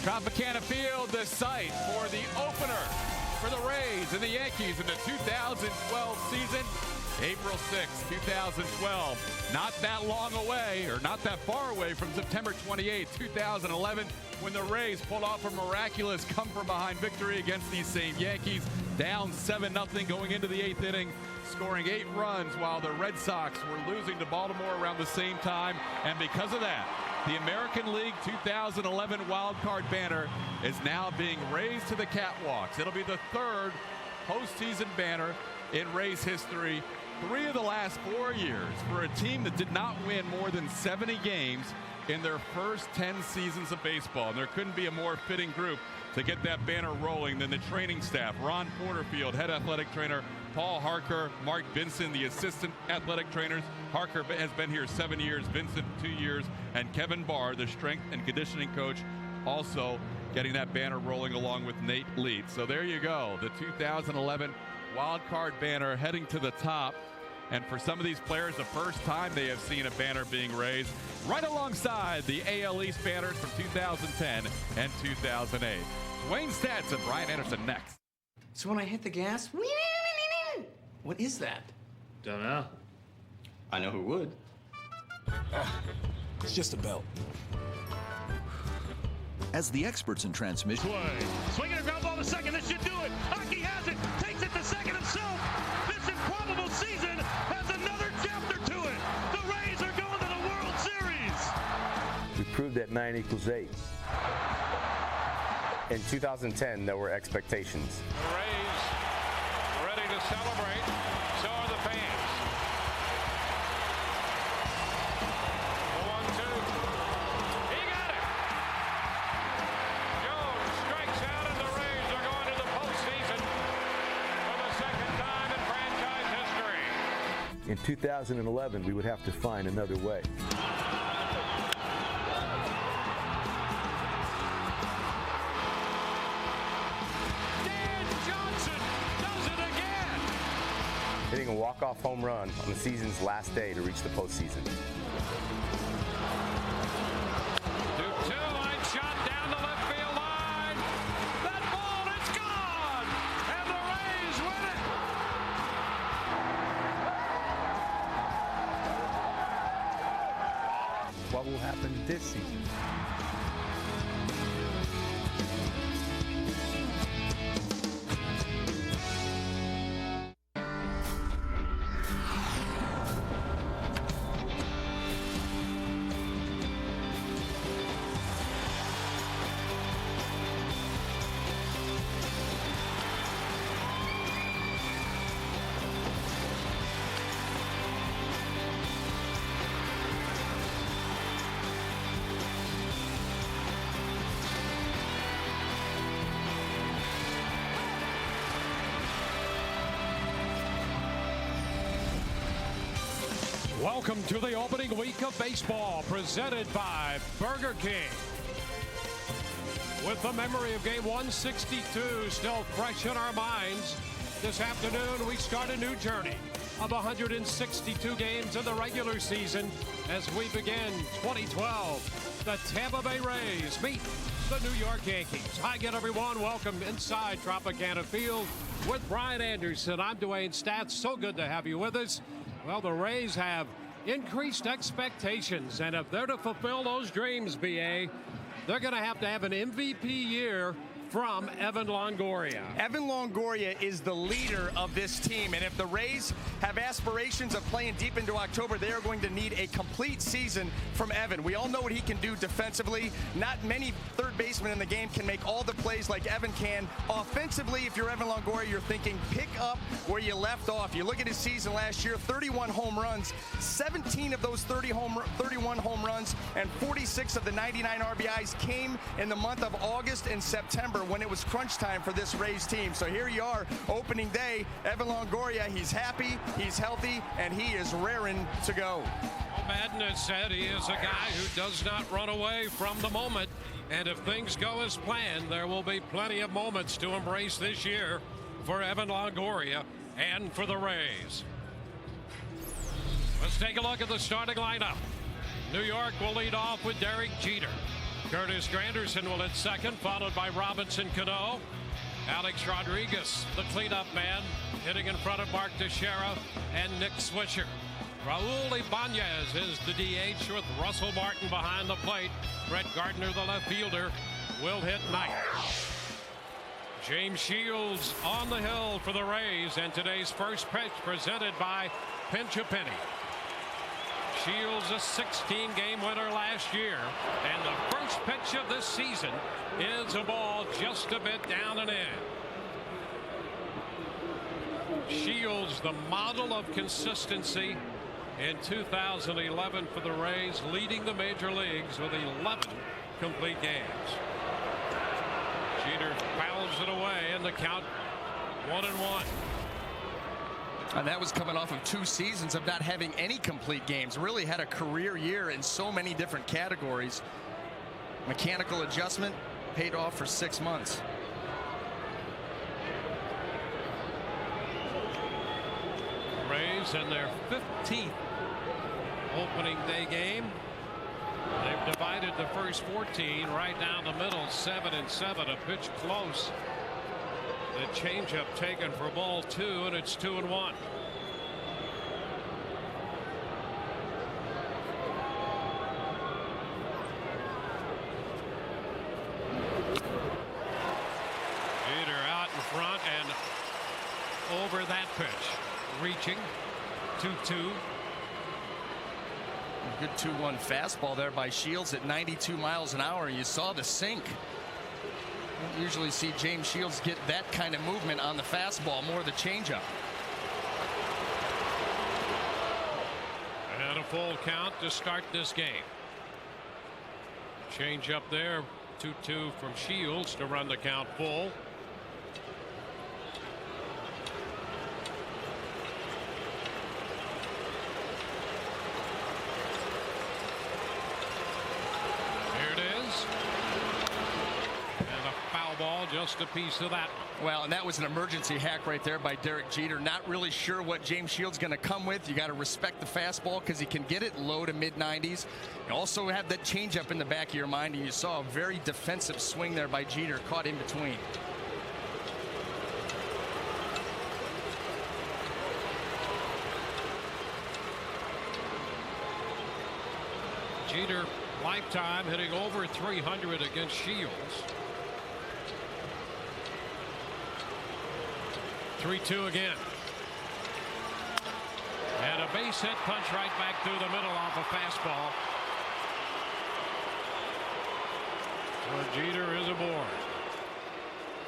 Tropicana Field, the site for the opener for the Rays and the Yankees in the 2012 season. April 6, 2012. Not that long away, or not that far away from September 28, 2011, when the Rays pulled off a miraculous come-from-behind victory against these same Yankees, down 7-0 going into the 8th inning, scoring 8 runs while the Red Sox were losing to Baltimore around the same time. And because of that, the American League 2011 wild card banner is now being raised to the catwalks. It'll be the 3rd postseason banner in Rays history. 3 of the last 4 years for a team that did not win more than 70 games in their first 10 seasons of baseball. And there couldn't be a more fitting group to get that banner rolling than the training staff. Ron Porterfield, head athletic trainer, Paul Harker, Mark Vinson, the assistant athletic trainers. Harker has been here 7 years, Vincent 2 years, and Kevin Barr, the strength and conditioning coach, also getting that banner rolling along with Nate Leeds. So there you go, the 2011 wild card banner heading to the top. And for some of these players, the first time they have seen a banner being raised, right alongside the AL East banners from 2010 and 2008. Wayne Stats and Brian Anderson next. So when I hit the gas, what is that? Don't know. I know who would. It's just a belt. As the experts in transmission. Swinging a ground ball to second. This should do it. Hockey has it. Takes it to second himself. This improbable season has another chapter to it. The Rays are going to the World Series. We proved that 9 equals 8. In 2010, there were expectations. The Rays ready to celebrate. So are the fans. The 1-2. He got it. Jones strikes out, and the Rays are going to the postseason for the 2nd time in franchise history. In 2011, we would have to find another way. Hitting a walk-off home run on the season's last day to reach the postseason. 2-2, line shot down the left field line. That ball is gone, and the Rays win it. What will happen this season? Welcome to the opening week of baseball, presented by Burger King. With the memory of game 162 still fresh in our minds, this afternoon we start a new journey of 162 games in the regular season as we begin 2012. The Tampa Bay Rays meet the New York Yankees. Hi again, everyone. Welcome inside Tropicana Field with Brian Anderson. I'm Dwayne Stats. So good to have you with us. Well, the Rays have increased expectations, and if they're to fulfill those dreams, BA, they're going to have an MVP year from Evan Longoria. Evan Longoria is the leader of this team, and if the Rays have aspirations of playing deep into October, they are going to need a complete season from Evan. We all know what he can do defensively. Not many third basemen in the game can make all the plays like Evan can. Offensively, if you're Evan Longoria, you're thinking pick up where you left off. You look at his season last year, 31 home runs, 17 of those 31 home runs and 46 of the 99 RBIs came in the month of August and September when it was crunch time for this Rays team. So here you are, opening day, Evan Longoria, he's happy, he's healthy, and he is raring to go. Madden has said he is a guy who does not run away from the moment, and if things go as planned, there will be plenty of moments to embrace this year for Evan Longoria and for the Rays. Let's take a look at the starting lineup. New York will lead off with Derek Jeter. Curtis Granderson will hit second, followed by Robinson Cano. Alex Rodriguez, the cleanup man, hitting in front of Mark Teixeira and Nick Swisher. Raul Ibanez is the DH with Russell Martin behind the plate. Brett Gardner, the left fielder, will hit ninth. James Shields on the hill for the Rays, and today's first pitch presented by Pinch a Penny. Shields a 16-game winner last year, and the first pitch of this season is a ball just a bit down and in. Shields, the model of consistency in 2011 for the Rays, leading the major leagues with 11 complete games. Jeter fouls it away, and the count 1-1. And that was coming off of 2 seasons of not having any complete games. Really had a career year in so many different categories. Mechanical adjustment paid off for 6 months. Rays in their 15th opening day game. They've divided the first 14 right down the middle, 7-7. A pitch close. The changeup taken for ball 2, and it's 2-1. Jeter out in front and over that pitch. Reaching 2-2. Good 2-1 fastball there by Shields at 92 miles an hour. You saw the sink. Don't usually see James Shields get that kind of movement on the fastball, more the changeup. And a full count to start this game. Change up there, 2-2 from Shields to run the count full. Just a piece of that. Well, and that was an emergency hack right there by Derek Jeter. Not really sure what James Shields going to come with. You got to respect the fastball because he can get it low to mid-90s. You also have that changeup in the back of your mind, and you saw a very defensive swing there by Jeter, caught in between. Jeter lifetime hitting over 300 against Shields. 3-2 again. And a base hit punch right back through the middle off a fastball. So Jeter is aboard.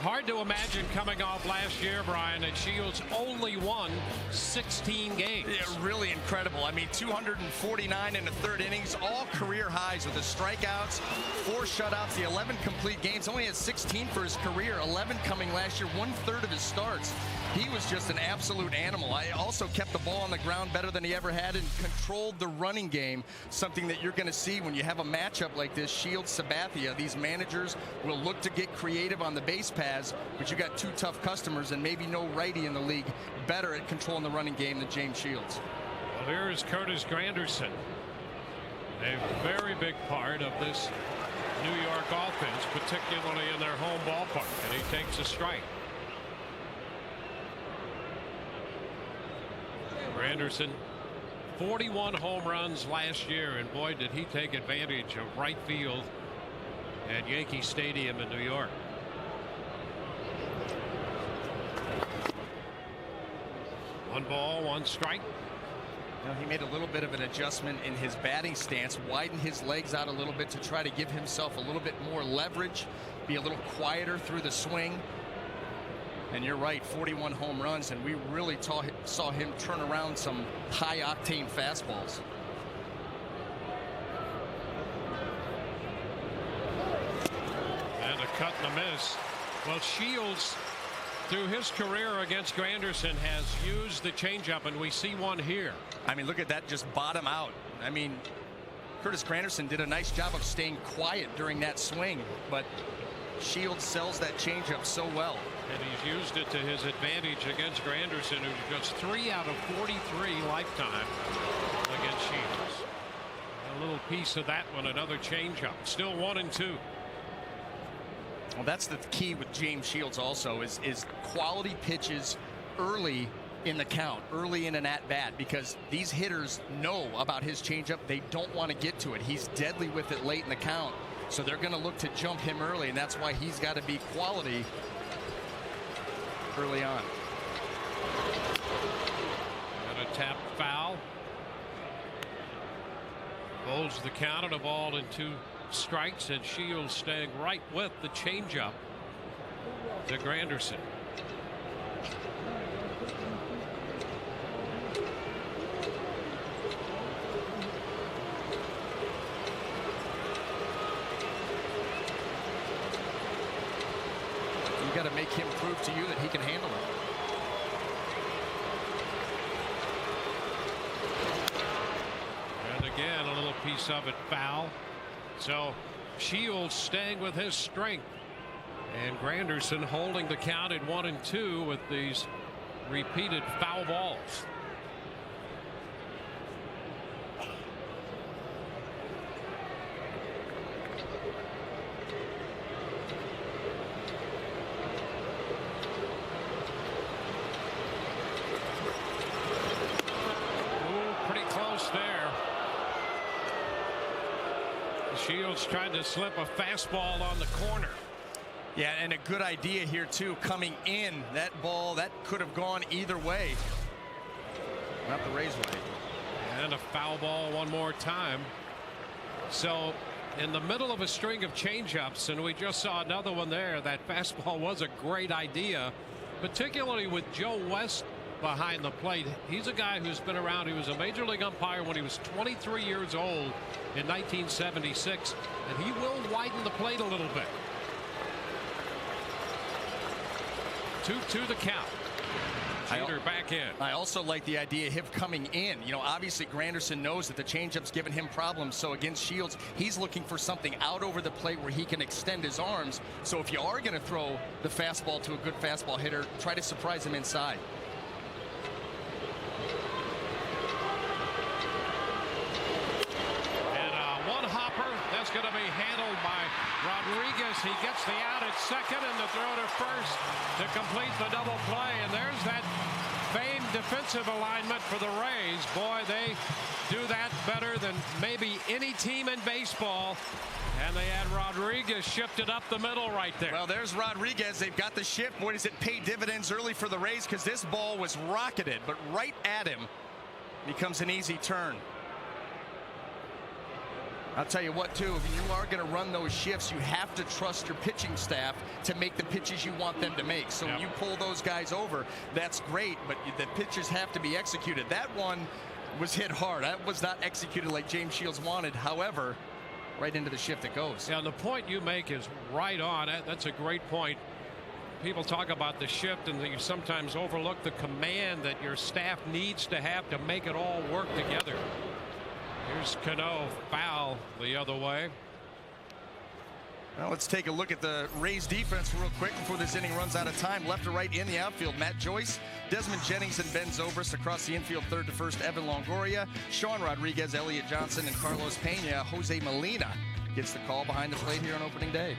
Hard to imagine coming off last year, Brian, that Shields only won 16 games. Yeah, really incredible. I mean, 249 in the third innings, all career highs with the strikeouts, 4 shutouts, the 11 complete games. Only had 16 for his career, 11 coming last year, 1/3 of his starts. He was just an absolute animal. I also kept the ball on the ground better than he ever had and controlled the running game, something that you're going to see when you have a matchup like this, Shields-Sabathia. These managers will look to get creative on the base paths, but you got 2 tough customers and maybe no righty in the league better at controlling the running game than James Shields. Well, here is Curtis Granderson, a very big part of this New York offense, particularly in their home ballpark, and he takes a strike. Granderson, 41 home runs last year, and boy, did he take advantage of right field at Yankee Stadium in New York. One ball, 1 strike. You know, he made a little bit of an adjustment in his batting stance, widened his legs out a little bit to try to give himself a little bit more leverage, be a little quieter through the swing. And you're right, 41 home runs, and we really saw him turn around some high-octane fastballs. And a cut and a miss. Well, Shields, through his career against Granderson, has used the changeup, and we see one here. I mean, look at that, just bottom out. I mean, Curtis Granderson did a nice job of staying quiet during that swing, but Shields sells that changeup so well. And he's used it to his advantage against Granderson, who just 3 out of 43 lifetime against Shields. A little little piece of that one. Another changeup. Still 1-2. Well, that's the key with James Shields also is quality pitches early in the count, early in an at-bat, because these hitters know about his changeup. They don't want to get to it. He's deadly with it late in the count, so they're going to look to jump him early, and that's why he's got to be quality early on. And a tap foul. Holds the count at a ball and 2 strikes, and Shields staying right with the changeup to Granderson. You got to make him prove to you that he can handle it. And again, a little piece of it foul. So Shields staying with his strength, and Granderson holding the count at 1-2 with these repeated foul balls. Shields tried to slip a fastball on the corner. Yeah, and a good idea here too, coming in. That ball, that could have gone either way. Not the Rays way. And a foul ball one more time. So in the middle of a string of changeups, and we just saw another one there, that fastball was a great idea, particularly with Joe West behind the plate. He's a guy who's been around. He was a major league umpire when he was 23 years old in 1976, and he will widen the plate a little bit. 2-2 the count. Jeter back in. I also like the idea of him coming in. You know, obviously Granderson knows that the changeup's given him problems, so against Shields, he's looking for something out over the plate where he can extend his arms. So if you are going to throw the fastball to a good fastball hitter, try to surprise him inside. That's going to be handled by Rodriguez. He gets the out at second and the throw to first to complete the double play. And there's that famed defensive alignment for the Rays. Boy, they do that better than maybe any team in baseball. And they had Rodriguez shifted up the middle right there. Well, there's Rodriguez. They've got the shift. Boy, does it pay dividends early for the Rays, because this ball was rocketed, but right at him becomes an easy turn. I'll tell you what, too, if you are going to run those shifts, you have to trust your pitching staff to make the pitches you want them to make. So when you pull those guys over, that's great, but the pitches have to be executed. That one was hit hard. That was not executed like James Shields wanted. However, right into the shift it goes. Yeah, and the point you make is right on. That's a great point. People talk about the shift, and you sometimes overlook the command that your staff needs to have to make it all work together. Here's Cano, foul the other way. Well, let's take a look at the Rays defense real quick before this inning runs out of time. Left to right in the outfield, Matt Joyce, Desmond Jennings, and Ben Zobrist. Across the infield, third to first, Evan Longoria, Sean Rodriguez, Elliot Johnson, and Carlos Pena. Jose Molina gets the call behind the plate here on opening day.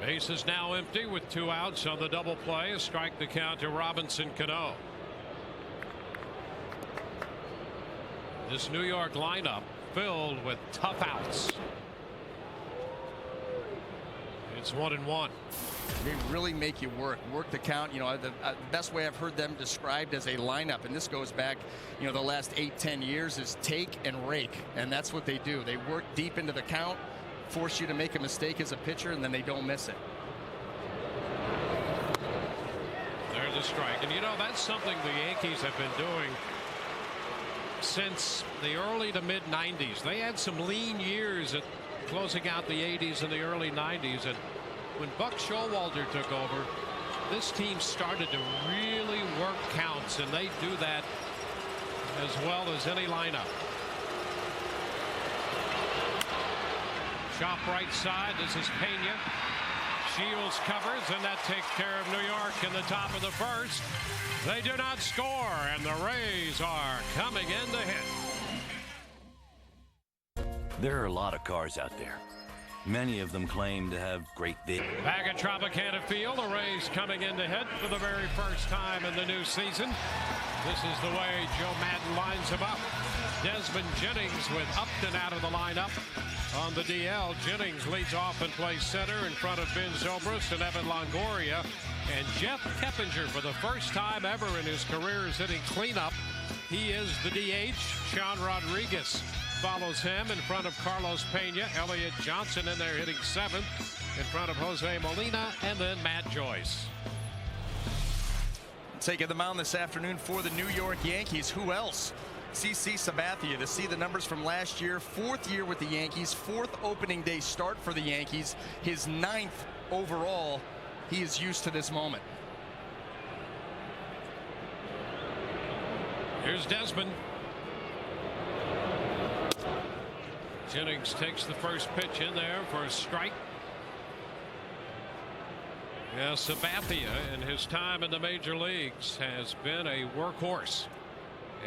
Base is now empty with 2 outs on the double play. A strike the count to Robinson Cano. This New York lineup filled with tough outs. It's 1-1. They really make you work the count. You know, the best way I've heard them described as a lineup, and this goes back, you know, the last 8-10 years, is take and rake, and that's what they do. They work deep into the count, force you to make a mistake as a pitcher, and then they don't miss it. There's a strike, and you know, that's something the Yankees have been doing since the early to mid 90s. They had some lean years at closing out the 80s and the early 90s, and when Buck Showalter took over, this team started to really work counts, and they do that as well as any lineup. Chop right side. This is Pena. Shields covers, and that takes care of New York in the top of the first. They do not score, and the Rays are coming in to hit. There are a lot of cars out there. Many of them claim to have great vision. Back at Tropicana Field, the Rays coming in to hit for the very first time in the new season. This is the way Joe Madden lines him up. Desmond Jennings with Upton out of the lineup. On the DL, Jennings leads off and plays center in front of Ben Zobrist and Evan Longoria. And Jeff Keppinger, for the first time ever in his career, is hitting cleanup. He is the DH. Sean Rodriguez follows him in front of Carlos Pena. Elliott Johnson in there hitting seventh in front of Jose Molina, and then Matt Joyce. Taking the mound this afternoon for the New York Yankees. Who else? CC Sabathia, to see the numbers from last year. 4th year with the Yankees, 4th opening day start for the Yankees, his 9th overall. He is used to this moment. Here's Desmond. Jennings takes the first pitch in there for a strike. Yeah, Sabathia in his time in the major leagues has been a workhorse,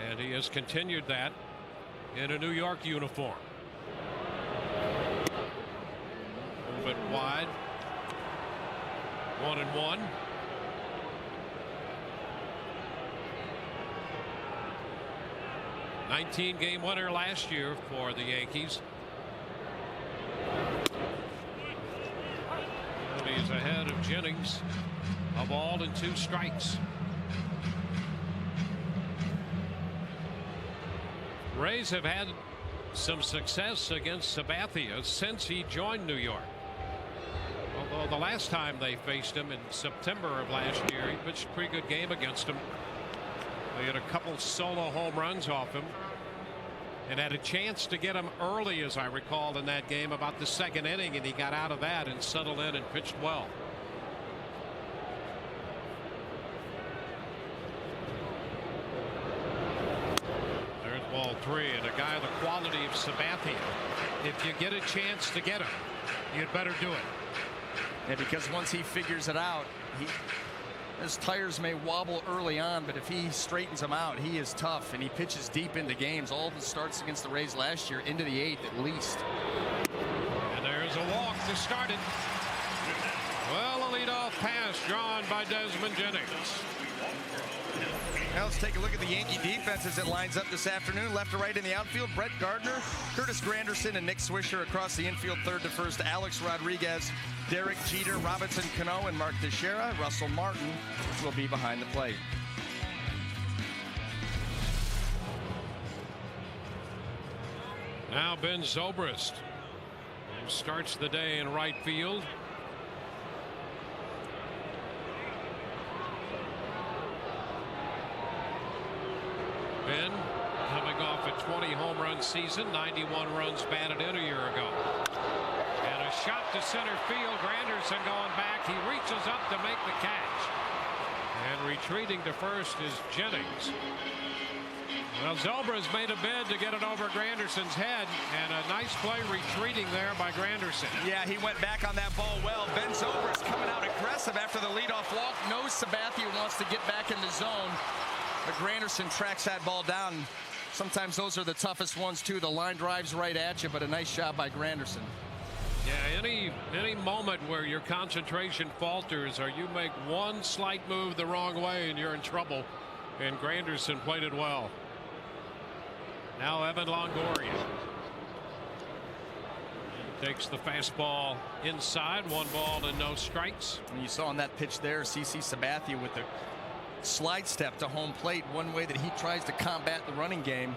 and he has continued that in a New York uniform. A little bit wide. 1-1. Game winner last year for the Yankees. And he's ahead of Jennings. A ball and 2 strikes. Rays have had some success against Sabathia since he joined New York. Although the last time they faced him in September of last year, he pitched a pretty good game against him. They had a couple solo home runs off him and had a chance to get him early, as I recall, in that game, about the 2nd inning, and he got out of that and settled in and pitched well. There's ball 3, and a guy of the quality of Sabathia, if you get a chance to get him, you'd better do it. Yeah, because once he figures it out, his tires may wobble early on, but if he straightens them out, he is tough, and he pitches deep into games. All of the starts against the Rays last year into the 8th at least. And there's a walk to start it. Well, a leadoff pass drawn by Desmond Jennings. Now let's take a look at the Yankee defense as it lines up this afternoon. Left to right in the outfield, Brett Gardner, Curtis Granderson, and Nick Swisher. Across the infield, 3rd to 1st, Alex Rodriguez, Derek Jeter, Robinson Cano, and Mark Teixeira. Russell Martin will be behind the plate. Now Ben Zobrist, who starts the day in right field. Ben coming off a 20 home run season, 91 runs batted in a year ago. And a shot to center field. Granderson going back. He reaches up to make the catch. And retreating to first is Jennings. Well, Zobrist made a bid to get it over Granderson's head, and a nice play retreating there by Granderson. Yeah, he went back on that ball well. Ben Zobrist coming out aggressive after the leadoff walk. Knows Sabathia wants to get back in the zone, but Granderson tracks that ball down. Sometimes those are the toughest ones too. The line drives right at you, but a nice job by Granderson. Yeah, any moment where your concentration falters or you make one slight move the wrong way and you're in trouble, and Granderson played it well. Now Evan Longoria takes the fastball inside. 1 ball and no strikes. And you saw on that pitch there, CC Sabathia with the slide step to home plate. One way that he tries to combat the running game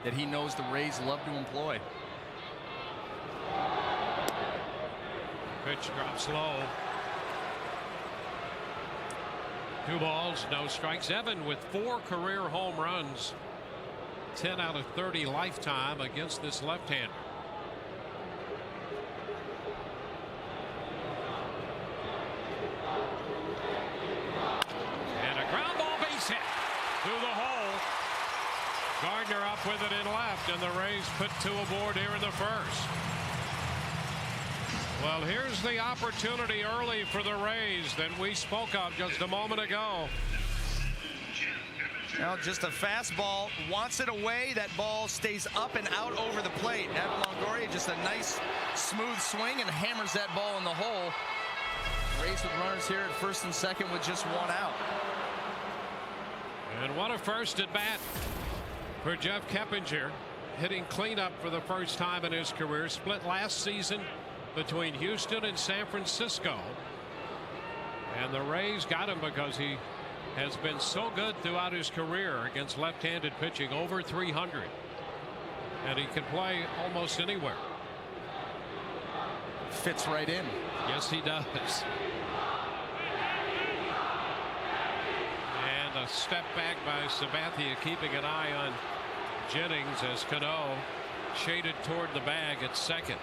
that he knows the Rays love to employ. Pitch drops low. 2 balls, no strikes. Evan with 4 career home runs, 10 out of 30 lifetime against this left-hander. And a ground ball base hit through the hole. Gardner up with it in left, and the Rays put 2 aboard here in the first. Well, here's the opportunity early for the Rays that we spoke of just a moment ago. Now just a fastball, wants it away. That ball stays up and out over the plate. Evan Longoria, just a nice, smooth swing and hammers that ball in the hole. Rays with runners here at first and second with just one out. And what a first at bat for Jeff Keppinger, hitting cleanup for the first time in his career. Split last season between Houston and San Francisco. And the Rays got him because he has been so good throughout his career against left-handed pitching, over 300. And he can play almost anywhere. Fits right in. Yes, he does. And a step back by Sabathia, keeping an eye on Jennings as Cano shaded toward the bag at second.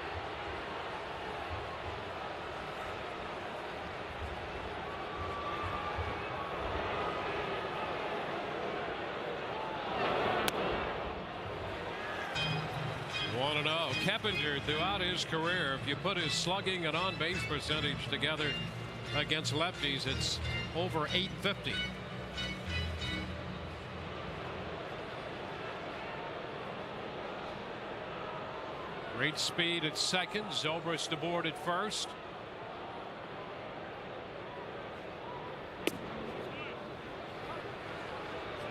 Keppinger throughout his career, if you put his slugging and on base percentage together against lefties, it's over 850. Great speed at second. Zobrist aboard at first.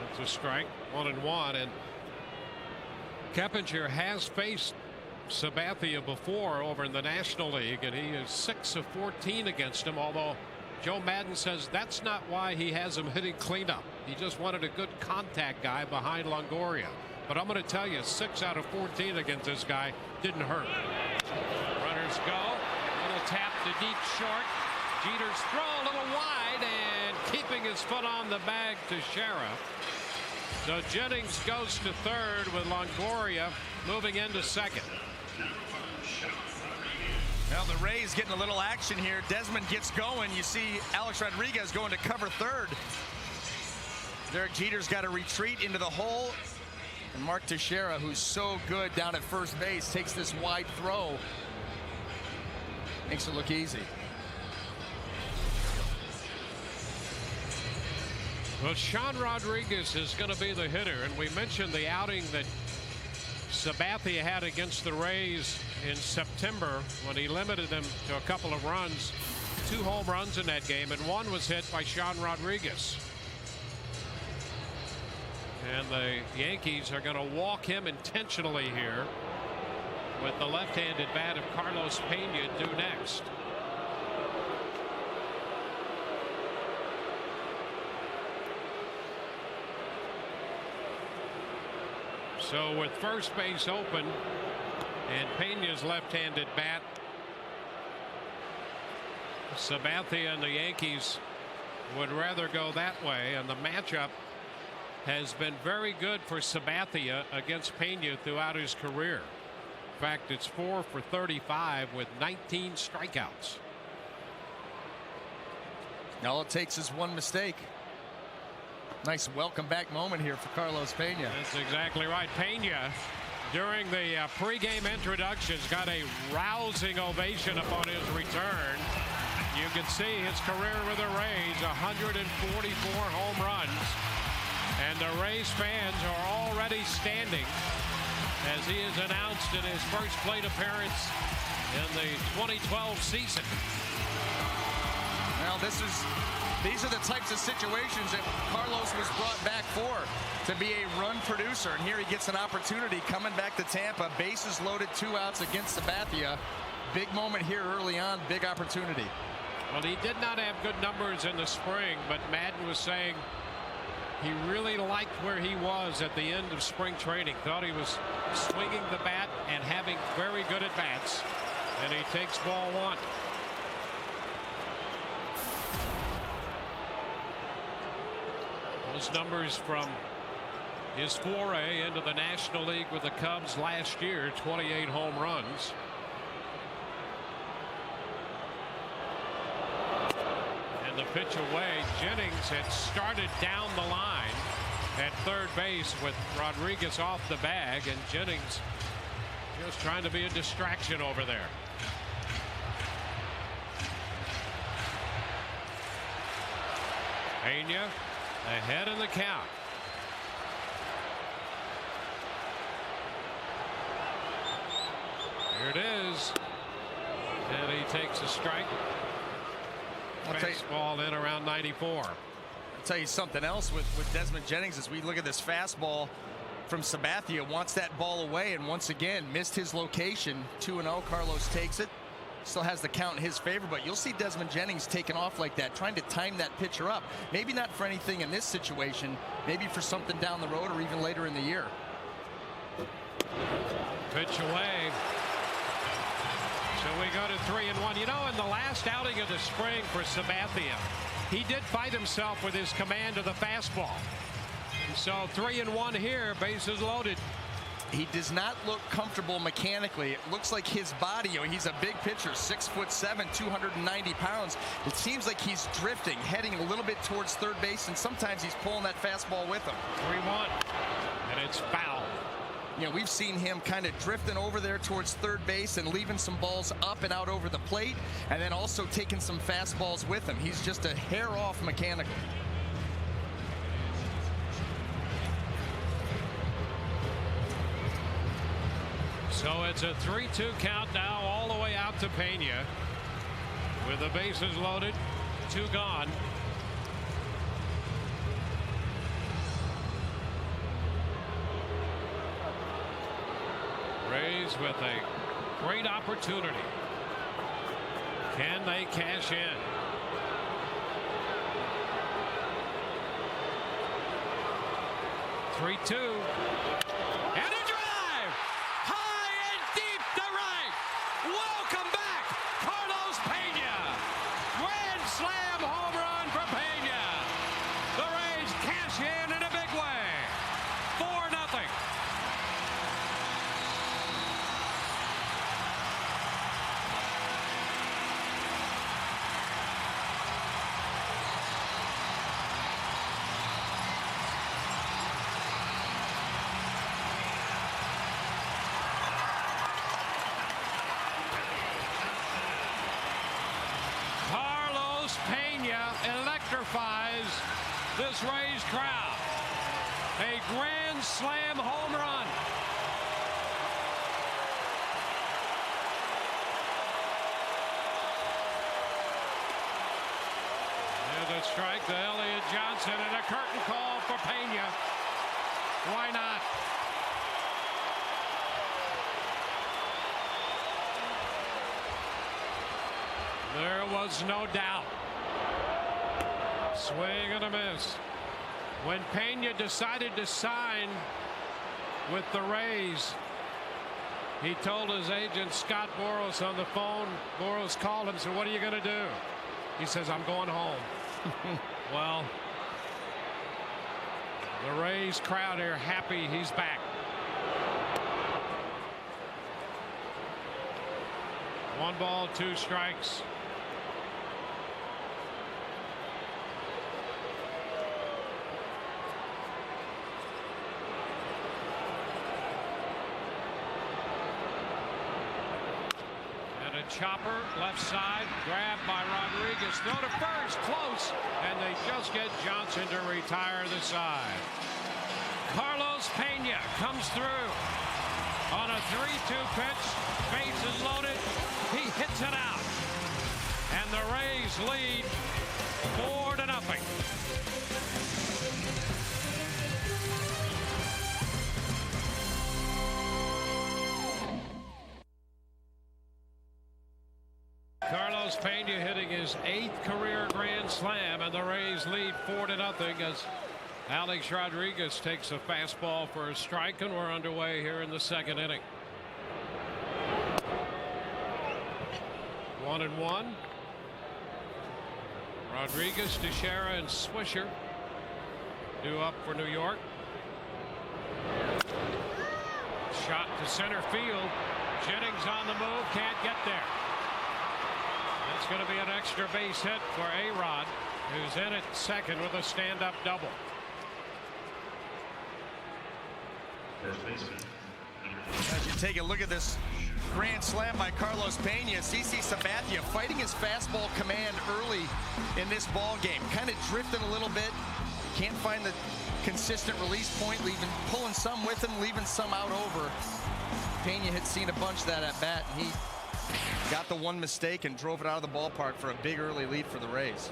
That's a strike. 1-1. And Keppinger has faced Sabathia before over in the National League, and he is 6 of 14 against him, although Joe Madden says that's not why he has him hitting cleanup. He just wanted a good contact guy behind Longoria. But I'm going to tell you, 6 out of 14 against this guy didn't hurt. Runners go. Little tap to deep short. Jeter's throw a little wide, and keeping his foot on the bag to Sheriff. So Jennings goes to third with Longoria moving into second. Well, the Rays getting a little action here. Desmond gets going. You see Alex Rodriguez going to cover third. Derek Jeter's got to retreat into the hole. And Mark Teixeira, who's so good down at first base, takes this wide throw. Makes it look easy. Well, Sean Rodriguez is going to be the hitter, and we mentioned the outing that Sabathia had against the Rays in September when he limited them to a couple of runs. 2 home runs in that game, and 1 was hit by Sean Rodriguez. And the Yankees are going to walk him intentionally here with the left-handed bat of Carlos Pena due next. So with first base open and Pena's left-handed bat, Sabathia and the Yankees would rather go that way, and the matchup has been very good for Sabathia against Pena throughout his career. In fact, it's 4 for 35 with 19 strikeouts. All it takes is one mistake. Nice welcome back moment here for Carlos Pena. That's exactly right. Pena, during the pregame introductions, got a rousing ovation upon his return. You can see his career with the Rays, 144 home runs. And the Rays fans are already standing as he is announced in his first plate appearance in the 2012 season. Well, these are the types of situations that Carlos was brought back for, to be a run producer. And here he gets an opportunity coming back to Tampa. Bases loaded, 2 outs against Sabathia. Big moment here early on, big opportunity. Well, he did not have good numbers in the spring, but Madden was saying he really liked where he was at the end of spring training. Thought he was swinging the bat and having very good at-bats. And he takes ball 1. Those numbers from his foray into the National League with the Cubs last year, 28 home runs. And the pitch away, Jennings had started down the line at third base with Rodriguez off the bag, and Jennings just trying to be a distraction over there. Pena ahead in the count. Here it is. And he takes a strike. Fastball in around 94. I'll tell you something else with Desmond Jennings as we look at this fastball from Sabathia. Wants that ball away, and once again missed his location. 2-0. Carlos takes it. Still has the count in his favor, but you'll see Desmond Jennings taking off like that, trying to time that pitcher up. Maybe not for anything in this situation, maybe for something down the road or even later in the year. Pitch away. So we go to 3-1. You know, in the last outing of the spring for Sabathia, he did fight himself with his command of the fastball. So 3-1 here, bases loaded. He does not look comfortable mechanically. It looks like his body, he's a big pitcher, 6'7", 290 pounds. It seems like he's drifting, heading a little bit towards third base, and sometimes he's pulling that fastball with him. 3-1, and it's foul. You know, we've seen him kind of drifting over there towards third base and leaving some balls up and out over the plate, and then also taking some fastballs with him. He's just a hair off mechanically. So it's a 3-2 count now all the way out to Pena. With the bases loaded, 2 gone. Rays with a great opportunity. Can they cash in? Three-two. And a drive! High and deep to right! Welcome back, Carlos Pena! Grand slam home run for Pena! The Rays cash in a big way! 4-0. Pena electrifies this Rays crowd. A grand slam home run. There's a strike to Elliott Johnson and a curtain call for Pena. Why not? There was no doubt. Swing and a miss. When Pena decided to sign with the Rays, he told his agent Scott Boras on the phone. Boras called him and said, "What are you going to do?" He says, "I'm going home." Well, the Rays crowd here happy he's back. 1 ball, 2 strikes. Chopper left side, grabbed by Rodriguez, throw to first, close, and they just get Johnson to retire the side. Carlos Pena comes through on a 3-2 pitch, bases loaded, he hits it out, and the Rays lead 4-0. Carlos Pena hitting his 8th career grand slam, and the Rays lead 4-0 as Alex Rodriguez takes a fastball for a strike, and we're underway here in the 2nd inning. 1-1. Rodriguez, Teixeira, and Swisher due up for New York. Shot to center field. Jennings on the move, can't get there. It's going to be an extra base hit for A-Rod, who's in at second with a stand-up double. As you take a look at this grand slam by Carlos Pena, CC Sabathia fighting his fastball command early in this ball game, kind of drifting a little bit, can't find the consistent release point, pulling some with him, leaving some out over. Pena had seen a bunch of that at bat, and he got the one mistake and drove it out of the ballpark for a big early lead for the Rays.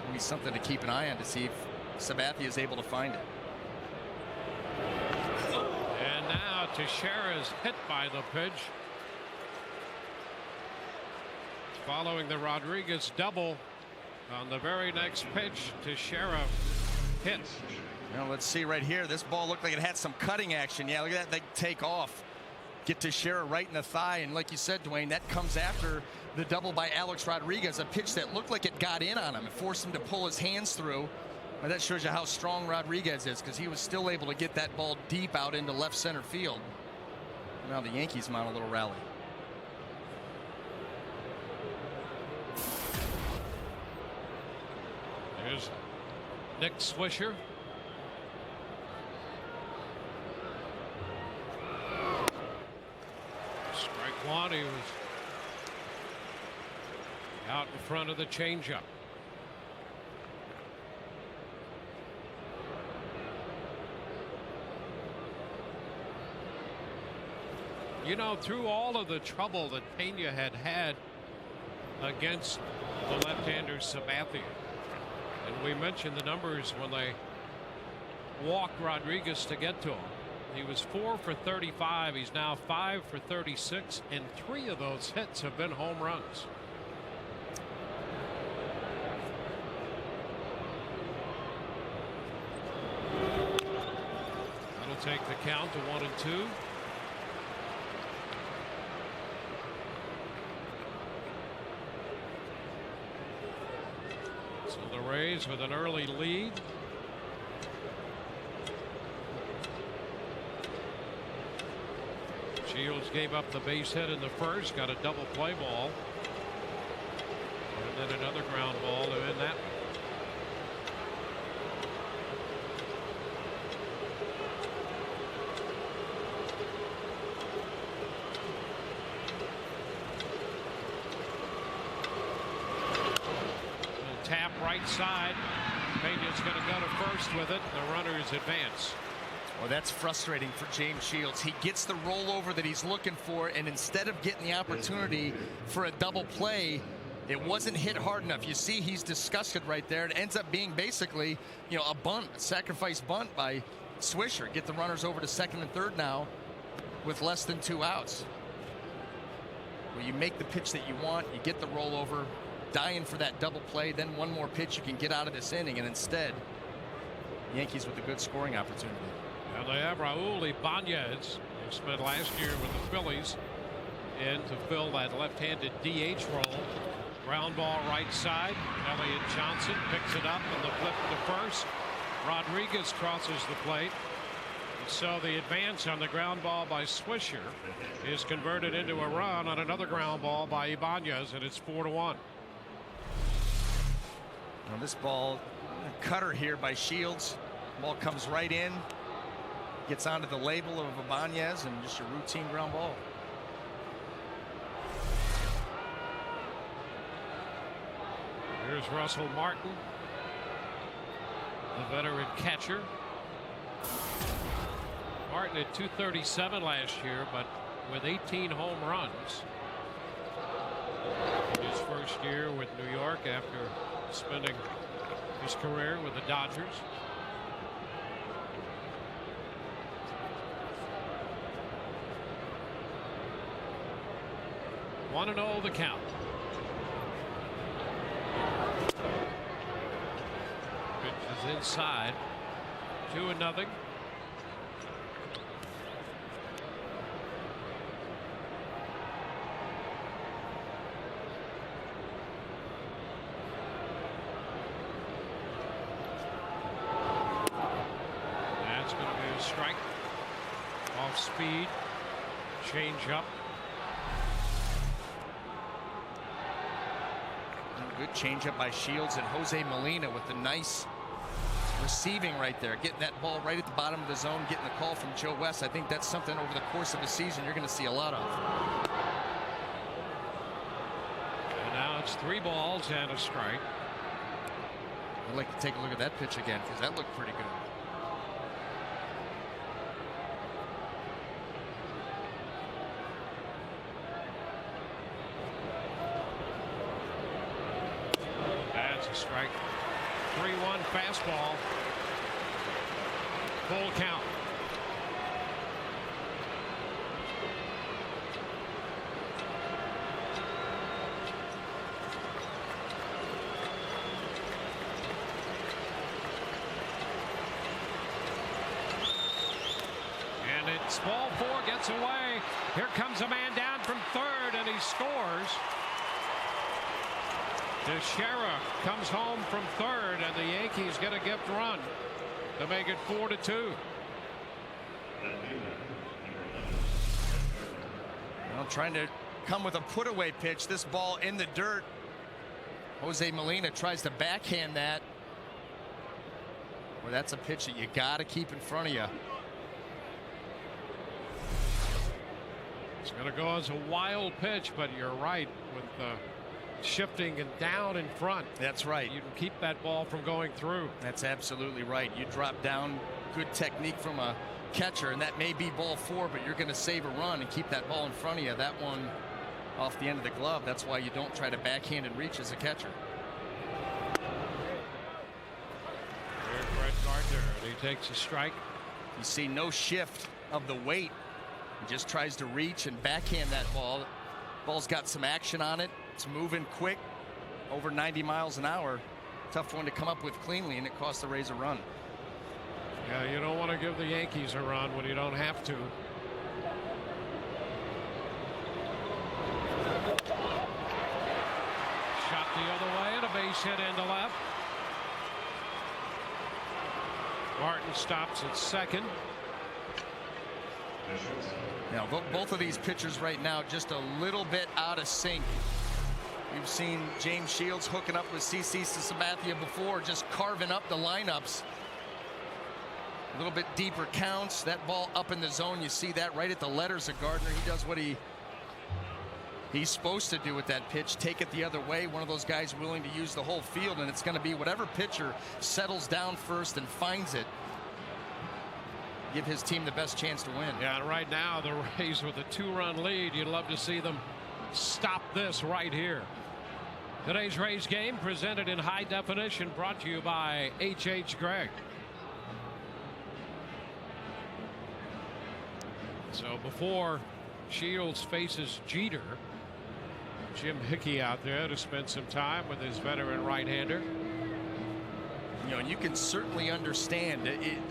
It'll be something to keep an eye on to see if Sabathia is able to find it. And now Teixeira's hit by the pitch. Following the Rodriguez double on the very next pitch, Teixeira hit. Now let's see right here. This ball looked like it had some cutting action. Yeah, look at that thing take off. Get Teixeira right in the thigh, and like you said, Dwayne, that comes after the double by Alex Rodriguez, a pitch that looked like it got in on him. It forced him to pull his hands through. And that shows you how strong Rodriguez is, because he was still able to get that ball deep out into left center field. Now the Yankees mount a little rally. Here's Nick Swisher. Strike one. He was out in front of the changeup. You know, through all of the trouble that Pena had against the left-hander Sabathia, and we mentioned the numbers when they walked Rodriguez to get to him. He was 4 for 35. He's now 5 for 36, and 3 of those hits have been home runs. That'll take the count to 1-2. So the Rays with an early lead. Shields gave up the base hit in the first, got a double play ball, and then another ground ball to end that one. Tap right side. Pena's going to go to first with it. The runners advance. Well, that's frustrating for James Shields. He gets the rollover that he's looking for, and instead of getting the opportunity for a double play, it wasn't hit hard enough. You see, he's disgusted right there. It ends up being basically, you know, a bunt, a sacrifice bunt by Swisher. Get the runners over to second and third now with less than 2 outs. Well, you make the pitch that you want, you get the rollover, dying for that double play, then one more pitch you can get out of this inning, and instead, Yankees with a good scoring opportunity. Now they have Raul Ibanez, who spent last year with the Phillies, in to fill that left-handed DH role. Ground ball right side. Elliott Johnson picks it up on the flip to first. Rodriguez crosses the plate. So the advance on the ground ball by Swisher is converted into a run on another ground ball by Ibanez, and it's 4-1. Well, this ball, cutter here by Shields. Ball comes right in, gets onto the label of Ibanez, and just a routine ground ball. Here's Russell Martin, the veteran catcher. Martin at 237 last year, but with 18 home runs in his first year with New York after spending his career with the Dodgers. One and oh the count. Pitch is inside. 2-0. That's going to be a strike. Off speed. Change up. Good changeup by Shields, and Jose Molina with the nice receiving right there, getting that ball right at the bottom of the zone, getting the call from Joe West. I think that's something over the course of the season you're going to see a lot of. And now it's 3 balls and a strike. I'd like to take a look at that pitch again, because that looked pretty good. It's a strike. 3-1 fastball. Full count. And it's ball 4, gets away. Here comes a man down from third, and he scores. Teixeira comes home from third, and the Yankees get a gift run to make it 4-2. Well, trying to come with a put-away pitch. This ball in the dirt. Jose Molina tries to backhand that. Well, that's a pitch that you got to keep in front of you. It's going to go as a wild pitch, but you're right with shifting and down in front. That's right. You can keep that ball from going through. That's absolutely right. You drop down, good technique from a catcher, and that may be ball 4, but you're going to save a run and keep that ball in front of you. That one off the end of the glove. That's why you don't try to backhand and reach as a catcher. Here's Brett Gardner, and he takes a strike. You see no shift of the weight. He just tries to reach and backhand that ball. Ball's got some action on it. It's moving quick, over 90 miles an hour. Tough one to come up with cleanly, and it cost the Rays a run. Yeah, you don't want to give the Yankees a run when you don't have to. Shot the other way, and a base hit into left. Martin stops at second. Now, both of these pitchers right now just a little bit out of sync. We've seen James Shields hooking up with CC Sabathia before, just carving up the lineups. A little bit deeper counts. That ball up in the zone, you see that right at the letters of Gardner. He does what he's supposed to do with that pitch, take it the other way. One of those guys willing to use the whole field, and it's going to be whatever pitcher settles down first and finds it. Give his team the best chance to win. Yeah, and right now the Rays with a 2-run lead. You'd love to see them stop this right here. Today's Rays game presented in high definition, brought to you by H.H. Gregg. So before Shields faces Jeter, Jim Hickey out there to spend some time with his veteran right-hander. You know, and you can certainly understand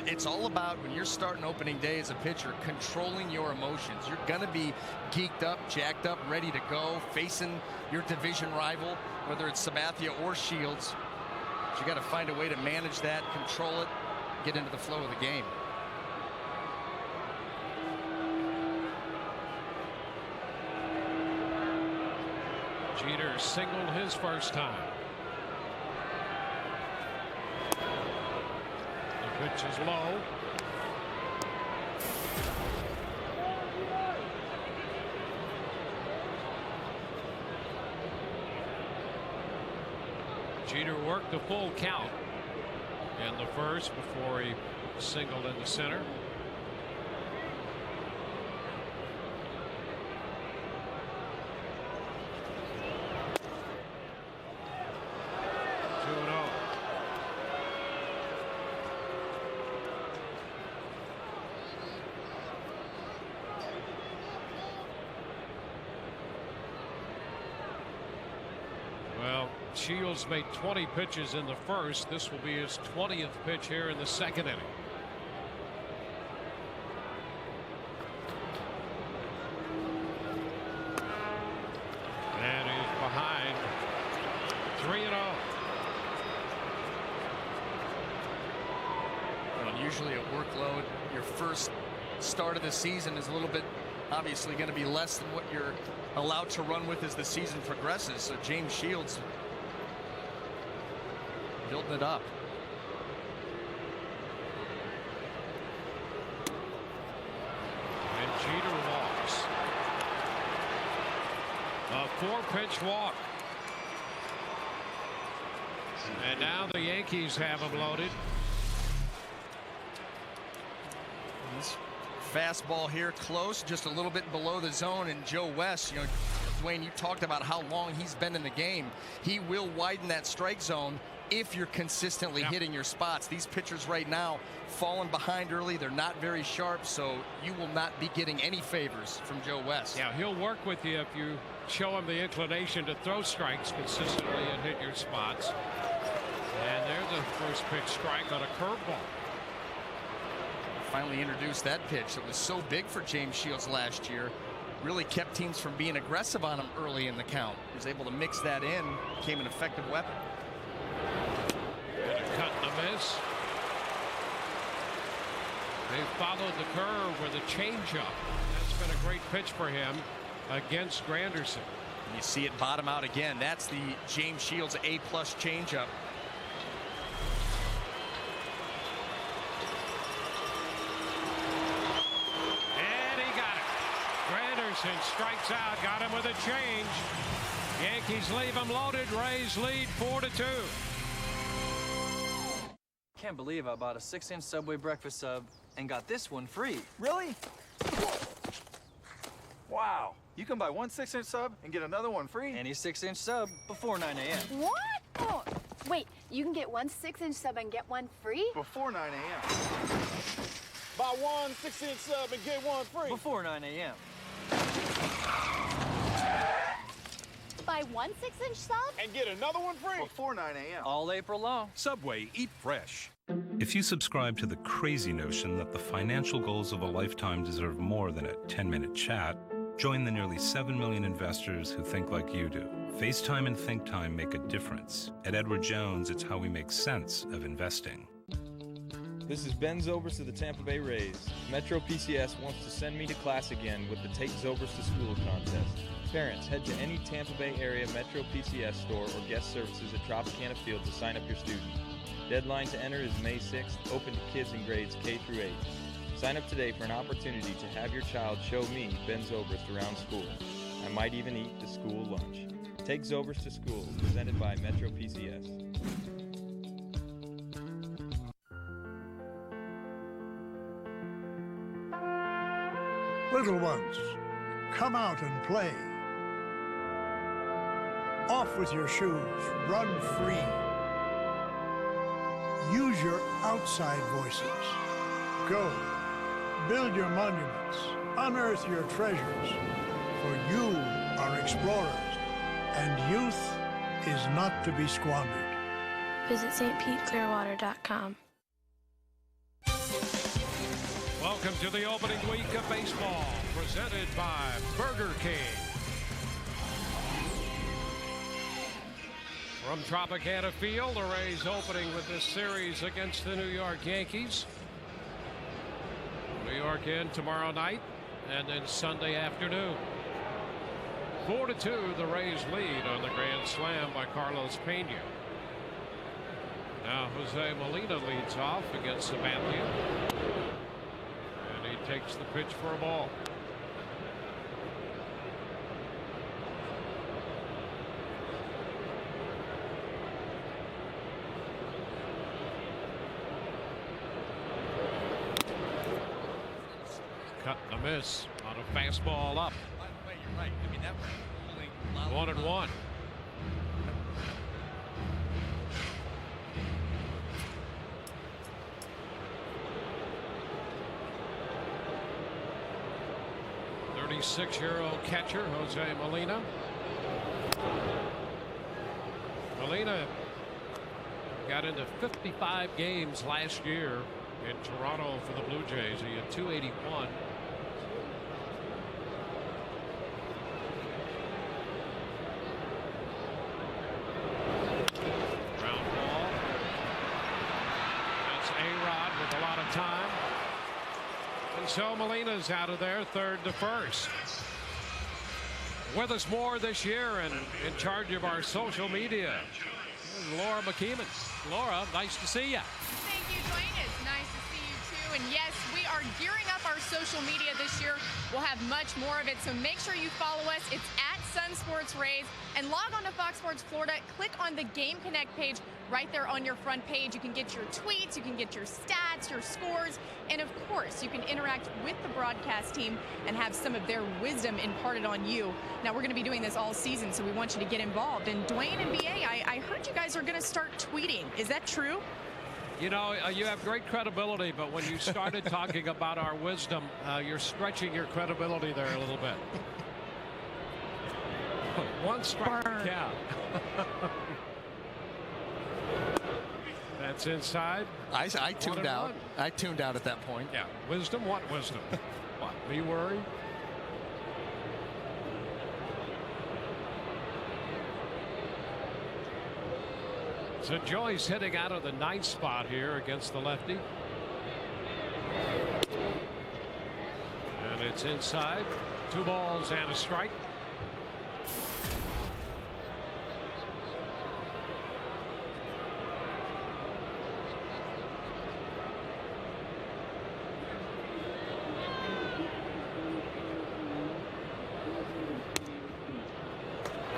it's all about, when you're starting opening day as a pitcher, controlling your emotions. You're going to be geeked up, jacked up, ready to go, facing your division rival, whether it's Sabathia or Shields. But you got to find a way to manage that, control it, get into the flow of the game. Jeter singled his first time. The pitch is low. Jeter worked the full count in the first before he singled in the center. Shields made 20 pitches in the first. This will be his 20th pitch here in the second inning. And he's behind 3-0. Well, usually a workload, your first start of the season is a little bit obviously going to be less than what you're allowed to run with as the season progresses. So James Shields building it up. And Jeter walks. A 4-pitch walk. And now the Yankees have him loaded. This fastball here close, just a little bit below the zone, and Joe West, you know, Dwayne, you talked about how long he's been in the game. He will widen that strike zone if you're consistently hitting your spots. These pitchers right now falling behind early. They're not very sharp, so you will not be getting any favors from Joe West. Yeah, he'll work with you if you show him the inclination to throw strikes consistently and hit your spots. And there's the first pitch strike on a curveball. Finally introduced that pitch that was so big for James Shields last year. Really kept teams from being aggressive on him early in the count. He was able to mix that in, became an effective weapon. And a cut and a miss. They followed the curve with a changeup. That's been a great pitch for him against Granderson. And you see it bottom out again. That's the James Shields A+ changeup. Strikes out, got him with a change. Yankees leave him loaded. Rays lead 4-2. Can't believe I bought a 6-inch Subway breakfast sub and got this one free. Really? Wow. You can buy one 6-inch sub and get another one free? Any 6-inch sub before 9 a.m. What? Oh, wait, you can get one 6-inch sub and get one free? Before 9 a.m. Buy one 6-inch sub and get one free. Before 9 a.m. Buy one 6-inch sub and get another one free before 9 a.m. All April long. Subway, eat fresh. If you subscribe to the crazy notion that the financial goals of a lifetime deserve more than a 10-minute chat, join the nearly 7 million investors who think like you do. FaceTime and Think Time make a difference. At Edward Jones, it's how we make sense of investing. This is Ben Zobrist of the Tampa Bay Rays. Metro PCS wants to send me to class again with the Take Zobrist to School contest. Parents, head to any Tampa Bay area Metro PCS store or guest services at Tropicana Field to sign up your student. Deadline to enter is May 6th, open to kids in grades K through 8. Sign up today for an opportunity to have your child show me, Ben Zobrist, around school. I might even eat the school lunch. Take Zobrist to School, presented by Metro PCS. Little ones, come out and play. Off with your shoes, run free. Use your outside voices. Go, build your monuments, unearth your treasures, for you are explorers, and youth is not to be squandered. Visit stpeteclearwater.com. Welcome to the opening week of baseball, presented by Burger King. From Tropicana Field, the Rays opening with this series against the New York Yankees. New York in tomorrow night, and then Sunday afternoon. 4-2, the Rays lead on the grand slam by Carlos Pena. Now Jose Molina leads off against Sabathia. And he takes the pitch for a ball. Cut and a miss on a fastball up. By the way, you're right. I mean, that was only 1-1. Six-year-old catcher Jose Molina. Molina got into 55 games last year in Toronto for the Blue Jays. He had 281. Ground ball. That's A-Rod with a lot of time. And so Molina's out of there, third to first. With us more this year and in charge of our social media, Laura McKeeman. Laura, nice to see you. Thank you, Dwayne. It's nice to see you too. And yes, we are gearing up our social media this year. We'll have much more of it, so make sure you follow us. It's at Sun Sports Rays and log on to Fox Sports Florida. Click on the Game Connect page right there on your front page. You can get your tweets, you can get your stats, your scores, and of course, you can interact with the broadcast team and have some of their wisdom imparted on you. Now, we're going to be doing this all season, so we want you to get involved. And Dwayne and BA, I heard you guys are going to start tweeting. Is that true? You know, you have great credibility, but when you started talking about our wisdom, you're stretching your credibility there a little bit. One strike count. That's inside. I tuned out. I tuned out at that point. Yeah. Wisdom? What wisdom? What? Me worry? So Joyce hitting out of the ninth spot here against the lefty. And it's inside. 2 balls and a strike.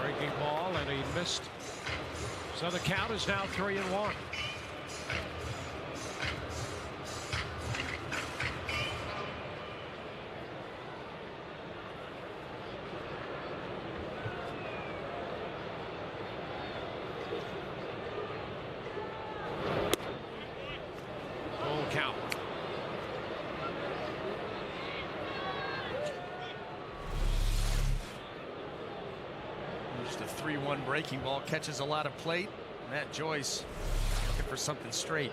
Breaking ball, and he missed. So the count is now 3-1. Full count. Just a 3-1 breaking ball, catches a lot of plate. Matt Joyce looking for something straight.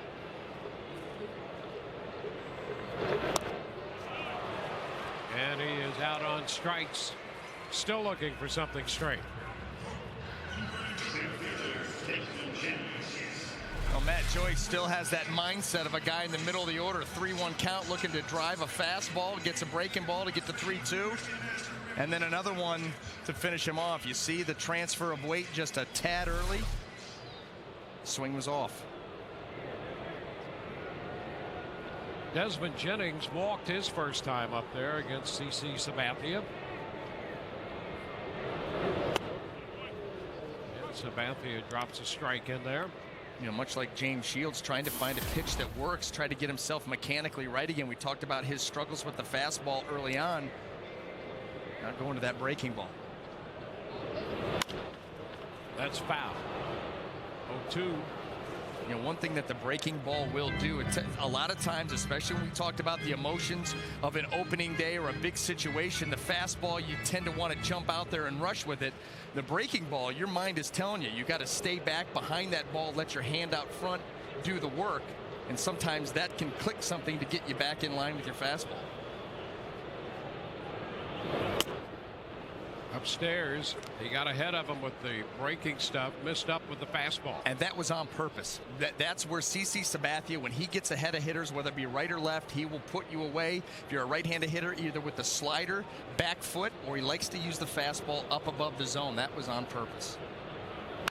And he is out on strikes, still looking for something straight. Well, Matt Joyce still has that mindset of a guy in the middle of the order. 3-1 count, looking to drive a fastball, gets a breaking ball to get to 3-2. And then another one to finish him off. You see the transfer of weight just a tad early. Swing was off. Desmond Jennings walked his first time up there against CC Sabathia. And Sabathia drops a strike in there. You know, much like James Shields, trying to find a pitch that works, try to get himself mechanically right again. We talked about his struggles with the fastball early on. Not going to that breaking ball. That's foul. 0-2. You know, one thing that the breaking ball will do, a lot of times, especially when we talked about the emotions of an opening day or a big situation, the fastball, you tend to want to jump out there and rush with it. The breaking ball, your mind is telling you, you got to stay back behind that ball, let your hand out front, do the work. And sometimes that can click something to get you back in line with your fastball. Upstairs, he got ahead of him with the breaking stuff, missed up with the fastball. And that was on purpose. That's where CC Sabathia, when he gets ahead of hitters, whether it be right or left, he will put you away. If you're a right-handed hitter, either with the slider, back foot, or he likes to use the fastball up above the zone. That was on purpose.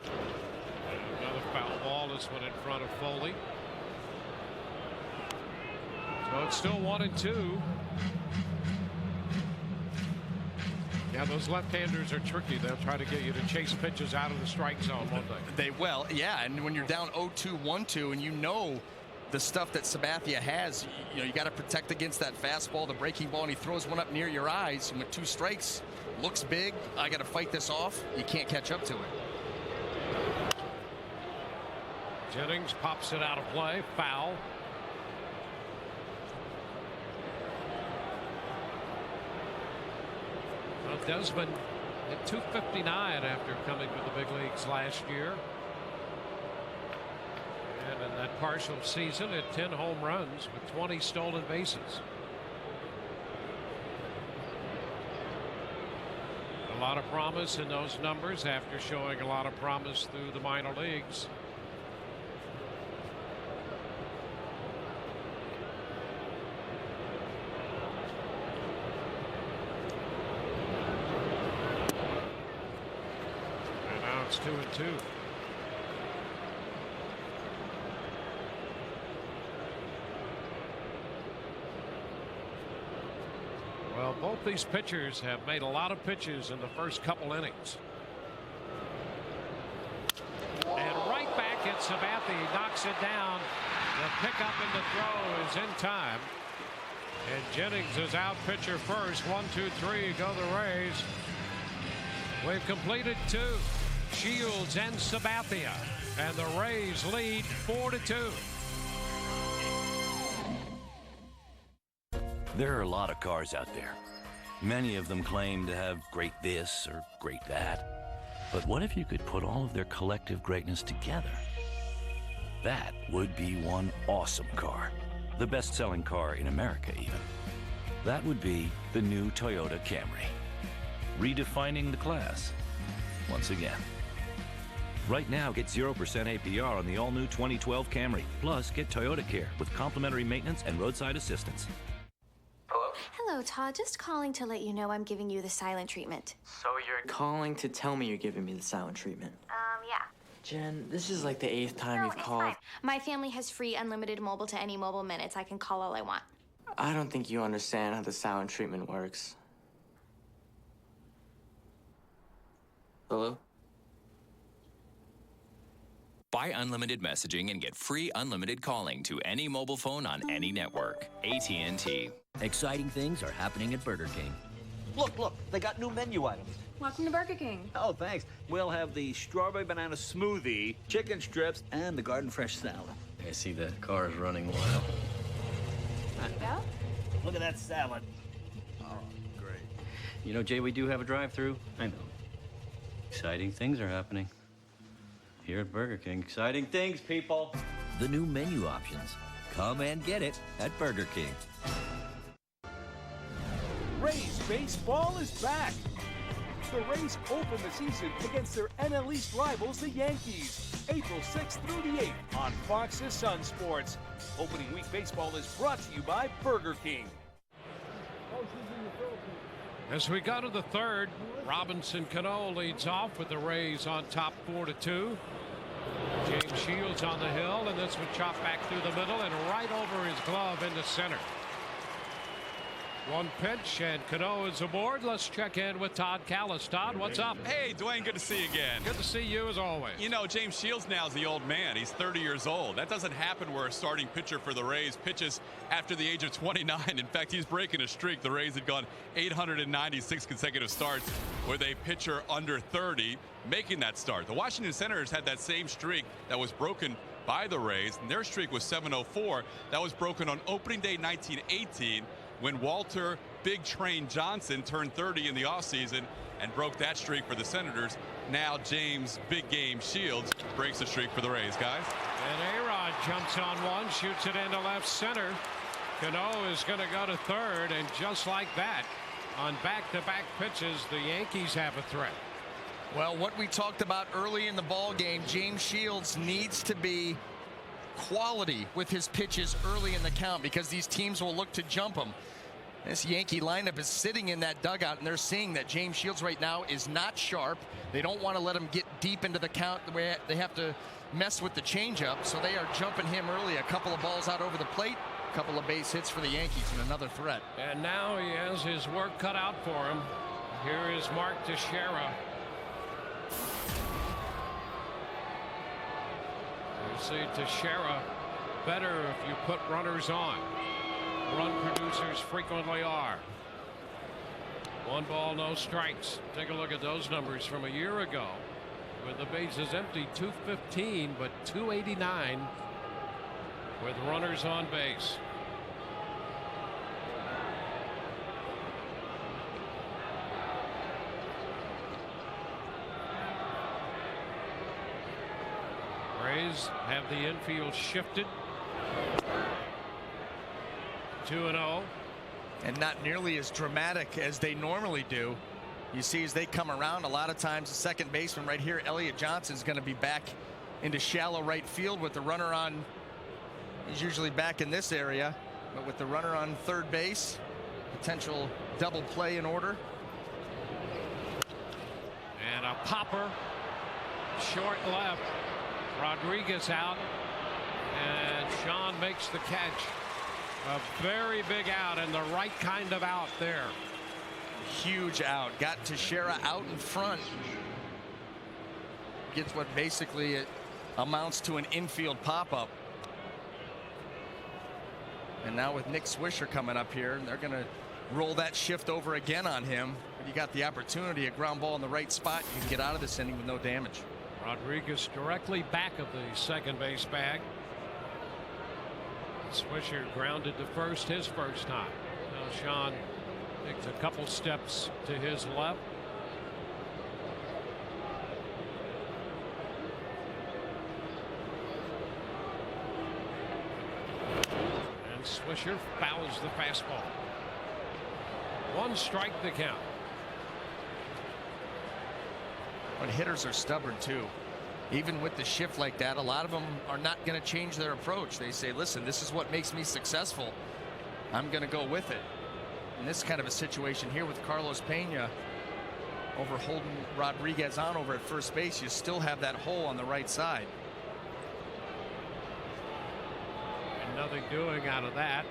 Another foul ball, this one in front of Foley. So it's still 1-2. Yeah, those left-handers are tricky. They'll try to get you to chase pitches out of the strike zone, won't they? They will, yeah. And when you're down 0-2, 1-2, and you know the stuff that Sabathia has, you know, you got to protect against that fastball, the breaking ball, and he throws one up near your eyes. And with 2 strikes, looks big. I got to fight this off. You can't catch up to it. Jennings pops it out of play. Foul. Well, Desmond at 259 after coming to the big leagues last year. And in that partial season at 10 home runs with 20 stolen bases. A lot of promise in those numbers after showing a lot of promise through the minor leagues. It's 2-2. Well, both these pitchers have made a lot of pitches in the first couple innings. And right back at Sabathia. He knocks it down. The pickup and the throw is in time. And Jennings is out, pitcher first. 1, 2, 3, go the Rays. We've completed 2. Shields and Sabathia. And the Rays lead 4-2. There are a lot of cars out there. Many of them claim to have great this or great that. But what if you could put all of their collective greatness together? That would be one awesome car. The best-selling car in America, even. That would be the new Toyota Camry. Redefining the class once again. Right now, get 0% APR on the all-new 2012 Camry. Plus, get Toyota Care with complimentary maintenance and roadside assistance. Hello, Todd. Just calling to let you know I'm giving you the silent treatment. So you're calling to tell me you're giving me the silent treatment? Yeah. Jen, this is like the 8th time No, you've it's called. fine. My family has free unlimited mobile to any mobile minutes. I can call all I want. I don't think you understand how the silent treatment works. Hello? Buy unlimited messaging and get free unlimited calling to any mobile phone on any network. AT&T. Exciting things are happening at Burger King. Look, they got new menu items. Welcome to Burger King. Oh, thanks. We'll have the strawberry banana smoothie, chicken strips, and the garden fresh salad. I see the car is running wild. There you go. Look at that salad. Oh, great. You know, Jay, we do have a drive-through. I know. Exciting things are happening here at Burger King. Exciting things, people. The new menu options. Come and get it at Burger King. Rays baseball is back. The Rays open the season against their NL East rivals, the Yankees, April 6th through the 8th on Fox's Sun Sports. Opening week baseball is brought to you by Burger King. As we go to the third, Robinson Cano leads off with the Rays on top 4-2. James Shields on the hill, and this one chopped back through the middle and right over his glove into center. One pitch, and Cano is aboard. Let's check in with Todd Callis. Todd, what's up? Hey, Dwayne, good to see you again. Good to see you as always. You know, James Shields now is the old man. He's 30 years old. That doesn't happen where a starting pitcher for the Rays pitches after the age of 29. In fact, he's breaking a streak. The Rays had gone 896 consecutive starts with a pitcher under 30 making that start. The Washington Senators had that same streak that was broken by the Rays, and their streak was 704. That was broken on opening day 1918 when Walter Big Train Johnson turned 30 in the offseason and broke that streak for the Senators. Now James Big Game Shields breaks the streak for the Rays, guys. And A-Rod jumps on one, shoots it into left center. Cano is going to go to third, and just like that, on back-to-back pitches, the Yankees have a threat. Well, what we talked about early in the ball game, James Shields needs to be quality with his pitches early in the count because these teams will look to jump him. This Yankee lineup is sitting in that dugout, and they're seeing that James Shields right now is not sharp. They don't want to let him get deep into the count the way they have to mess with the changeup, so they are jumping him early. A couple of balls out over the plate, a couple of base hits for the Yankees, and another threat. And now he has his work cut out for him. Here is Mark Teixeira. You see Teixeira better if you put runners on. Run producers frequently are. 1 ball, no strikes. Take a look at those numbers from a year ago. With the bases empty, 215, but 289 with runners on base. Rays have the infield shifted. 2-0. And not nearly as dramatic as they normally do. You see as they come around, a lot of times the second baseman right here, Elliott Johnson, is going to be back into shallow right field with the runner on. He's usually back in this area, but with the runner on third base, potential double play in order. And a popper, short left. Rodriguez out, and Sean makes the catch. A very big out, and the right kind of out there. Huge out. Got Teixeira out in front. Gets what basically it amounts to an infield pop-up. And now with Nick Swisher coming up here, they're going to roll that shift over again on him. But you got the opportunity, a ground ball in the right spot. You can get out of this inning with no damage. Rodriguez directly back of the second base bag. Swisher grounded to first his first time. Now Sean takes a couple steps to his left. And Swisher fouls the fastball. 1 strike the count. But hitters are stubborn too. Even with the shift like that, a lot of them are not going to change their approach. They say, listen, this is what makes me successful. I'm going to go with it. In this kind of a situation here with Carlos Pena over holding Rodriguez on over at first base, you still have that hole on the right side. And nothing doing out of that.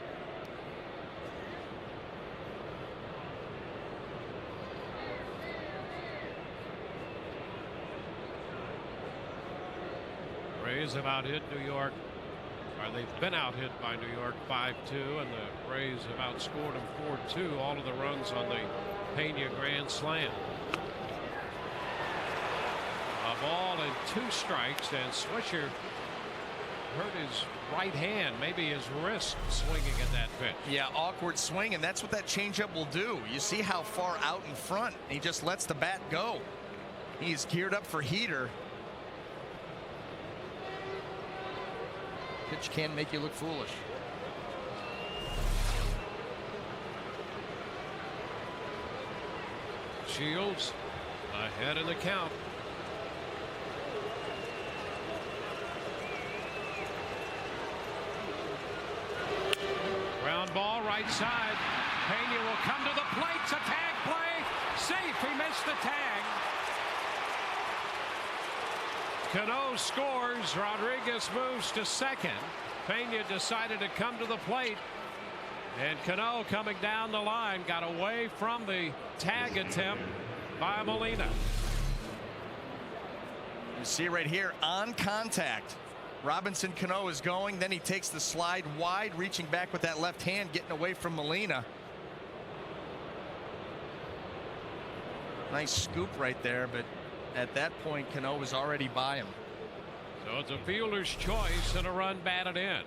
Rays have out-hit New York, or they've been out-hit by New York 5-2, and the Rays have outscored them 4-2. All of the runs on the Pena grand slam. A ball and 2 strikes, and Swisher hurt his right hand, maybe his wrist, swinging at that pitch. Yeah, awkward swing, and that's what that changeup will do. You see how far out in front he just lets the bat go. He's geared up for heater. Pitch can make you look foolish. Shields ahead in the count. Ground ball right side. Pena will come to the plate. It's a tag play. Safe. He missed the tag. Cano scores. Rodriguez moves to second. Pena decided to come to the plate. And Cano coming down the line got away from the tag attempt by Molina. You see right here on contact. Robinson Cano is going, then he takes the slide wide, reaching back with that left hand, getting away from Molina. Nice scoop right there, but at that point Cano was already by him. So it's a fielder's choice and a run batted in.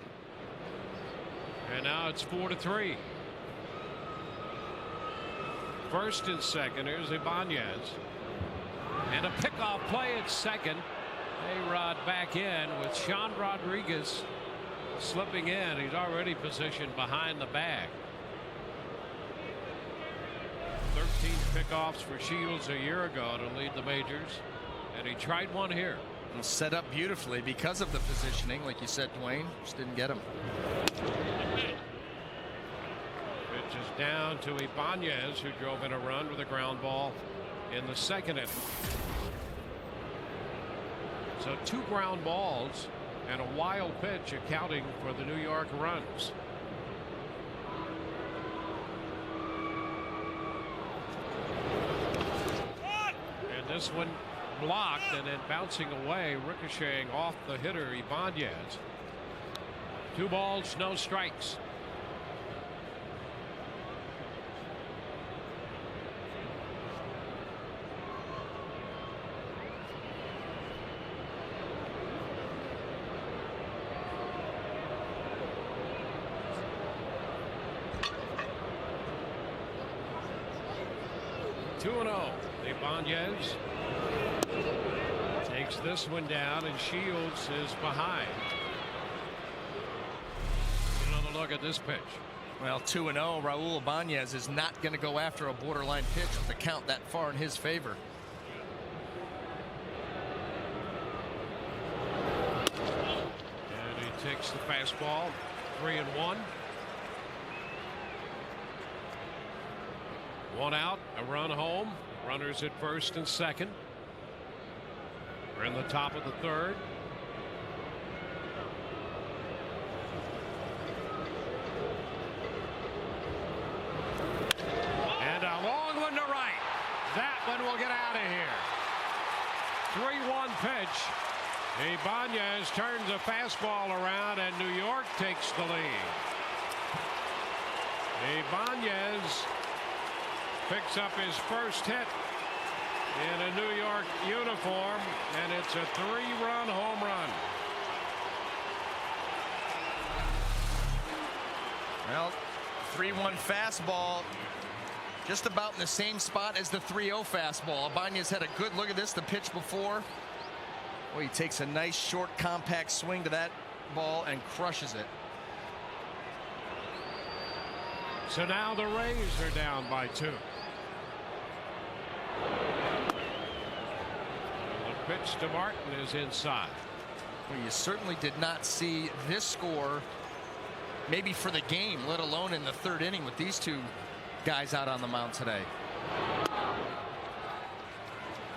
And now it's 4-3. First and second. Here's Ibanez. And a pickoff play at second. A-Rod back in with Sean Rodriguez slipping in. He's already positioned behind the bag. 13 pickoffs for Shields a year ago to lead the majors. And he tried one here. Set up beautifully because of the positioning, like you said, Dwayne. Just didn't get him. Pitch is down to Ibanez, who drove in a run with a ground ball in the second inning. So 2 ground balls and a wild pitch accounting for the New York runs. And this one blocked and then bouncing away, ricocheting off the hitter Ibanez. 2 balls, no strikes. Ibanez takes this one down, and Shields is behind. Another look at this pitch. Well, 2-0. Raul Ibanez is not going to go after a borderline pitch with the count that far in his favor. And he takes the fastball. 3-1. 1 out, a run home. Runners at first and second. We're in the top of the third. And a long one to and we'll get out of here. 3-1 pitch. Ibanez turns a fastball around, and New York takes the lead. Ibanez picks up his first hit in a New York uniform, and it's a 3-run home run. Well, 3-1 fastball, just about in the same spot as the 3-0 fastball. Ibanez had a good look at this the pitch before. Well, he takes a nice short compact swing to that ball and crushes it. So now the Rays are down by 2. The pitch to Martin is inside. Well, you certainly did not see this score maybe for the game, let alone in the 3rd inning with these two guys out on the mound today.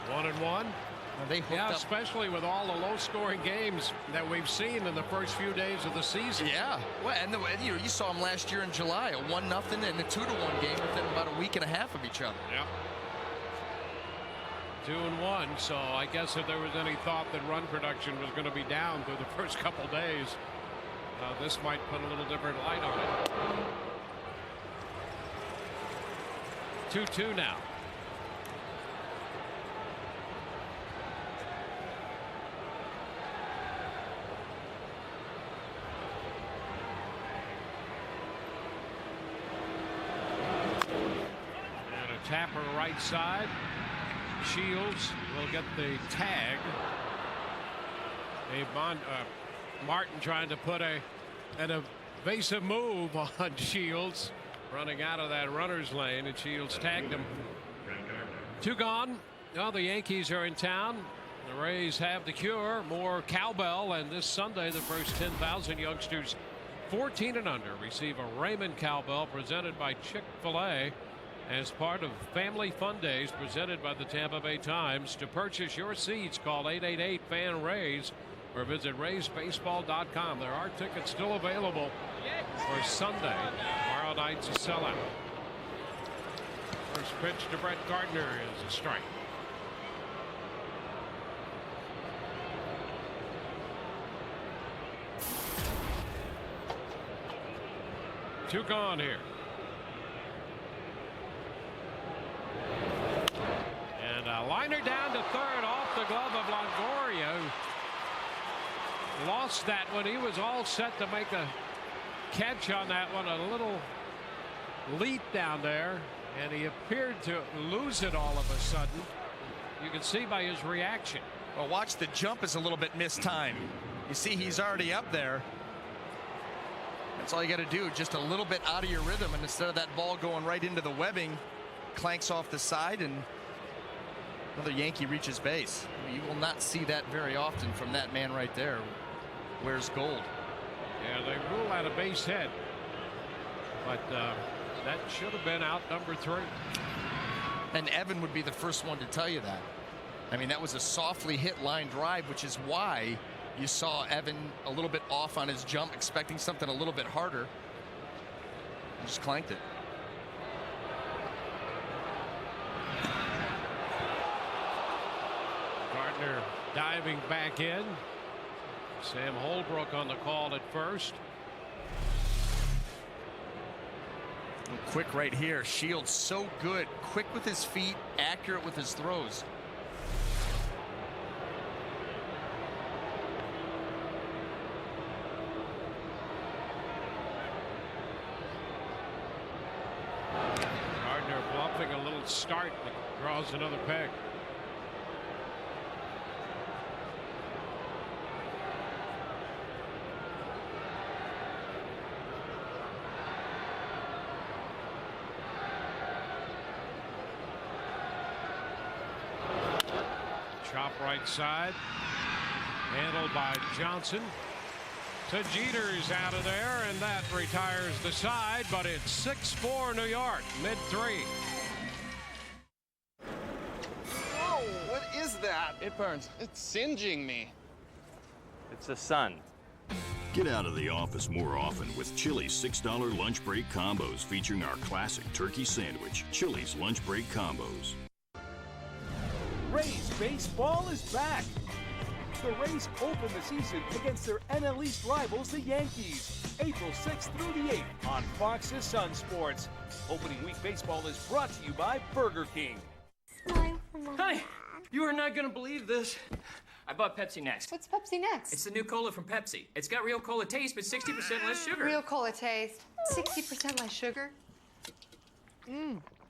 1-1. They yeah, especially with all the low-scoring games that we've seen in the first few days of the season. Yeah, well, and you saw them last year in July, a 1-0 and a 2-1 game within about a week and a half of each other. Yep. 2-1. So I guess if there was any thought that run production was going to be down through the first couple days, this might put a little different light on it. 2-2 now. Tapper right side. Shields will get the tag. Martin trying to put an evasive move on Shields, running out of that runner's lane, and Shields tagged him. 2 gone. Well, the Yankees are in town. The Rays have the cure. More cowbell, and this Sunday the first 10,000 youngsters 14 and under receive a Raymond cowbell presented by Chick-fil-A as part of Family Fun Days presented by the Tampa Bay Times. To purchase your seats, call 888-FAN-RAYS or visit RaysBaseball.com. There are tickets still available for Sunday. Tomorrow night's a sellout. First pitch to Brett Gardner is a strike. Two gone here. And a liner down to third off the glove of Longoria. Lost that one. He was all set to make a catch on that one. A little leap down there, and he appeared to lose it all of a sudden. You can see by his reaction. Well, watch, the jump is a little bit mistimed. You see he's already up there. That's all you got to do, just a little bit out of your rhythm, and instead of that ball going right into the webbing, clanks off the side, and another Yankee reaches base. You will not see that very often from that man right there. Wears gold. Yeah, they rule out a base hit, but that should have been out number 3. And Evan would be the first one to tell you that. I mean, that was a softly hit line drive, which is why you saw Evan a little bit off on his jump, expecting something a little bit harder. He just clanked it. Gardner diving back in. Sam Holbrook on the call at first. Quick right here. Shields so good. Quick with his feet, accurate with his throws. Gardner bluffing a little start that draws another peg. Chop right side, handled by Johnson. So Jeter's out of there, and that retires the side, but it's 6-4 New York, mid-3. Whoa, what is that? It burns. It's singeing me. It's the sun. Get out of the office more often with Chili's $6 lunch break combos featuring our classic turkey sandwich, Chili's lunch break combos. Rays baseball is back. The Rays open the season against their NL East rivals, the Yankees, April 6th through the 8th on Fox's Sun Sports. Opening week baseball is brought to you by Burger King. Honey, you are not going to believe this. I bought Pepsi Next. What's Pepsi Next? It's the new cola from Pepsi. It's got real cola taste, but 60% less sugar. Real cola taste. 60% less sugar.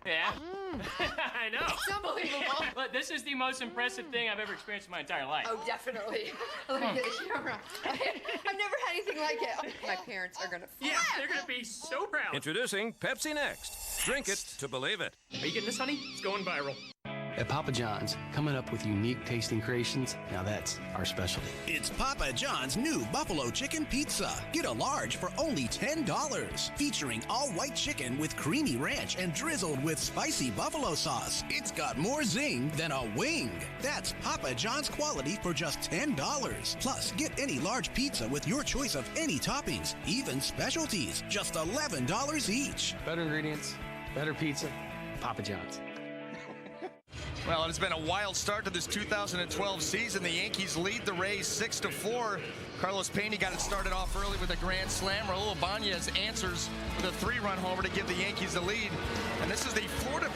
Yeah. I know. It's unbelievable. But this is the most impressive thing I've ever experienced in my entire life. Oh, definitely. Let me get a camera. I've never had anything like it. My parents are gonna flip. Yeah, they're gonna be so proud. Introducing Pepsi Next. Drink it to believe it. Are you getting this, honey? It's going viral. At Papa John's, coming up with unique tasting creations, now that's our specialty. It's Papa John's new Buffalo Chicken Pizza. Get a large for only $10. Featuring all white chicken with creamy ranch and drizzled with spicy buffalo sauce. It's got more zing than a wing. That's Papa John's quality for just $10. Plus, get any large pizza with your choice of any toppings, even specialties. Just $11 each. Better ingredients, better pizza, Papa John's. Well, it's been a wild start to this 2012 season. The Yankees lead the Rays 6-4. Carlos Pena got it started off early with a grand slam. Raul Ibanez answers with a 3-run homer to give the Yankees the lead. And this is the Florida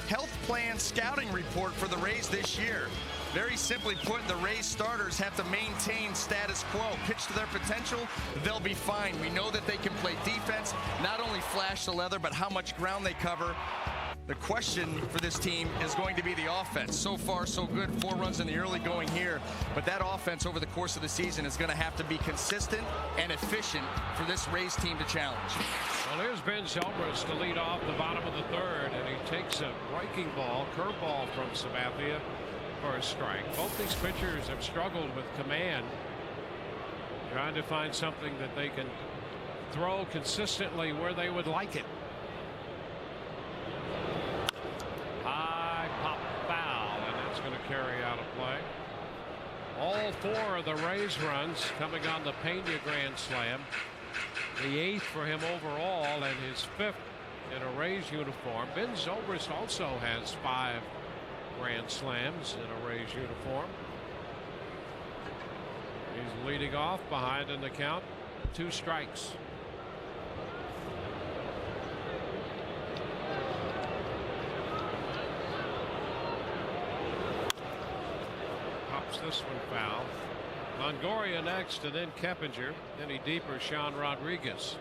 Health Plan scouting report for the Rays this year. Very simply put, the Rays starters have to maintain status quo. Pitch to their potential, they'll be fine. We know that they can play defense, not only flash the leather, but how much ground they cover. The question for this team is going to be the offense. So far, so good. 4 runs in the early going here. But that offense over the course of the season is going to have to be consistent and efficient for this Rays team to challenge. Well, here's Ben Zobrist to lead off the bottom of the third, and he takes a breaking ball, curveball from Sabathia for a strike. Both these pitchers have struggled with command, trying to find something that they can throw consistently where they would like it. High pop foul, and that's going to carry out a play. All 4 of the Rays runs coming on the Pena grand slam. The 8th for him overall, and his 5th in a Rays uniform. Ben Zobrist also has 5 grand slams in a Rays uniform. He's leading off behind in the count. 2 strikes. Pops this one foul. Longoria next, and then Keppinger. Any deeper, Sean Rodriguez.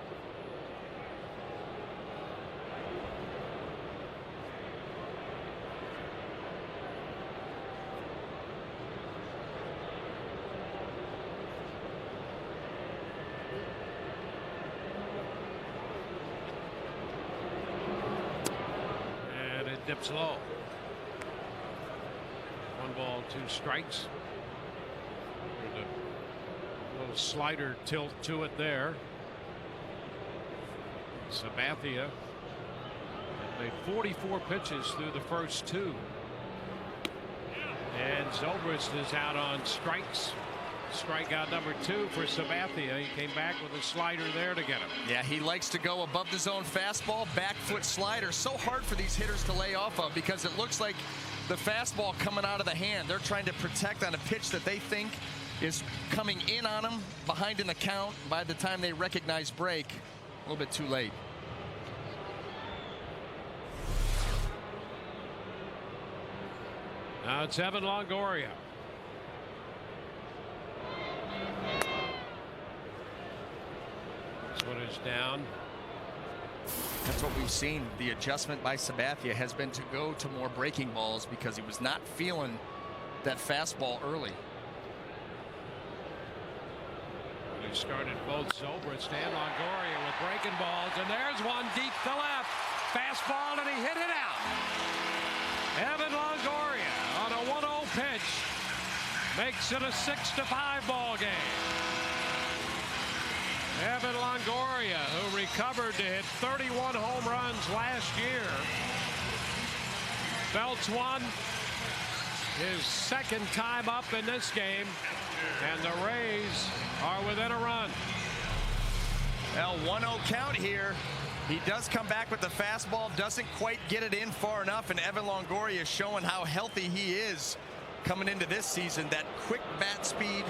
And it dips low. 1 ball, 2 strikes. A little slider tilt to it there. Sabathia made 44 pitches through the first 2. And Zobrist is out on strikes. Strikeout number 2 for Sabathia. He came back with a slider there to get him. Yeah, he likes to go above the zone fastball, back foot slider. So hard for these hitters to lay off of because it looks like the fastball coming out of the hand. They're trying to protect on a pitch that they think is coming in on them, behind in the count. By the time they recognize break, a little bit too late. Now it's Evan Longoria. This one is down. That's what we've seen. The adjustment by Sabathia has been to go to more breaking balls because he was not feeling that fastball early. He started both Zobrist and Longoria with breaking balls, and there's one deep to left. Fastball, and he hit it out. Evan Longoria on a 1-0 pitch makes it a 6-5 ball game. Evan Longoria, who recovered to hit 31 home runs last year, belts one, his 2nd time up in this game, and the Rays are within a run. Well, 1-0 count here. He does come back with the fastball, doesn't quite get it in far enough, and Evan Longoria is showing how healthy he is coming into this season, that quick bat speed,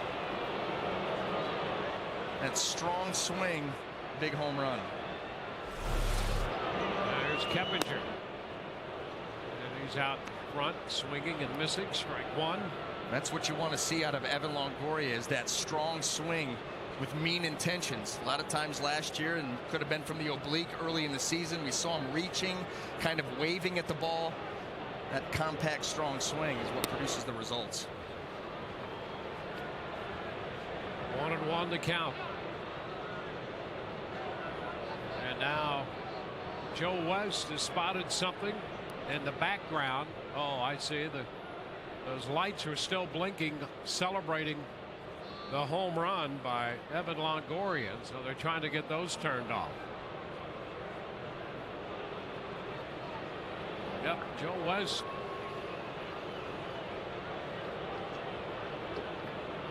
that strong swing, big home run. There's Keppinger. And he's out front, swinging and missing. Strike one. That's what you want to see out of Evan Longoria, is that strong swing with mean intentions. A lot of times last year, and could have been from the oblique early in the season, we saw him reaching, kind of waving at the ball. That compact, strong swing is what produces the results. 1-1 to count. And now Joe West has spotted something in the background. Oh, I see. Those lights are still blinking, celebrating the home run by Evan Longoria. So they're trying to get those turned off. Yep, Joe West.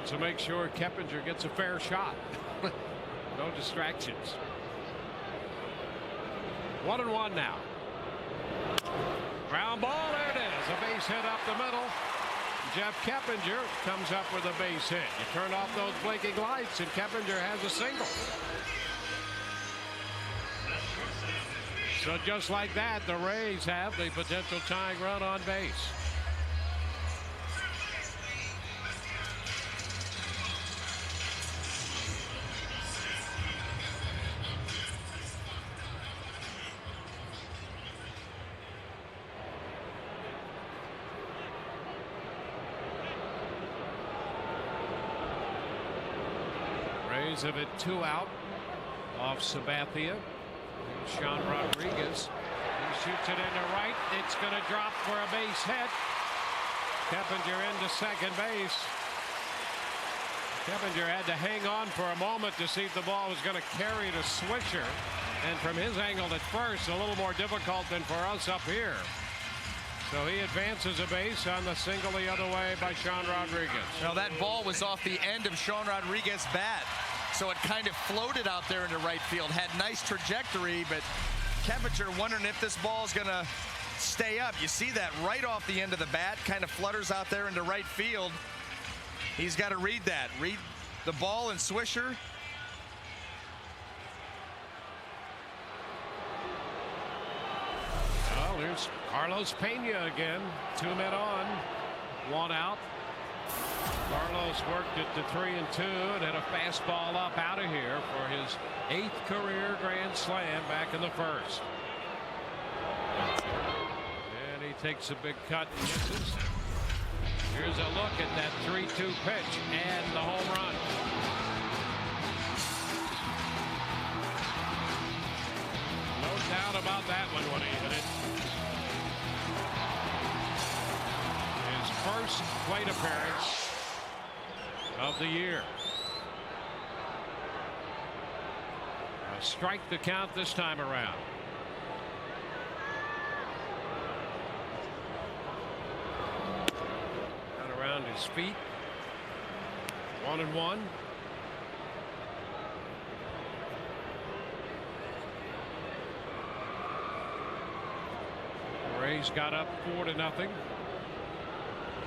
To make sure Keppinger gets a fair shot. No distractions. 1-1 now. Ground ball, there it is. A base hit up the middle. Jeff Keppinger comes up with a base hit. You turn off those blinking lights and Keppinger has a single. So just like that, the Rays have the potential tying run on base. Rays have it 2 out off Sabathia. Sean Rodriguez. He shoots it into right. It's going to drop for a base hit. Keppinger into second base. Keppinger had to hang on for a moment to see if the ball was going to carry to Swisher. And from his angle at first, a little more difficult than for us up here. So he advances a base on the single the other way by Sean Rodriguez. Now that ball was off the end of Sean Rodriguez's bat. So it kind of floated out there into right field. Had nice trajectory, but Keppinger wondering if this ball is going to stay up. You see that right off the end of the bat, kind of flutters out there into right field. He's got to read that. Read the ball and Swisher. Well, here's Carlos Pena again. 2 men on, 1 out. Carlos worked it to 3-2 and had a fastball up out of here for his 8th career grand slam back in the first. And he takes a big cut and misses. Here's a look at that 3-2 pitch and the home run. No doubt about that one when he hit it. His first plate appearance of the year. A strike to count this time around. Got around his feet. 1-1. The Rays got up 4-0.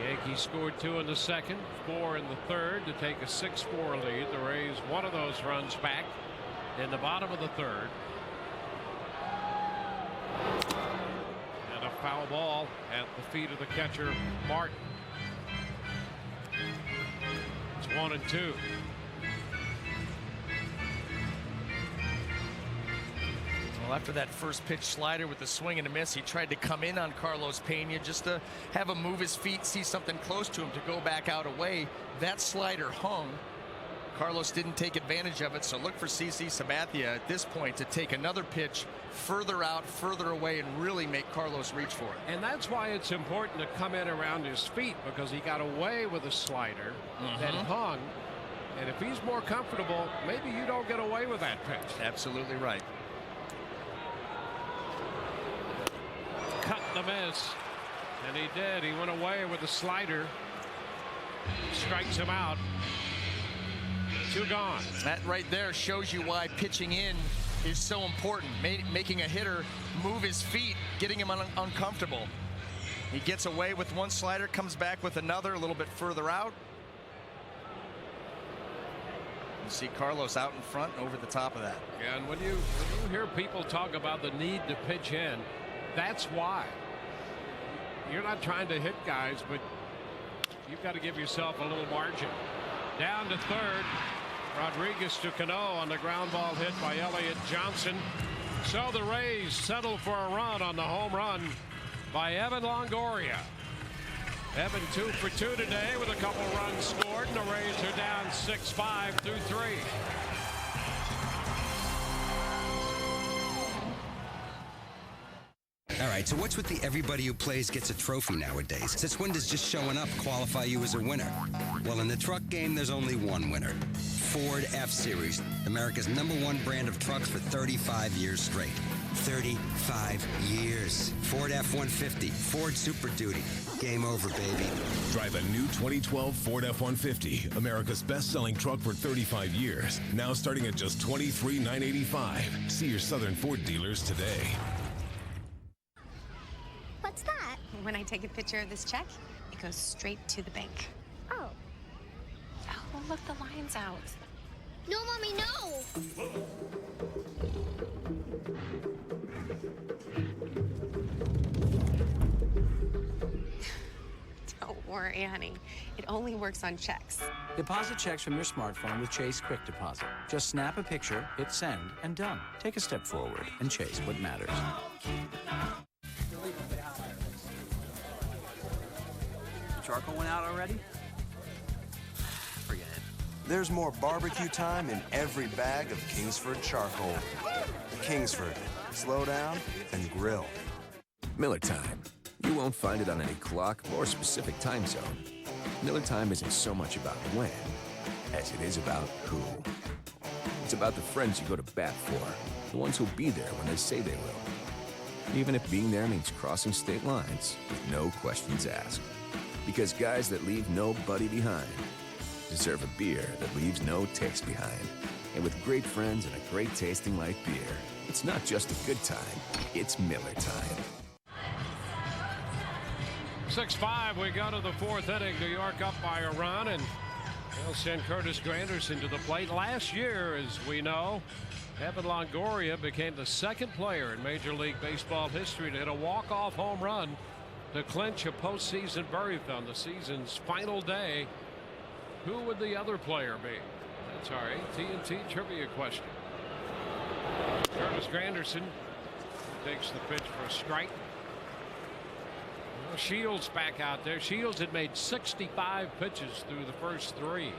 Yankees scored 2 in the second, 4 in the third to take a 6-4 lead. The Rays one of those runs back in the bottom of the third. And a foul ball at the feet of the catcher, Martin. It's 1-2. Well, after that first pitch slider with the swing and a miss, he tried to come in on Carlos Pena just to have him move his feet, see something close to him to go back out away. That slider hung. Carlos didn't take advantage of it, so look for CC Sabathia at this point to take another pitch further out, further away, and really make Carlos reach for it. And that's why it's important to come in around his feet, because he got away with a slider that hung. And if he's more comfortable, maybe you don't get away with that pitch. Absolutely right. Cut the miss, and he did. He went away with the slider. Strikes him out. 2 gone. That right there shows you why pitching in is so important. Making a hitter move his feet, getting him uncomfortable. He gets away with one slider, comes back with another a little bit further out. You see Carlos out in front over the top of that. Yeah, and when you hear people talk about the need to pitch in, that's why. You're not trying to hit guys, but you've got to give yourself a little margin. Down to third. Rodriguez to Cano on the ground ball hit by Elliott Johnson. So the Rays settle for a run on the home run by Evan Longoria. Evan 2 for 2 today with a couple runs scored, and the Rays are down 6-5 through 3. All right, so what's with the everybody who plays gets a trophy nowadays? Since when does just showing up qualify you as a winner? Well, in the truck game, there's only one winner. Ford F-Series, America's #1 brand of trucks for 35 years straight. 35 years. Ford F-150, Ford Super Duty. Game over, baby. Drive a new 2012 Ford F-150, America's best-selling truck for 35 years. Now starting at just $23,985. See your Southern Ford dealers today. What's that? When I take a picture of this check, it goes straight to the bank. Oh. Oh, look, the line's out. No, Mommy, no! Don't worry, honey. It only works on checks. Deposit checks from your smartphone with Chase Quick Deposit. Just snap a picture, hit send, and done. Take a step forward and chase what matters. The charcoal went out already? Forget it. There's more barbecue time in every bag of Kingsford charcoal. Kingsford. Slow down and grill. Miller Time. You won't find it on any clock or specific time zone. Miller Time isn't so much about when as it is about who. It's about the friends you go to bat for, the ones who'll be there when they say they will. Even if being there means crossing state lines with no questions asked. Because guys that leave nobody behind deserve a beer that leaves no taste behind. And with great friends and a great tasting light beer, it's not just a good time, it's Miller Time. 6-5, we go to the fourth inning. New York up by a run, and they'll send Curtis Granderson to the plate. Last year, as we know, Evan Longoria became the second player in Major League Baseball history to hit a walk-off home run to clinch a postseason berth on the season's final day. Who would the other player be? That's our AT&T trivia question. Curtis Granderson takes the pitch for a strike. Well, Shields back out there. Shields had made 65 pitches through the first 3.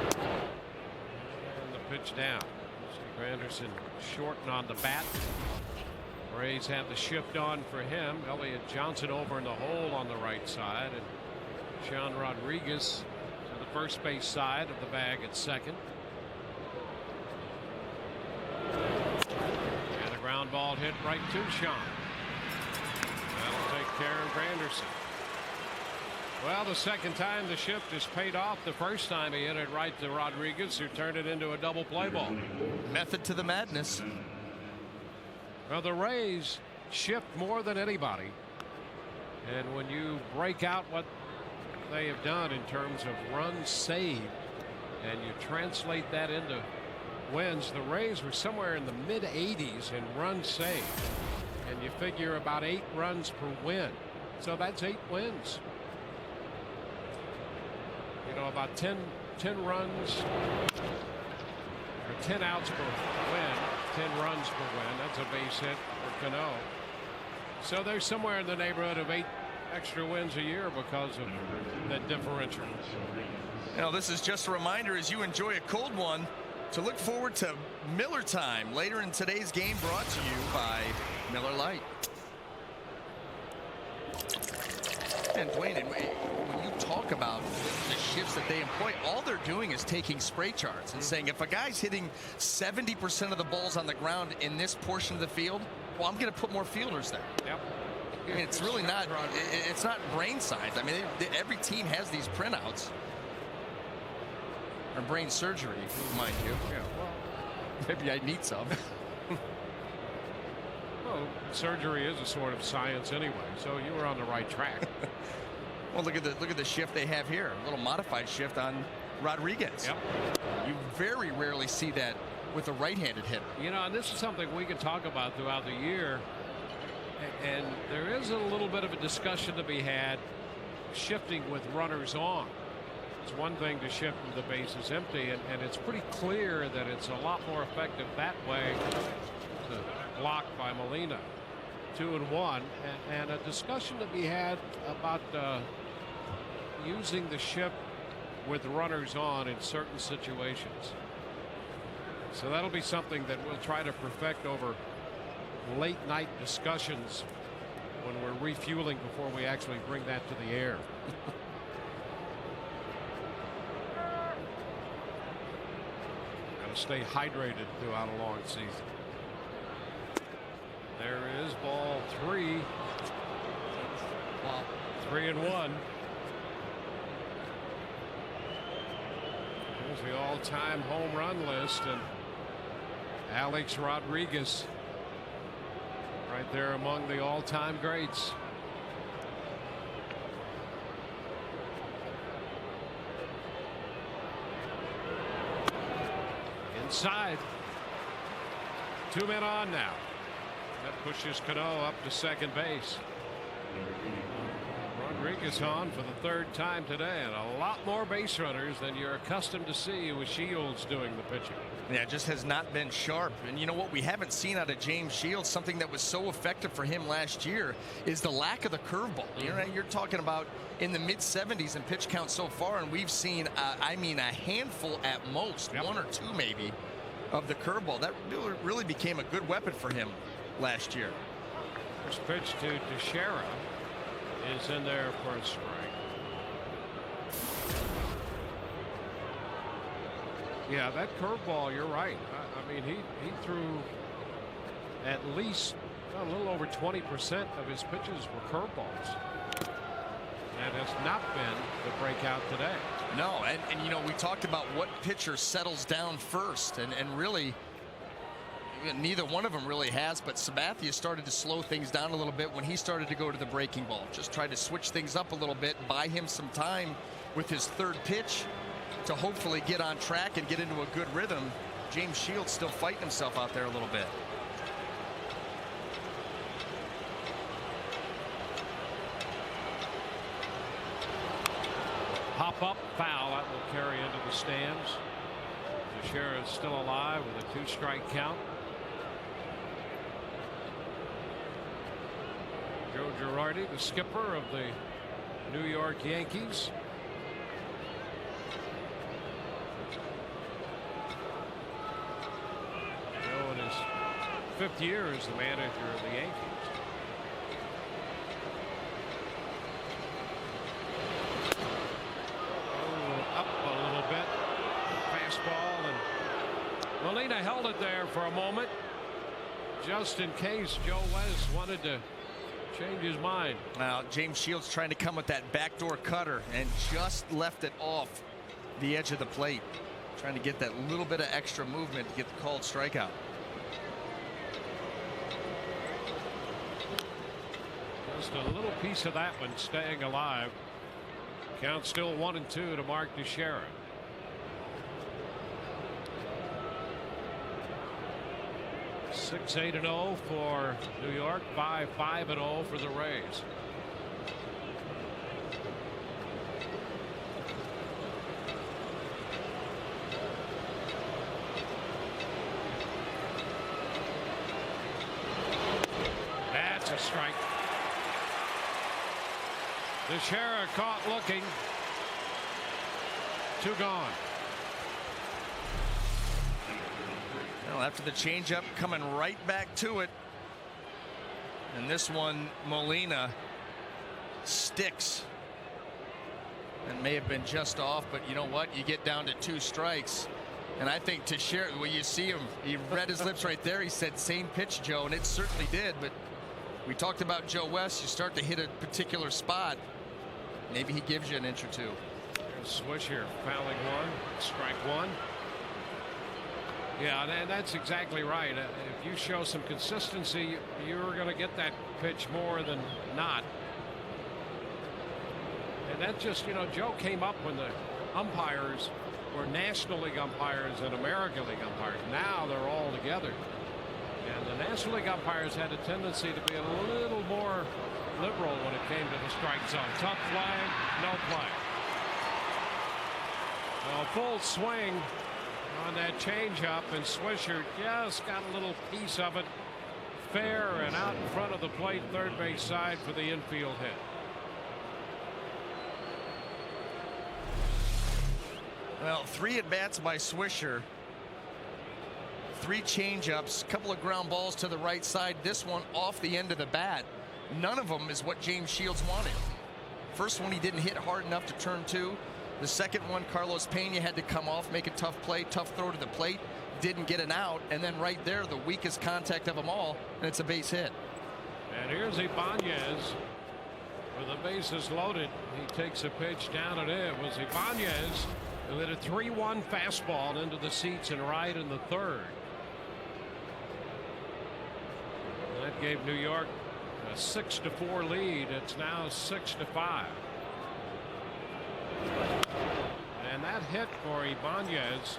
And the pitch down. See Granderson shorting on the bat. Rays have the shift on for him. Elliott Johnson over in the hole on the right side, and Sean Rodriguez to the first base side of the bag at second. And a ground ball hit right to Sean. That'll take care of Granderson. Well, the second time the shift has paid off. The first time he hit it right to Rodriguez, who turned it into a double play ball. Method to the madness. Well, the Rays shift more than anybody. And when you break out what they have done in terms of runs saved and you translate that into wins, the Rays were somewhere in the mid-80s in runs saved. And you figure about 8 runs per win. So that's 8 wins. You know, about 10 runs or 10 outs per win. 10 runs per win. That's a base hit for Cano. So they're somewhere in the neighborhood of 8 extra wins a year because of that differential. You know, this is just a reminder as you enjoy a cold one to look forward to Miller Time later in today's game, brought to you by Miller Lite. And Dwayne, when you talk about the shifts that they employ, all they're doing is taking spray charts and saying if a guy's hitting 70% of the balls on the ground in this portion of the field, well, I'm going to put more fielders there. Yep. I mean, it's really not. It's not brain science. I mean, every team has these printouts. Or brain surgery, mind you. Yeah, well, maybe I need some. Well, surgery is a sort of science anyway, so you were on the right track. Well, look at the shift they have here. A little modified shift on Rodriguez. Yep. You very rarely see that with a right-handed hitter. You know, and this is something we can talk about throughout the year. And there is a little bit of a discussion to be had shifting with runners on. It's one thing to shift with the bases empty, and it's pretty clear that it's a lot more effective that way. The block by Molina. 2-1, and a discussion to be had about using the shift with runners on in certain situations. So that'll be something that we'll try to perfect over late night discussions when we're refueling before we actually bring that to the air. Got to stay hydrated throughout a long season. There is ball 3. Well, 3-1. Here's the all-time home run list, and Alex Rodriguez right there among the all-time greats. Inside. 2 men on now. That pushes Cano up to second base. Rodriguez on for the 3rd time today, and a lot more base runners than you're accustomed to see with Shields doing the pitching. Yeah, just has not been sharp. And you know what we haven't seen out of James Shields, something that was so effective for him last year, is the lack of the curveball. You're talking about in the mid-70s in pitch count so far, and we've seen, I mean, a handful at most, 1 or 2 maybe, of the curveball. That really became a good weapon for him last year. First pitch to Teixeira is in there for a strike. Yeah, that curveball, you're right. I mean, he threw at least a little over 20% of his pitches were curveballs. That has not been the breakout today. No, and you know, we talked about what pitcher settles down first, and really neither one of them really has, but Sabathia started to slow things down a little bit when he started to go to the breaking ball. Just tried to switch things up a little bit, buy him some time with his 3rd pitch to hopefully get on track and get into a good rhythm. James Shields still fighting himself out there a little bit. Pop up foul, that will carry into the stands. Teixeira is still alive with a 2-strike count. Joe Girardi, the skipper of the New York Yankees. Joe in his 5th year as the manager of the Yankees. Up a little bit. Fastball, and Molina held it there for a moment just in case Joe West wanted to change his mind. Now James Shields trying to come with that backdoor cutter and just left it off the edge of the plate, trying to get that little bit of extra movement to get the called strikeout. Just a little piece of that one staying alive. Count still 1-2 to Mark Teixeira. Six 8-0 for New York, 5-5-0 for the Rays. That's a strike. Teixeira caught looking. 2 gone. Well, after the changeup, coming right back to it. And this one, Molina sticks. And may have been just off, but you know what? You get down to 2 strikes. And I think Teixeira, well, you see him, he read his lips right there. He said, same pitch, Joe, and it certainly did. But we talked about Joe West. You start to hit a particular spot, maybe he gives you an inch or 2. Swish here, fouling 1, strike 1. Yeah, and that's exactly right. If you show some consistency, you're going to get that pitch more than not. And that just, Joe came up when the umpires were National League umpires and American League umpires. Now they're all together. And the National League umpires had a tendency to be a little more liberal when it came to the strike zone. Tough flag, no play. A full swing on that changeup, and Swisher just got a little piece of it fair and out in front of the plate, third base side for the infield hit. Well, 3 at-bats by Swisher. 3 changeups, a couple of ground balls to the right side. This one off the end of the bat. None of them is what James Shields wanted. First one he didn't hit hard enough to turn 2. The second one, Carlos Pena had to come off, make a tough play, tough throw to the plate, didn't get an out, and then right there, the weakest contact of them all, and it's a base hit. And here's Ibanez with the bases loaded. He takes a pitch down, and it was Ibanez who hit a 3-1 fastball into the seats and right in the third. That gave New York a 6-4 lead. It's now 6-5. And that hit for Ibanez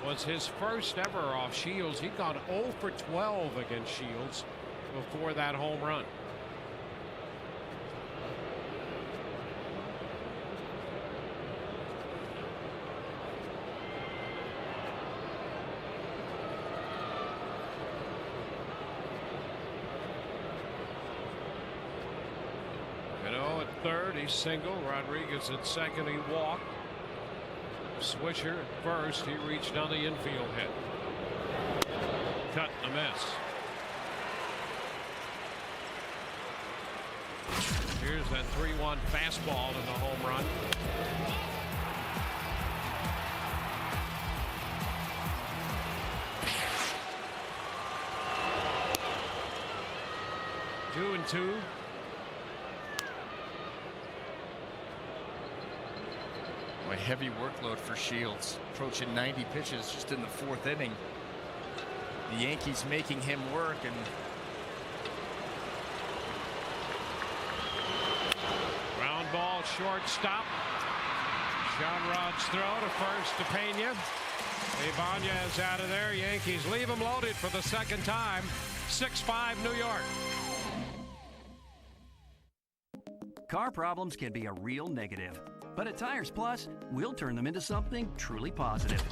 was his first ever off Shields. He'd gone 0 for 12 against Shields before that home run. Third, he's single. Rodriguez at second, he walked. Swisher at first, he reached on the infield hit. Cut and a miss. Here's that 3-1 fastball to the home run. Two and two. A heavy workload for Shields, approaching 90 pitches just in the 4th inning. The Yankees making him work, and ground ball, shortstop. John Rod's throw to first to Pena. Ibanez out of there. Yankees leave him loaded for the second time. 6-5 New York. Car problems can be a real negative, but at Tires Plus, we'll turn them into something truly positive.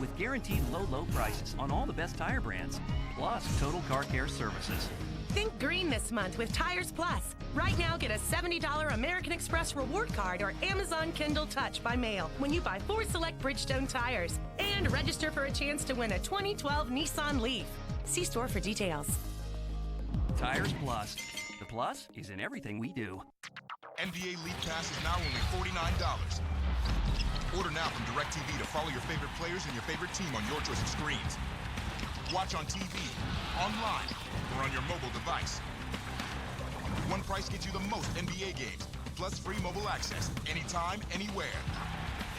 With guaranteed low prices on all the best tire brands, plus total car care services. Think green this month with Tires Plus. Right now, get a $70 American Express reward card or Amazon Kindle Touch by mail when you buy 4 select Bridgestone tires. And register for a chance to win a 2012 Nissan Leaf. See store for details. Tires Plus. The plus is in everything we do. NBA League Pass is now only $49. Order now from DirecTV to follow your favorite players and your favorite team on your choice of screens. Watch on TV, online, or on your mobile device. One price gets you the most NBA games, plus free mobile access, anytime, anywhere.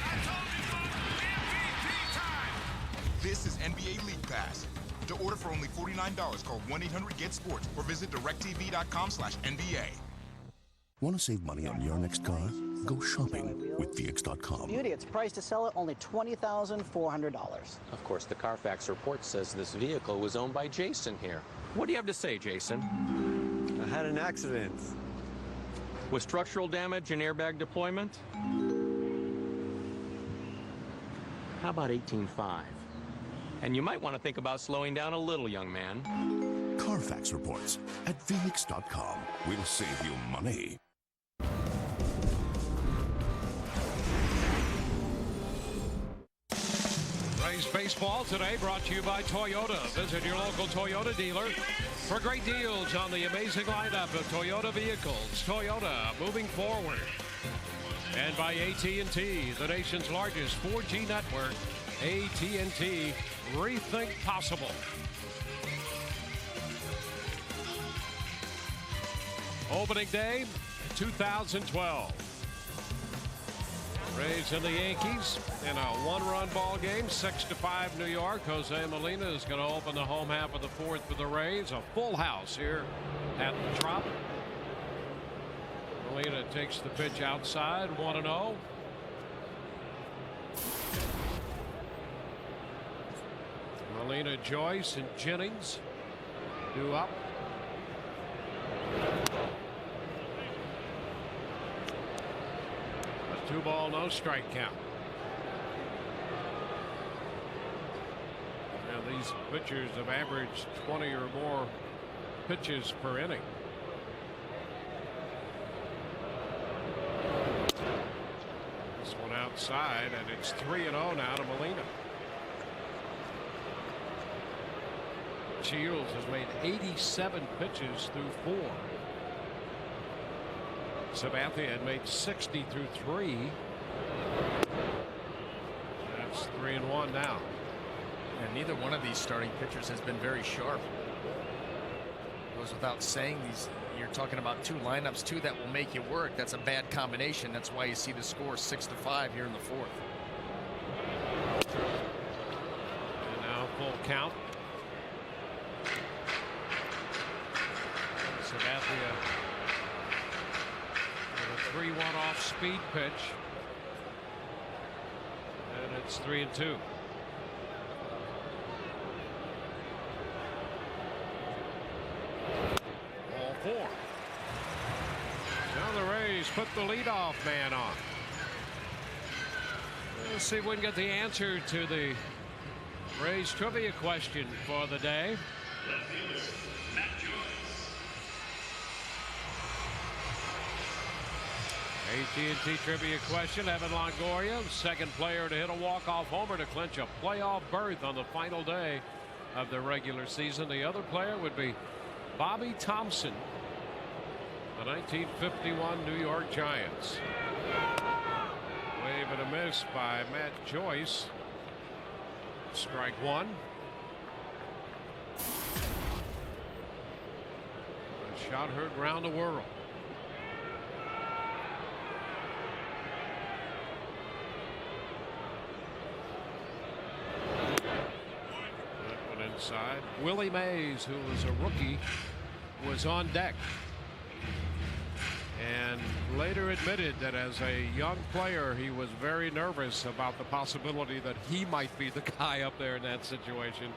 I told you, MVP time! This is NBA League Pass. To order for only $49, call 1-800-GET-SPORTS or visit directv.com/NBA. Want to save money on your next car? Go shopping with VX.com. Beauty, it's priced to sell it only $20,400. Of course, the Carfax report says this vehicle was owned by Jason here. What do you have to say, Jason? I had an accident. Was structural damage and airbag deployment? How about 18.5? And you might want to think about slowing down a little, young man. Carfax reports at VX.com. We'll save you money. Rays baseball today brought to you by Toyota. Visit your local Toyota dealer for great deals on the amazing lineup of Toyota vehicles. Toyota, moving forward. And by AT&T, the nation's largest 4G network. AT&T, rethink possible. Opening day 2012. Rays and the Yankees in a one-run ball game, 6-5 New York. Jose Molina is going to open the home half of the fourth for the Rays. A full house here at the Trop. Molina takes the pitch outside, 1-0. Molina, Joyce, and Jennings due up. A 2-ball, no strike count. Now these pitchers have averaged 20 or more pitches per inning. This one outside, and it's 3-0 now to Molina. Shields has made 87 pitches through 4. Sabathia had made 60 through 3. That's 3-1 now. And neither one of these starting pitchers has been very sharp. Goes without saying, you're talking about two lineups, two that will make you work. That's a bad combination. That's why you see the score 6-5 here in the fourth. And now full count. Sabathia with a 3-1 off speed pitch. And it's 3-2. Ball 4. Now the Rays put the leadoff man on. Let's see if we can get the answer to the Rays trivia question for the day. AT&T trivia question. Evan Longoria, second player to hit a walk-off homer to clinch a playoff berth on the final day of the regular season. The other player would be Bobby Thompson, the 1951 New York Giants. Wave and a miss by Matt Joyce. Strike one. A shot heard round the world. Inside. Willie Mays, who was a rookie, was on deck and later admitted that as a young player he was very nervous about the possibility that he might be the guy up there in that situation.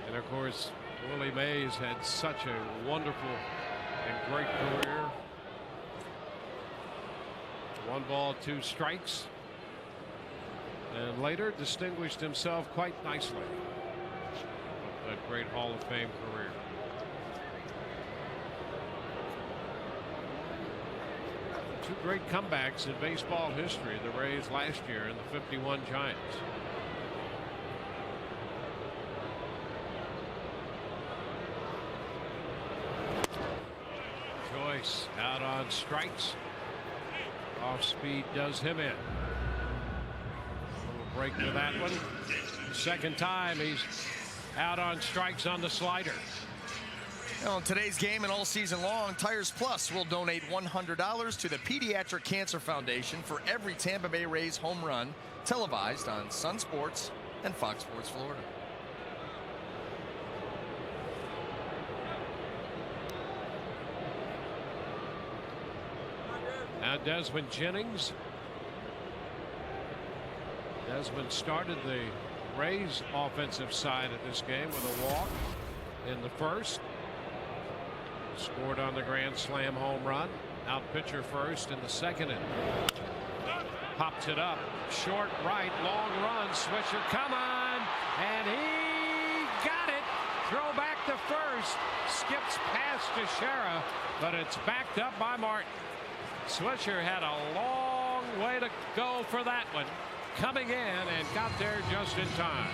And of course Willie Mays had such a wonderful and great career. 1 ball, 2 strikes, and later distinguished himself quite nicely. That great Hall of Fame career. Two great comebacks in baseball history. The Rays last year and the 51 Giants. Joyce out on strikes. Off speed does him in. A little break for that one. Second time he's out on strikes on the slider. Well, in today's game and all season long, Tires Plus will donate $100 to the Pediatric Cancer Foundation for every Tampa Bay Rays home run televised on Sun Sports and Fox Sports Florida. Now Desmond Jennings. Desmond started the Rays offensive side of this game with a walk in the first. Scored on the grand slam home run. Out pitcher first in the second inning. Pops it up. Short right. Long run. Swisher, come on. And he got it. Throw back to first. Skips past Teixeira, but it's backed up by Martin. Swisher had a long way to go for that one. Coming in and got there just in time.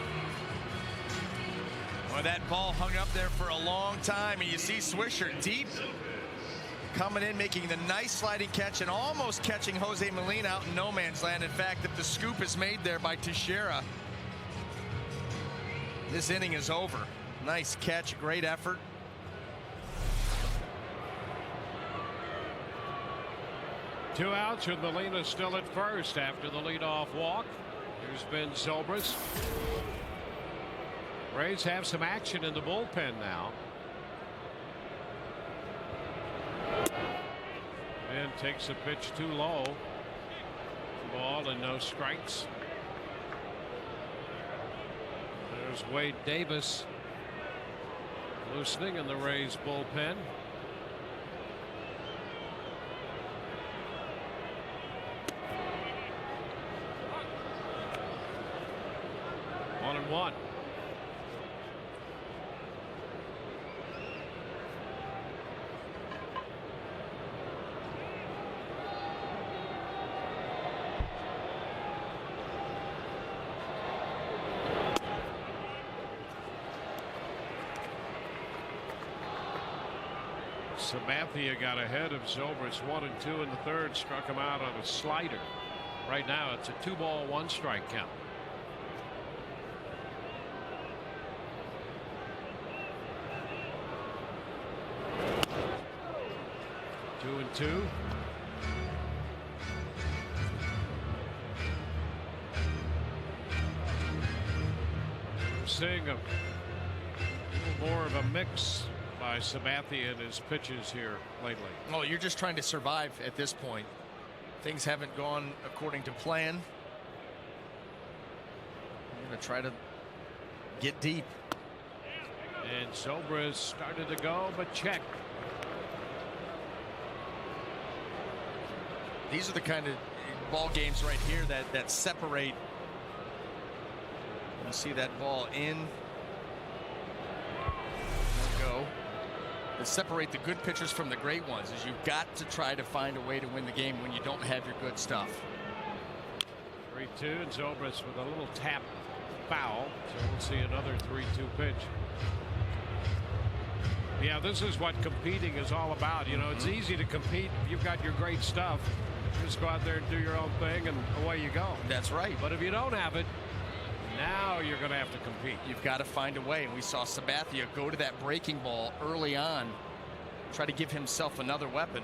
Well, that ball hung up there for a long time, and you see Swisher deep, coming in, making the nice sliding catch and almost catching Jose Molina out in no man's land. In fact, if the scoop is made there by Teixeira, this inning is over. Nice catch, great effort. 2 outs with Molina still at first after the leadoff walk. Here's Ben Zobrist. Rays have some action in the bullpen now. And takes a pitch too low. Ball and no strikes. There's Wade Davis loosening in the Rays bullpen. One and one. Sabathia got ahead of Zobrist 1 and 2 in the third, struck him out on a slider. Right now it's a 2-ball 1-strike count. 2-2. We're seeing a little more of a mix by Sabathia in his pitches here lately. Well, you're just trying to survive at this point. Things haven't gone according to plan. You're going to try to get deep. And Zobrist started to go, but checked. These are the kind of ball games right here that separate. You see that ball in. Go. That separate the good pitchers from the great ones is you've got to try to find a way to win the game when you don't have your good stuff. 3-2 and Zobrist with a little tap foul. So we'll see another 3-2 pitch. Yeah, this is what competing is all about. You know, it's easy to compete if you've got your great stuff. Just go out there and do your own thing and away you go. That's right. But if you don't have it, now you're going to have to compete. You've got to find a way. And we saw Sabathia go to that breaking ball early on, try to give himself another weapon.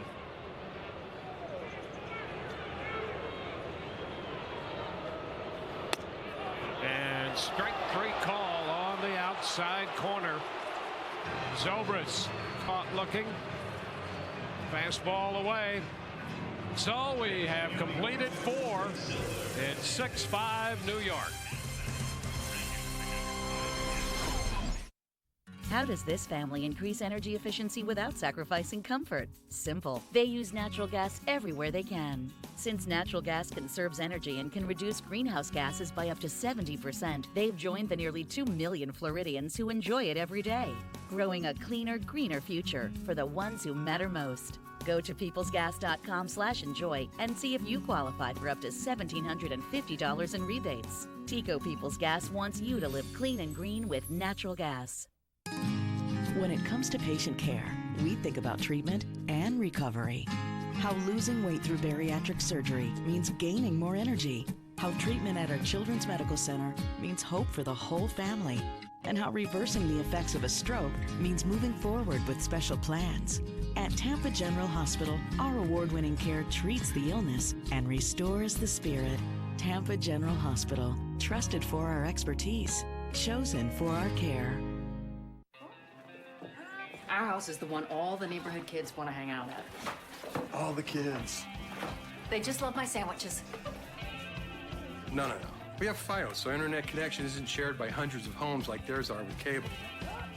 And strike 3 call on the outside corner. Zobrist caught looking. Fastball away. So we have completed 4. It's 6-5 New York. How does this family increase energy efficiency without sacrificing comfort? Simple. They use natural gas everywhere they can. Since natural gas conserves energy and can reduce greenhouse gases by up to 70%, they've joined the nearly 2 million Floridians who enjoy it every day. Growing a cleaner, greener future for the ones who matter most. Go to peoplesgas.com/enjoy and see if you qualify for up to $1,750 in rebates. Tico Peoples Gas wants you to live clean and green with natural gas. When it comes to patient care, we think about treatment and recovery. How losing weight through bariatric surgery means gaining more energy. How treatment at our Children's Medical Center means hope for the whole family. And how reversing the effects of a stroke means moving forward with special plans. At Tampa General Hospital, our award-winning care treats the illness and restores the spirit. Tampa General Hospital, trusted for our expertise, chosen for our care. Our house is the one all the neighborhood kids want to hang out at. All the kids. They just love my sandwiches. No. We have Fios, so our internet connection isn't shared by hundreds of homes like theirs are with cable.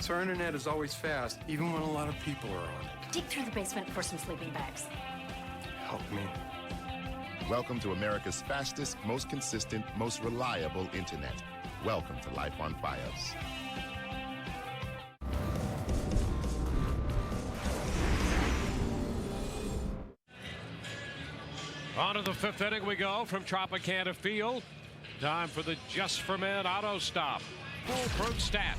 So our internet is always fast, even when a lot of people are on it. Dig through the basement for some sleeping bags. Help me. Welcome to America's fastest, most consistent, most reliable internet. Welcome to Life on Fios. On to the 5th inning we go from Tropicana Field. Time for the Just for Men auto stop. Foolproof stat.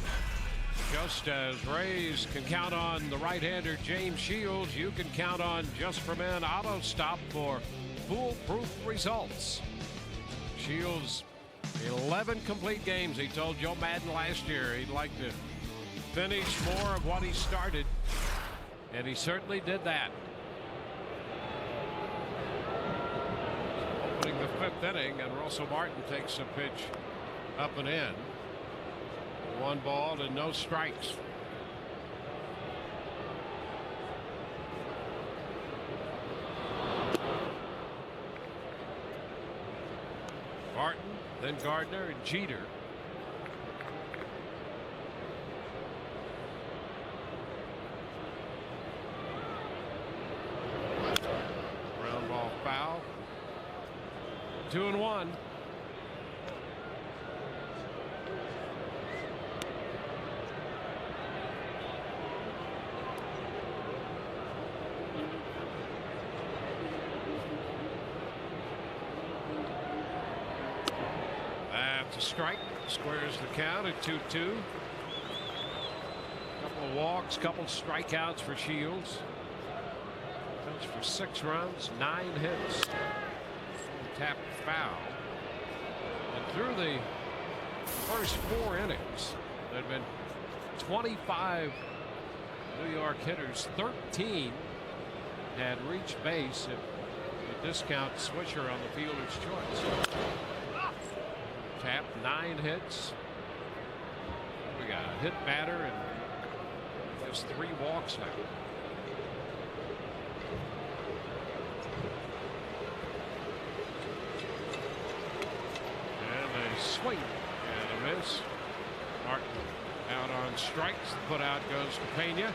Just as Rays can count on the right-hander James Shields, you can count on Just for Men auto stop for foolproof results. Shields, 11 complete games. He told Joe Madden last year he'd like to finish more of what he started, and he certainly did that. fifth inning, and Russell Martin takes a pitch up and in. 1 ball and no strikes. Martin, then Gardner and Jeter. Ground ball foul. 2-1. That's a strike. Squares the count at 2-2. Couple of walks, couple strikeouts for Shields. Goes for 6 runs, 9 hits. Tap foul. And through the first 4 innings, there had been 25 New York hitters. 13 had reached base if you discount Swisher on the fielder's choice. Tap, 9 hits. We got a hit batter and just 3 walks now. Swing and a miss. Martin out on strikes. Put out goes to Pena.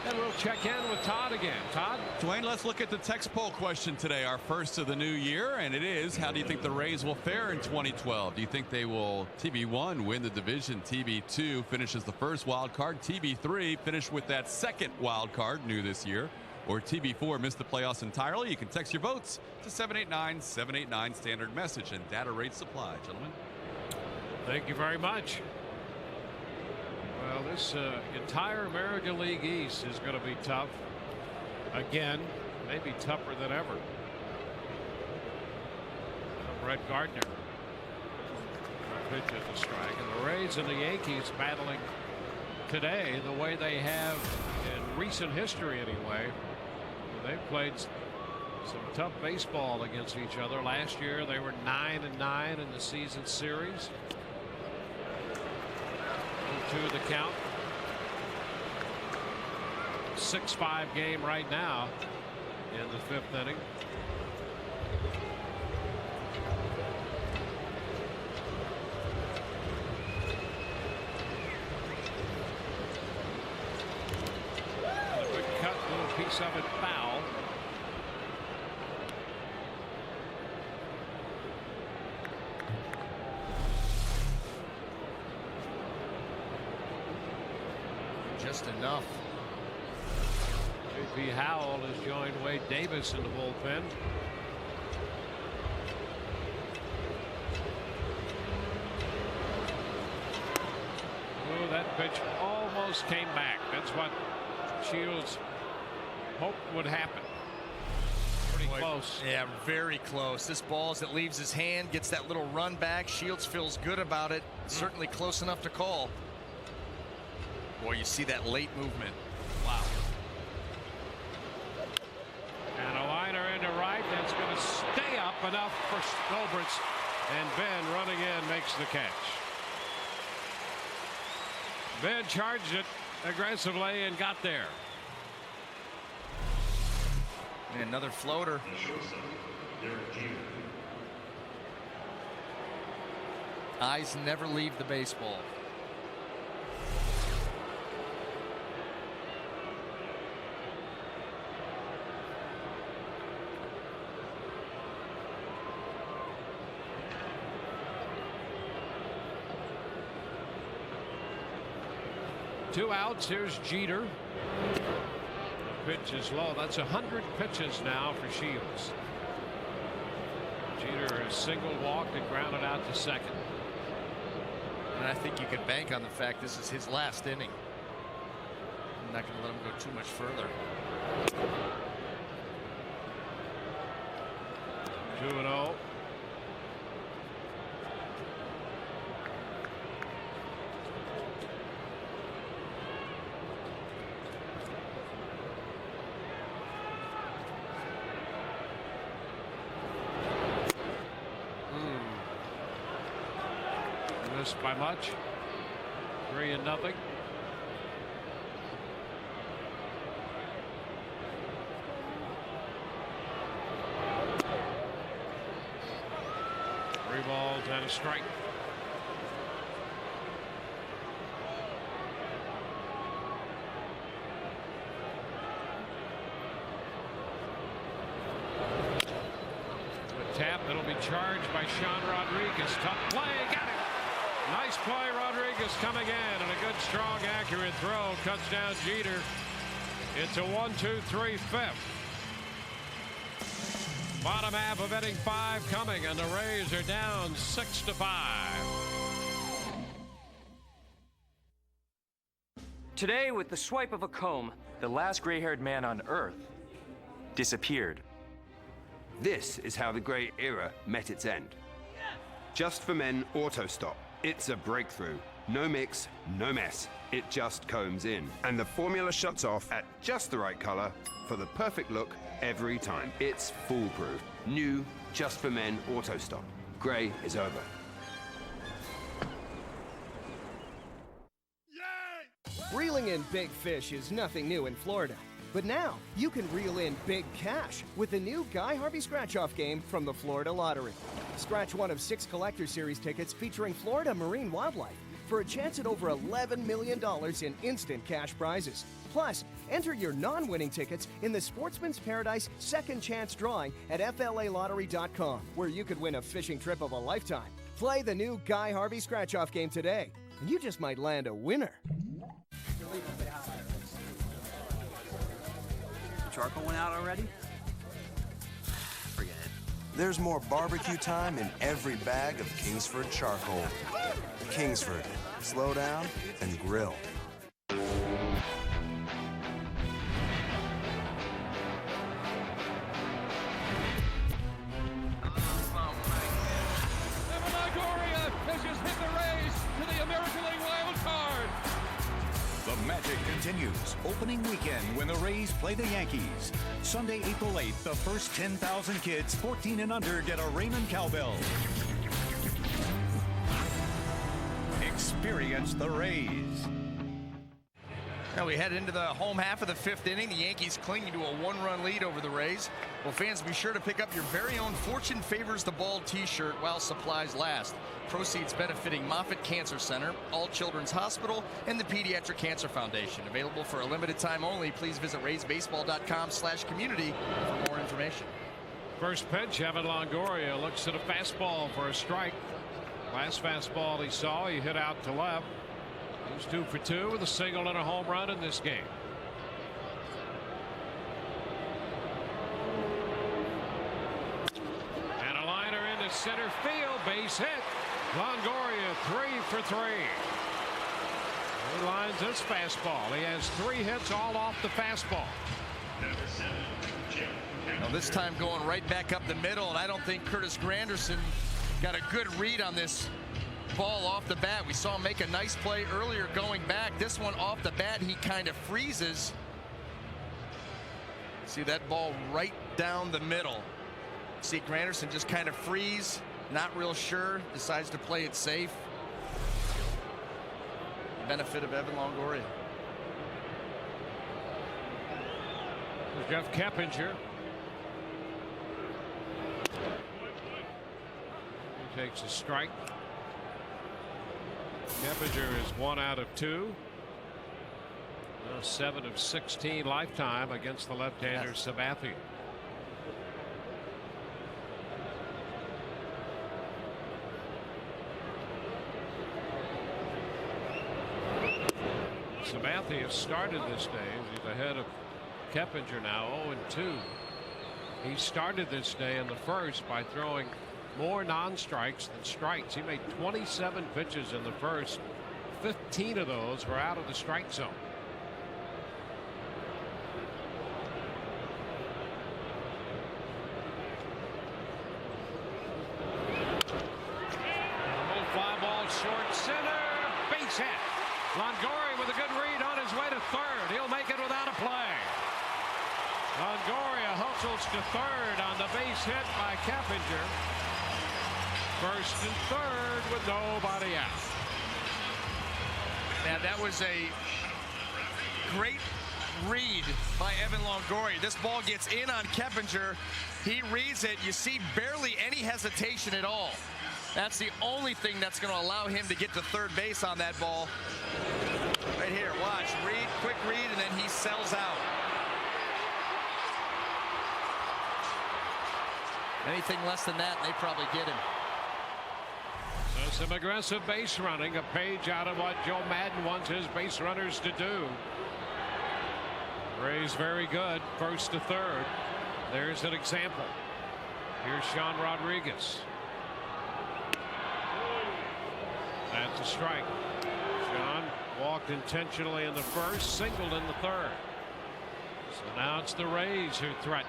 And we'll check in with Todd again. Todd? Dwayne, let's look at the text poll question today, our first of the new year, and it is, how do you think the Rays will fare in 2012? Do you think they will, TB1, win the division, TB2 finishes the first wild card, TB3 finish with that second wild card new this year, or TB4 miss the playoffs entirely? You can text your votes to 789-789 standard message and data rate supply, gentlemen. Thank you very much. Well, this entire American League East is going to be tough. Again, maybe tougher than ever. Brett Gardner. Pitch at the strike. And the Rays and the Yankees battling today the way they have in recent history anyway. They've played some tough baseball against each other. Last year they were 9-9 in the season series. 2 the count. 6-5 game right now in the 5th inning. A good cut, little piece of it foul. Just enough. J.P. Howell has joined Wade Davis in the bullpen. Oh, that pitch almost came back. That's what Shields hoped would happen. Pretty close. Yeah, very close. This ball, as it leaves his hand, gets that little run back. Shields feels good about it. Certainly close enough to call. Boy, you see that late movement. Wow. And a liner into right. That's going to stay up enough for Stolberts. And Ben running in makes the catch. Ben charged it aggressively and got there. And another floater. Eyes never leave the baseball. Two outs. Here's Jeter. The pitch is low. That's 100 pitches now for Shields. Jeter has single walked and grounded out to second. And I think you could bank on the fact this is his last inning. I'm not going to let him go too much further. 2-0. Missed by much. 3-0. Three balls and a strike. Tap that'll be charged by Sean Rodriguez. Tough play, got it. Nice play, Rodriguez coming in, and a good, strong, accurate throw cuts down Jeter. It's a 1-2-3 fifth. Bottom half of inning 5 coming, and the Rays are down 6-5. Today, with the swipe of a comb, the last gray-haired man on Earth disappeared. This is how the gray era met its end. Just for Men Auto Stop. It's a breakthrough. No mix, no mess. It just combs in. And the formula shuts off at just the right color for the perfect look every time. It's foolproof. New, Just for Men Auto Stop. Gray is over. Reeling in big fish is nothing new in Florida. But now, you can reel in big cash with the new Guy Harvey Scratch-Off game from the Florida Lottery. Scratch one of 6 Collector Series tickets featuring Florida marine wildlife for a chance at over $11 million in instant cash prizes. Plus, enter your non-winning tickets in the Sportsman's Paradise Second Chance Drawing at FLALottery.com, where you could win a fishing trip of a lifetime. Play the new Guy Harvey Scratch-Off game today, and you just might land a winner. Charcoal went out already? Forget it. There's more barbecue time in every bag of Kingsford charcoal. Kingsford. Slow down and grill. Evan Longoria has just hit the Rays to the American League wild card. The magic continues. Opening weekend when the Rays play the Yankees. Sunday, April 8th, the first 10,000 kids 14 and under get a Raymond cowbell. Experience the Rays. Now we head into the home half of the 5th inning. The Yankees clinging to a 1-run lead over the Rays. Well, fans, be sure to pick up your very own Fortune Favors the Ball t-shirt while supplies last. Proceeds benefiting Moffitt Cancer Center, All Children's Hospital, and the Pediatric Cancer Foundation. Available for a limited time only. Please visit raysbaseball.com/community for more information. First pitch, Evan Longoria looks at a fastball for a strike. Last fastball he saw, he hit out to left. He's 2 for 2 with a single and a home run in this game. And a liner into center field, base hit. Longoria 3 for 3. He lines his fastball. He has 3 hits all off the fastball. Now this time going right back up the middle, and I don't think Curtis Granderson got a good read on this ball off the bat. We saw him make a nice play earlier going back. This one off the bat, he kind of freezes. See that ball right down the middle. See Granderson just kind of freeze, not real sure, decides to play it safe. Benefit of Evan Longoria. Jeff Keppinger. He takes a strike. Keppinger is 1 out of 2. 7 of 16 lifetime against the left-hander Sabathia. Sabathia started this day. He's ahead of Keppinger now, 0-2. He started this day in the first by throwing more non-strikes than strikes. He made 27 pitches in the first. 15 of those were out of the strike zone. Fly ball short center, base hit. Longoria with a good read on his way to third. He'll make it without a play. Longoria hustles to third on the base hit by Keppinger. First and third with nobody out. Now, that was a great read by Evan Longoria. This ball gets in on Keppinger. He reads it. You see barely any hesitation at all. That's the only thing that's going to allow him to get to third base on that ball. Right here, watch. Read, quick read, and then he sells out. Anything less than that, they probably get him. So some aggressive base running, a page out of what Joe Madden wants his base runners to do. Rays very good, first to third. There's an example. Here's Sean Rodriguez. That's a strike. Sean walked intentionally in the first, singled in the third. So now it's the Rays who threaten.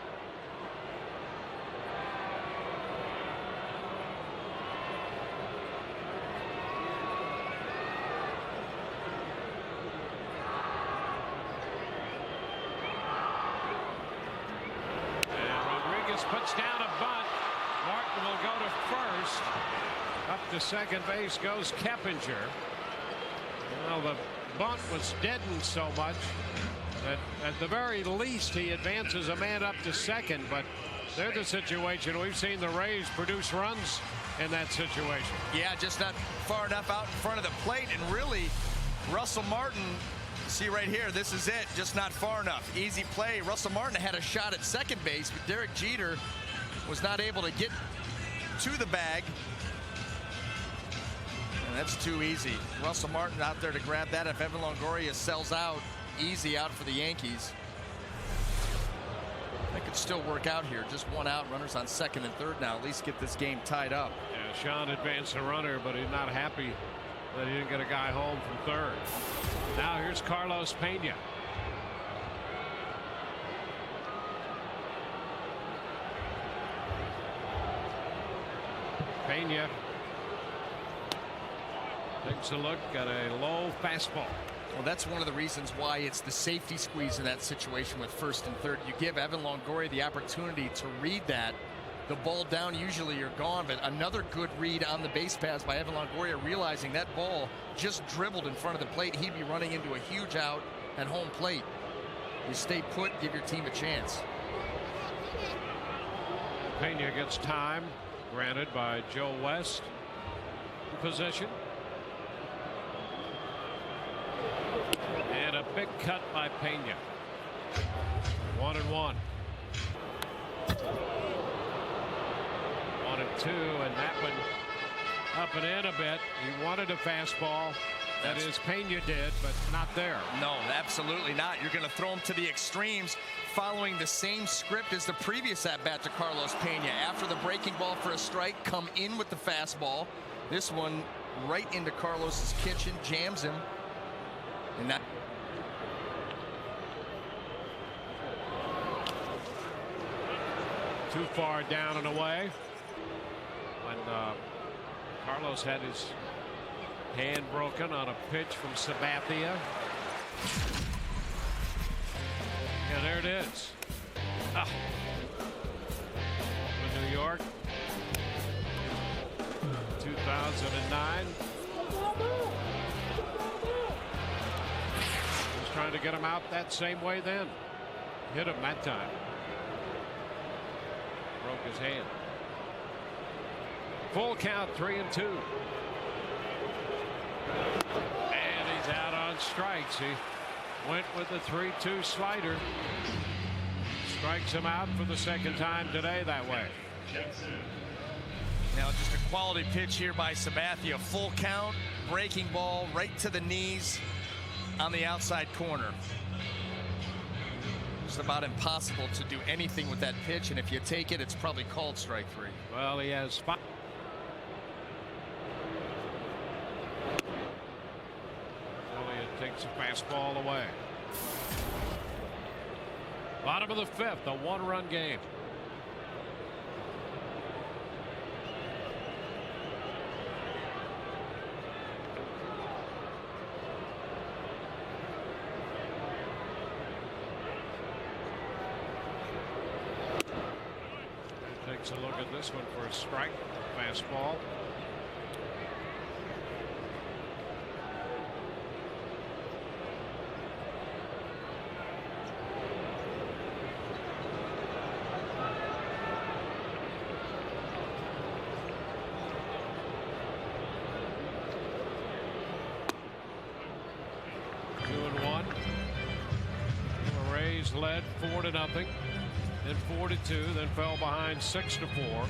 Puts down a bunt. Martin will go to first. Up to second base goes Keppinger. Well, the bunt was deadened so much that at the very least he advances a man up to second, but they're the situation. We've seen the Rays produce runs in that situation. Yeah, just not far enough out in front of the plate, and really Russell Martin, see right here, this is it, just not far enough. Easy play. Russell Martin had a shot at second base, but Derek Jeter was not able to get to the bag. And that's too easy. Russell Martin out there to grab that. If Evan Longoria sells out, easy out for the Yankees. That could still work out here. Just one out, runners on second and third now. At least get this game tied up. Yeah, Sean advanced a runner, but he's not happy that he didn't get a guy home from third. Now here's Carlos Pena. Pena takes a look at a low fastball. Well, that's one of the reasons why it's the safety squeeze in that situation with first and third. You give Evan Longoria the opportunity to read that. The ball down, usually you're gone, but another good read on the base pass by Evan Longoria, realizing that ball just dribbled in front of the plate. He'd be running into a huge out at home plate. You stay put, give your team a chance. Pena gets time granted by Joe West in position. And a big cut by Pena. 1-1. 1-2, and that one up and in a bit. He wanted a fastball. That is, Pena did, but not there. No, absolutely not. You're going to throw him to the extremes, following the same script as the previous at-bat to Carlos Pena. After the breaking ball for a strike, come in with the fastball. This one right into Carlos's kitchen, jams him. And that... Too far down and away. When Carlos had his hand broken on a pitch from Sabathia. Yeah, there it is. With New York. 2009. Just trying to get him out that same way then. Hit him that time. Broke his hand. Full count, 3-2. And he's out on strikes. He went with the 3-2 slider. Strikes him out for the second time today that way. Now just a quality pitch here by Sabathia. Full count, breaking ball right to the knees on the outside corner. It's about impossible to do anything with that pitch, and if you take it, it's probably called strike three. Well, he has 5. Elliott takes a fastball away. Bottom of the fifth, a one-run game. Takes a look at this one for a strike. Fastball. Yankees led 4-0, then 4-2, then fell behind 6-4.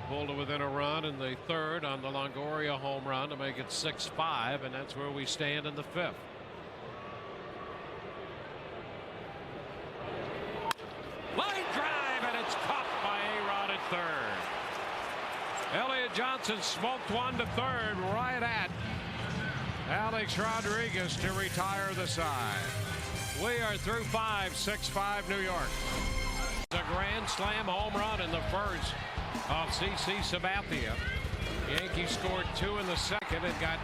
Pulled to within a run in the third on the Longoria home run to make it 6-5, and that's where we stand in the fifth. Line drive, and it's caught by A-Rod at third. Elliott Johnson smoked one to third right at Alex Rodriguez to retire the side. We are through 5, 6-5 New York. The grand slam home run in the first of CC Sabathia. Yankees scored 2 in the second and got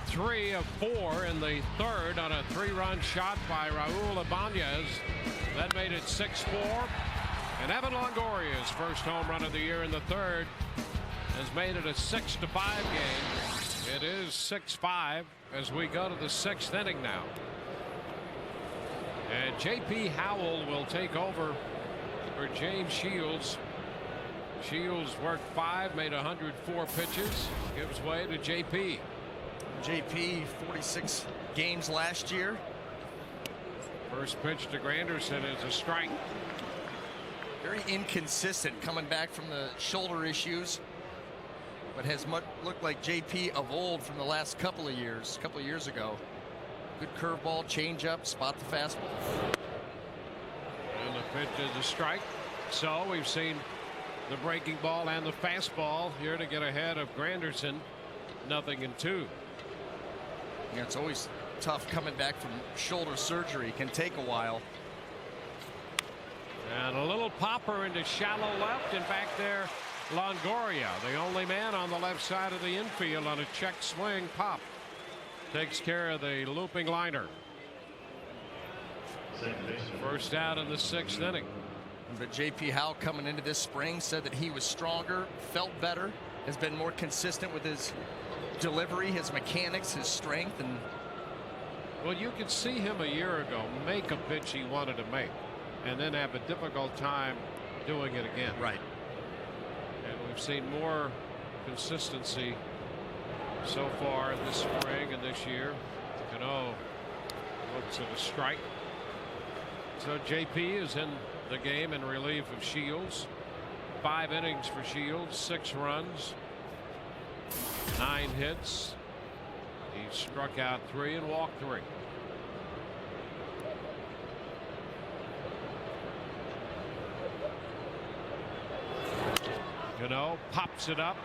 3 of 4 in the third on a 3-run shot by Raul Ibanez. That made it 6-4. And Evan Longoria's first home run of the year in the third has made it a 6-5 game. It is 6-5 as we go to the 6th inning now. And J.P. Howell will take over for James Shields. Shields worked 5, made 104 pitches, gives way to J.P. J.P. 46 games last year. First pitch to Granderson is a strike. Very inconsistent coming back from the shoulder issues, but has looked like J.P. of old from the last couple of years ago. Good curveball, changeup, spot the fastball. And the pitch is a strike. So we've seen the breaking ball and the fastball here to get ahead of Granderson. 0-2. Yeah, it's always tough coming back from shoulder surgery. Can take a while. And a little popper into shallow left, and back there Longoria, the only man on the left side of the infield on a check swing pop. Takes care of the looping liner. First out in the 6th inning. But J.P. Howell coming into this spring said that he was stronger, felt better, has been more consistent with his delivery, his mechanics, his strength. And well, you could see him a year ago make a pitch he wanted to make and then have a difficult time doing it again. Right. And we've seen more consistency so far this spring and this year. Cano looks at a strike. So J.P. is in the game in relief of Shields. 5 innings for Shields, 6 runs, 9 hits. He struck out 3 and walked 3. Cano pops it up.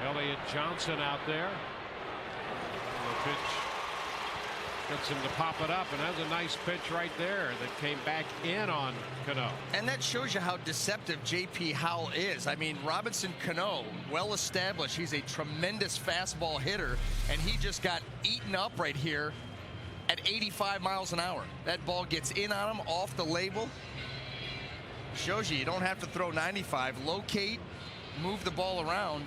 Elliott Johnson out there. And the pitch gets him to pop it up, and that's a nice pitch right there that came back in on Cano. And that shows you how deceptive J.P. Howell is. I mean, Robinson Cano, well established. He's a tremendous fastball hitter, and he just got eaten up right here at 85 miles an hour. That ball gets in on him off the label. Shows you don't have to throw 95. Locate, move the ball around.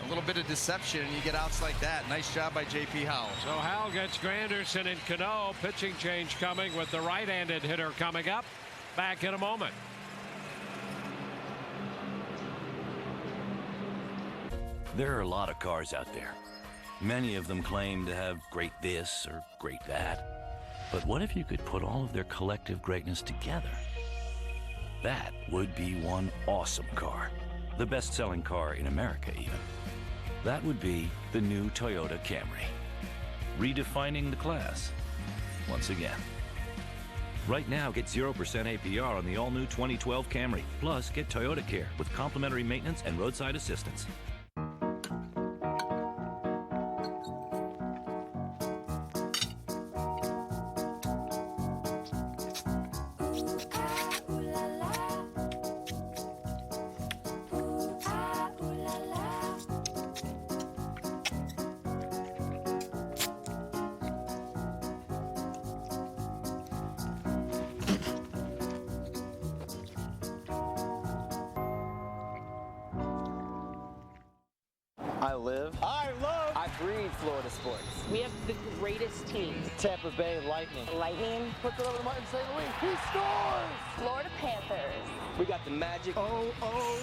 A little bit of deception and you get outs like that. Nice job by J.P. Howell. So Howell gets Granderson and Cano. Pitching change coming with the right-handed hitter coming up. Back in a moment. There are a lot of cars out there. Many of them claim to have great this or great that. But what if you could put all of their collective greatness together? That would be one awesome car. The best-selling car in America, even. That would be the new Toyota Camry. Redefining the class once again. Right now, get 0% APR on the all-new 2012 Camry. Plus, get Toyota Care with complimentary maintenance and roadside assistance. I live. I love. I breed Florida sports. We have the greatest teams. Tampa Bay Lightning. Lightning. Puts it over to Martin St. Louis. He scores! Florida Panthers. We got the Magic. Oh,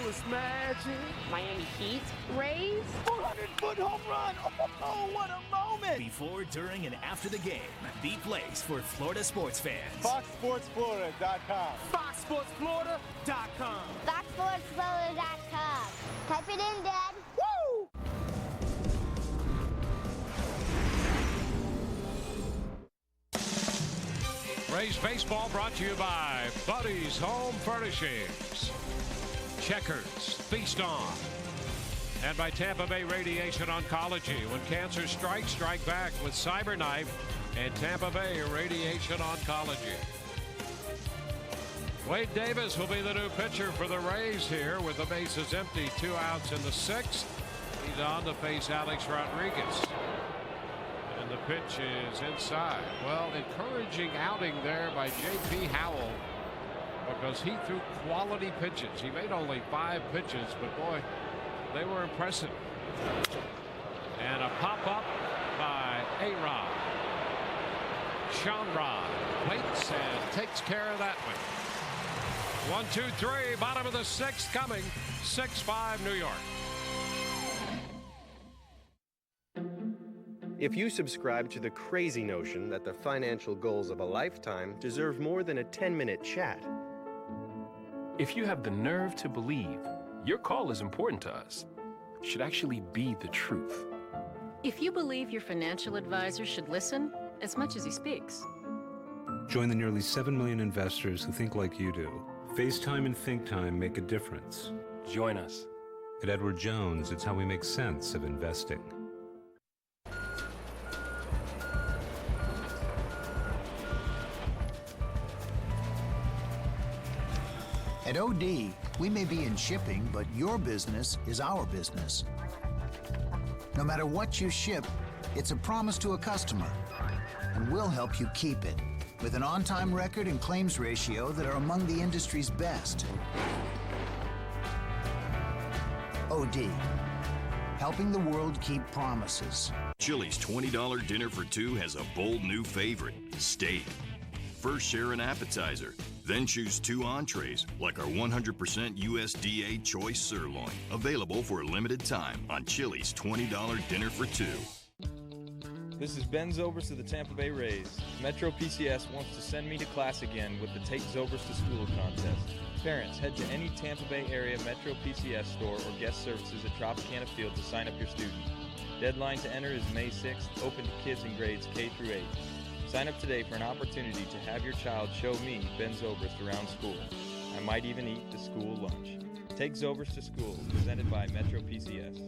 it's magic. Miami Heat. Rays. 400-foot home run. Oh, what a moment. Before, during, and after the game, the place for Florida sports fans. FoxSportsFlorida.com. FoxSportsFlorida.com. FoxSportsFlorida.com. Type it in, Dad. Woo! Rays baseball brought to you by Buddy's Home Furnishings, Checkers, Feast On, and by Tampa Bay Radiation Oncology. When cancer strikes, strike back with CyberKnife and Tampa Bay Radiation Oncology. Wade Davis will be the new pitcher for the Rays here with the bases empty. 2 outs in the 6th. He's on to face Alex Rodriguez. And the pitch is inside. Well, encouraging outing there by J.P. Howell because he threw quality pitches. He made only 5 pitches, but boy, they were impressive. And a pop-up by A-Rod. Sean Rod waits and takes care of that one. 1, 2, 3, bottom of the 6th coming. 6-5 New York. If you subscribe to the crazy notion that the financial goals of a lifetime deserve more than a 10-minute chat. If you have the nerve to believe your call is important to us, it should actually be the truth. If you believe your financial advisor should listen as much as he speaks. Join the nearly 7 million investors who think like you do. FaceTime and Think Time make a difference. Join us. At Edward Jones, it's how we make sense of investing. At OD, we may be in shipping, but your business is our business. No matter what you ship, it's a promise to a customer, and we'll help you keep it with an on-time record and claims ratio that are among the industry's best. OD, helping the world keep promises. Chili's $20 dinner for 2 has a bold new favorite, steak. First share an appetizer, then choose 2 entrees, like our 100% USDA choice sirloin, available for a limited time on Chili's $20 dinner for 2. This is Ben Zobrist of the Tampa Bay Rays. Metro PCS wants to send me to class again with the Take Zobrist to School contest. Parents, head to any Tampa Bay area Metro PCS store or guest services at Tropicana Field to sign up your student. Deadline to enter is May 6th, open to kids in grades K through 8. Sign up today for an opportunity to have your child show me, Ben Zobrist, around school. I might even eat the school lunch. Take Zobrist to School, presented by Metro PCS.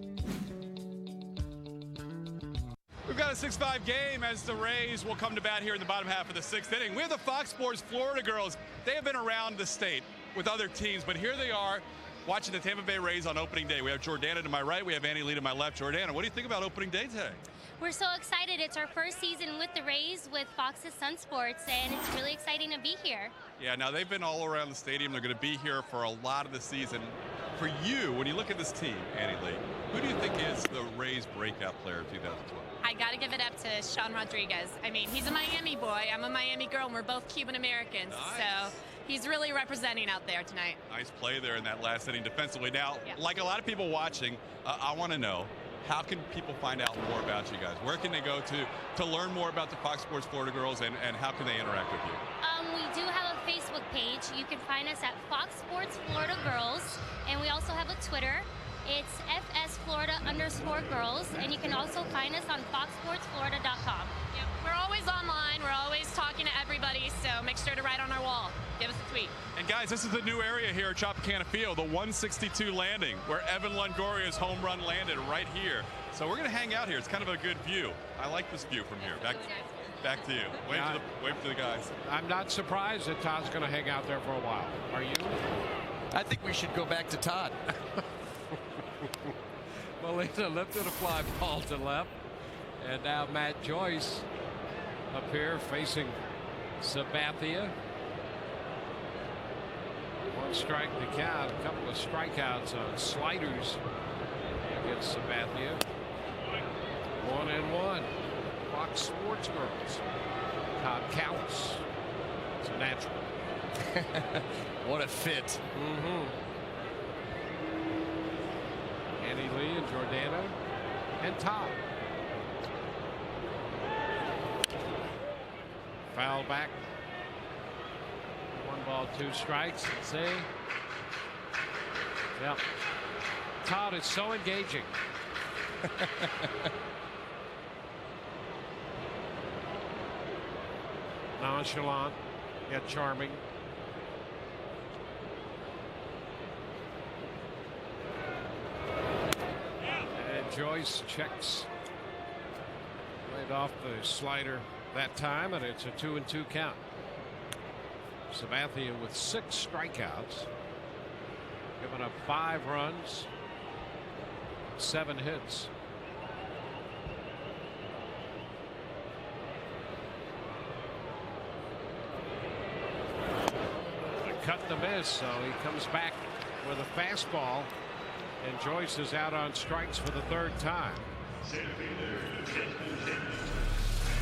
We've got a 6-5 game as the Rays will come to bat here in the bottom half of the 6th inning. We have the Fox Sports Florida girls. They have been around the state with other teams, but here they are watching the Tampa Bay Rays on opening day. We have Jordana to my right. We have Annie Lee to my left. Jordana, what do you think about opening day today? We're so excited. It's our first season with the Rays with Fox's Sun Sports, and it's really exciting to be here. Yeah, now they've been all around the stadium. They're going to be here for a lot of the season. For you, when you look at this team, Annie Lee, who do you think is the Rays breakout player of 2012? I got to give it up to Sean Rodriguez. I mean, he's a Miami boy. I'm a Miami girl, and we're both Cuban Americans. Nice. So he's really representing out there tonight. Nice play there in that last inning defensively. Now, like a lot of people watching, I want to know, how can people find out more about you guys? Where can they go to learn more about the Fox Sports Florida girls, and how can they interact with you? We do have a Facebook page. You can find us at Fox Sports Florida Girls, and we also have a Twitter. It's FSFlorida_girls, and you can also find us on FoxSportsFlorida.com. Yep, we're always online. We're always talking to everybody, so make sure to write on our wall. Give us a tweet. And guys, this is the new area here at Tropicana Field, the 162 landing, where Evan Longoria's home run landed right here. So we're going to hang out here. It's kind of a good view. I like this view from here. Back to you. Wave to the guys. I'm not surprised that Todd's going to hang out there for a while. Are you? I think we should go back to Todd. Molina lifted a fly ball to left. And now Matt Joyce up here facing Sabathia. 1 strike to count. A couple of strikeouts on sliders against Sabathia. 1-1. Fox Sports Girls. Cobb Callis. It's a natural. What a fit. Annie Lee and Jordana and Todd. Foul back. 1 ball, 2 strikes. See? Yep. Todd is so engaging. Nonchalant, yet charming. And Joyce checks. Laid off the slider that time, and it's a 2-2 count. Sabathia with 6 strikeouts, giving up 5 runs, 7 hits. Cut the miss, so he comes back with a fastball, and Joyce is out on strikes for the 3rd time.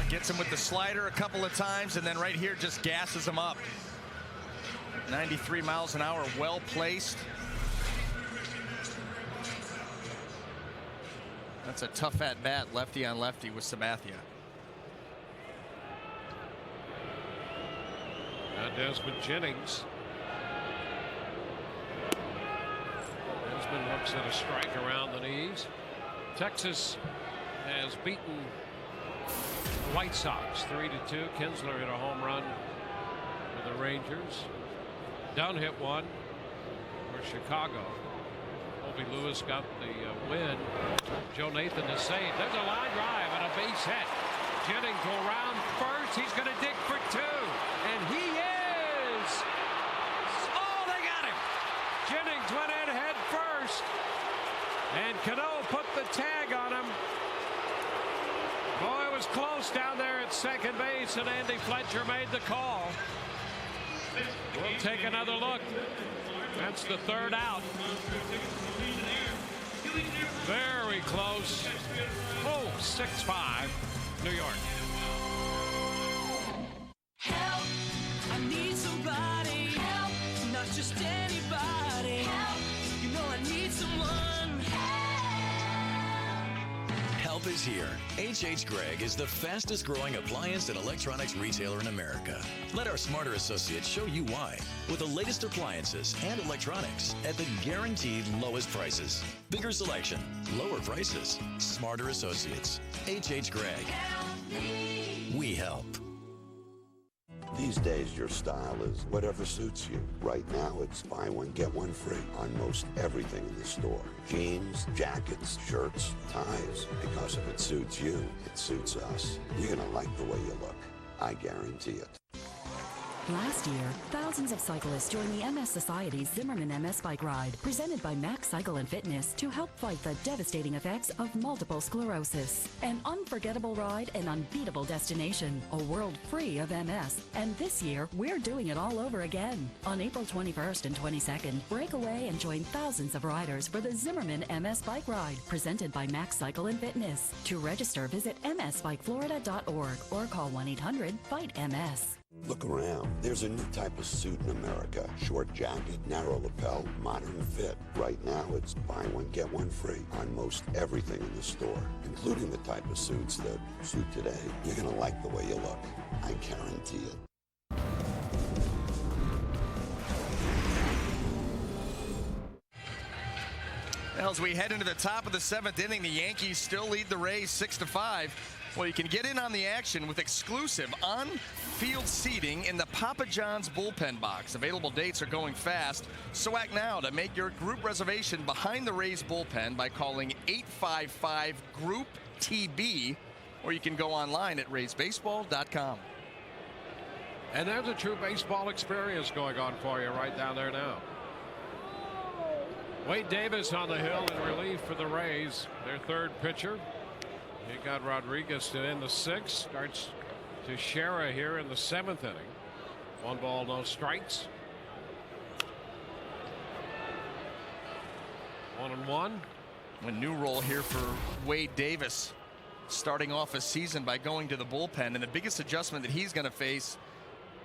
Gets him with the slider a couple of times, and then right here just gasses him up. 93 miles an hour, well placed. That's a tough at bat, lefty on lefty with Sabathia. Now Desmond Jennings. Desmond looks at a strike around the knees. Texas has beaten the White Sox 3-2. Kinsler hit a home run for the Rangers. Dunn hit one for Chicago. Kobe Lewis got the win. Joe Nathan is saved. There's a line drive and a base hit. Jennings will round first. He's going to dig for 2. And he is. Oh, they got him. Jennings went in head first. And Cano put the tag on him. Oh, it was close down there at second base, and Andy Fletcher made the call. We'll take another look. That's the 3rd out. Very close. Oh, 6-5, New York. Help, I need somebody. Help, not just anybody. Help, you know I need someone. Help is here. H.H. Gregg is the fastest growing appliance and electronics retailer in America. Let our smarter associates show you why. With the latest appliances and electronics at the guaranteed lowest prices. Bigger selection, lower prices, smarter associates. H.H. Gregg. We help. These days, your style is whatever suits you. Right now, it's buy one, get one free on most everything in the store. Jeans, jackets, shirts, ties. Because if it suits you, it suits us. You're gonna like the way you look. I guarantee it. Last year, thousands of cyclists joined the MS Society's Zimmerman MS Bike Ride, presented by Max Cycle and Fitness, to help fight the devastating effects of multiple sclerosis. An unforgettable ride, an unbeatable destination, a world free of MS. And this year, we're doing it all over again. On April 21st and 22nd, break away and join thousands of riders for the Zimmerman MS Bike Ride, presented by Max Cycle and Fitness. To register, visit msbikeflorida.org or call 1-800-FIGHT-MS. Look around. There's a new type of suit in America. Short jacket, narrow lapel, modern fit. Right now, it's buy one, get one free on most everything in the store, including the type of suits that suit today. You're gonna like the way you look. I guarantee it. Well, as we head into the top of the 7th inning, the Yankees still lead the Rays 6-5. Well, you can get in on the action with exclusive on-field seating in the Papa John's bullpen box. Available dates are going fast, so act now to make your group reservation behind the Rays bullpen by calling 855-GROUP-TB, or you can go online at raysbaseball.com. And there's a true baseball experience going on for you right down there now. Wade Davis on the hill in relief for the Rays, their 3rd pitcher. You got Rodriguez to end the 6th. Starts Teixeira here in the 7th inning. 1 ball, no strikes. 1-1. A new role here for Wade Davis. starting off a season by going to the bullpen, and the biggest adjustment that he's going to face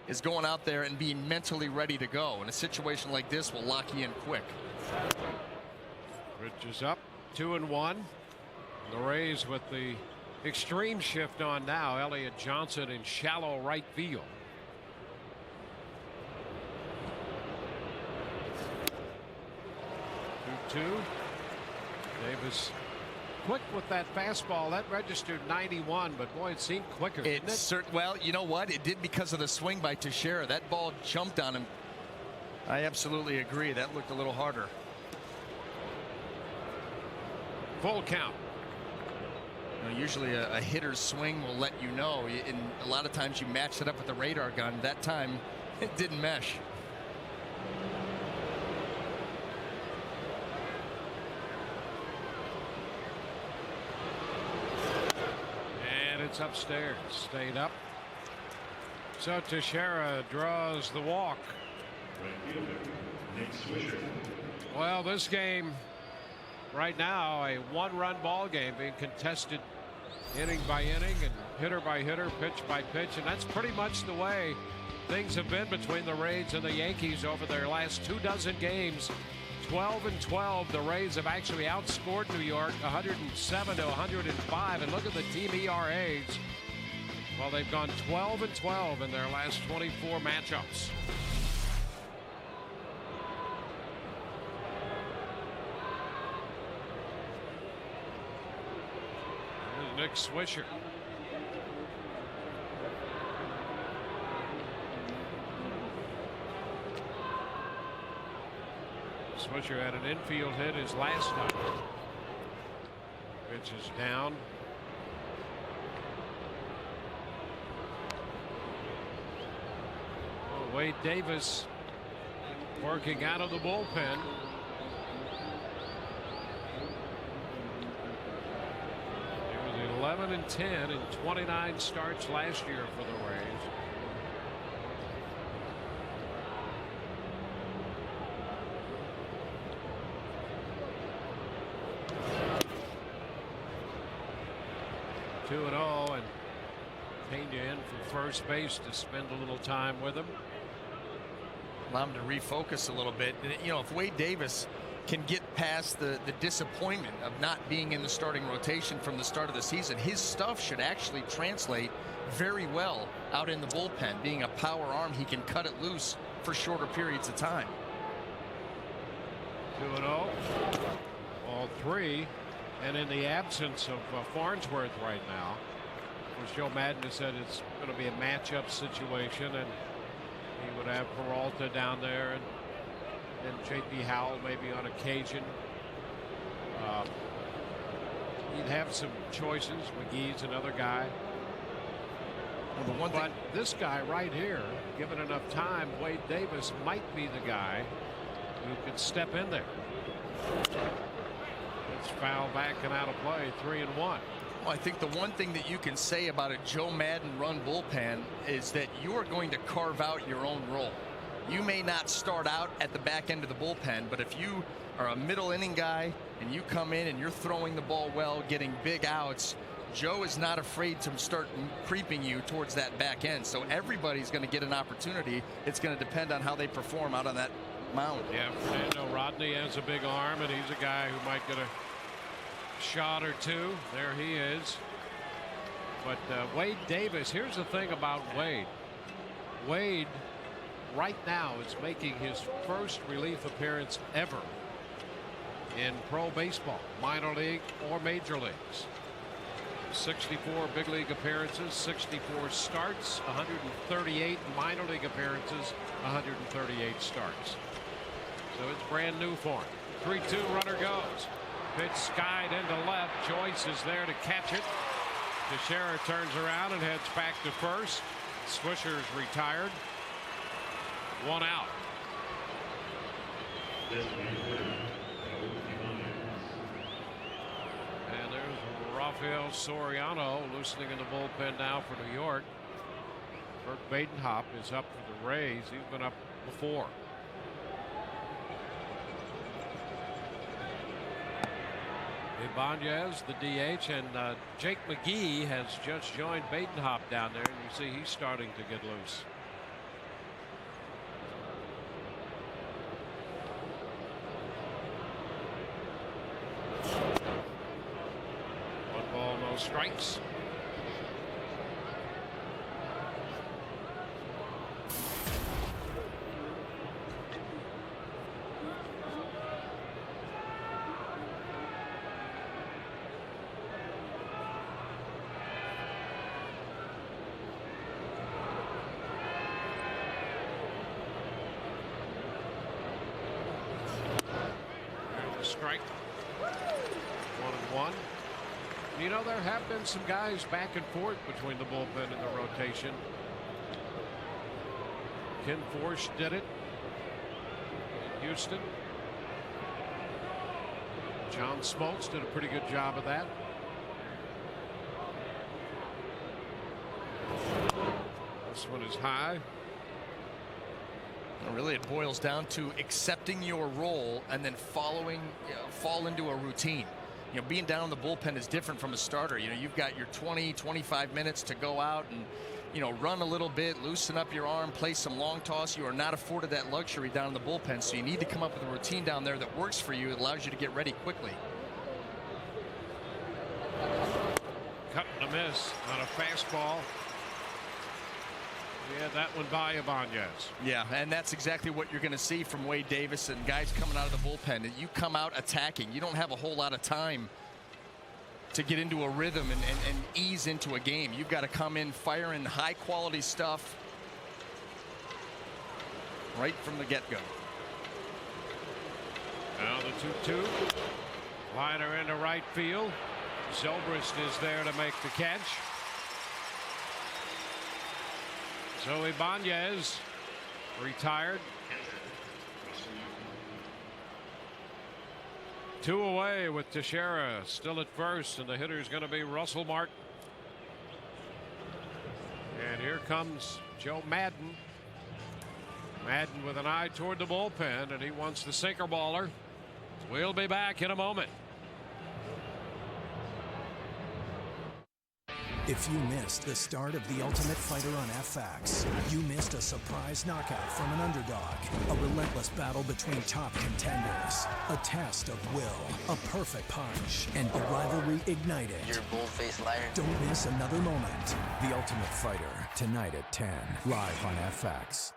is going out there and being mentally ready to go. And a situation like this will lock you in quick. Pitch is up, 2-1. The Rays with the extreme shift on now. Elliott Johnson in shallow right field. 2-2. Davis quick with that fastball. That registered 91, but boy, it seemed quicker, didn't it? Well, you know what? It did because of the swing by Teixeira. That ball jumped on him. I absolutely agree. That looked a little harder. Full count. You know, usually a hitter's swing will let you know. And a lot of times you match it up with the radar gun. That time it didn't mesh. And it's upstairs. Stayed up. So Teixeira draws the walk. Well, this game right now, a one-run ball game being contested inning by inning and hitter by hitter, pitch by pitch, and that's pretty much the way things have been between the Rays and the Yankees over their last 24 games. 12-12. The Rays have actually outscored New York 107-105, and look at the team ERAs. Well, they've gone 12-12 in their last 24 matchups. Nick Swisher. Swisher had an infield hit his last night. Pitch is down. Oh, Wade Davis working out of the bullpen. He was 11-10 in 29 starts last year for the Rays. Two and all, and Pena in from first base to spend a little time with him. Allow him to refocus a little bit. And, you know, if Wade Davis can get past the disappointment of not being in the starting rotation from the start of the season, his stuff should actually translate very well out in the bullpen. Being a power arm, he can cut it loose for shorter periods of time. 2-0. All three. And in the absence of Farnsworth right now, which Joe Madden has said it's going to be a matchup situation, and he would have Peralta down there and J.P. Howell maybe on occasion. He'd have some choices. McGee's another guy. Well, but this guy right here, given enough time, Wade Davis might be the guy who could step in there. It's foul back and out of play, 3-1. Well, I think the one thing that you can say about a Joe Madden run bullpen is that you are going to carve out your own role. You may not start out at the back end of the bullpen, but if you are a middle inning guy and you come in and you're throwing the ball well, getting big outs, Joe is not afraid to start creeping you towards that back end. So everybody's going to get an opportunity. It's going to depend on how they perform out on that mound. Yeah, Fernando Rodney has a big arm, and he's a guy who might get a shot or two. There he is. But Wade Davis, here's the thing about Wade. Wade right now is making his first relief appearance ever in pro baseball, minor league or major leagues. 64 big league appearances, 64 starts, 138 minor league appearances, 138 starts. So it's brand new for him. 3-2, runner goes. Pitch skied into left. Joyce is there to catch it. Teixeira turns around and heads back to first. Swisher's retired. One out. And there's Rafael Soriano loosening in the bullpen now for New York. Bert Badenhop is up for the Rays. He's been up before. Ibanez, the DH, and Jake McGee has just joined Badenhop down there, and you see he's starting to get loose. One ball, no strikes. Strike. 1-1. You know, there have been some guys back and forth between the bullpen and the rotation. Ken Forsch did it in Houston. John Smoltz did a pretty good job of that. This one is high. Really, it boils down to accepting your role and then following, fall into a routine. Being down in the bullpen is different from a starter. You've got your 20, 25 minutes to go out and, run a little bit, loosen up your arm, play some long toss. You are not afforded that luxury down in the bullpen, so you need to come up with a routine down there that works for you. It allows you to get ready quickly. Cut and a miss on a fastball. Yeah, that one by Ibanez. Yeah, and that's exactly what you're going to see from Wade Davis and guys coming out of the bullpen. You come out attacking. You don't have a whole lot of time to get into a rhythm and ease into a game. You've got to come in firing high-quality stuff right from the get-go. Now the 2-2. Liner into right field. Zobrist is there to make the catch. So Ibanez retired. 2 away with Teixeira still at first, and the hitter is going to be Russell Martin. And here comes Joe Madden. Madden with an eye toward the bullpen, and he wants the sinker baller. We'll be back in a moment. If you missed the start of The Ultimate Fighter on FX, you missed a surprise knockout from an underdog, a relentless battle between top contenders, a test of will, a perfect punch, and a rivalry ignited. You're a bull-faced liar. Don't miss another moment. The Ultimate Fighter, tonight at 10, live on FX.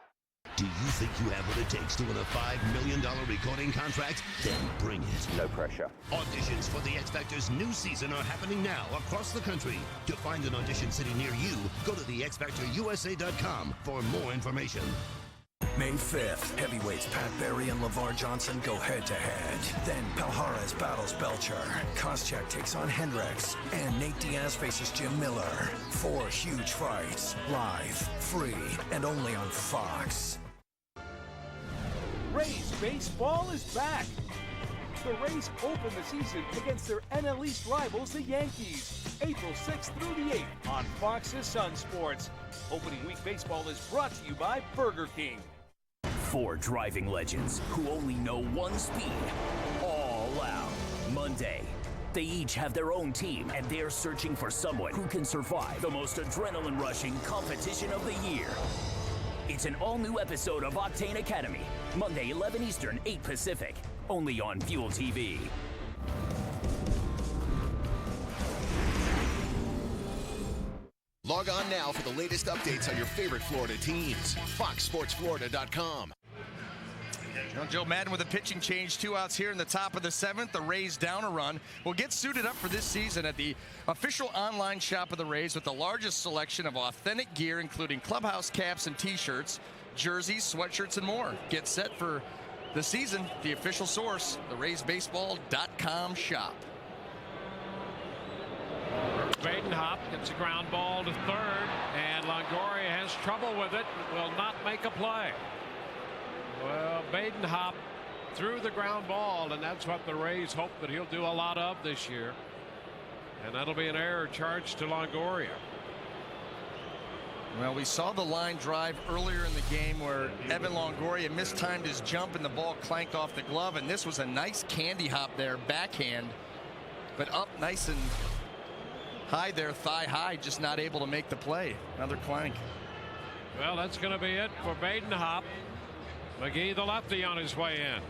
Do you think you have what it takes to win a $5 million recording contract? Then bring it. No pressure. Auditions for the X Factor's new season are happening now across the country. To find an audition city near you, go to thexfactorusa.com for more information. May 5th, heavyweights Pat Barry and LeVar Johnson go head-to-head. Then Palhares battles Belcher. Koscheck takes on Hendricks. And Nate Diaz faces Jim Miller. 4 huge fights. Live, free, and only on Fox. Rays baseball is back. The Rays open the season against their NL East rivals, the Yankees, April 6th through the 8th on Fox's Sun Sports. Opening week baseball is brought to you by Burger King. 4 driving legends who only know one speed, all out. Monday, they each have their own team, and they're searching for someone who can survive the most adrenaline-rushing competition of the year. It's an all-new episode of Octane Academy, Monday, 11 Eastern, 8 Pacific, only on Fuel TV. Log on now for the latest updates on your favorite Florida teams. FoxSportsFlorida.com. Joe Madden with a pitching change, 2 outs here in the top of the 7th. The Rays down a run. Will get suited up for this season at the official online shop of the Rays with the largest selection of authentic gear, including clubhouse caps and t-shirts, jerseys, sweatshirts, and more. Get set for the season. The official source, the RaysBaseball.com shop. Badenhop gets a ground ball to third, and Longoria has trouble with it, will not make a play. Well, Badenhop threw the ground ball, and that's what the Rays hope that he'll do a lot of this year. And that'll be an error charged to Longoria. Well, we saw the line drive earlier in the game where Evan Longoria mistimed his jump and the ball clanked off the glove, and this was a nice candy hop there, backhand, but up nice and high there, thigh high, just not able to make the play. Another clank. Well, that's going to be it for Badenhop. McGee, the lefty, on his way in.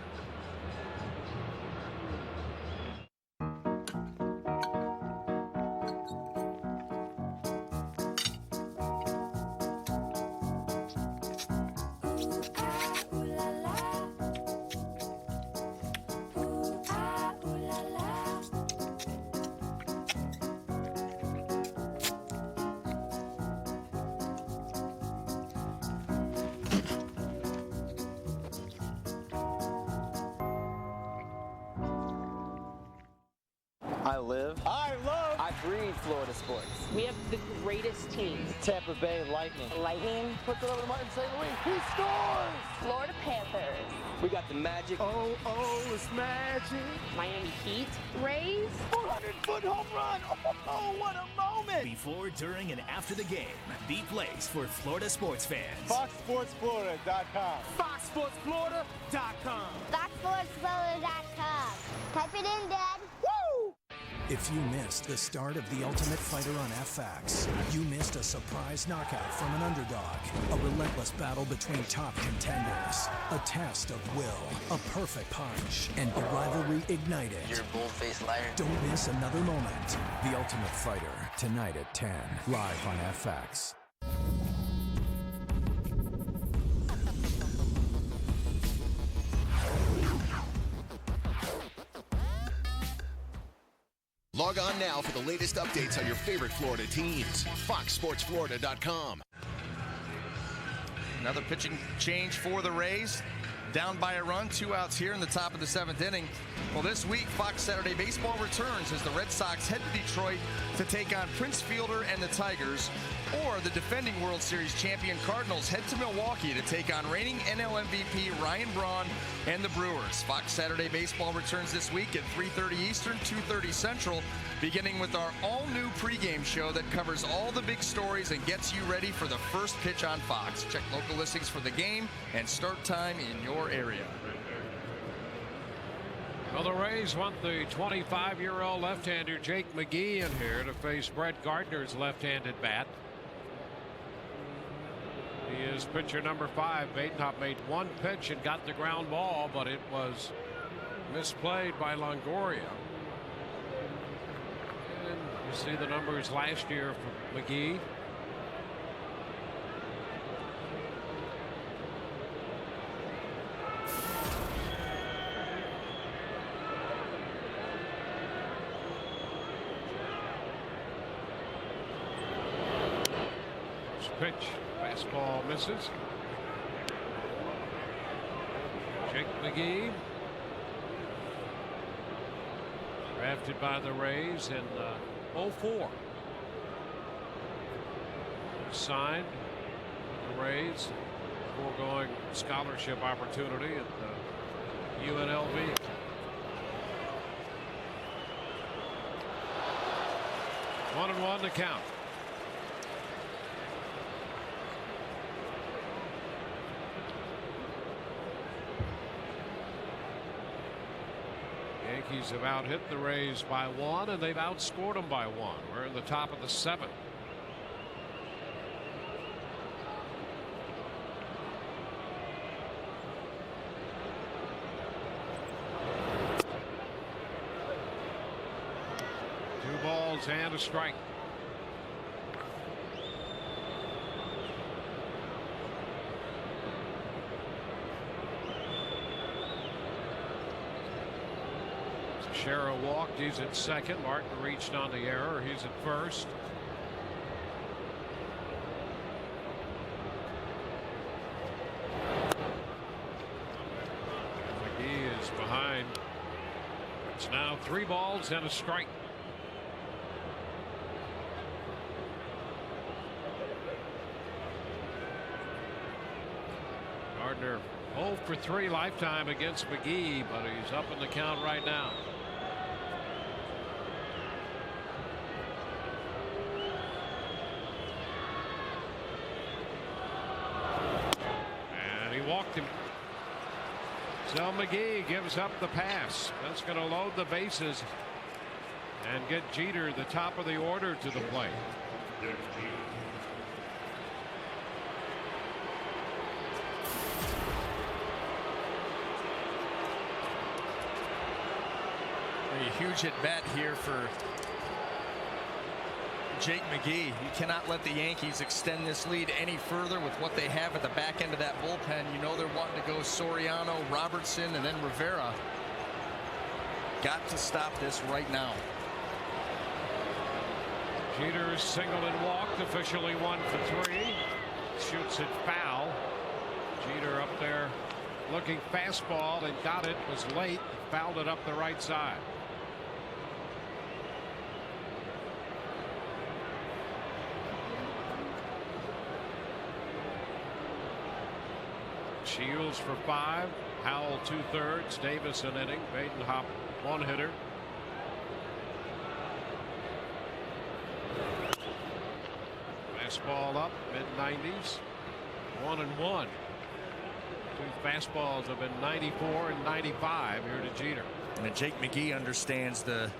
I live. I love. I breathe Florida sports. We have the greatest teams. Tampa Bay Lightning. Lightning. Puts it over the Martin St. Louis. He scores! Florida Panthers. We got the Magic. Oh, it's magic. Miami Heat. Rays. 400-foot home run. Oh, what a moment. Before, during, and after the game, the place for Florida sports fans. FoxSportsFlorida.com. FoxSportsFlorida.com. FoxSportsFlorida.com. Type it in, Dad. Woo! If you missed the start of The Ultimate Fighter on FX, you missed a surprise knockout from an underdog, a relentless battle between top contenders, a test of will, a perfect punch, and a rivalry ignited. You're a bull-faced liar. Don't miss another moment. The Ultimate Fighter, tonight at 10, live on FX. Log on now for the latest updates on your favorite Florida teams. FoxSportsFlorida.com. Another pitching change for the Rays. Down by a run, 2 outs here in the top of the 7th inning. Well, this week, Fox Saturday Baseball returns as the Red Sox head to Detroit to take on Prince Fielder and the Tigers, or the defending World Series champion Cardinals head to Milwaukee to take on reigning NL MVP Ryan Braun and the Brewers. Fox Saturday Baseball returns this week at 3:30 Eastern, 2:30 Central, beginning with our all-new pregame show that covers all the big stories and gets you ready for the first pitch on Fox. Check local listings for the game and start time in your area. Well, the Rays want the 25-year-old left-hander Jake McGee in here to face Brett Gardner's left-handed bat. He is pitcher number 5. Badenhop made one pitch and got the ground ball, but it was misplayed by Longoria. And you see the numbers last year for McGee. Pitch, fastball misses. Jake McGee, drafted by the Rays in 04. Signed with the Rays, foregoing scholarship opportunity at the UNLV. One and one to count. Yankees have out-hit the Rays by 1, and they've outscored them by 1. We're in the top of the 7th. Two balls and a strike. Shara walked. He's at second. Martin reached on the error. He's at first. McGee is behind. It's now 3 balls and a strike. Gardner 0 for 3 lifetime against McGee, but he's up in the count right now. Walked him. So McGee gives up the pass. That's going to load the bases. and get Jeter, the top of the order, to the plate. A huge at bat here for Jake McGee. You cannot let the Yankees extend this lead any further with what they have at the back end of that bullpen. You know they're wanting to go Soriano, Robertson, and then Rivera. Got to stop this right now. Jeter singled and walked, officially 1 for 3. Shoots it foul. Jeter up there looking fastball and got it. Was late. Fouled it up the right side. Shields for 5. Howell 2/3. Davis an inning. Badenhop 1-hitter. Fastball up, mid-90s. 1-1. 2 fastballs have been 94 and 95 here to Jeter. And Jake McGee understands the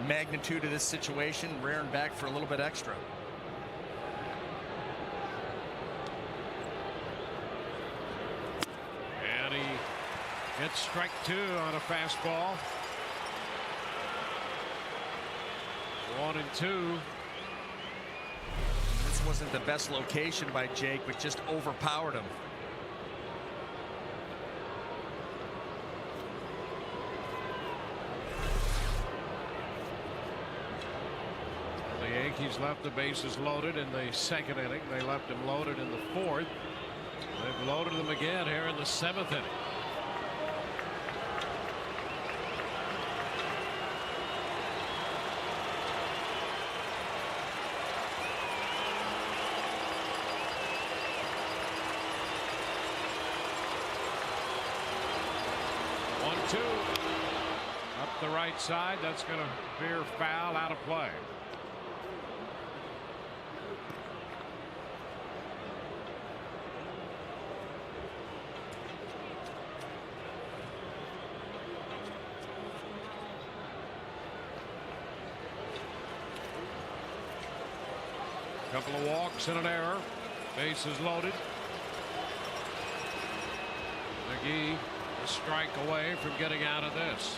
magnitude of this situation, rearing back for a little bit extra. And he hits strike 2 on a fastball. 1-2. This wasn't the best location by Jake, but just overpowered him. The Yankees left the bases loaded in the 2nd inning. They left them loaded in the 4th. They've loaded them again here in the 7th inning. Up the right side. That's going to veer foul, out of play. Couple of walks and an error. Bases loaded. McGee a strike away from getting out of this.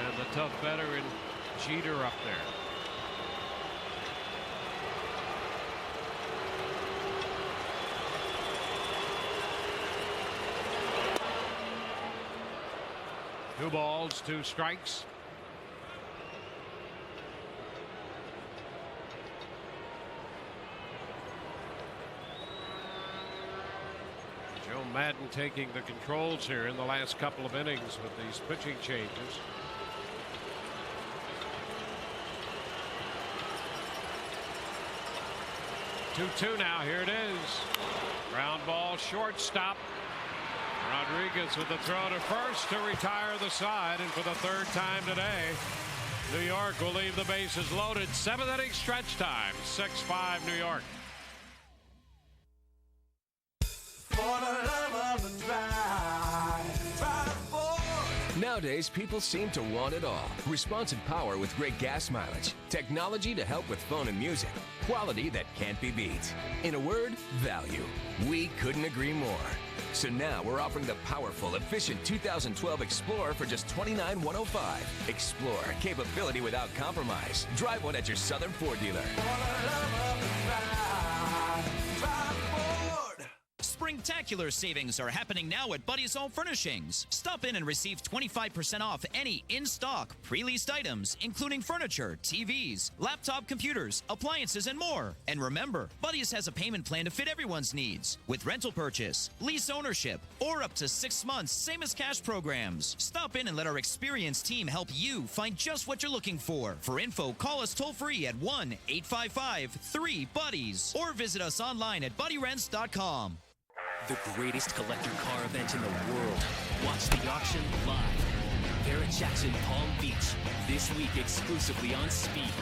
And the tough veteran Jeter up there. Two balls, 2 strikes. Joe Madden taking the controls here in the last couple of innings with these pitching changes. Two now. Here it is. Ground ball, shortstop. Rodriguez with the throw to first to retire the side, and for the 3rd time today, New York will leave the bases loaded. 7th inning stretch time. 6-5 New York. For the love of the drive, drive forward. Nowadays, people seem to want it all. Responsive power with great gas mileage. Technology to help with phone and music. Quality that can't be beat. In a word, value. We couldn't agree more. So now we're offering the powerful, efficient 2012 Explorer for just $29,105. Explorer, capability without compromise. Drive one at your Southern Ford dealer. Springtacular savings are happening now at Buddy's Home Furnishings. Stop in and receive 25% off any in-stock, pre-leased items, including furniture, TVs, laptop computers, appliances, and more. And remember, Buddy's has a payment plan to fit everyone's needs, with rental purchase, lease ownership, or up to 6 months, same as cash programs. Stop in and let our experienced team help you find just what you're looking for. For info, call us toll-free at 1-855-3-BUDDIES or visit us online at buddyrents.com. The greatest collector car event in the world. Watch the auction live. Barrett Jackson, Palm Beach. This week exclusively on Speed.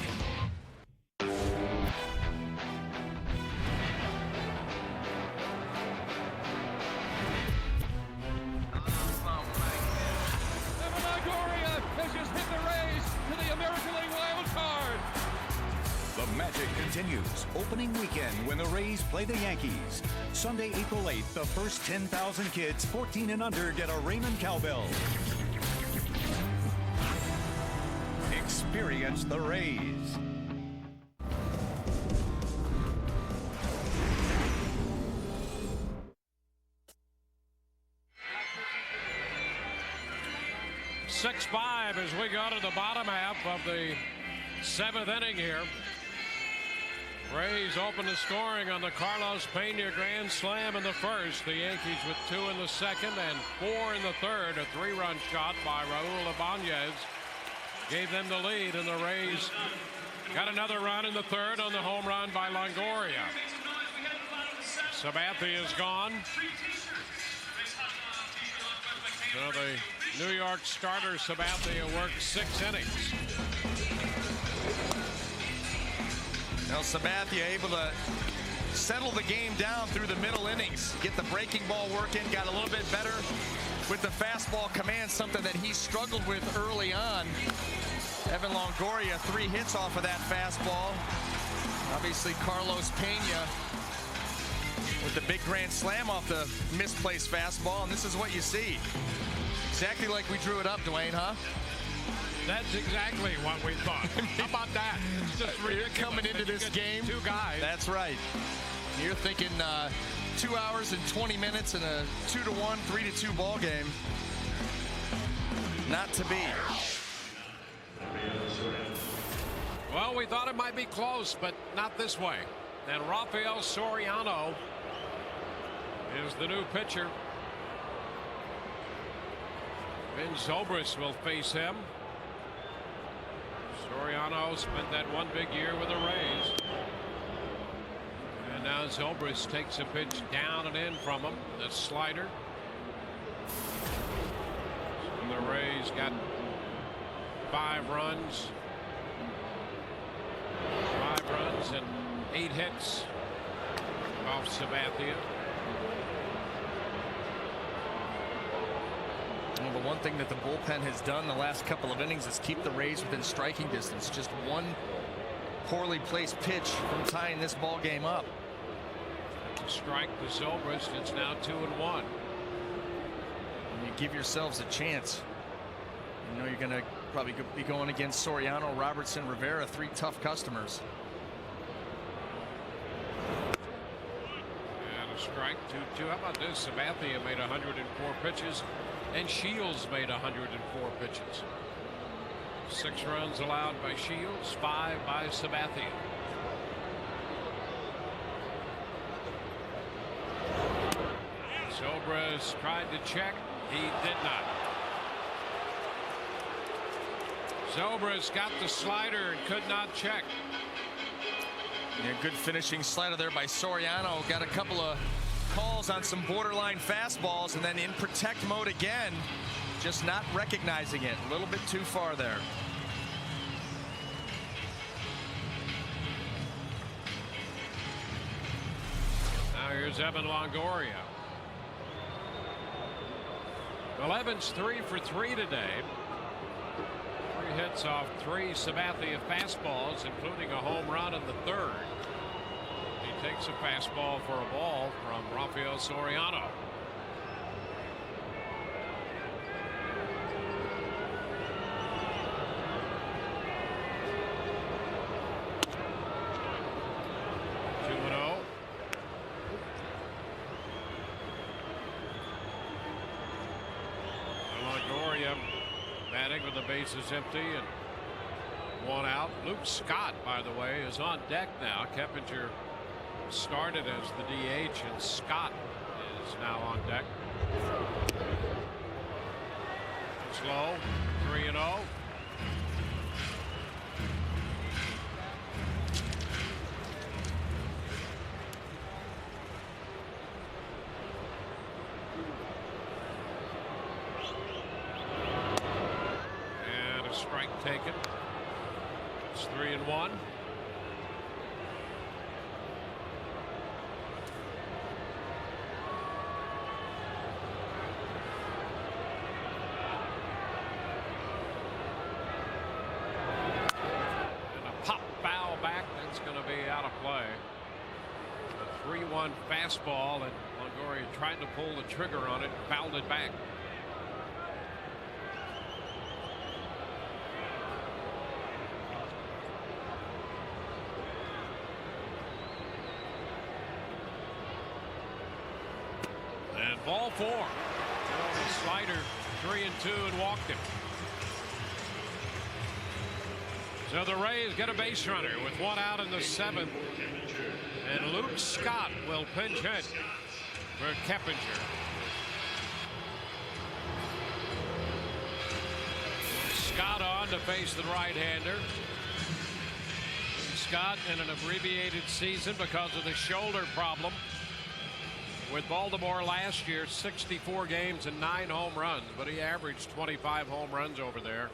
continues opening weekend when the Rays play the Yankees. Sunday, April 8th, the first 10,000 kids 14 and under get a Raymond cowbell. Experience the Rays. (6-5) as we go to the bottom half of the 7th inning here. Rays open the scoring on the Carlos Pena grand slam in the first. The Yankees with 2 in the second and 4 in the third. A 3-run shot by Raul Ibanez gave them the lead, and the Rays got another run in the third on the home run by Longoria. Sabathia is gone. So the New York starter Sabathia worked 6 innings. Now Sabathia able to settle the game down through the middle innings, get the breaking ball working, got a little bit better with the fastball command, something that he struggled with early on. Evan Longoria 3 hits off of that fastball. Obviously Carlos Pena with the big grand slam off the misplaced fastball, and this is what you see. Exactly like we drew it up, Dwayne, huh? That's exactly what we thought. How about that? It's just you're coming into this game. 2 guys. That's right. You're thinking 2 hours and 20 minutes in a 2-1, 3-2 ball game. Not to be. Well, we thought it might be close, but not this way. And Rafael Soriano is the new pitcher. Ben Zobrist will face him. Soriano spent that one big year with the Rays. And now Zobrist takes a pitch down and in from him. The slider. So the Rays got 5 runs. 5 runs and 8 hits off Sabathia. Well, the one thing that the bullpen has done the last couple of innings is keep the Rays within striking distance. Just one poorly placed pitch from tying this ball game up. Strike to Zobrist. It's now 2-1. You give yourselves a chance. You know you're going to probably be going against Soriano, Robertson, Rivera, 3 tough customers. And a strike 2-2. How about this? Sabathia made 104 pitches. And Shields made 104 pitches. 6 runs allowed by Shields, 5 by Sabathia. Zobrist tried to check. He did not. Zobrist got the slider and could not check. Yeah, good finishing slider there by Soriano. Got a couple of calls on some borderline fastballs, and then in protect mode again, just not recognizing it. A little bit too far there. Now here's Evan Longoria. Well, Evans 3 for 3 today. 3 hits off 3 Sabathia fastballs, including a home run in the third. He takes a fastball for a ball from Rafael Soriano. Longoria batting with the bases empty and 1 out. Luke Scott, by the way, is on deck now. Keppinger started as the DH, and Scott is now on deck. It's low, 3-0. And a strike taken. It's 3-1. 3-1 fastball, and Longoria tried to pull the trigger on it, fouled it back. And ball 4. The slider 3-2 and walked him. So the Rays get a base runner with 1 out in the 7th. And Luke Scott will pinch hit for Keppinger. Scott on to face the right-hander. Scott in an abbreviated season because of the shoulder problem. With Baltimore last year, 64 games and 9 home runs, but he averaged 25 home runs over there.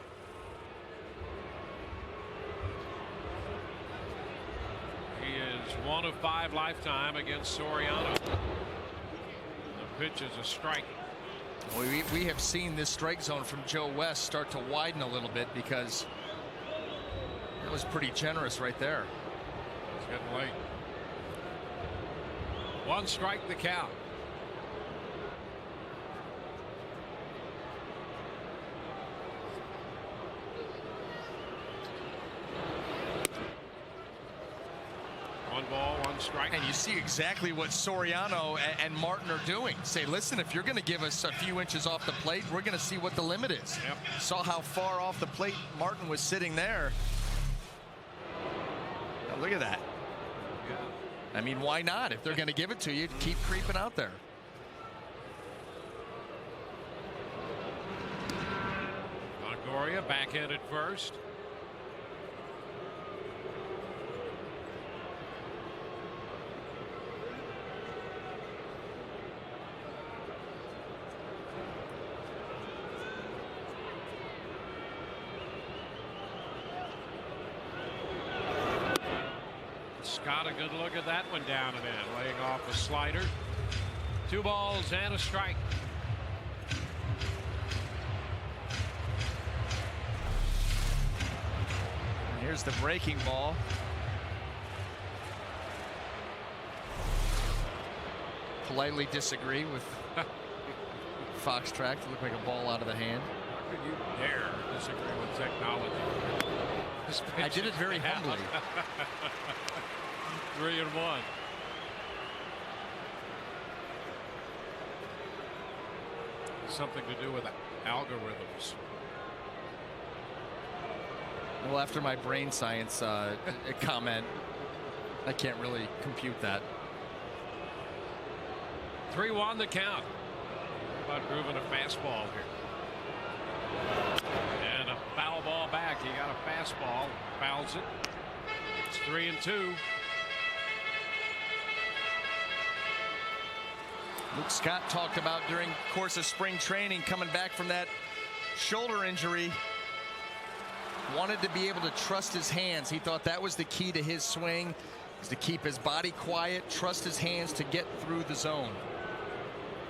He is 1 of 5 lifetime against Soriano. The pitch is a strike. We have seen this strike zone from Joe West start to widen a little bit because that was pretty generous right there. It's getting late. 1 strike the count. One ball, 1 strike. And you see exactly what Soriano and Martin are doing. Say, listen, if you're going to give us a few inches off the plate, we're going to see what the limit is. Yep. Saw how far off the plate Martin was sitting there. Now, look at that. I mean, why not? If they're going to give it to you, keep creeping out there. Longoria backhand at first. Scott, a good look at that one down and in, laying off a slider. 2 balls and a strike. And here's the breaking ball. Politely disagree with Fox Track to look like a ball out of the hand. How could you dare disagree with technology? I did it very humbly. 3-1. Something to do with algorithms. Well, after my brain science comment, I can't really compute that. 3-1 the count. How about grooving a fastball here? And a foul ball back. He got a fastball, fouls it. It's 3-2. Luke Scott talked about during the course of spring training, coming back from that shoulder injury, wanted to be able to trust his hands. He thought that was the key to his swing, is to keep his body quiet, trust his hands to get through the zone.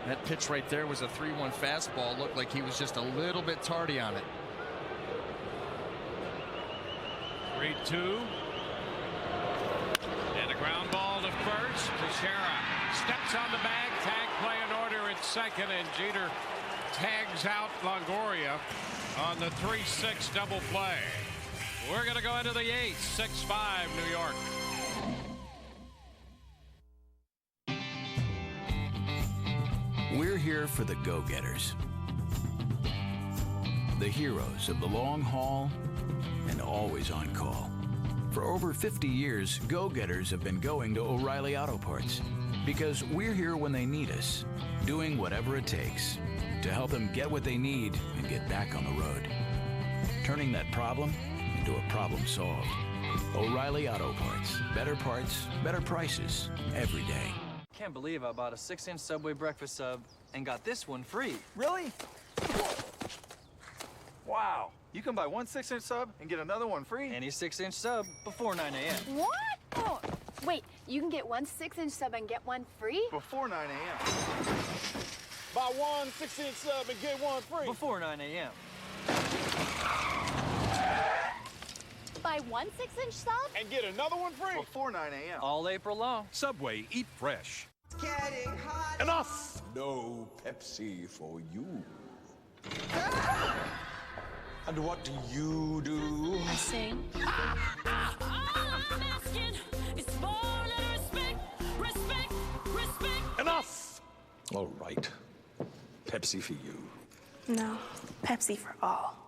That pitch right there was a 3-1 fastball. Looked like he was just a little bit tardy on it. 3-2. And a ground ball to first. Teixeira steps on the bag. Tag play in order at second, and Jeter tags out Longoria on the 3-6 double play. We're going to go into the 8th. 6-5 New York. We're here for the go-getters, the heroes of the long haul and always on call. For over 50 years, go-getters have been going to O'Reilly Auto Parts because we're here when they need us, doing whatever it takes to help them get what they need and get back on the road, turning that problem into a problem solved. O'Reilly Auto Parts. Better prices every day. Can't believe I bought a 6-inch Subway breakfast sub and got this one free. Really? Wow. You can buy one 6-inch sub and get another one free? Any 6-inch sub before 9 a.m. What? Oh, wait, you can get one 6-inch sub and get one free? Before 9 a.m. Buy one 6-inch sub and get one free. Before 9 a.m. Buy Buy one 6-inch sub and get another one free before 9 a.m. All April long. Subway, eat fresh. Enough! No Pepsi for you. And what do you do? I sing. Enough! All right. Pepsi for you. No, Pepsi for all.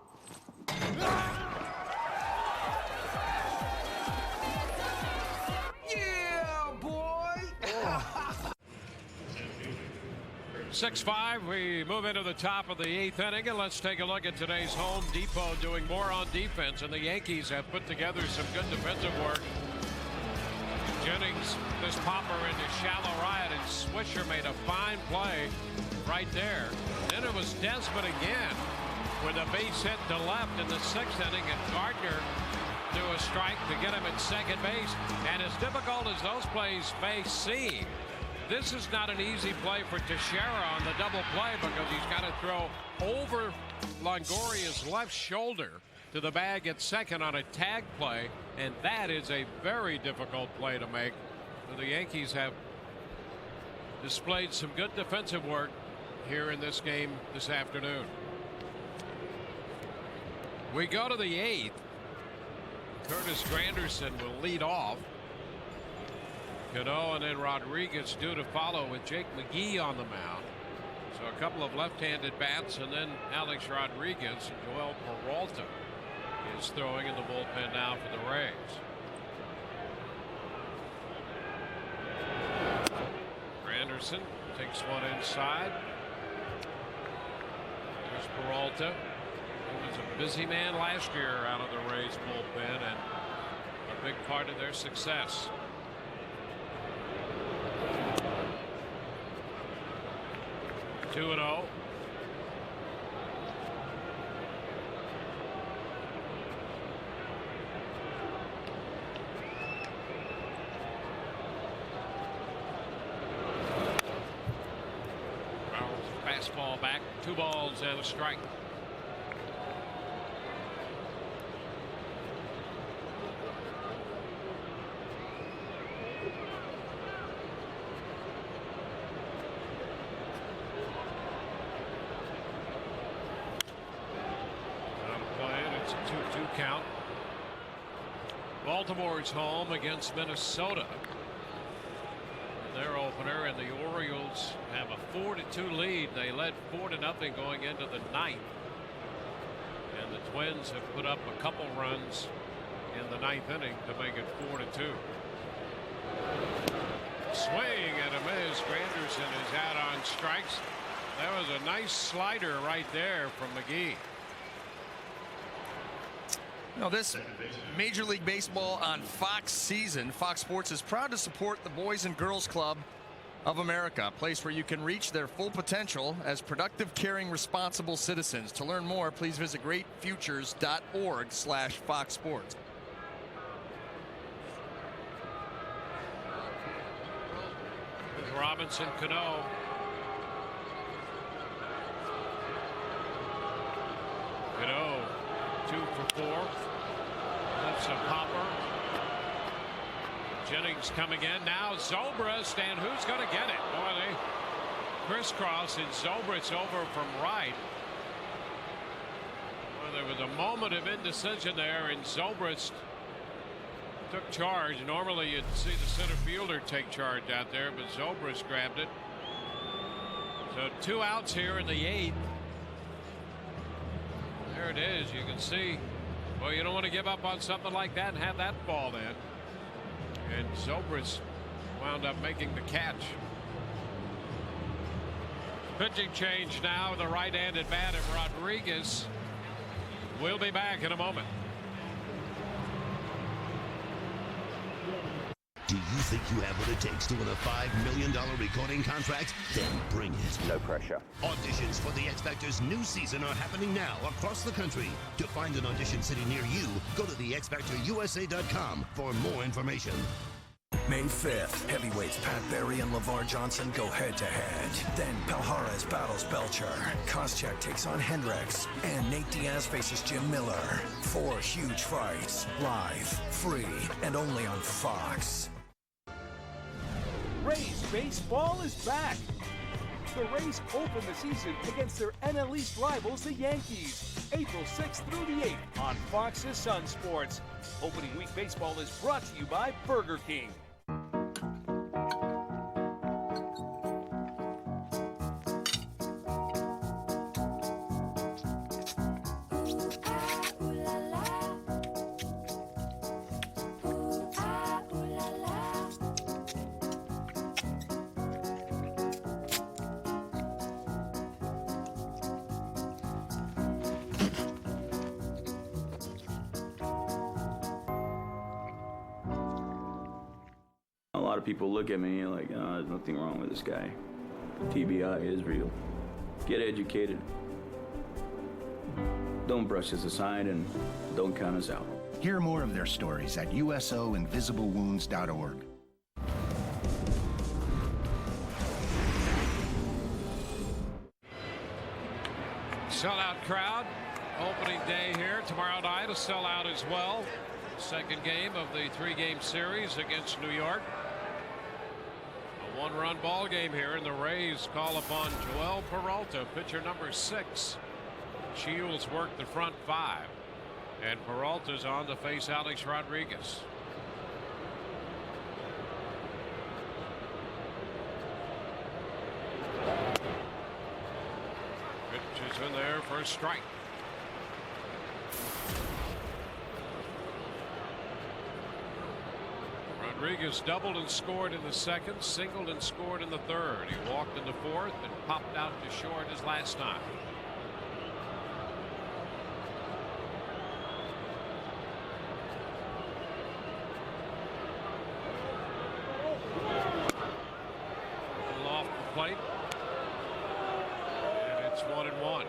Yeah, boy! 6-5, we move into the top of the 8th inning, and let's take a look at today's Home Depot doing more on defense, and the Yankees have put together some good defensive work. Jennings, this popper into shallow right, and Swisher made a fine play right there. Then it was Desmond again with a base hit to left in the 6th inning, and Gardner threw a strike to get him at second base. And as difficult as those plays may seem, this is not an easy play for Teixeira on the double play, because he's got to throw over Longoria's left shoulder to the bag at second on a tag play, and that is a very difficult play to make. The Yankees have displayed some good defensive work here in this game this afternoon. We go to the 8th. Curtis Granderson will lead off. Cano and then Rodriguez due to follow with Jake McGee on the mound. So a couple of left-handed bats, and then Alex Rodriguez and Joel Peralta is throwing in the bullpen now for the Rays. Granderson takes one inside. There's Peralta. He was a busy man last year out of the Rays bullpen, and a big part of their success. 2-0. Fastball back, 2 balls and a strike. Count. Baltimore's home against Minnesota. Their opener, and the Orioles have a 4-2 lead. They led 4-0 going into the 9th. And the Twins have put up a couple runs in the 9th inning to make it 4-2. Swing and a miss. Granderson is out on strikes. That was a nice slider right there from McGee. Now, this Major League Baseball on Fox season, Fox Sports is proud to support the Boys and Girls Club of America, a place where you can reach their full potential as productive, caring, responsible citizens. To learn more, please visit greatfutures.org/Fox Sports. With Robinson Cano. Cano 2 for 4. That's a popper. Jennings coming in now. Zobrist, and who's going to get it? Boy, they crisscross, and Zobrist over from right. Well, there was a moment of indecision there, and Zobrist took charge. Normally you'd see the center fielder take charge out there, but Zobrist grabbed it. So 2 outs here in the 8th. There it is. You can see. Well, you don't want to give up on something like that and have that fall in. And Zobrist wound up making the catch. Pitching change now. The right-handed bat of Rodriguez. We'll be back in a moment. Do you think you have what it takes to win a $5 million recording contract? Then bring it. No pressure. Auditions for the X Factor's new season are happening now across the country. To find an audition city near you, go to thexfactorusa.com for more information. May 5th, heavyweights Pat Barry and LeVar Johnson go head-to-head. Then Palhares battles Belcher. Koscheck takes on Hendricks. And Nate Diaz faces Jim Miller. 4 huge fights. Live, free, and only on Fox. Rays baseball is back. The Rays open the season against their NL East rivals, the Yankees, April 6th through the 8th on Fox's Sun Sports. Opening week baseball is brought to you by Burger King. A lot of people look at me like, oh, there's nothing wrong with this guy. TBI is real. Get educated. Don't brush us aside and don't count us out. Hear more of their stories at usoinvisiblewounds.org. Sellout crowd. Opening day here. Tomorrow night, a sellout as well. Second game of the 3-game series against New York. A 1-run ball game here, and the Rays call upon Joel Peralta, pitcher number 6. Shields work the front 5, and Peralta's on to face Alex Rodriguez. Pitch is in there for a strike. Rodriguez doubled and scored in the second, singled and scored in the third. He walked in the fourth and popped out to short his last time. Off the plate. And it's 1-1.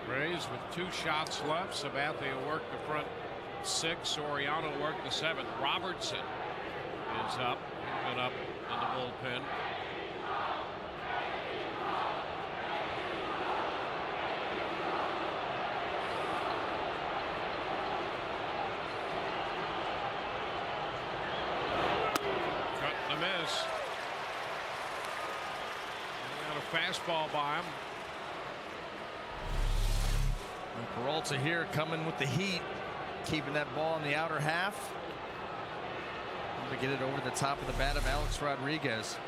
Rays with 2 shots left. Sabathia worked the front 6. Soriano worked the 7th. Robertson is up. He's been up in the bullpen. Cut and a miss. Got a fastball by him. And Peralta here coming with the heat. Keeping that ball in the outer half to get it over the top of the bat of Alex Rodriguez.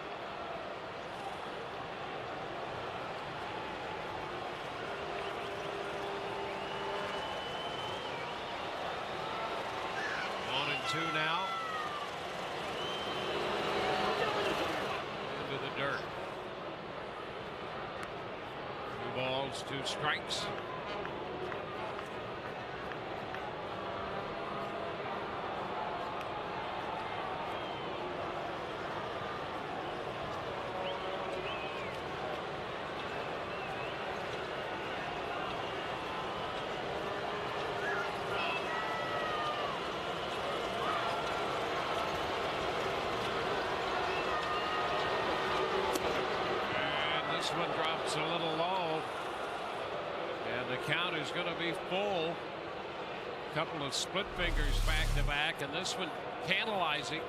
On and 2 now. Into the dirt. 2 balls, 2 strikes. This one drops a little low, and the count is going to be full. A couple of split fingers back to back, and this one tantalizing.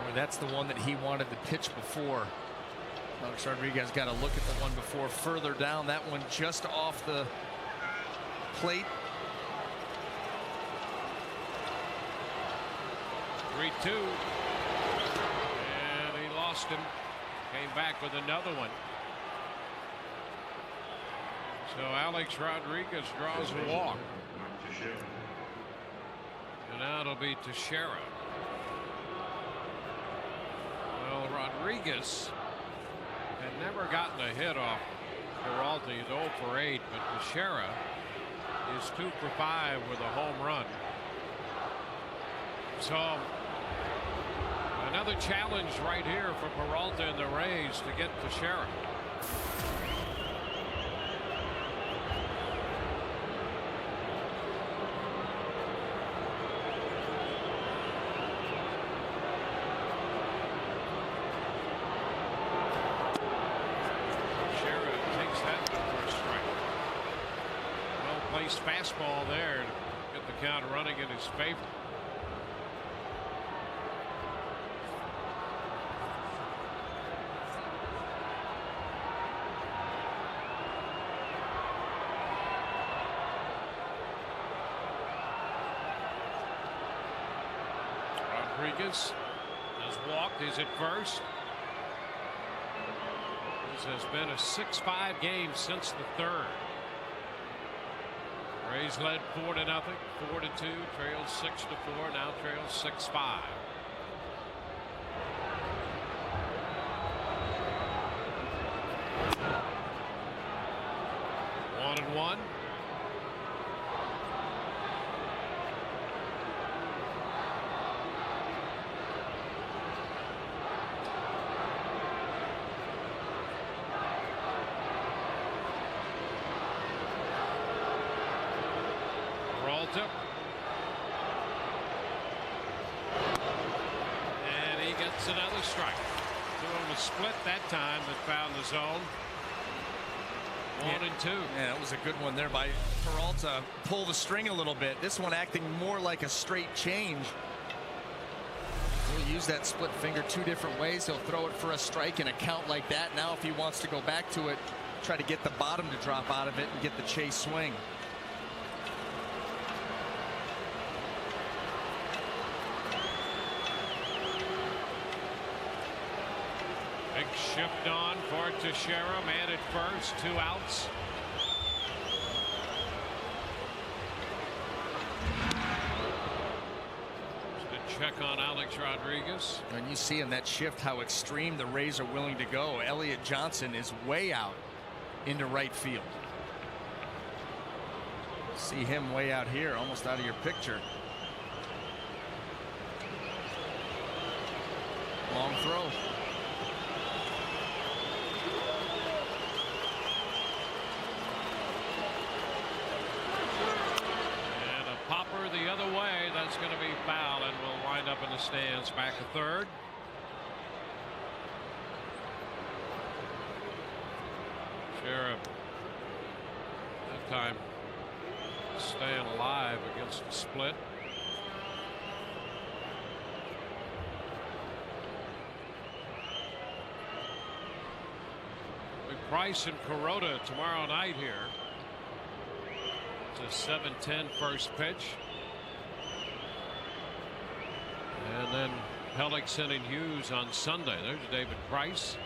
Boy, that's the one that he wanted to pitch before. Alex Rodriguez got a look at the one before further down. That one just off the plate. 3-2. Him, came back with another one. So Alex Rodriguez draws a walk. And now it'll be Teixeira. Well, Rodriguez had never gotten a hit off Peralta. He's 0 for 8, but Teixeira is 2 for 5 with a home run. So another challenge right here for Peralta and the Rays to get Teixeira. nice fastball there to get the count running in his favor. Rodriguez has walked. Is at first. This has been a 6-5 game since the third. Rays led 4-0, 4-2, trailed 6-4, now trails 6-5. One and one. And he gets another strike. Two on the split that time that found the zone. 1 and 2. Yeah, that was a good one there by Peralta. Pull the string a little bit. This one acting more like a straight change. He'll use that split finger two different ways. He'll throw it for a strike in a count like that. Now if he wants to go back to it, try to get the bottom to drop out of it and get the chase swing. Big shift on for Teixeira. Man at first, 2 outs. Just a check on Alex Rodriguez. And you see in that shift how extreme the Rays are willing to go. Elliott Johnson is way out into right field. See him way out here, almost out of your picture. Long throw. The other way, that's going to be foul and will wind up in the stands back to third. Sheriff that time staying alive against the split. With Price and Kuroda tomorrow night here. It's a 7:10 first pitch. And then Pellickson and Hughes on Sunday. There's David Price.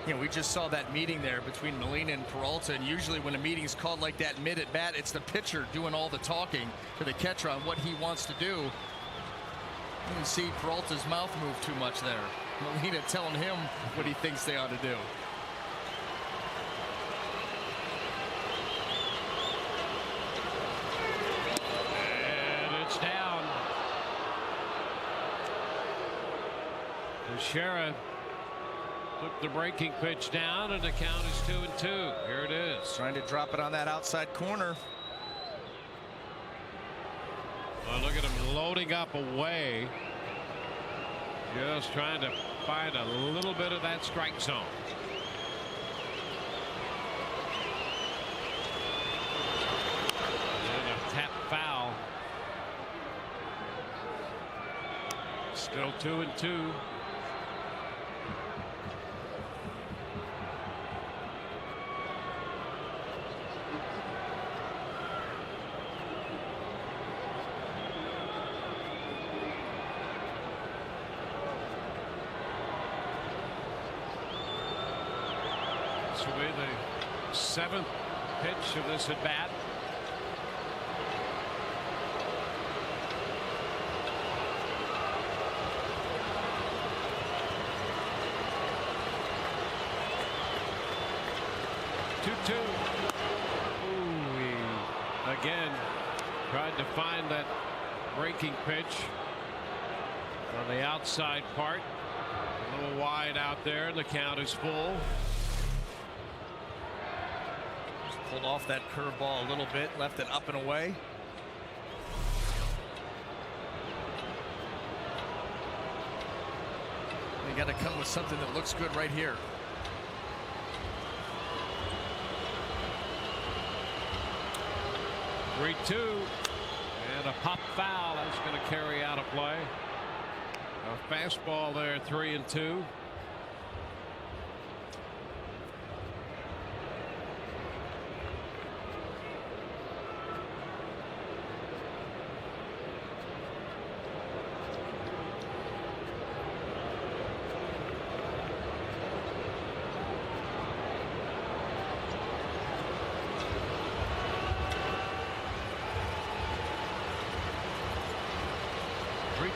Yeah, we just saw that meeting there between Molina and Peralta, and usually when a meeting's called like that mid at bat, it's the pitcher doing all the talking to the catcher on what he wants to do. You can see Peralta's mouth move too much there. Molina telling him what he thinks they ought to do. Teixeira took the breaking pitch down, and the count is 2-2. Here it is. Trying to drop it on that outside corner. Oh, look at him loading up away. Just trying to find a little bit of that strike zone. And a tap foul. Still 2-2. This will be the 7th pitch of this at bat. Again, tried to find that breaking pitch on the outside part. A little wide out there, and the count is full. Just pulled off that curveball a little bit, left it up and away. They got to come with something that looks good right here. 3-2. And a pop foul is going to carry out a play. A fastball there, 3-2.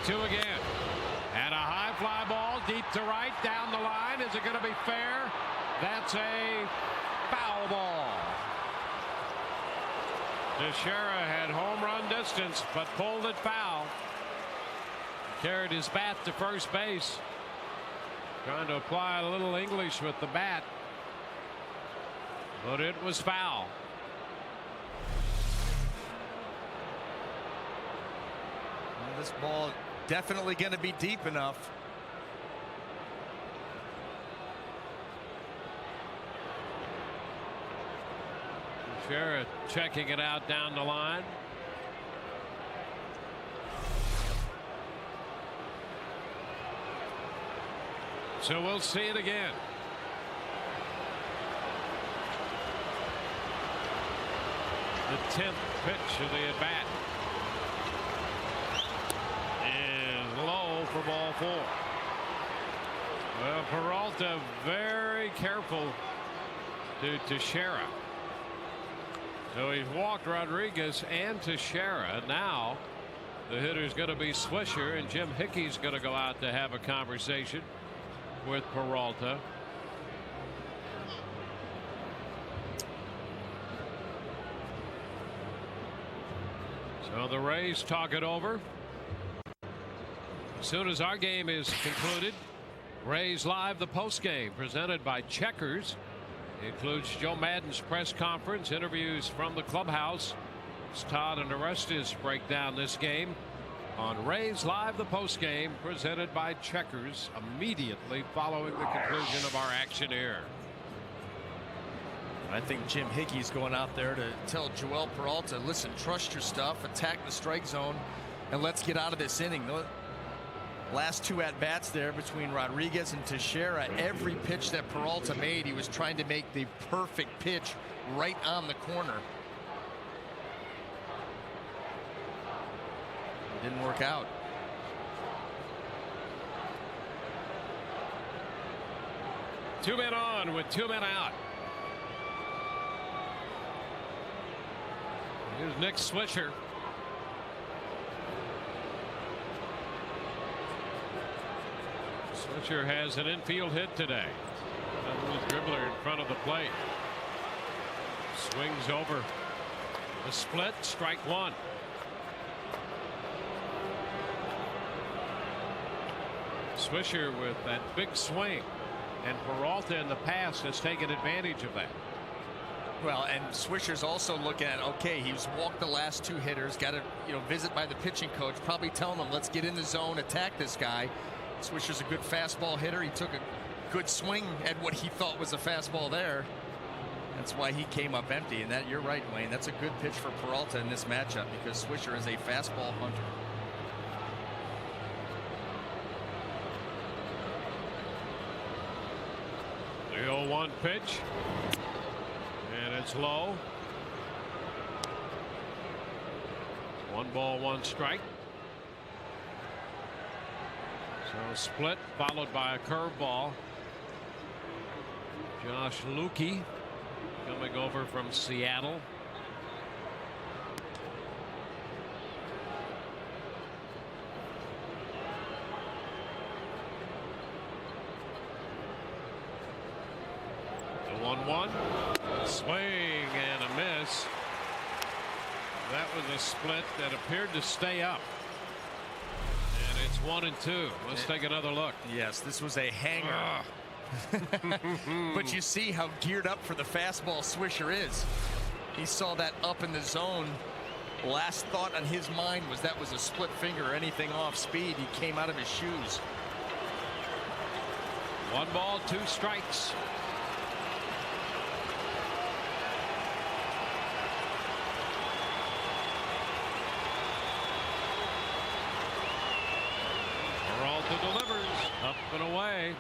Two again. And a high fly ball deep to right down the line. Is it going to be fair? That's a foul ball. Teixeira had home run distance but pulled it foul. Carried his bat to first base. Trying to apply a little English with the bat. But it was foul. This ball definitely going to be deep enough. Teixeira checking it out down the line. So we'll see it again. The 10th pitch of the at bat. Low for ball 4. Well, Peralta very careful to Teixeira. So he's walked Rodriguez and Teixeira. Now the hitter's going to be Swisher, and Jim Hickey's going to go out to have a conversation with Peralta. So the Rays talk it over. As soon as our game is concluded, Rays Live, the post game presented by Checkers, includes Joe Madden's press conference, interviews from the clubhouse. As Todd and Orestes break down this game on Rays Live, the post game presented by Checkers, immediately following the conclusion of our action here. I think Jim Hickey's going out there to tell Joel Peralta, listen, trust your stuff, attack the strike zone, and let's get out of this inning. Last two at bats there between Rodriguez and Teixeira, every pitch that Peralta made, he was trying to make the perfect pitch right on the corner. It didn't work out. Two men on with 2 men out. Here's Nick Swisher. Swisher has an infield hit today. That was dribbler in front of the plate. Swings over. The split, strike 1. Swisher with that big swing, and Peralta in the past has taken advantage of that. Well, and Swisher's also looking at, okay, he's walked the last 2 hitters, got a visit by the pitching coach, probably telling him, let's get in the zone, attack this guy. Swisher's a good fastball hitter. He took a good swing at what he thought was a fastball there. That's why he came up empty. And that, you're right, Wayne, that's a good pitch for Peralta in this matchup because Swisher is a fastball hunter. The 0-1 pitch. And it's low. 1 ball, 1 strike. So split followed by a curveball. Josh Lukey coming over from Seattle. The 1-1 swing and a miss. That was a split that appeared to stay up. And it's 1-2. Let's take another look. Yes, this was a hanger. But you see how geared up for the fastball Swisher is. He saw that up in the zone. Last thought on his mind was that was a split finger or anything off speed. He came out of his shoes. 1 ball, 2 strikes. away.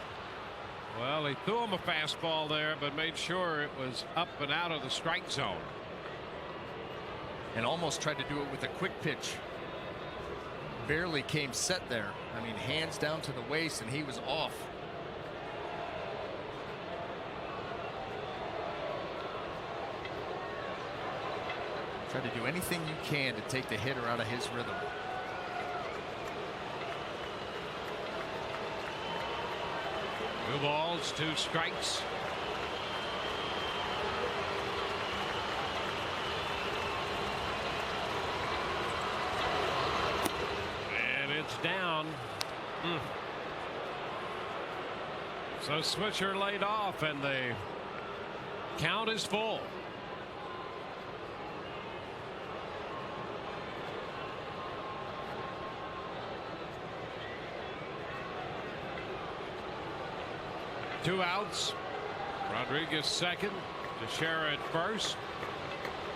Well, he threw him a fastball there, but made sure it was up and out of the strike zone. And almost tried to do it with a quick pitch. Barely came set there. I mean, hands down to the waist, and he was off. Try to do anything you can to take the hitter out of his rhythm. Two balls, 2 strikes. And it's down. So Swisher laid off, and the count is full. Two outs. Rodriguez second. Teixeira at first.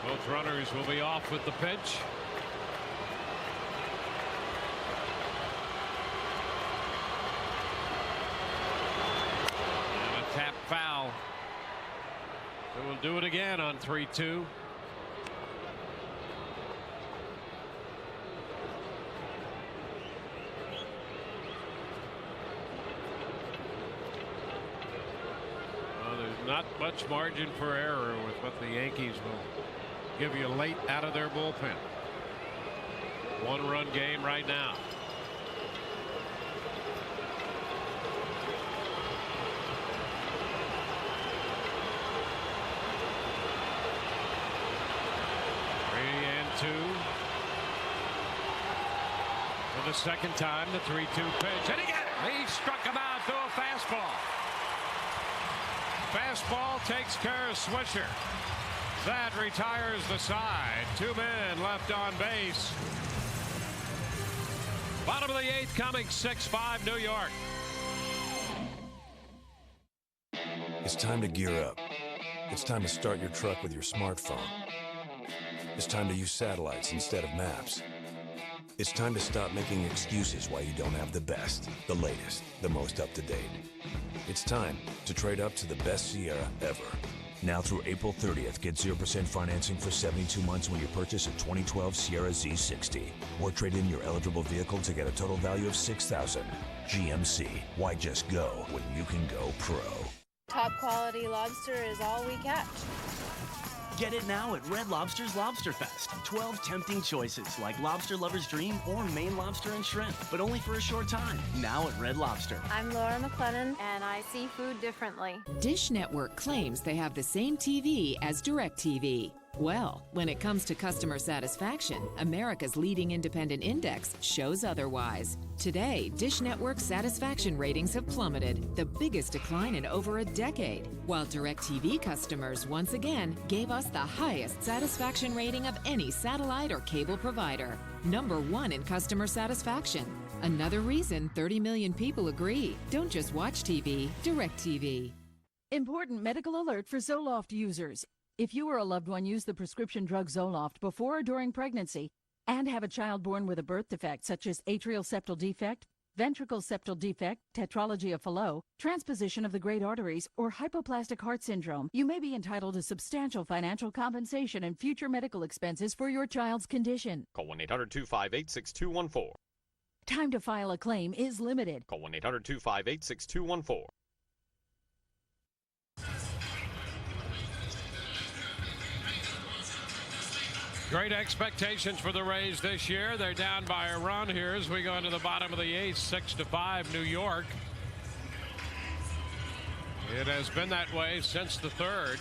Both runners will be off with the pitch. And a tap foul. So we'll do it again on 3-2. Not much margin for error with what the Yankees will give you late out of their bullpen. 1-run game right now. Three and 2. For the second time, the 3-2 pitch. And he struck him out through a fastball. Fastball takes care of Swisher. That retires the side. 2 men left on base. Bottom of the 8th coming, 6-5 New York. It's time to gear up. It's time to start your truck with your smartphone. It's time to use satellites instead of maps. It's time to stop making excuses why you don't have the best, the latest, the most up-to-date. It's time to trade up to the best Sierra ever. Now through April 30th, get 0% financing for 72 months when you purchase a 2012 Sierra Z60. Or trade in your eligible vehicle to get a total value of $6,000. GMC, why just go when you can go pro? Top quality lobster is all we catch. Get it now at Red Lobster's Lobster Fest. 12 tempting choices like Lobster Lover's Dream or Maine Lobster and Shrimp, but only for a short time. Now at Red Lobster. I'm Laura McClellan, and I see food differently. Dish Network claims they have the same TV as DirecTV. Well, when it comes to customer satisfaction, America's leading independent index shows otherwise. Today, Dish Network's satisfaction ratings have plummeted, the biggest decline in over a decade, while DirecTV customers once again gave us the highest satisfaction rating of any satellite or cable provider. #1 in customer satisfaction. Another reason 30 million people agree. Don't just watch TV, DirecTV. Important medical alert for Zoloft users. If you or a loved one use the prescription drug Zoloft before or during pregnancy and have a child born with a birth defect such as atrial septal defect, ventricle septal defect, tetralogy of Fallot, transposition of the great arteries, or hypoplastic heart syndrome, you may be entitled to substantial financial compensation and future medical expenses for your child's condition. Call 1-800-258-6214. Time to file a claim is limited. Call 1-800-258-6214. Great expectations for the Rays this year. They're down by a run here as we go into the bottom of the 8th, 6-5 New York. It has been that way since the 3rd.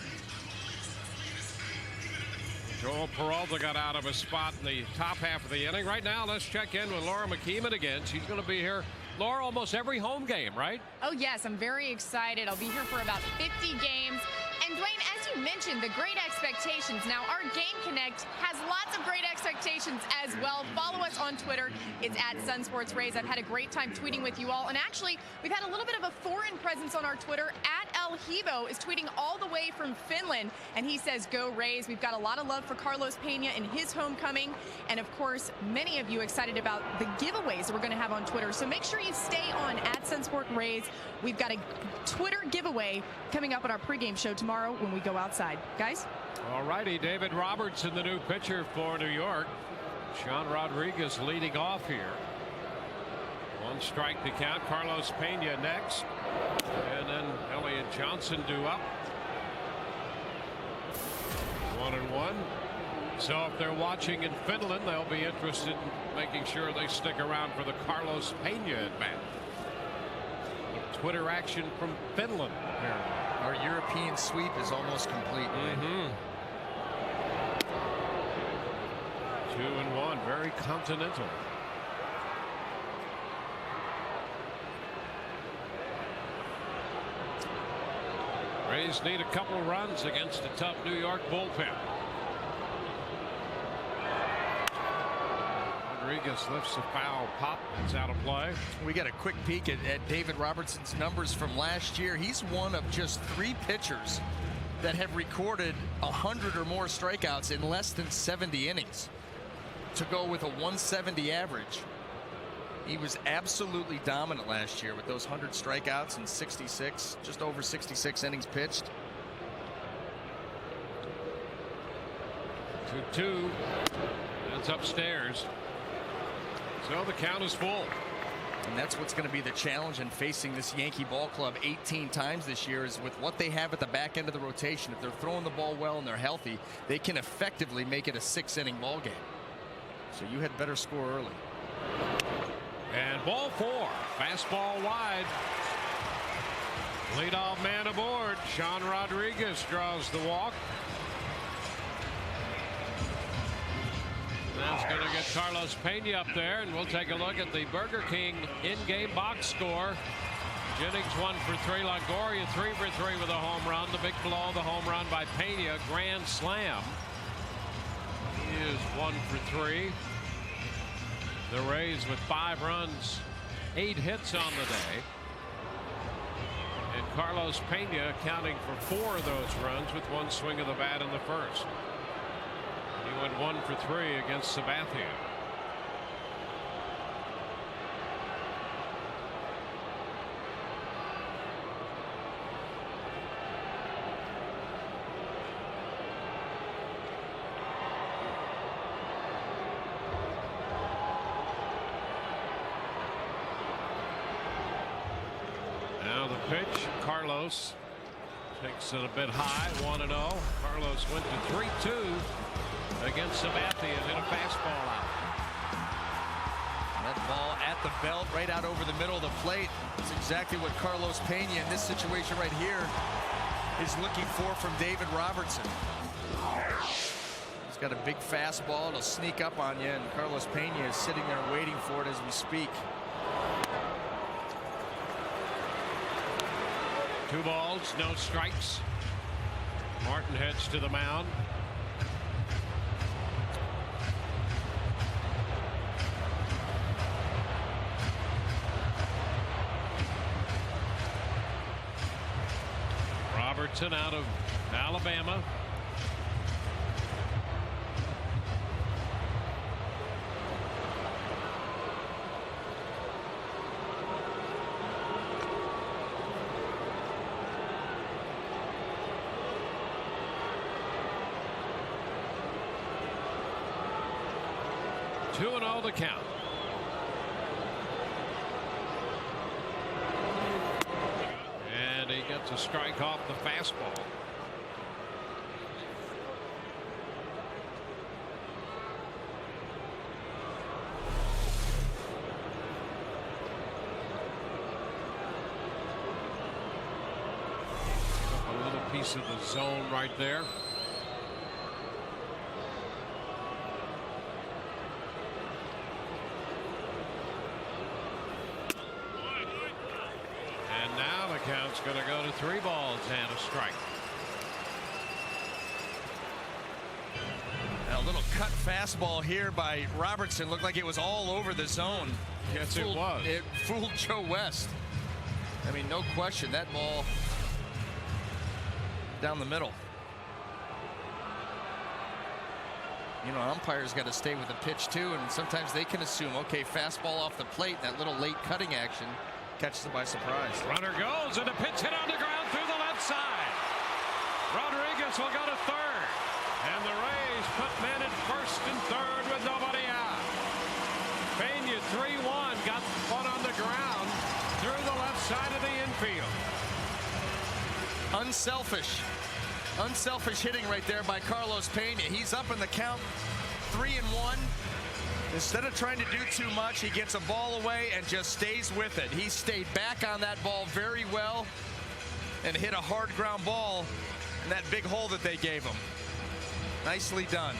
Joel Peralta got out of a spot in the top half of the inning. Right now, let's check in with Laura McKeeman again. She's going to be here, Laura, almost every home game, right? Oh, yes. I'm very excited. I'll be here for about 50 games. And, Dwayne, as you mentioned, the great expectations. Now, our Game Connect has lots of great expectations as well. Follow us on Twitter. It's at SunSportsRays. I've had a great time tweeting with you all. And actually, we've had a little bit of a foreign presence on our Twitter at Hivo is tweeting all the way from Finland, and he says, go Rays. We've got a lot of love for Carlos Pena in his homecoming. And of course, many of you excited about the giveaways that we're going to have on Twitter. So make sure you stay on @SunSportRays. We've got a Twitter giveaway coming up on our pregame show tomorrow when we go outside. Guys? All righty, David Robertson, the new pitcher for New York. Sean Rodriguez leading off here. 1 strike to count. Carlos Pena next. And then Elliott Johnson due up. 1-1. So if they're watching in Finland, they'll be interested in making sure they stick around for the Carlos Pena at bat. Twitter action from Finland. Our European sweep is almost complete. 2-1, very continental. Rays need a couple runs against a tough New York bullpen. Rodriguez lifts a foul pop. It's out of play. We got a quick peek at David Robertson's numbers from last year. He's one of just 3 pitchers that have recorded 100 or more strikeouts in less than 70 innings to go with a 170 average. He was absolutely dominant last year with those 100 strikeouts and 66, just over 66 innings pitched. 2-2. That's upstairs. So the count is full. And that's what's going to be the challenge in facing this Yankee ball club 18 times this year, is with what they have at the back end of the rotation. If they're throwing the ball well and they're healthy, they can effectively make it a 6-inning ball game. So you had better score early. And ball 4. Fastball wide. Leadoff man aboard. Sean Rodriguez draws the walk. That's going to get Carlos Pena up there, and we'll take a look at the Burger King in-game box score. Jennings 1 for 3. Longoria 3 for 3 with a home run. The big blow, the home run by Pena, grand slam. He is 1 for 3. The Rays with 5 runs, 8 hits on the day. And Carlos Pena accounting for 4 of those runs with 1 swing of the bat in the first. He went 1 for 3 against Sabathia. Now the pitch. Carlos takes it a bit high. 1-0. Carlos went to 3-2 against Sabathia and hit a fastball out. That ball at the belt, right out over the middle of the plate. That's exactly what Carlos Pena in this situation right here is looking for from David Robertson. He's got a big fastball. It'll sneak up on you, and Carlos Pena is sitting there waiting for it as we speak. 2 balls, no strikes. Martin heads to the mound. Robertson out of Alabama. Two and all the count. And he gets a strike off the fastball. A little piece of the zone right there. Count's going to go to 3 balls and a strike. A little cut fastball here by Robertson. Looked like it was all over the zone. Yes, it was. It fooled Joe West. I mean, no question, that ball down the middle. You know, umpires got to stay with the pitch too, and sometimes they can assume, okay, fastball off the plate, that little late cutting action catches them by surprise. Runner goes, and a pitch hit on the ground through the left side. Rodriguez will go to third, and the Rays put men at first and third with nobody out. Pena 3-1, got one on the ground through the left side of the infield. Unselfish hitting right there by Carlos Pena. He's up in the count, 3-1. Instead of trying to do too much, he gets a ball away and just stays with it. He stayed back on that ball very well and hit a hard ground ball in that big hole that they gave him. Nicely done.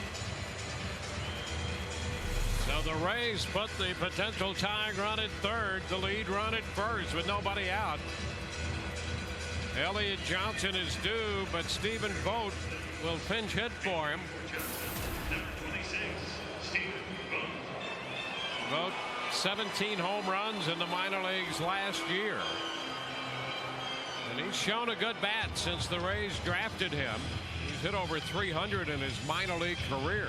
So the Rays put the potential tying run at third, the lead run at first with nobody out. Elliott Johnson is due, but Stephen Vogt will pinch hit for him. Vogt, 17 home runs in the minor leagues last year. And he's shown a good bat since the Rays drafted him. He's hit over 300 in his minor league career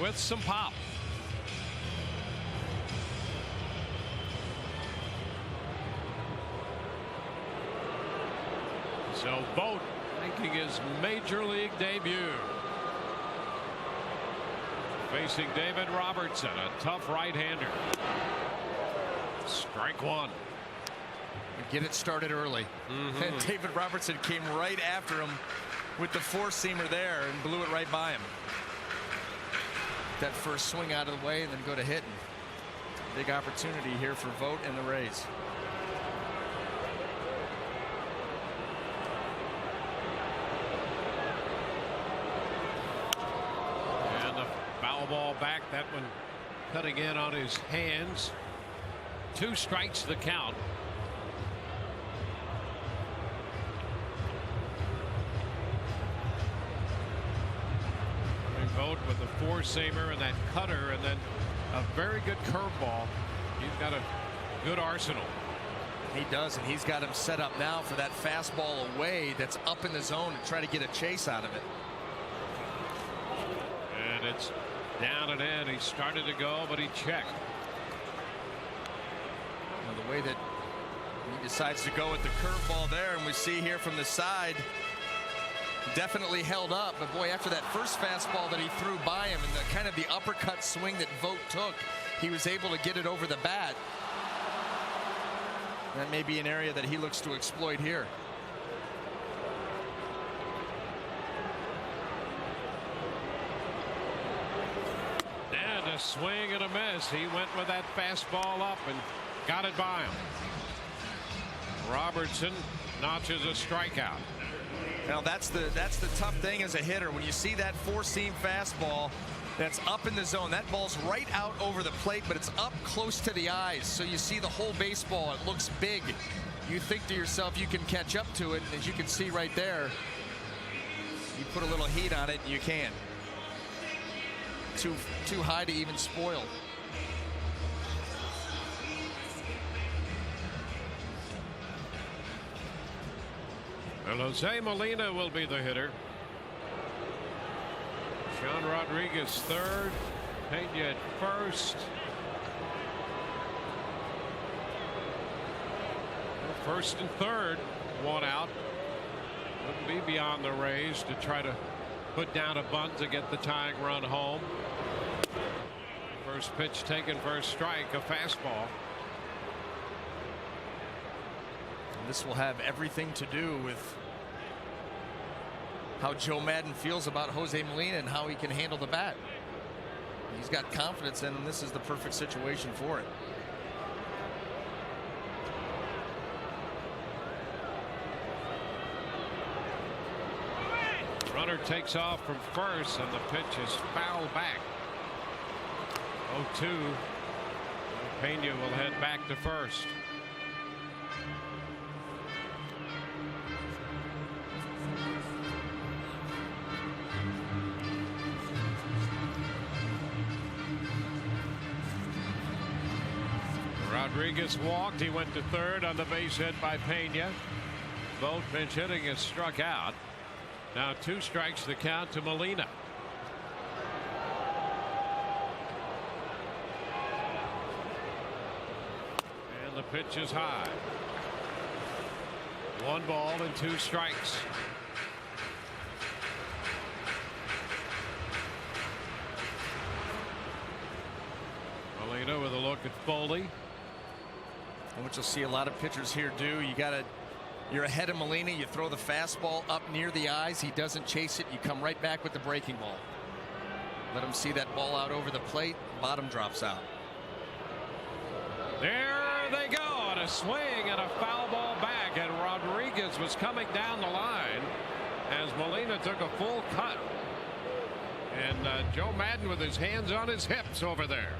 with some pop. So Vogt making his major league debut. Facing David Robertson, a tough right-hander. Strike one. Get it started early. And David Robertson came right after him with the four-seamer there and blew it right by him. That first swing out of the way and then go to hitting. Big opportunity here for Vogt and the Rays. Ball back, that one cutting in on his hands. 2 strikes the count. Vogt with the four-seamer and that cutter, and then a very good curveball. He's got a good arsenal. He does, and he's got him set up now for that fastball away that's up in the zone to try to get a chase out of it. And it's down and in. He started to go, but he checked. Now the way that he decides to go with the curveball there, and we see here from the side, definitely held up. But boy, after that first fastball that he threw by him and the kind of the uppercut swing that Vogt took, he was able to get it over the bat. That may be an area that he looks to exploit here. A swing and a miss. He went with that fastball up and got it by him. Robertson notches a strikeout. Now that's the tough thing as a hitter. When you see that four-seam fastball that's up in the zone, that ball's right out over the plate, but it's up close to the eyes, so you see the whole baseball. It looks big. You think to yourself you can catch up to it, and as you can see right there, you put a little heat on it and you can. Too high to even spoil. Well, Jose Molina will be the hitter. Sean Rodriguez third, Pena at first. First and third, one out. Wouldn't be beyond the Rays to try to put down a bunt to get the tying run home. First pitch taken for a strike, a fastball. This will have everything to do with how Joe Madden feels about Jose Molina and how he can handle the bat. He's got confidence in him. This is the perfect situation for it. Runner takes off from first, and the pitch is foul back. 0-2. Pena will head back to first. Rodriguez walked. He went to third on the base hit by Pena. Both pinch hitting is struck out. Now 2 strikes the count to Molina. And the pitch is high. 1 ball and 2 strikes. Molina with a look at Foley. And what you'll see a lot of pitchers here do, you're ahead of Molina, you throw the fastball up near the eyes, he doesn't chase it, you come right back with the breaking ball. Let him see that ball out over the plate, bottom drops out. There they go on a swing and a foul ball back, and Rodriguez was coming down the line as Molina took a full cut. And Joe Madden with his hands on his hips over there.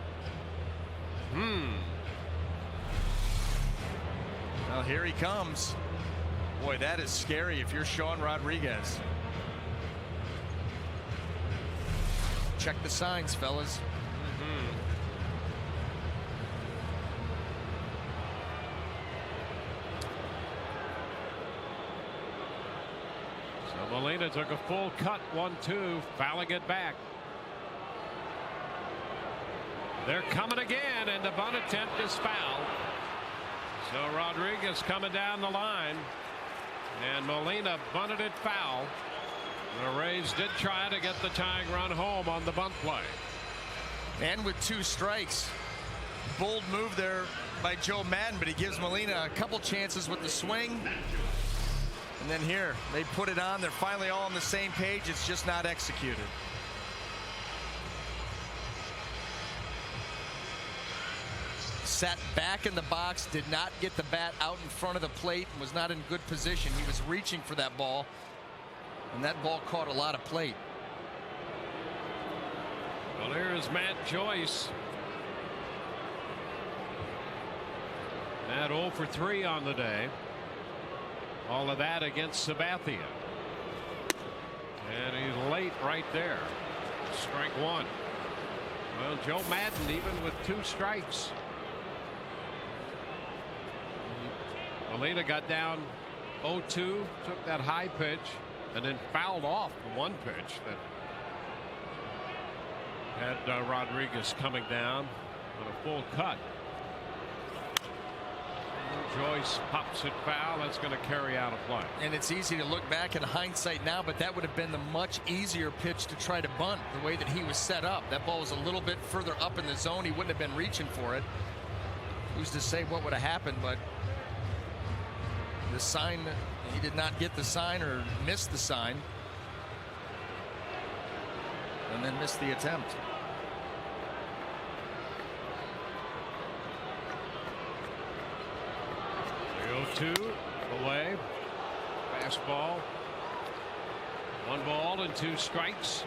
Well, here he comes. Boy, that is scary if you're Sean Rodriguez. Check the signs, fellas. So Molina took a full cut, 1-2, fouling it back. They're coming again, and the bunt attempt is fouled. So Rodriguez coming down the line, and Molina bunted it foul. The Rays did try to get the tying run home on the bunt play. And with 2 strikes, bold move there by Joe Madden, but he gives Molina a couple chances with the swing. And then here, they put it on. They're finally all on the same page. It's just not executed. Sat back in the box, did not get the bat out in front of the plate, and was not in good position. He was reaching for that ball, and that ball caught a lot of plate. Well, here's Matt Joyce. Matt 0 for 3 on the day. All of that against Sabathia. And he's late right there. Strike 1. Well, Joe Madden even with 2 strikes. Molina got down 0-2, took that high pitch, and then fouled off the 1 pitch that had Rodriguez coming down on a full cut. Joyce pops it foul. That's going to carry out a play. And it's easy to look back in hindsight now, but that would have been the much easier pitch to try to bunt the way that he was set up. That ball was a little bit further up in the zone. He wouldn't have been reaching for it. Who's to say what would have happened, but the sign, he did not get the sign or missed the sign. And then missed the attempt. The 0-2 away. Fastball. 1 ball and 2 strikes.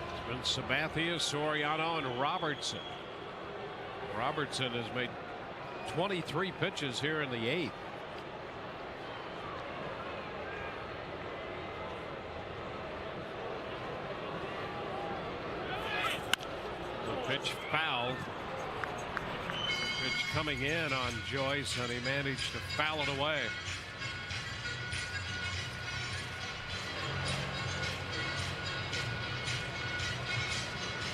It's been Sabathia, Soriano, and Robertson. Robertson has made 23 pitches here in the 8th. The pitch fouled. Pitch coming in on Joyce, and he managed to foul it away.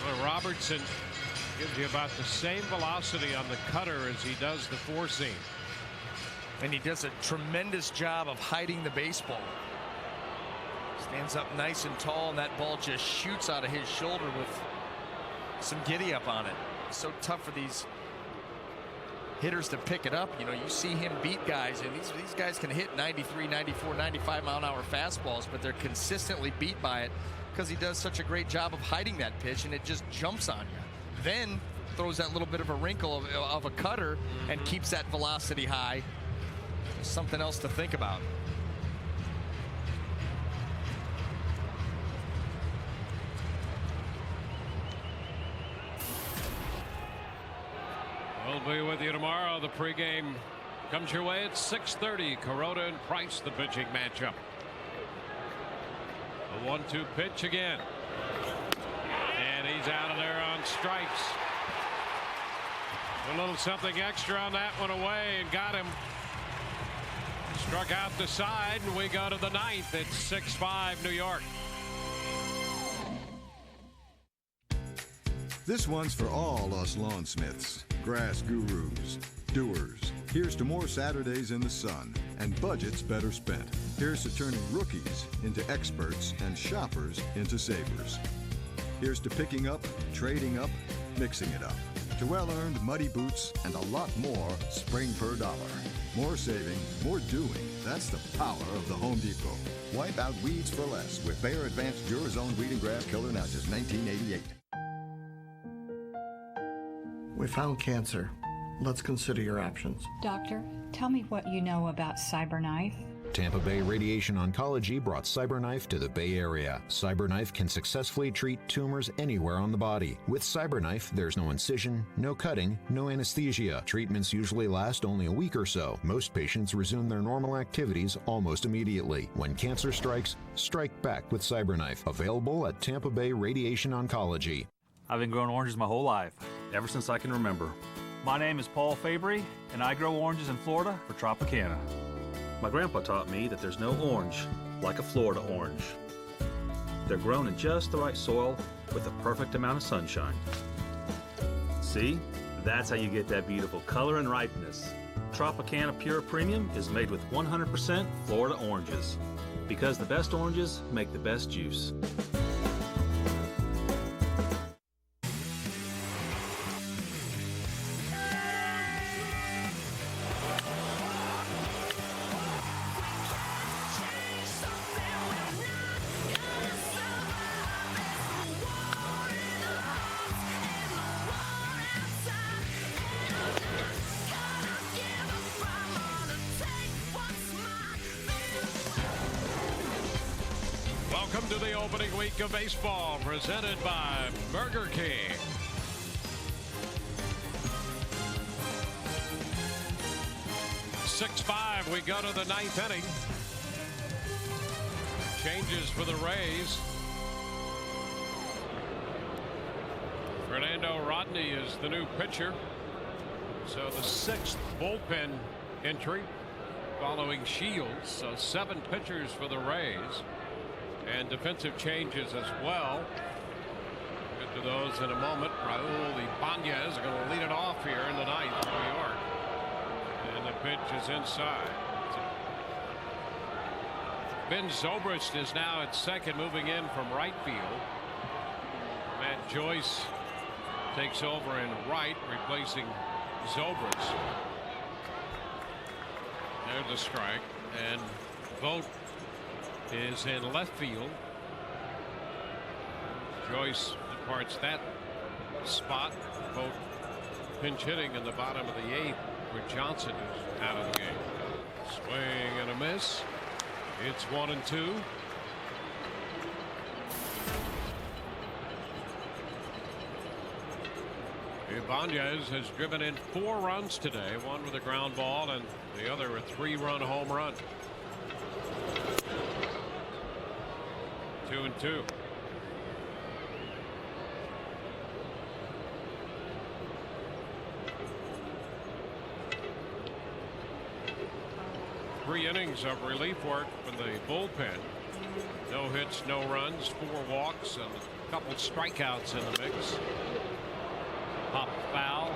Well, Robertson gives you about the same velocity on the cutter as he does the 4-seam. And he does a tremendous job of hiding the baseball. Stands up nice and tall, and that ball just shoots out of his shoulder with some giddy up on it. It's so tough for these hitters to pick it up. You know, you see him beat guys, and these guys can hit 93, 94, 95 mile an hour fastballs, but they're consistently beat by it because he does such a great job of hiding that pitch, and it just jumps on you. Then throws that little bit of a wrinkle of a cutter and keeps that velocity high. There's something else to think about. We'll be with you tomorrow. The pregame comes your way at 6:30. Corona and Price, the pitching matchup. A 1-2 pitch again. And he's out of there on strikes. A little something extra on that one away and got him. Struck out the side, and we go to the ninth. It's 6-5 New York. This one's for all us lawnsmiths, grass gurus, doers. Here's to more Saturdays in the sun and budgets better spent. Here's to turning rookies into experts and shoppers into savers. Here's to picking up, trading up, mixing it up. To well-earned muddy boots and a lot more spring per dollar. More saving, more doing. That's the power of the Home Depot. Wipe out weeds for less with Bayer Advanced Durazone Weed and Grass Killer, now just $19.88. We found cancer. Let's consider your options. Doctor, tell me what you know about CyberKnife. Tampa Bay Radiation Oncology brought CyberKnife to the Bay Area. CyberKnife can successfully treat tumors anywhere on the body. With CyberKnife, there's no incision, no cutting, no anesthesia. Treatments usually last only a week or so. Most patients resume their normal activities almost immediately. When cancer strikes, strike back with CyberKnife. Available at Tampa Bay Radiation Oncology. I've been growing oranges my whole life, ever since I can remember. My name is Paul Fabry, and I grow oranges in Florida for Tropicana. My grandpa taught me that there's no orange like a Florida orange. They're grown in just the right soil with the perfect amount of sunshine. See? That's how you get that beautiful color and ripeness. Tropicana Pure Premium is made with 100% Florida oranges, because the best oranges make the best juice. Welcome to the opening week of baseball, presented by Burger King. (6-5), we go to the ninth inning. Changes for the Rays. Fernando Rodney is the new pitcher. So the sixth bullpen entry following Shields. So 7 pitchers for the Rays. And defensive changes as well. Get to those in a moment. Raul Ibanez are going to lead it off here in the ninth for New York. And the pitch is inside. Ben Zobrist is now at second, moving in from right field. Matt Joyce takes over in right, replacing Zobrist. There's the strike, and Vogt is in left field. Joyce departs that spot. Vogt pinch hitting in the bottom of the 8th, where Johnson is out of the game. Swing and a miss. It's 1-2. Ibanez has driven in 4 runs today, one with a ground ball and the other a 3-run home run. 2-2. Three innings of relief work from the bullpen. No hits, no runs, 4 walks, and a couple strikeouts in the mix. Pop foul.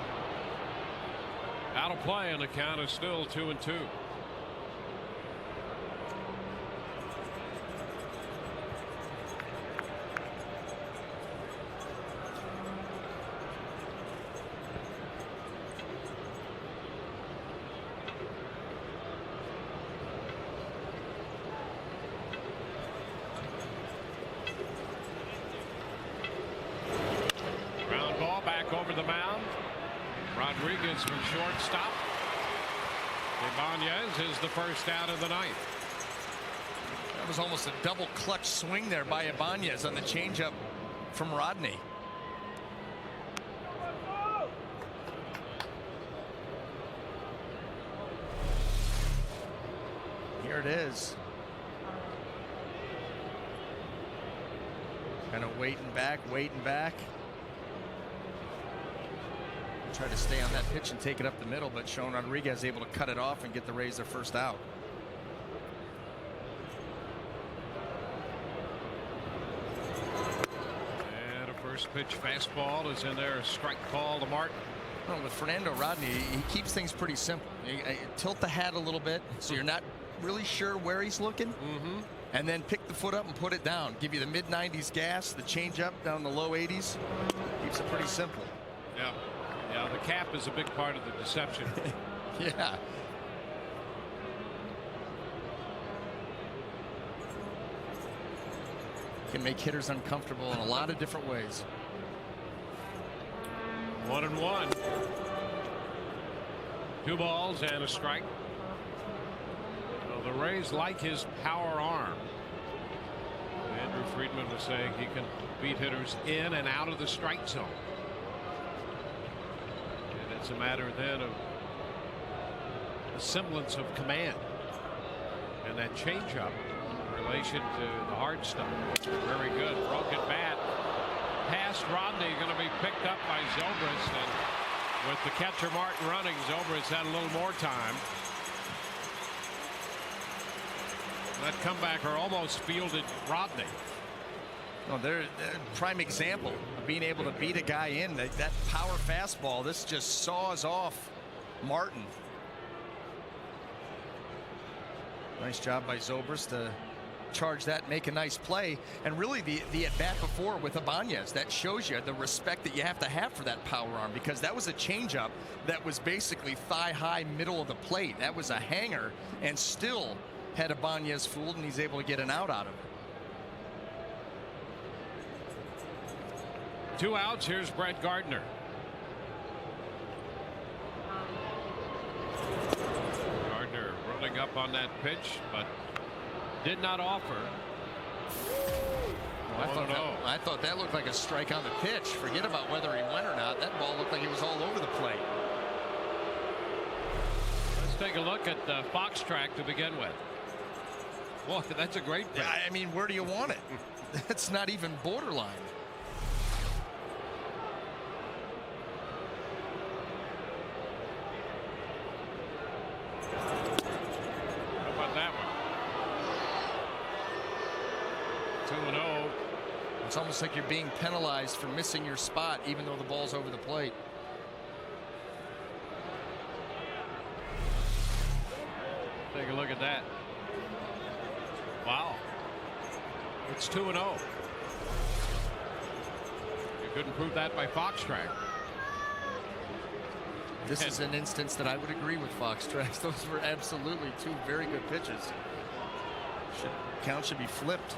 Out of play, and the count is still 2-2. Over the mound. Rodriguez from shortstop. Ibanez is the first out of the ninth. That was almost a double clutch swing there by Ibanez on the changeup from Rodney. it is. Kind of waiting back. Try to stay on that pitch and take it up the middle, but Sean Rodriguez able to cut it off and get the Rays their first out. And a first pitch fastball is in there. A strike call to Martin. Well, with Fernando Rodney, he keeps things pretty simple. Tilt the hat a little bit so you're not really sure where he's looking. And then pick the foot up and put it down. Give you the mid-90s gas, the changeup down the low 80s. Keeps it pretty simple. Yeah, the cap is a big part of the deception. Yeah. Can make hitters uncomfortable in a lot of different ways. 1-1. 2 balls and a strike. The Rays like his power arm. Andrew Friedman was saying he can beat hitters in and out of the strike zone. And it's a matter then of a semblance of command. And that changeup in relation to the hard stuff. Very good. Broken bat. Past Rodney, going to be picked up by Zobrist. And with the catcher Martin running, Zobrist had a little more time. That comebacker almost fielded Rodney. No, they're prime example of being able to beat a guy in. That power fastball, this just saws off Martin. Nice job by Zobrist to charge that, make a nice play. And really the at-bat before with Ibanez, that shows you the respect that you have to have for that power arm, because that was a changeup that was basically thigh-high middle of the plate. That was a hanger, and still had Ibanez fooled, and he's able to get an out of it. 2 outs. Here's Brett Gardner. Gardner rolling up on that pitch, but did not offer. I thought that looked like a strike on the pitch. Forget about whether he went or not. That ball looked like it was all over the plate. Let's take a look at the Fox track to begin with. Boy, that's a great pitch. I mean, where do you want it? That's not even borderline. How about that one? 2-0. It's almost like you're being penalized for missing your spot, even though the ball's over the plate. Take a look at that. Wow. It's 2-0. You couldn't prove that by Fox track. This is an instance that I would agree with Fox tracks. Those were absolutely 2 very good pitches. Count should be flipped.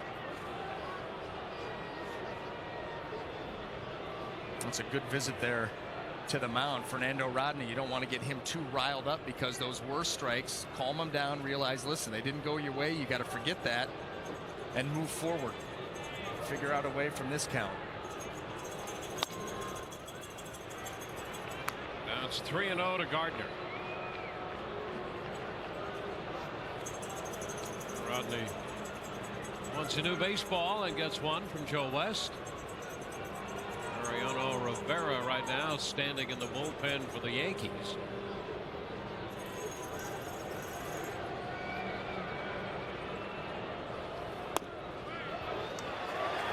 That's a good visit there to the mound. Fernando Rodney, you don't want to get him too riled up, because those were strikes. Calm him down, realize, listen, they didn't go your way. You got to forget that and move forward. Figure out a way from this count. Now it's 3-0 to Gardner. Rodney wants a new baseball and gets one from Joe West. Mariano Rivera right now standing in the bullpen for the Yankees.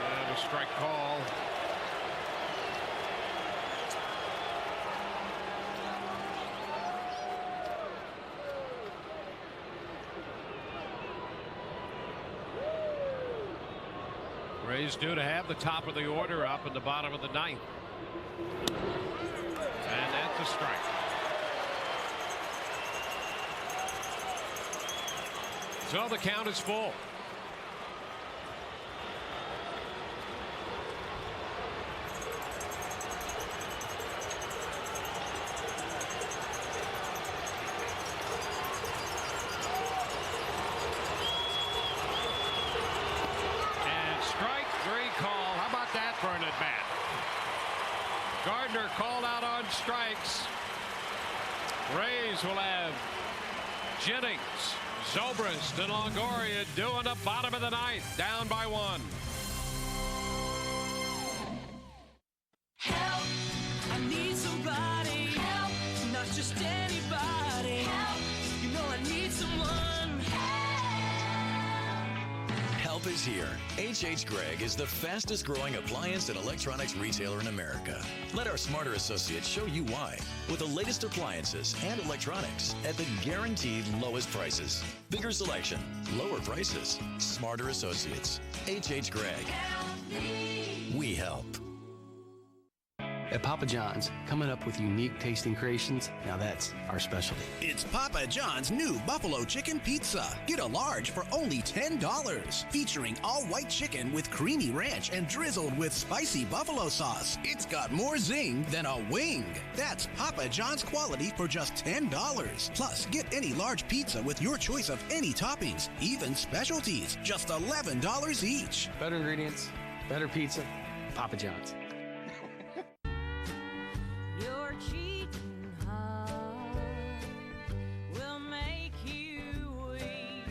And a strike call. Rays due to have the top of the order up in the bottom of the 9th. And that's a strike. So the count is full. For an at bat. Gardner called out on strikes. Rays will have Jennings Zobrist and Longoria doing the bottom of the ninth, down by 1. Help, I need somebody. Help, not just anybody. Help, you know I need someone. Help is here. H.H. Gregg is the fastest growing appliance and electronics retailer in America. Let our smarter associates show you why. With the latest appliances and electronics at the guaranteed lowest prices. Bigger selection, lower prices. Smarter associates. H.H. Gregg. We help. At Papa John's, coming up with unique tasting creations, now that's our specialty. It's Papa John's new Buffalo Chicken Pizza. Get a large for only $10. Featuring all-white chicken with creamy ranch and drizzled with spicy buffalo sauce. It's got more zing than a wing. That's Papa John's quality for just $10. Plus, get any large pizza with your choice of any toppings, even specialties, just $11 each. Better ingredients, better pizza, Papa John's. Your cheating heart will make you weak.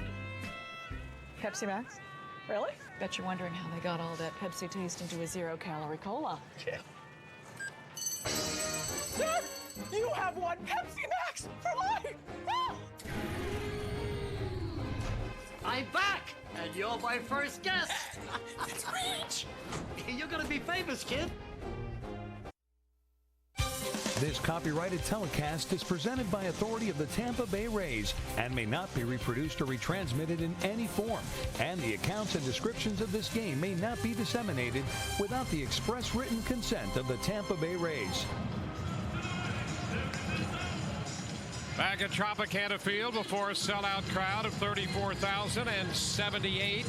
Pepsi Max? Really? Bet you're wondering how they got all that Pepsi taste into a zero-calorie cola. Yeah. Dad, you have one Pepsi Max for life! Ah! I'm back, and you're my first guest. It's Rich. You're gonna be famous, kid. This copyrighted telecast is presented by authority of the Tampa Bay Rays and may not be reproduced or retransmitted in any form. And the accounts and descriptions of this game may not be disseminated without the express written consent of the Tampa Bay Rays. Back at Tropicana Field before a sellout crowd of 34,078.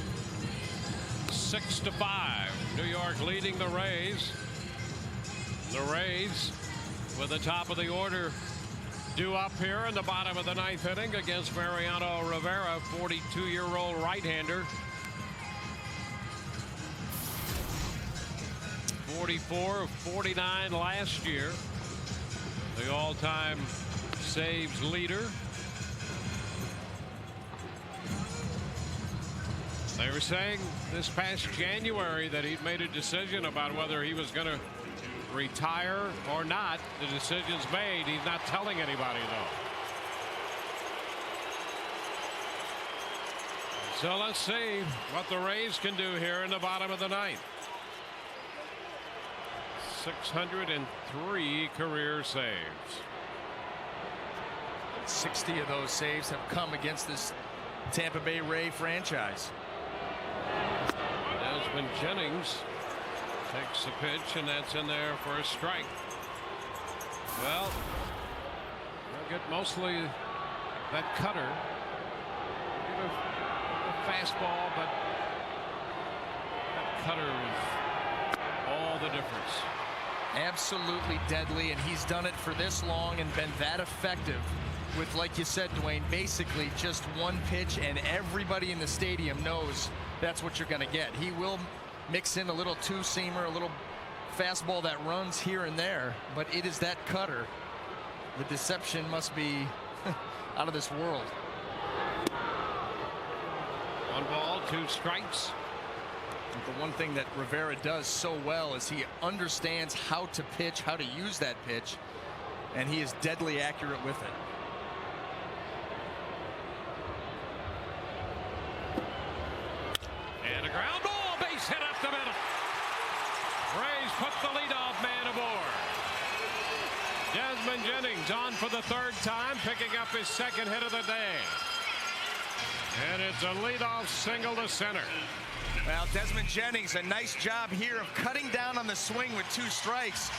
6-5. New York leading the Rays. The Rays with the top of the order due up here in the bottom of the ninth inning against Mariano Rivera, 42-year-old right-hander. 44 of 49 last year. The all-time saves leader. They were saying this past January that he'd made a decision about whether he was going to retire or not. The decision's made. He's not telling anybody, though. So let's see what the Rays can do here in the bottom of the ninth. 603 career saves. 60 of those saves have come against this Tampa Bay Ray franchise. Desmond Jennings takes the pitch, and that's in there for a strike. Well, they'll get mostly that cutter. Get a fastball, but that cutter is all the difference. Absolutely deadly, and he's done it for this long and been that effective with, like you said, Dwayne, basically just one pitch, and everybody in the stadium knows that's what you're going to get. He will mix in a little two-seamer, a little fastball that runs here and there, but it is that cutter. The deception must be out of this world. 1 ball, 2 strikes. The one thing that Rivera does so well is he understands how to pitch, how to use that pitch, and he is deadly accurate with it. And a ground ball, base hit up the middle. Rays put the leadoff man aboard. Desmond Jennings on for the 3rd time, picking up his 2nd hit of the day. And it's a leadoff single to center. Well, Desmond Jennings, a nice job here of cutting down on the swing with 2 strikes.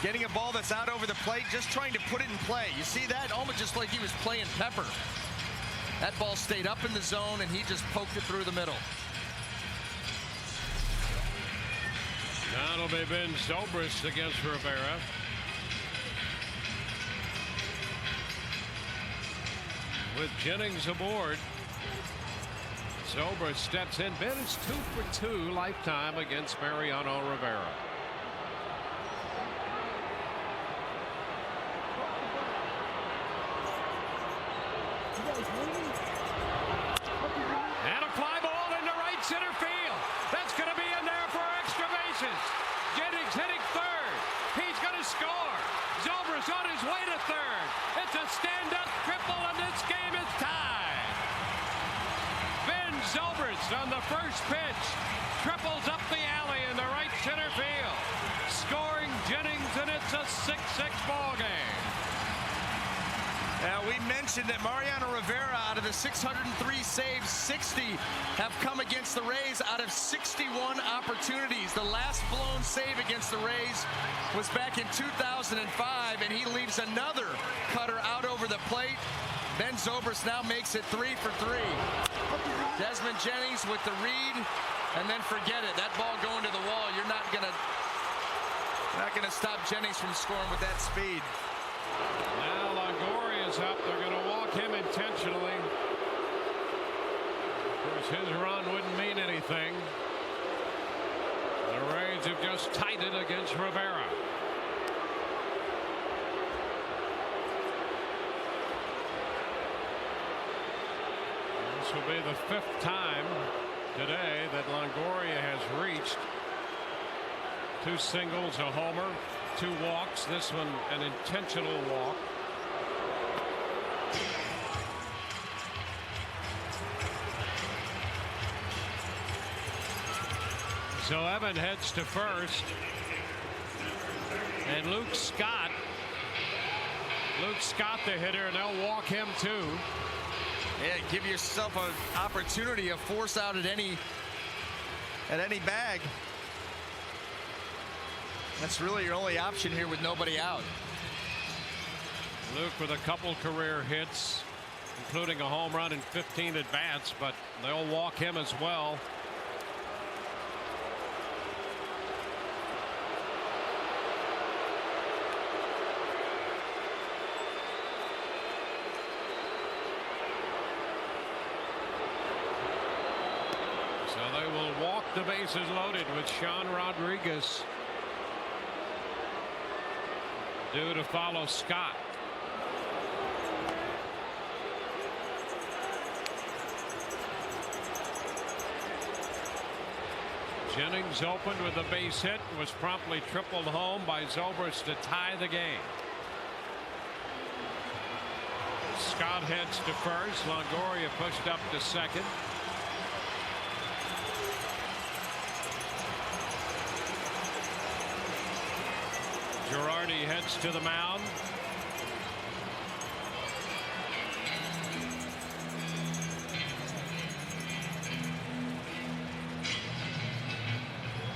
Getting a ball that's out over the plate, just trying to put it in play. You see that? Almost just like he was playing pepper. That ball stayed up in the zone, and he just poked it through the middle. Now it'll be Ben Zobrist against Rivera. With Jennings aboard, Zobrist steps in. Ben is 2 for 2 lifetime against Mariano Rivera. his way to third. It's a stand-up triple, and this game is tied. Ben Zobrist on the first pitch triples up the alley in the right center field, scoring Jennings, and it's a 6-6 ball game. We mentioned that Mariano Rivera, out of the 603 saves, 60 have come against the Rays out of 61 opportunities. The last blown save against the Rays was back in 2005, and he leaves another cutter out over the plate. Ben Zobrist now makes it 3 for 3. Desmond Jennings with the read, and then forget it. That ball going to the wall, you're not gonna stop Jennings from scoring with that speed. Now Longoria's up. They're going to walk him intentionally. Of course, his run wouldn't mean anything. The Rays have just tied it against Rivera. This will be the 5th time today that Longoria has reached 2 singles, a homer, 2 walks. This one an intentional walk. So Evan heads to first, and Luke Scott the hitter, and they'll walk him too. Yeah, give yourself an opportunity of force out at any bag. That's really your only option here with nobody out. Luke with a couple career hits, including a home run and 15 at bats, but they'll walk him as well. So they will walk the bases loaded with Sean Rodriguez due to follow Scott. Jennings opened with a base hit, was promptly tripled home by Zobrist to tie the game. Scott heads to first. Longoria pushed up to second. Girardi heads to the mound.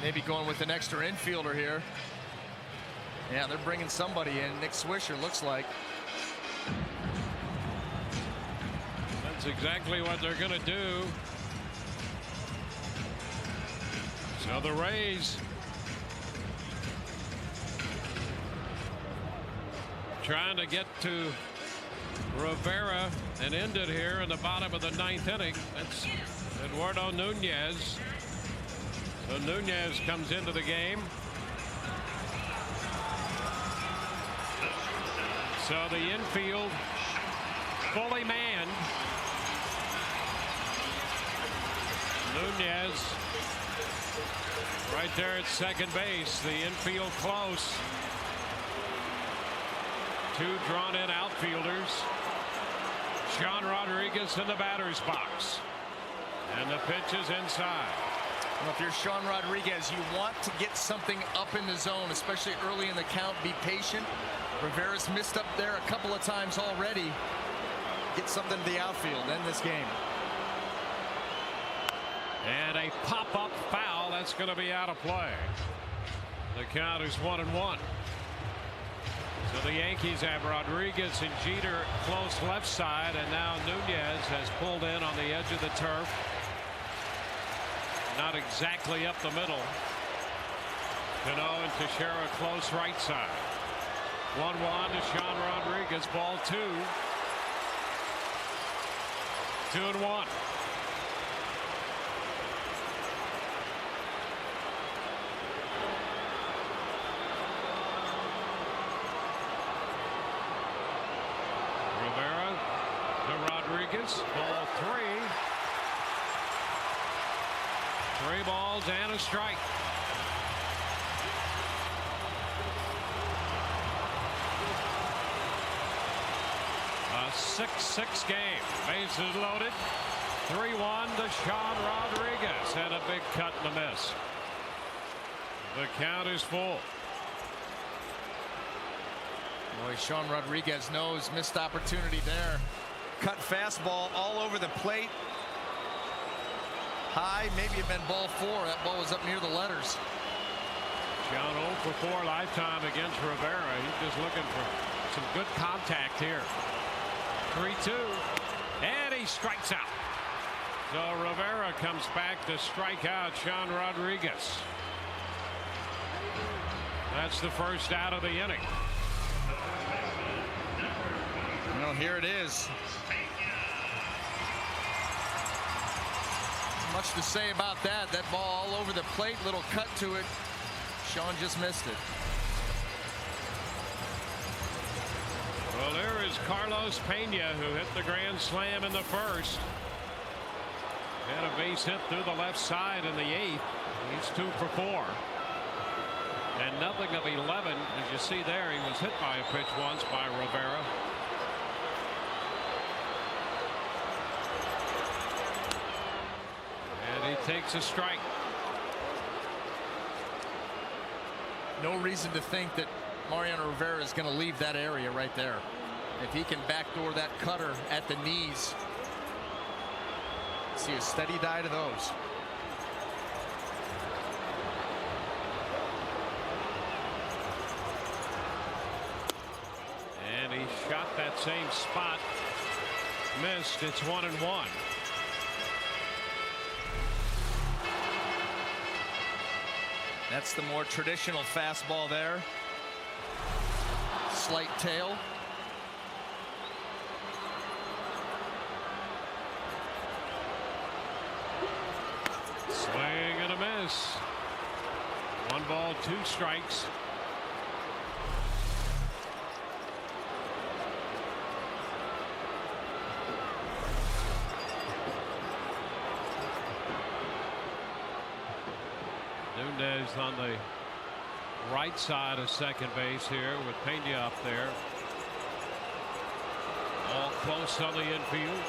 Maybe going with an extra infielder here. Yeah, they're bringing somebody in. Nick Swisher looks like. That's exactly what they're going to do. So the Rays trying to get to Rivera and end it here in the bottom of the 9th inning. That's Eduardo Nunez. So Nunez comes into the game. So the infield fully manned. Nunez right there at second base. The infield close. 2 drawn-in outfielders. Sean Rodriguez in the batter's box. And the pitch is inside. Well, if you're Sean Rodriguez, you want to get something up in the zone, especially early in the count. Be patient. Rivera's missed up there a couple of times already. Get something to the outfield. End this game. And a pop-up foul. That's going to be out of play. The count is 1-1. So the Yankees have Rodriguez and Jeter close left side, and now Nunez has pulled in on the edge of the turf. Not exactly up the middle. Cano and Teixeira close right side. 1-1 to Sean Rodriguez. Ball 2. 2-1. Rivera to Rodriguez. Ball 3. 3 balls and a strike. 6-6 game. Bases loaded. 3-1 to Sean Rodriguez, and a big cut and a miss. The count is full. Boy, Sean Rodriguez knows missed opportunity there. Cut fastball all over the plate. High, maybe it had been ball 4. That ball was up near the letters. John 0 for 4 lifetime against Rivera. He's just looking for some good contact here. 3-2, and he strikes out. So Rivera comes back to strike out Sean Rodriguez. That's the first out of the inning. Well, here it is. Much to say about that. That ball all over the plate, little cut to it. Sean just missed it. Well, there is Carlos Pena, who hit the grand slam in the first. Had a base hit through the left side in the 8th. He's 2 for 4. And nothing of 11. As you see there, he was hit by a pitch once by Rivera. And he takes a strike. No reason to think that Mariano Rivera is going to leave that area right there. If he can backdoor that cutter at the knees. See a steady diet of those. And he shot that same spot. Missed. It's 1-1. That's the more traditional fastball there. Slight tail. Swing and a miss. 1 ball, 2 strikes. Nunez on the right side of second base here with Pena up there. All close on the infield.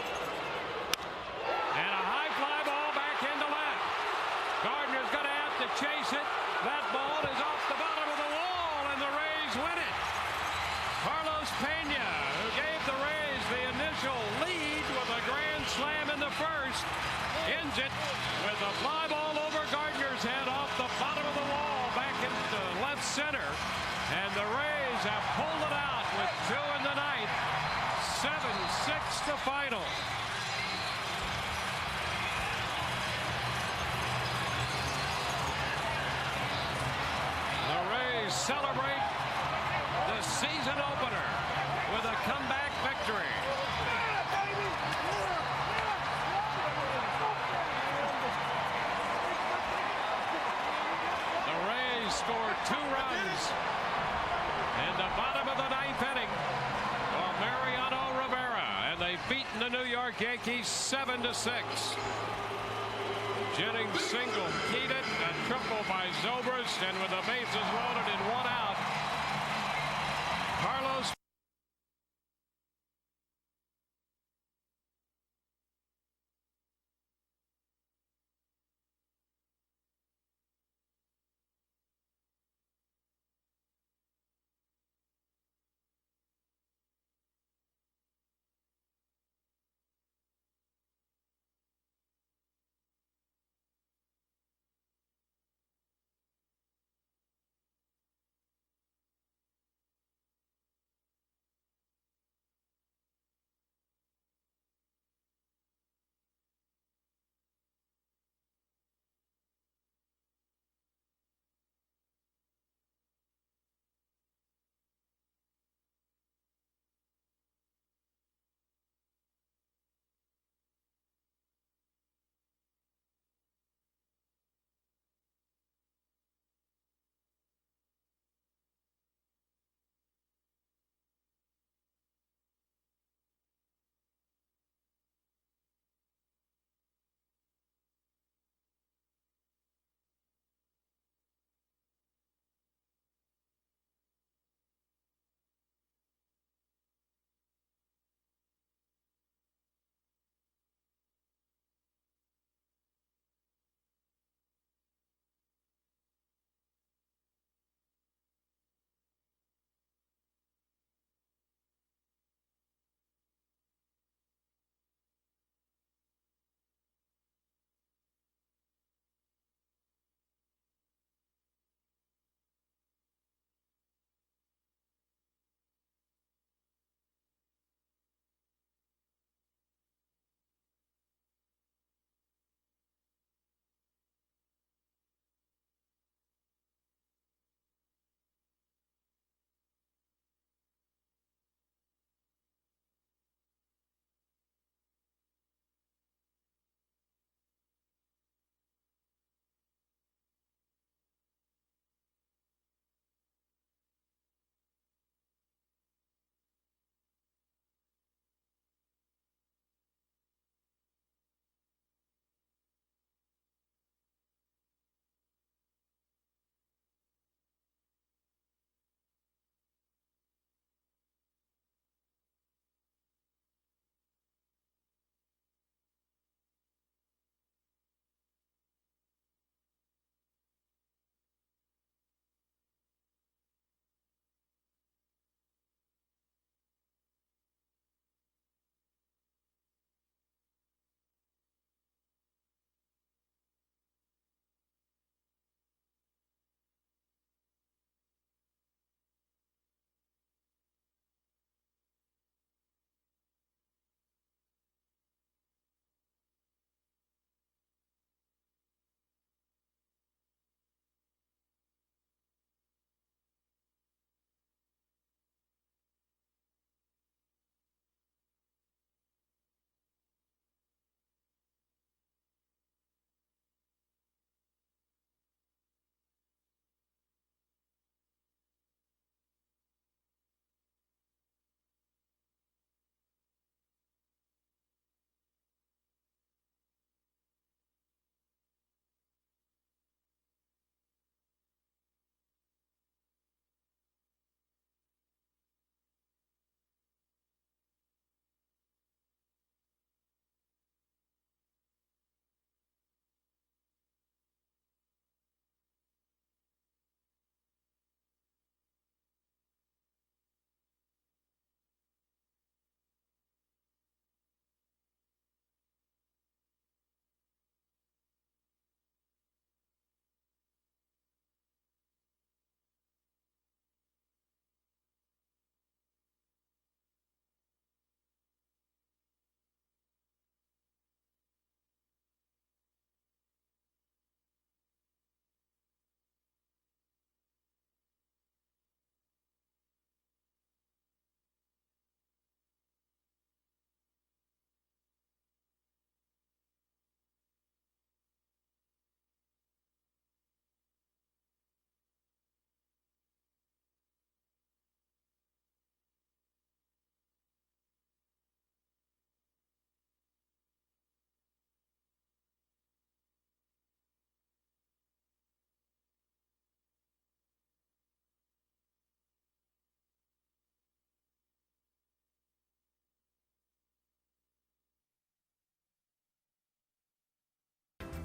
And a high fly ball back into left. Gardner's going to have to chase it. That ball is off the bottom of the wall, and the Rays win it. Carlos Pena, who gave the Rays the initial lead with a grand slam in the first, ends it with a fly ball over Gardner's head off the bottom of the wall back into left center. And the Rays have pulled it out with 2 in the ninth. 7-6 the final. The Rays celebrate the season opener with a comeback victory. The Rays scored 2 runs in the bottom of the 9th inning for Mariano Rivera, and they've beaten the New York Yankees 7-6. Jennings single, Keaton, a triple by Zobrist, and with the bases loaded and 1 out, Carlos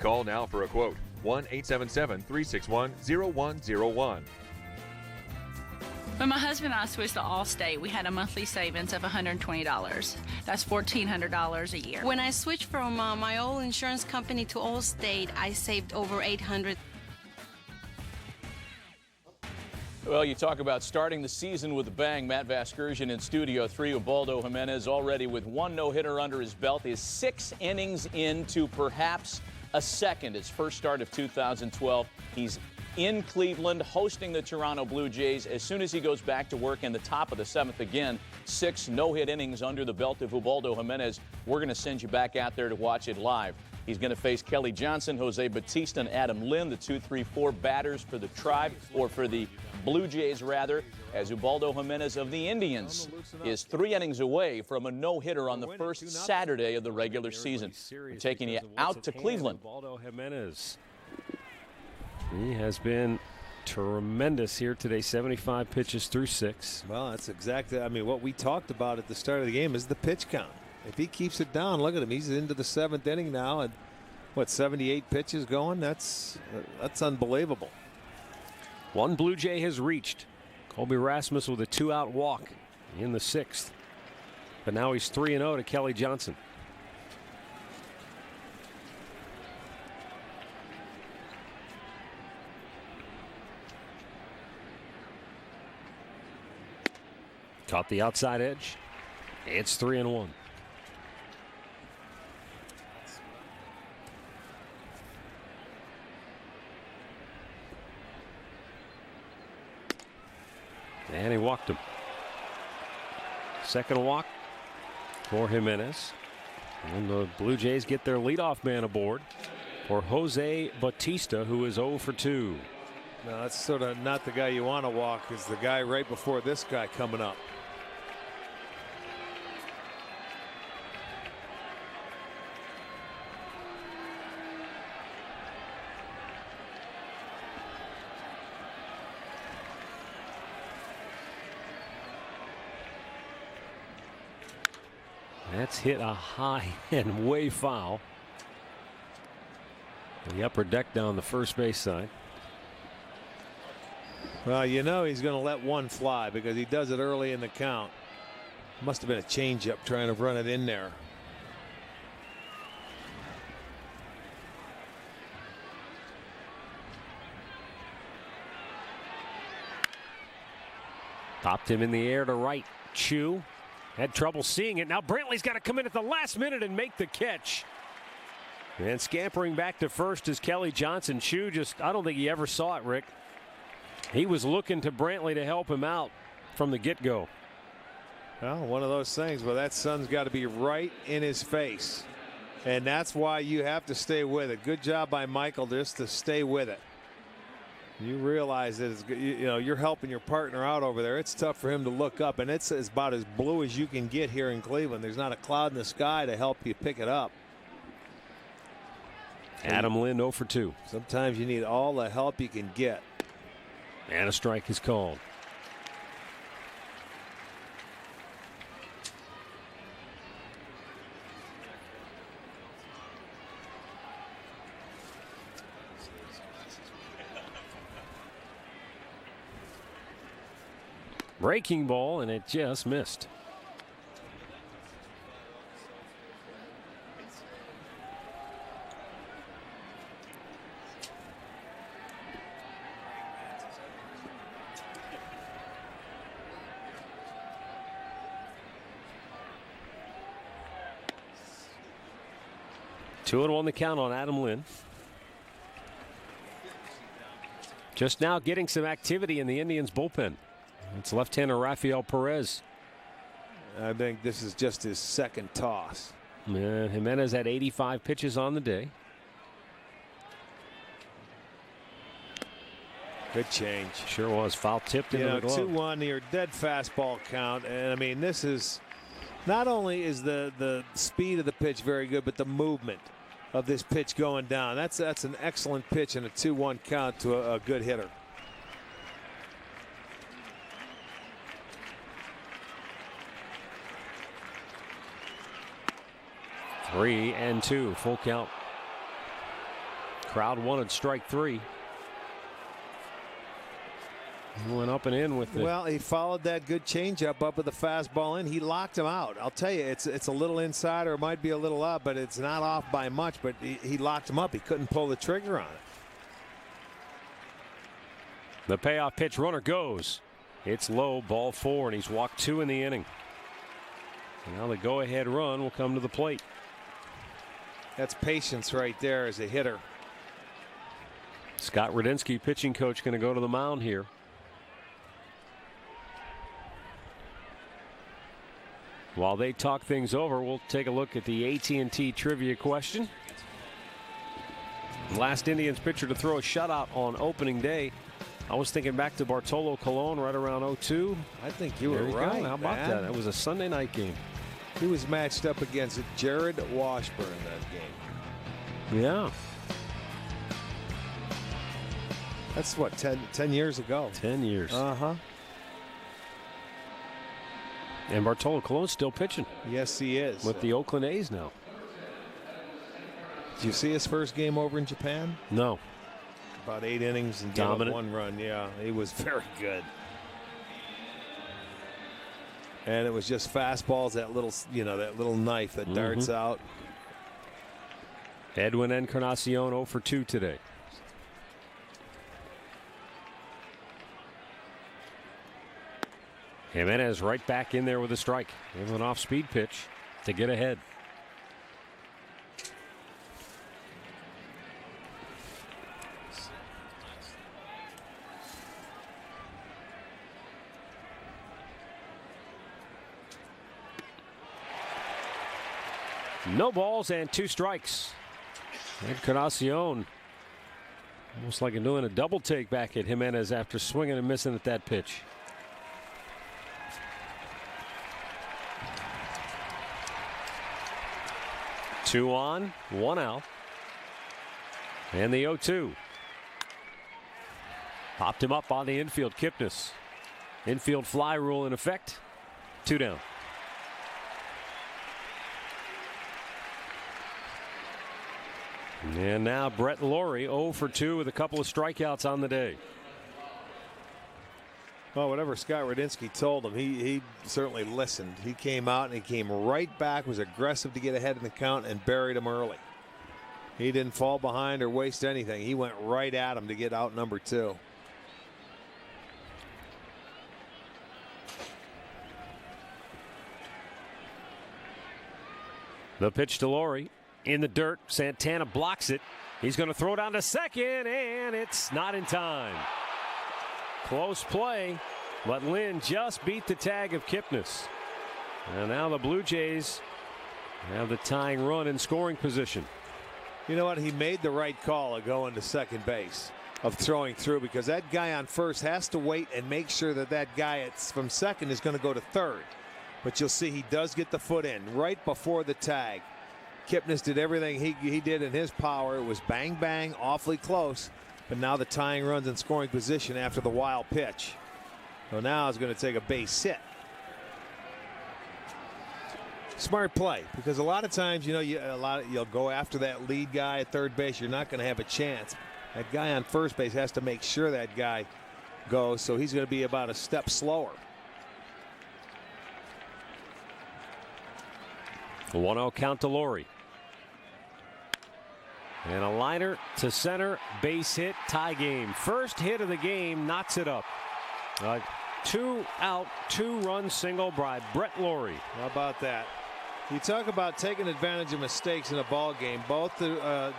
Call now for a quote. 1-877-361-0101. When my husband and I switched to Allstate, we had a monthly savings of $120. That's $1,400 a year. When I switched from my old insurance company to Allstate, I saved over $800. Well, you talk about starting the season with a bang. Matt Vasgersian in Studio 3. Ubaldo Jimenez already with one no-hitter under his belt. Is 6 innings into perhaps a second. His first start of 2012. He's in Cleveland hosting the Toronto Blue Jays. As soon as he goes back to work in the top of the 7th again, 6 no-hit innings under the belt of Ubaldo Jimenez. We're going to send you back out there to watch it live. He's going to face Kelly Johnson, Jose Bautista, and Adam Lynn, the 2, 3, 4 batters for the Tribe, or for the Blue Jays, rather, as Ubaldo Jimenez of the Indians is 3 innings away from a no-hitter on the first Saturday of the regular season. We're taking you out to Cleveland. Ubaldo Jimenez. He has been tremendous here today. 75 pitches through 6. Well, that's exactly, I mean, what we talked about at the start of the game is the pitch count. If he keeps it down, look at him. He's into the 7th inning now, and what, 78 pitches going? That's unbelievable. One Blue Jay has reached. Colby Rasmus with a 2-out walk in the 6th. But now he's 3-0 to Kelly Johnson. Caught the outside edge. It's 3-1. And he walked him. Second walk for Jimenez. And the Blue Jays get their leadoff man aboard for Jose Bautista, who is 0 for 2. No, that's sort of not the guy you want to walk. It's the guy right before this guy coming up. That's hit a high and way foul. The upper deck down the first base side. Well, you know he's going to let one fly because he does it early in the count. Must have been a changeup trying to run it in there. Popped him in the air to right. Chu had trouble seeing it. Now Brantley's got to come in at the last minute and make the catch. And scampering back to first is Kelly Johnson. Chu just, I don't think he ever saw it, Rick. He was looking to Brantley to help him out from the get-go. Well, one of those things, but that sun's got to be right in his face. And that's why you have to stay with it. Good job by Michael just to stay with it. You realize that it's, you know, you're helping your partner out over there. It's tough for him to look up, and it's about as blue as you can get here in Cleveland. There's not a cloud in the sky to help you pick it up. Adam Lynn 0 for 2. Sometimes you need all the help you can get. And a strike is called. Breaking ball, and it just missed. Two and 1 the count on Adam Lynn. Just now getting some activity in the Indians bullpen. It's left-hander Rafael Perez. I think this is just his second toss. Yeah, Jimenez had 85 pitches on the day. Good change. Sure was. Foul tipped into the glove. 2-1, your dead fastball count. And I mean, this is not only is the speed of the pitch very good, but the movement of this pitch going down. That's an excellent pitch and a 2-1 count to a good hitter. Three and 2, full count. Crowd wanted strike 3. He went up and in with it. Well, he followed that good changeup up with the fastball in. He locked him out. I'll tell you, it's a little inside or it might be a little up, but it's not off by much. But he locked him up. He couldn't pull the trigger on it. The payoff pitch, runner goes. It's low, ball 4, and he's walked 2 in the inning. Now the go-ahead run will come to the plate. That's patience right there as a hitter. Scott Radinsky, pitching coach, going to go to the mound here. While they talk things over, we'll take a look at the AT&T trivia question. Last Indians pitcher to throw a shutout on opening day. I was thinking back to Bartolo Colon right around 02. I think you were right. How about that? It was a Sunday night game. He was matched up against Jared Washburn that game. Yeah. That's what, 10 years ago? 10 years. Uh-huh. And Bartolo Colon's still pitching. Yes, he is. With the Oakland A's now. Did you see his first game over in Japan? No. About 8 innings and dominant. 1 run. Yeah, he was very good. And it was just fastballs, that little knife that darts out. Edwin Encarnacion 0 for 2 today. Jimenez right back in there with a strike. With an off-speed pitch to get ahead. No balls and 2 strikes. Encarnacion almost like doing a double take back at Jimenez after swinging and missing at that pitch. Two on, 1 out. And the 0-2. Popped him up on the infield. Kipnis. Infield fly rule in effect. 2 down. And now Brett Laurie 0 for 2 with a couple of strikeouts on the day. Well, whatever Scott Radinsky told him, he certainly listened. He came out and he came right back, was aggressive to get ahead in the count, and buried him early. He didn't fall behind or waste anything. He went right at him to get out number 2. The pitch to Laurie. In the dirt, Santana blocks it. He's going to throw down to second, and it's not in time. Close play, but Lynn just beat the tag of Kipnis. And now the Blue Jays have the tying run in scoring position. You know what? He made the right call of going to second base, of throwing through, because that guy on first has to wait and make sure that guy from second is going to go to third. But you'll see he does get the foot in right before the tag. Kipnis did everything he did in his power. It was bang, bang, awfully close. But now the tying runs in scoring position after the wild pitch. So now it's going to take a base hit. Smart play, because a lot of times, you'll go after that lead guy at third base. You're not going to have a chance. That guy on first base has to make sure that guy goes, so he's going to be about a step slower. 1-0 count to Laurie. And a liner to center, base hit, tie game. First hit of the game, knocks it up. 2 out, 2-run single by Brett Laurie. How about that? You talk about taking advantage of mistakes in a ball game. Both the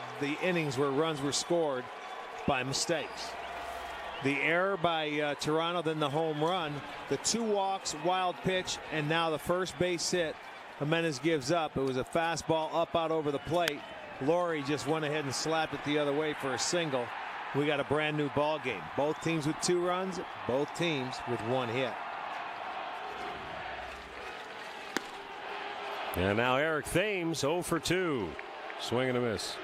innings where runs were scored by mistakes. The error by Toronto, then the home run, the 2 walks, wild pitch, and now the first base hit. Jimenez gives up. It was a fastball up out over the plate. Laurie just went ahead and slapped it the other way for a single. We got a brand new ball game. Both teams with 2 runs, both teams with 1 hit. And now Eric Thames 0 for 2. Swing and a miss.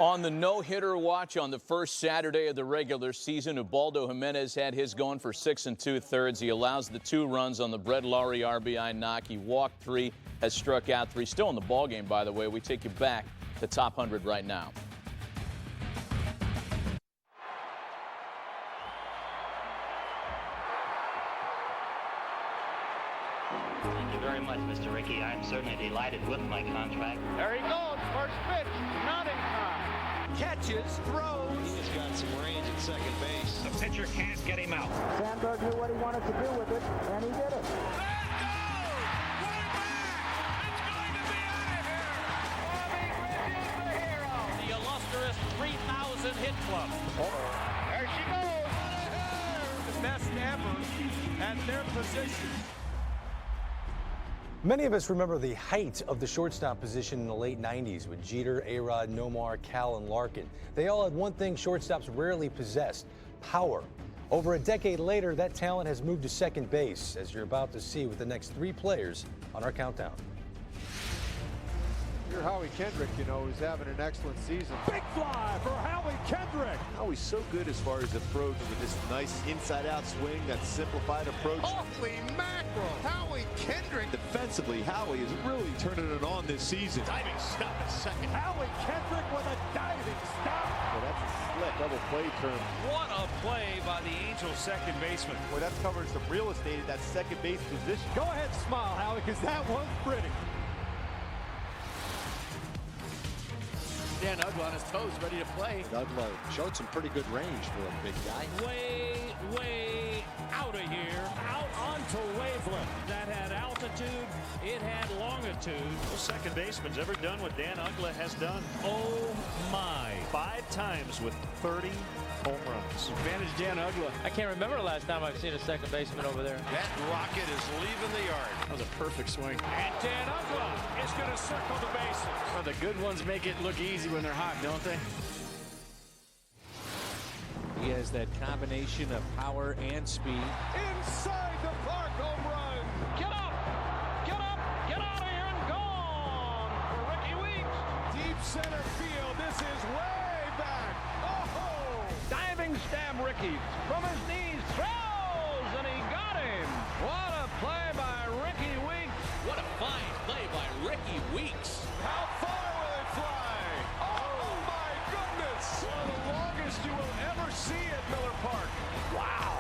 On the no-hitter watch on the first Saturday of the regular season, Ubaldo Jimenez had his going for 6 2/3. He allows the 2 runs on the Brett Lawrie RBI knock. He walked 3, has struck out 3. Still in the ballgame, by the way. We take you back to top 100 right now. Thank you very much, Mr. Rickey. I'm certainly delighted with my contract. There he goes. First pitch. Not in time. Catches, throws. He has got some range at second base. The pitcher can't get him out. Sandberg knew what he wanted to do with it, and he did it. The illustrious 3,000 hit club. There she goes. The best ever at their position. Many of us remember the height of the shortstop position in the late 90s with Jeter, A-Rod, Nomar, Cal, and Larkin. They all had one thing shortstops rarely possessed: power. Over a decade later, that talent has moved to second base, as you're about to see with the next 3 players on our countdown. You're Howie Kendrick, you know, who's having an excellent season. Big fly for Howie Kendrick. Howie's so good as far as approach with this nice inside-out swing, that simplified approach. Holy mackerel! Howie Kendrick. Defensively, Howie is really turning it on this season. Diving stop at second. Howie Kendrick with a diving stop. Well, that's a slick double play term. What a play by the Angels second baseman. Boy, that's covering some real estate at that second base position. Go ahead, smile, Howie, because that one's pretty. Dan Uggla on his toes, ready to play. Uggla showed some pretty good range for a big guy. Way out of here, out onto Waveland. That had altitude, it had longitude. No second baseman's ever done what Dan Uggla has done. Oh my. 5 times with 30 home runs. Advantage Dan Uggla. I can't remember the last time I've seen a second baseman over there. That rocket is leaving the yard. That was a perfect swing. And Dan Uggla is going to circle the bases. Well, the good ones make it look easy when they're hot, don't they? He has that combination of power and speed. Inside the park, home run. Get up, get out of here and gone for Ricky Weeks. Deep center field. This is way back. Oh! Diving stab Ricky from his knees, throws, and he got him. What a play by Ricky Weeks. What a fine play by Ricky Weeks. How far will it fly? Oh my goodness! One of the longest you will ever see at Miller Park. Wow!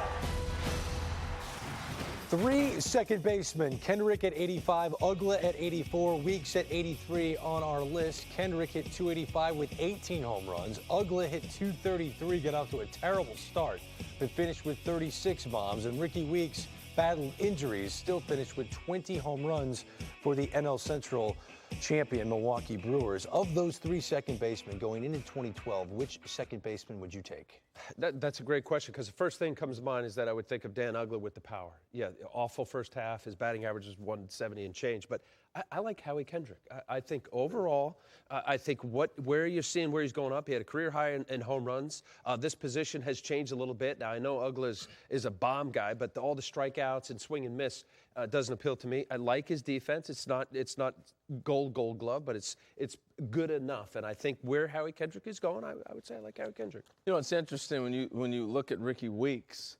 3 second basemen: Kendrick at 85, Uggla at 84, Weeks at 83 on our list. Kendrick hit 285 with 18 home runs. Uggla hit 233, got off to a terrible start, but finished with 36 bombs. And Ricky Weeks battled injuries, still finished with 20 home runs for the NL Central champion Milwaukee Brewers. Of those 3 second basemen going into 2012, which second baseman would you take? That's a great question, because the first thing comes to mind is that I would think of Dan Uggla with the power. Yeah, awful first half. His batting average is 170 and change. But I like Howie Kendrick. I think overall, I think where you're seeing where he's going up. He had a career high in home runs. This position has changed a little bit. Now, I know Uggla is a bomb guy, but all the strikeouts and swing and miss doesn't appeal to me. I like his defense. It's not gold glove, but it's good enough. And I think where Howie Kendrick is going, I would say I like Howie Kendrick. You know, it's interesting when you look at Ricky Weeks,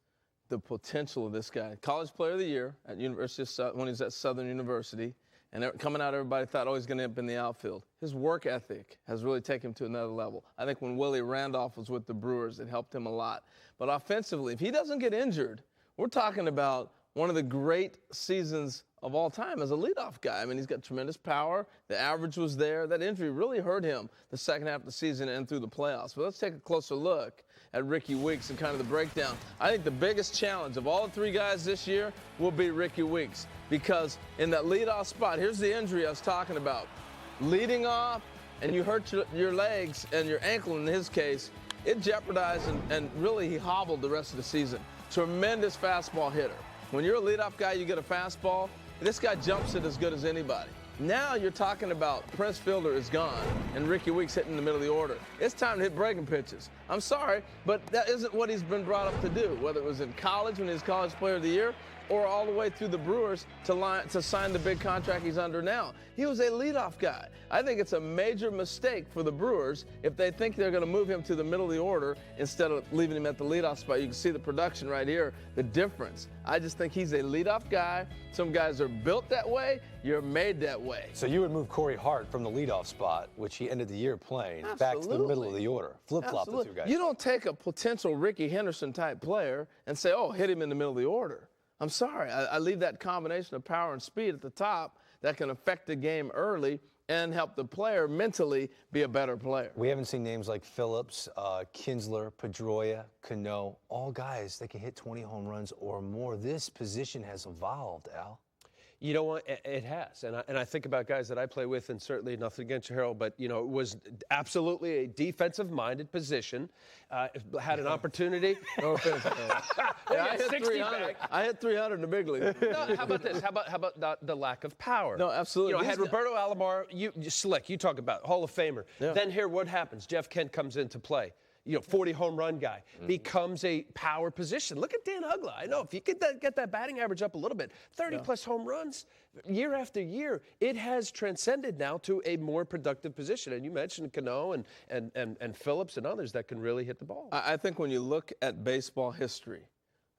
the potential of this guy. College Player of the Year at University of when he's at Southern University, and coming out, everybody thought, oh, he's going to end up in the outfield. His work ethic has really taken him to another level. I think when Willie Randolph was with the Brewers, it helped him a lot. But offensively, if he doesn't get injured, we're talking about one of the great seasons of all time as a leadoff guy. I mean, he's got tremendous power. The average was there. That injury really hurt him the second half of the season and through the playoffs. But let's take a closer look at Ricky Weeks and kind of the breakdown. I think the biggest challenge of all the 3 guys this year will be Ricky Weeks, because in that leadoff spot, here's the injury I was talking about. Leading off, and you hurt your legs and your ankle in his case, it jeopardized and really he hobbled the rest of the season. Tremendous fastball hitter. When you're a leadoff guy, you get a fastball. This guy jumps it as good as anybody. Now you're talking about Prince Fielder is gone and Ricky Weeks hitting in the middle of the order. It's time to hit breaking pitches. I'm sorry, but that isn't what he's been brought up to do, whether it was in college when he was College Player of the Year or all the way through the Brewers to sign the big contract he's under now. He was a leadoff guy. I think it's a major mistake for the Brewers if they think they're going to move him to the middle of the order instead of leaving him at the leadoff spot. You can see the production right here, the difference. I just think he's a leadoff guy. Some guys are built that way. You're made that way. So you would move Corey Hart from the leadoff spot, which he ended the year playing, back to the middle of the order. Flip-flop the two guys. You don't take a potential Ricky Henderson type player and say, oh, hit him in the middle of the order. I'm sorry. I leave that combination of power and speed at the top that can affect the game early and help the player mentally be a better player. We haven't seen names like Phillips, Kinsler, Pedroia, Cano, all guys that can hit 20 home runs or more. This position has evolved, Al. You know what? It has. And I think about guys that I play with, and certainly nothing against you, Harold, but, you know, it was absolutely a defensive-minded position. Had an opportunity. No offense. Yeah, I hit 300. I hit 300 in the big league. No, how about this? How about the lack of power? No, absolutely. You know, had Roberto Alomar, you slick, you talk about Hall of Famer. Yeah. Then here, what happens? Jeff Kent comes into play. You know, 40 home run guy, becomes a power position. Look at Dan Ugla. I know if you get that batting average up a little bit, 30-plus home runs year after year, it has transcended now to a more productive position. And you mentioned Cano and Phillips and others that can really hit the ball. I think when you look at baseball history,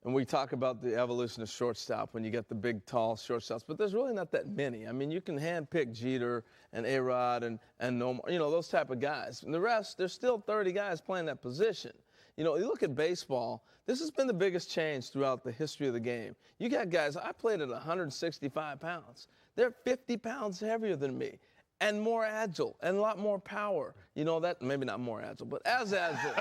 and we talk about the evolution of shortstop when you get the big, tall shortstops, but there's really not that many. I mean, you can handpick Jeter and A-Rod and Nomar, you know, those type of guys. And the rest, there's still 30 guys playing that position. You know, you look at baseball, this has been the biggest change throughout the history of the game. You got guys, I played at 165 pounds. They're 50 pounds heavier than me. And more agile, and a lot more power. You know, that maybe not more agile, but as agile.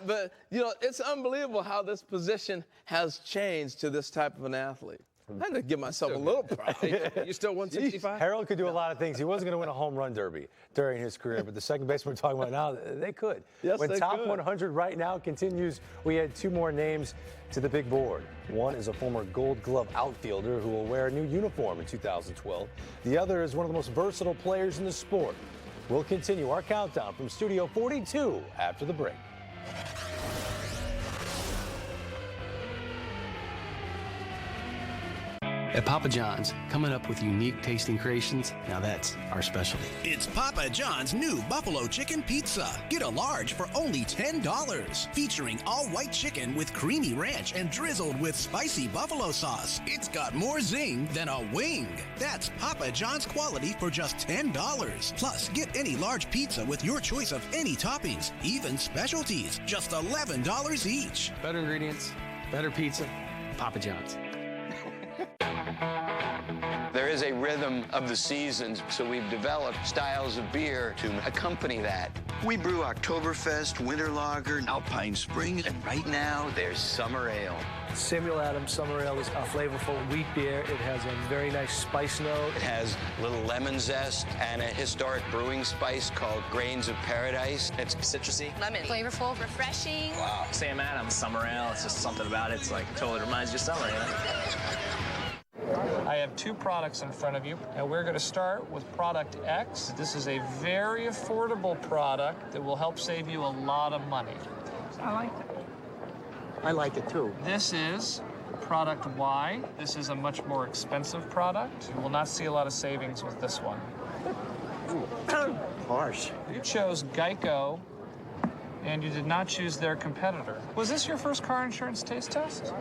But, you know, it's unbelievable how this position has changed to this type of an athlete. I had to give myself a little pride. You still 165? Harold could do a lot of things. He wasn't going to win a home run derby during his career, but the second baseman we're talking about now, they could. Yes, when they Top could. 100 right now continues, we had two more names to the big board. One is a former Gold Glove outfielder who will wear a new uniform in 2012. The other is one of the most versatile players in the sport. We'll continue our countdown from Studio 42 after the break. At Papa John's, coming up with unique tasting creations, now that's our specialty. It's Papa John's new Buffalo Chicken Pizza. Get a large for only $10. Featuring all-white chicken with creamy ranch and drizzled with spicy buffalo sauce. It's got more zing than a wing. That's Papa John's quality for just $10. Plus, get any large pizza with your choice of any toppings, even specialties, just $11 each. Better ingredients, better pizza, Papa John's. There is a rhythm of the seasons, so we've developed styles of beer to accompany that. We brew Oktoberfest, Winter Lager, Alpine Spring, and right now there's Summer Ale. Samuel Adams Summer Ale is a flavorful wheat beer. It has a very nice spice note. It has a little lemon zest and a historic brewing spice called Grains of Paradise. It's citrusy. Lemon. Flavorful, refreshing. Wow. Sam Adams Summer Ale. It's just something about it. It's like totally reminds you of summer, you know? I have two products in front of you, and we're going to start with product X. This is a very affordable product that will help save you a lot of money. I like it. I like it too. This is product Y. This is a much more expensive product. You will not see a lot of savings with this one. Harsh. You chose Geico, and you did not choose their competitor. Was this your first car insurance taste test?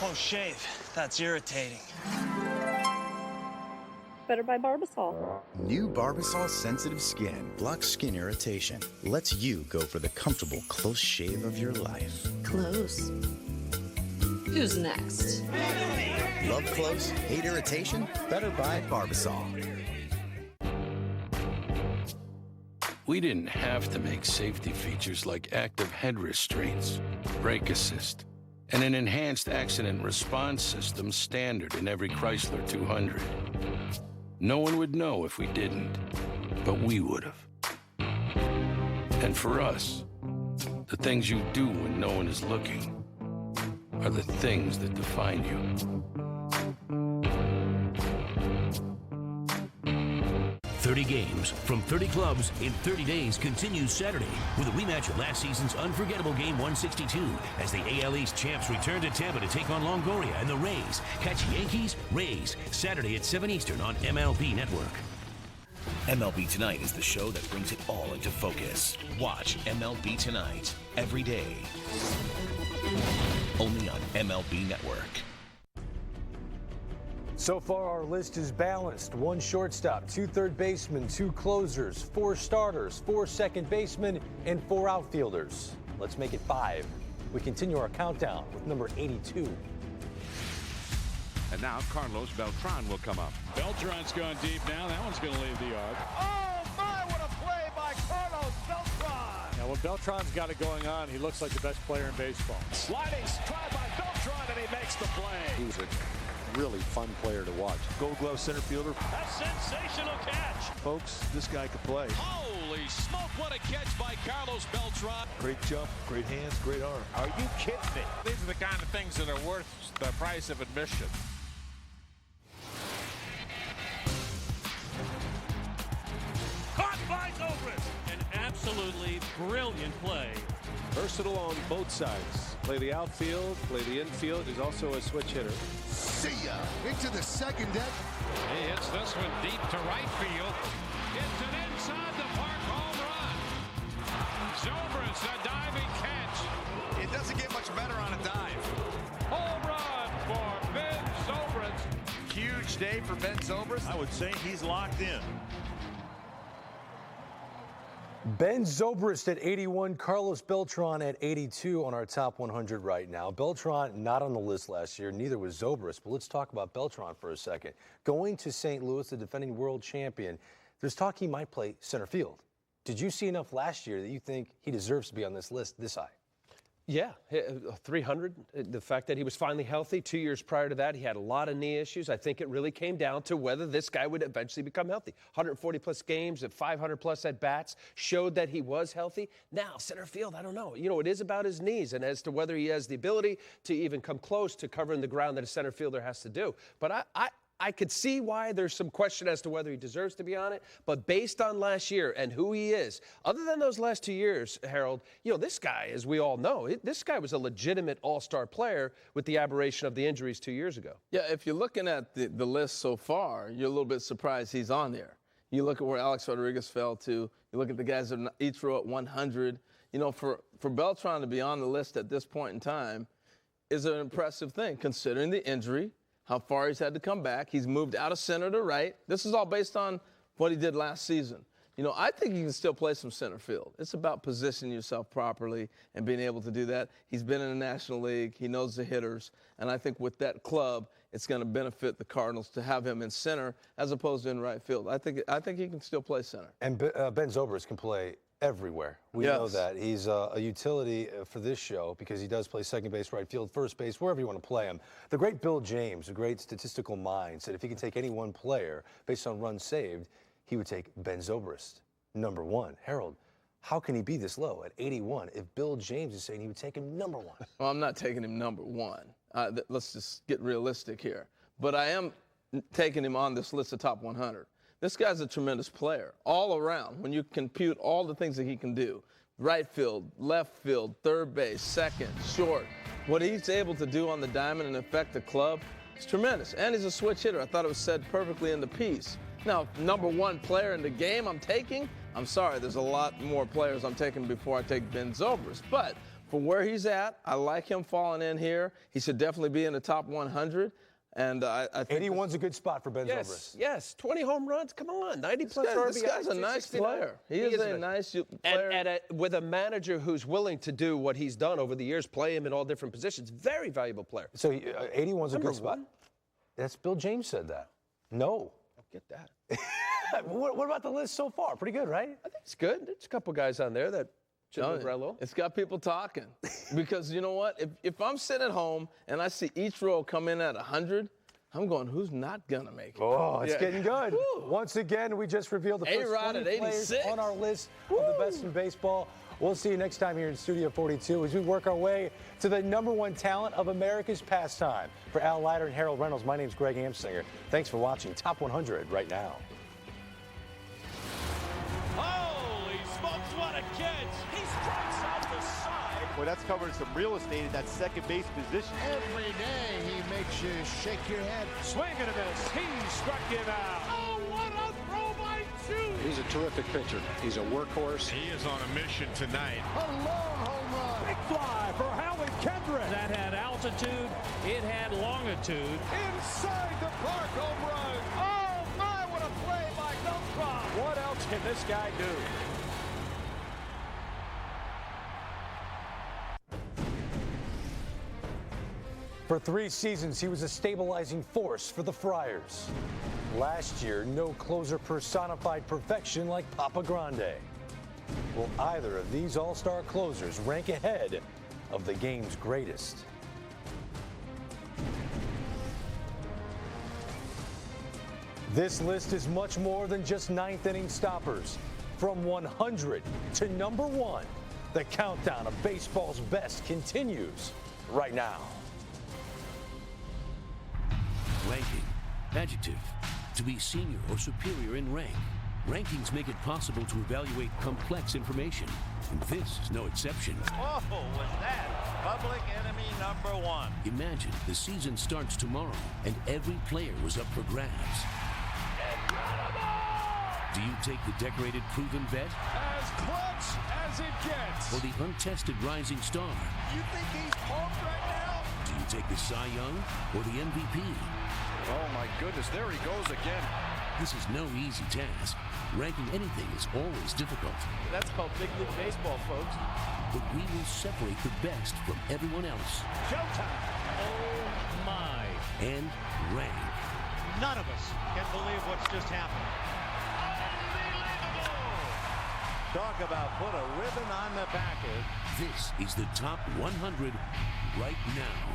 Oh, shave. That's irritating. Better buy Barbasol. New Barbasol Sensitive Skin blocks skin irritation. Lets you go for the comfortable close shave of your life. Close. Who's next? Love close? Hate irritation? Better buy Barbasol. We didn't have to make safety features like active head restraints, brake assist, and an enhanced accident response system standard in every Chrysler 200. No one would know if we didn't, but we would have. And for us, the things you do when no one is looking are the things that define you. 30 games from 30 clubs in 30 days continues Saturday with a rematch of last season's unforgettable Game 162 as the AL East champs return to Tampa to take on Longoria and the Rays. Catch Yankees, Rays, Saturday at 7 Eastern on MLB Network. MLB Tonight is the show that brings it all into focus. Watch MLB Tonight every day. Only on MLB Network. So far, our list is balanced. 1 shortstop, 2 third basemen, 2 closers, 4 starters, 4 second basemen, and 4 outfielders. Let's make it 5. We continue our countdown with number 82. And now Carlos Beltran will come up. Beltran's gone deep now. That one's going to leave the yard. Oh, my, what a play by Carlos Beltran. Now, when Beltran's got it going on, he looks like the best player in baseball. Sliding strike by Beltran, and he makes the play. He was a really fun player to watch. Gold Glove center fielder. A sensational catch. Folks, this guy could play. Holy smoke, what a catch by Carlos Beltran. Great jump, great hands, great arm. Are you kidding me? These are the kind of things that are worth the price of admission. Caught by Zobrist. An absolutely brilliant play. Versatile on both sides. Play the outfield, play the infield. He's also a switch hitter. See ya. Into the second deck. He hits this one deep to right field. It's an inside the park home run. Zobrist, a diving catch. It doesn't get much better on a dive. Home run for Ben Zobrist. Huge day for Ben Zobrist. I would say he's locked in. Ben Zobrist at 81, Carlos Beltran at 82 on our top 100 right now. Beltran not on the list last year, neither was Zobrist, but let's talk about Beltran for a second. Going to St. Louis, the defending world champion, there's talk he might play center field. Did you see enough last year that you think he deserves to be on this list this high? Yeah, 300. The fact that he was finally healthy 2 years prior to that, he had a lot of knee issues. I think it really came down to whether this guy would eventually become healthy. 140 plus games at 500 plus at bats showed that he was healthy. Now, center field, I don't know. You know, it is about his knees and as to whether he has the ability to even come close to covering the ground that a center fielder has to do. But I could see why there's some question as to whether he deserves to be on it, but based on last year and who he is, other than those last 2 years, Harold, you know, this guy, as we all know, this guy was a legitimate all-star player with the aberration of the injuries 2 years ago. Yeah, if you're looking at the list so far, you're a little bit surprised he's on there. You look at where Alex Rodriguez fell to, you look at the guys that are each row at 100. You know, for Beltran to be on the list at this point in time is an impressive thing, considering the injury, how far he's had to come back. He's moved out of center to right. This is all based on what he did last season. You know, I think he can still play some center field. It's about positioning yourself properly and being able to do that. He's been in the National League. He knows the hitters. And I think with that club, it's going to benefit the Cardinals to have him in center as opposed to in right field. I think he can still play center. And Ben Zobrist can play everywhere. We know that. He's a utility for this show because he does play second base, right field, first base, wherever you want to play him. The great Bill James, a great statistical mind, said if he could take any one player based on runs saved, he would take Ben Zobrist, number 1. Harold, how can he be this low at 81 if Bill James is saying he would take him number 1? Well, I'm not taking him number 1. Let's just get realistic here. But I am taking him on this list of top 100. This guy's a tremendous player all around. When you compute all the things that he can do, right field, left field, third base, second, short, what he's able to do on the diamond and affect the club is tremendous. And he's a switch hitter. I thought it was said perfectly in the piece. Now, number 1 player in the game I'm taking, I'm sorry, there's a lot more players I'm taking before I take Ben Zobrist. But for where he's at, I like him falling in here. He should definitely be in the top 100. And I think 81's a good spot for Ben Zobrist. Yes, 20 home runs. Come on, 90 plus RBI. This guy's a nice player. He is a nice player. And with a manager who's willing to do what he's done over the years, play him in all different positions, very valuable player. So 81's a good spot. That's Bill James said that. No. I'll get that. What about the list so far? Pretty good, right? I think it's good. There's a couple guys on there that should move right low. It's got people talking. Because you know what? If I'm sitting at home and I see each row come in at 100, I'm going, who's not going to make it? Oh, it's getting good. Once again, we just revealed the first A-Rod 20 at players 86. on our list of the best in baseball. We'll see you next time here in Studio 42 as we work our way to the #1 talent of America's pastime. For Al Leiter and Harold Reynolds, my name's Greg Amsinger. Thanks for watching Top 100 right now. Holy smokes, what a catch! He strikes out the side. Boy, that's covering some real estate in that second base position. Every day he makes you shake your head. Swing and a miss. He struck him out. Oh, what a throw by Jude! He's a terrific pitcher. He's a workhorse. He is on a mission tonight. A long home run. Big fly for Howie Kendrick. That had altitude. It had longitude. Inside the park home run. Oh, my, what a play by Goldcroft. What else can this guy do? For 3 seasons, he was a stabilizing force for the Friars. Last year, no closer personified perfection like Papa Grande. Will either of these all-star closers rank ahead of the game's greatest? This list is much more than just ninth-inning stoppers. From 100 to #1, the countdown of baseball's best continues right now. Ranking. Adjective. To be senior or superior in rank. Rankings make it possible to evaluate complex information, and this is no exception. Oh, was that public enemy #1. Imagine the season starts tomorrow, and every player was up for grabs. Do you take the decorated proven vet? As clutch as it gets. Or the untested rising star? You think he's pumped right now? Do you take the Cy Young or the MVP? Oh, my goodness. There he goes again. This is no easy task. Ranking anything is always difficult. That's called Big League Baseball, folks. But we will separate the best from everyone else. Showtime. Oh, my. And rank. None of us can believe what's just happened. Talk about put a ribbon on the package. This is the top 100 right now.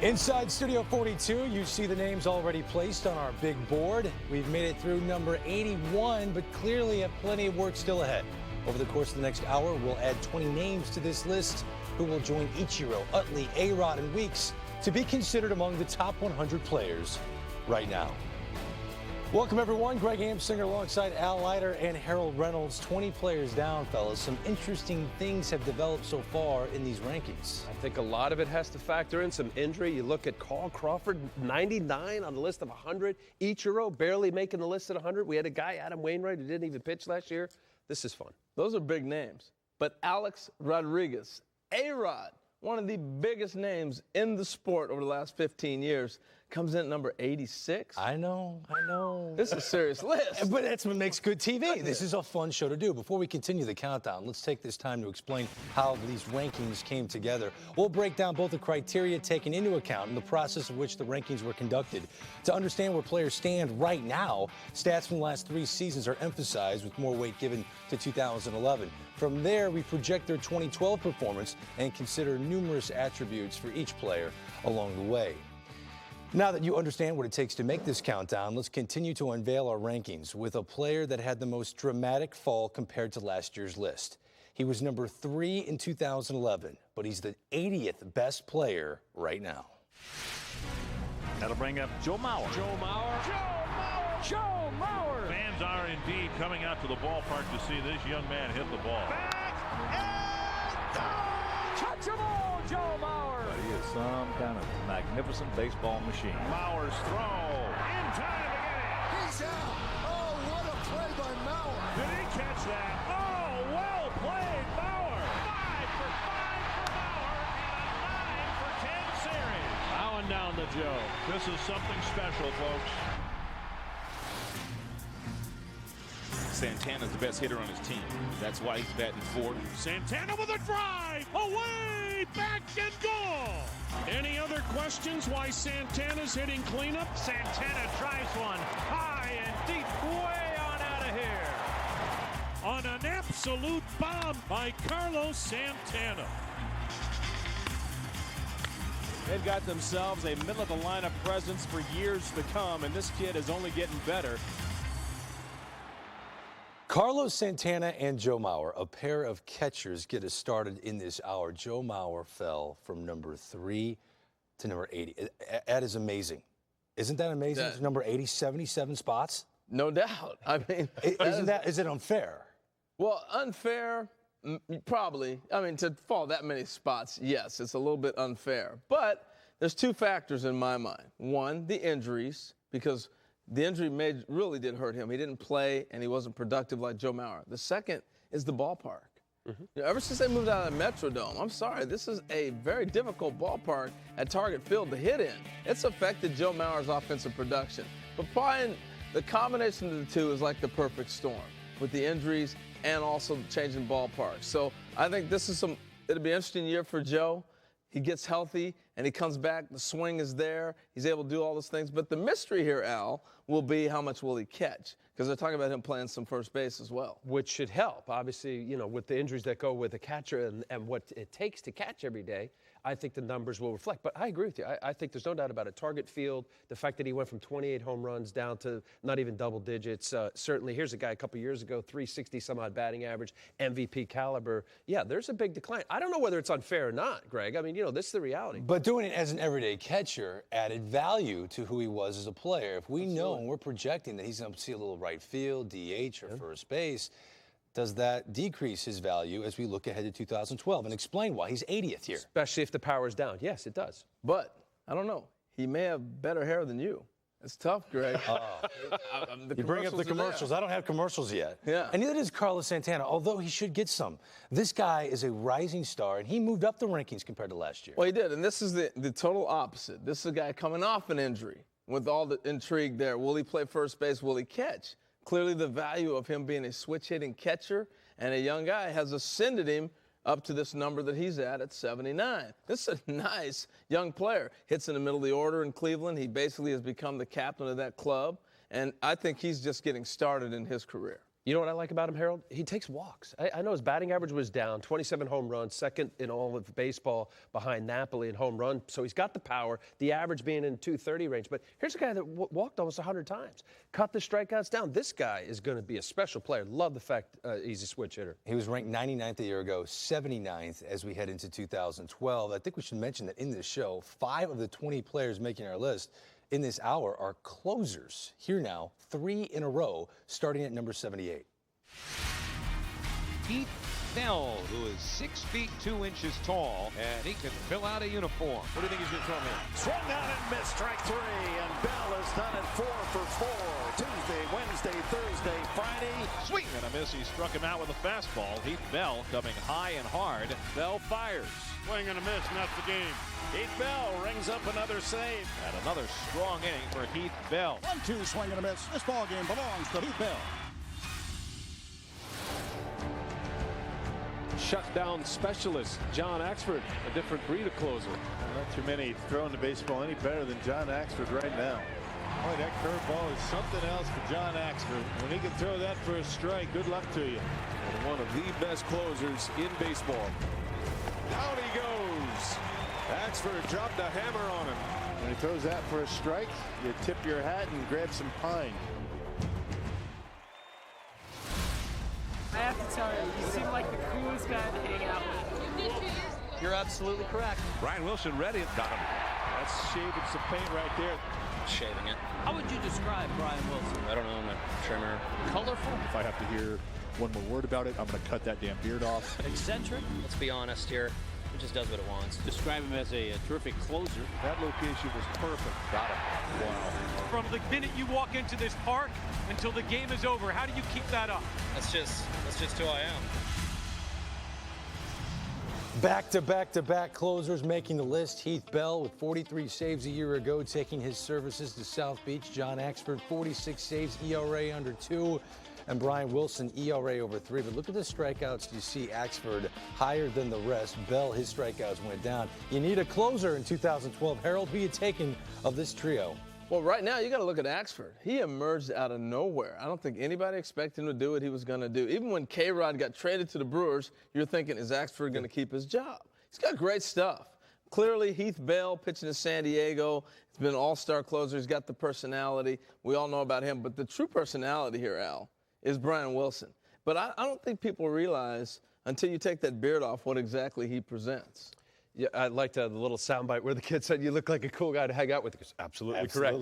Inside Studio 42, you see the names already placed on our big board. We've made it through number 81, but clearly have plenty of work still ahead. Over the course of the next hour, we'll add 20 names to this list who will join Ichiro, Utley, A-Rod, and Weeks to be considered among the top 100 players right now. Welcome, everyone. Greg Amsinger alongside Al Leiter and Harold Reynolds. 20 players down, fellas. Some interesting things have developed so far in these rankings. I think a lot of it has to factor in some injury. You look at Carl Crawford, 99 on the list of 100. Ichiro barely making the list at 100. We had a guy, Adam Wainwright, who didn't even pitch last year. This is fun. Those are big names. But Alex Rodriguez, A-Rod, one of the biggest names in the sport over the last 15 years, comes in at number 86. I know. This is a serious list. But that's what makes good TV. This is a fun show to do. Before we continue the countdown, let's take this time to explain how these rankings came together. We'll break down both the criteria taken into account and the process of which the rankings were conducted. To understand where players stand right now, stats from the last 3 seasons are emphasized with more weight given to 2011. From there, we project their 2012 performance and consider numerous attributes for each player along the way. Now that you understand what it takes to make this countdown, let's continue to unveil our rankings with a player that had the most dramatic fall compared to last year's list. He was number 3 in 2011, but he's the 80th best player right now. That'll bring up Joe Mauer. Joe Mauer. Joe Mauer. Fans are indeed coming out to the ballpark to see this young man hit the ball. Touch 'em all, Joe Mauer. He is some kind of magnificent baseball machine. Mauer's throw. In time to get it. He's out. Oh, what a play by Mauer. Did he catch that? Oh, well played, Mauer. 5 for 5 for Mauer and a 9 for 10 series. Bowing down to Joe. This is something special, folks. Santana's the best hitter on his team. That's why he's batting fourth. Santana with a drive, away, back and goal. Any other questions why Santana's hitting cleanup? Santana drives one high and deep, way on out of here. On an absolute bomb by Carlos Santana. They've got themselves a middle-of-the-lineup presence for years to come, and this kid is only getting better. Carlos Santana and Joe Mauer, a pair of catchers, get us started in this hour. Joe Mauer fell from number 3 to number 80. That is amazing. Isn't that amazing? It's number 80, 77 spots? No doubt. I mean, is it unfair? Well, unfair, probably. I mean, to fall that many spots, yes, it's a little bit unfair. But there's two factors in my mind. One, the injuries, because the injury really did hurt him. He didn't play, and he wasn't productive like Joe Mauer. The second is the ballpark. You know, ever since they moved out of the Metrodome, I'm sorry, this is a very difficult ballpark at Target Field to hit in. It's affected Joe Mauer's offensive production. But probably the combination of the two is like the perfect storm with the injuries and also changing ballparks. So I think this is it'll be an interesting year for Joe. He gets healthy and he comes back. The swing is there. He's able to do all those things. But the mystery here, Al, will be how much will he catch? Because they're talking about him playing some first base as well. Which should help. Obviously, you know, with the injuries that go with a catcher and what it takes to catch every day, I think the numbers will reflect. But I agree with you. I think there's no doubt about it. Target Field, the fact that he went from 28 home runs down to not even double digits. Certainly, here's a guy a couple years ago, 360 some odd batting average, MVP caliber. Yeah, there's a big decline. I don't know whether it's unfair or not, Greg. I mean, you know, this is the reality. But doing it as an everyday catcher added value to who he was as a player. If we know and we're projecting that he's going to see a little right field, DH, or first base, does that decrease his value as we look ahead to 2012? And explain why. He's 80th here. Especially if the power's down. Yes, it does. But, I don't know. He may have better hair than you. It's tough, Greg. You bring up the commercials. I don't have commercials yet. Yeah. And neither does Carlos Santana, although he should get some. This guy is a rising star, and he moved up the rankings compared to last year. Well, he did, and this is the total opposite. This is a guy coming off an injury with all the intrigue there. Will he play first base? Will he catch? Clearly, the value of him being a switch-hitting catcher and a young guy has ascended him up to this number that he's at 79. This is a nice young player. Hits in the middle of the order in Cleveland. He basically has become the captain of that club, and I think he's just getting started in his career. You know what I like about him, Harold? He takes walks. I know his batting average was down, 27 home runs, second in all of baseball behind Napoli in home run. So he's got the power, the average being in 230 range. But here's a guy that walked almost 100 times, cut the strikeouts down. This guy is going to be a special player. Love the fact he's a switch hitter. He was ranked 99th a year ago, 79th as we head into 2012. I think we should mention that in this show, 5 of the 20 players making our list in this hour are closers. Here now, 3 in a row, starting at number 78. Heath Bell, who is 6 feet 2 inches tall, and he can fill out a uniform. What do you think he's going to throw here? Swung out and missed, strike 3, and Bell has done it 4 for 4. Tuesday, Wednesday, Thursday, Friday. Swing and a miss. He struck him out with a fastball. Heath Bell coming high and hard. Bell fires. Swing and a miss, and that's the game. Heath Bell rings up another save. And another strong inning for Heath Bell. 1-2 swing and a miss. This ball game belongs to Heath Bell. Shutdown specialist John Axford, a different breed of closer. Not too many throwing the baseball any better than John Axford right now. Boy, that curveball is something else for John Axford. When he can throw that for a strike, good luck to you. And one of the best closers in baseball. Down he goes. Axford dropped a hammer on him. When he throws that for a strike, you tip your hat and grab some pine. I have to tell you, you seem like the coolest guy to hang out with. You're absolutely correct. Brian Wilson ready. Got him. That's shaving some paint right there. Shaving it. How would you describe Brian Wilson? I don't know, my trimmer. Colorful? If I have to hear one more word about it, I'm going to cut that damn beard off. Eccentric? Let's be honest here. It just does what it wants. Describe him as a terrific closer. That location was perfect. Got him. Wow. From the minute you walk into this park until the game is over, how do you keep that up? That's just who I am. Back-to-back-to-back closers making the list. Heath Bell with 43 saves a year ago, taking his services to South Beach. John Axford, 46 saves, ERA under 2. and Brian Wilson ERA over 3. But look at the strikeouts. You see Axford higher than the rest. Bell, his strikeouts went down. You need a closer in 2012. Harold, who you taking of this trio? Well, right now, you got to look at Axford. He emerged out of nowhere. I don't think anybody expected him to do what he was going to do. Even when K-Rod got traded to the Brewers, you're thinking, is Axford going to keep his job? He's got great stuff. Clearly, Heath Bell pitching in San Diego. He's been an all-star closer. He's got the personality. We all know about him. But the true personality here, Al, is Brian Wilson. But I don't think people realize until you take that beard off what exactly he presents. Yeah, I liked the little soundbite where the kid said, "You look like a cool guy to hang out with." He goes, "Absolutely correct."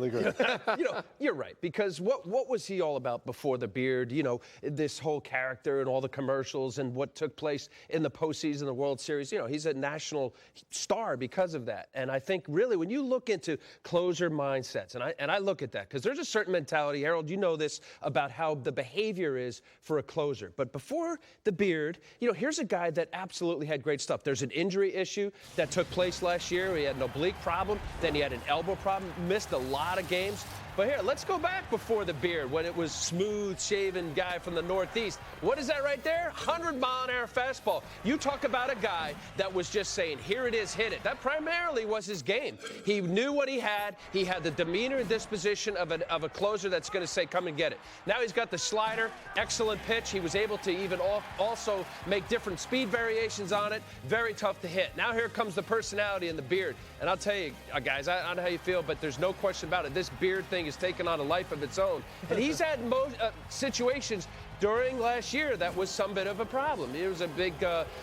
You know, you're right, because what was he all about before the beard? You know, this whole character and all the commercials and what took place in the postseason, the World Series. You know, he's a national star because of that. And I think really when you look into closer mindsets, and I look at that because there's a certain mentality, Harold, you know this about how the behavior is for a closer. But before the beard, you know, here's a guy that absolutely had great stuff. There's an injury issue that took place last year. He had an oblique problem, then he had an elbow problem, missed a lot of games. But here, let's go back before the beard when it was smooth-shaven guy from the Northeast. What is that right there? 100-mile-an-hour fastball. You talk about a guy that was just saying, here it is, hit it. That primarily was his game. He knew what he had. He had the demeanor and disposition of a closer that's going to say, come and get it. Now he's got the slider, excellent pitch. He was able to even also make different speed variations on it. Very tough to hit. Now here comes the personality and the beard. And I'll tell you, guys, I don't know how you feel, but there's no question about it. This beard thing is taking on a life of its own. And he's had situations during last year that was some bit of a problem. It was a big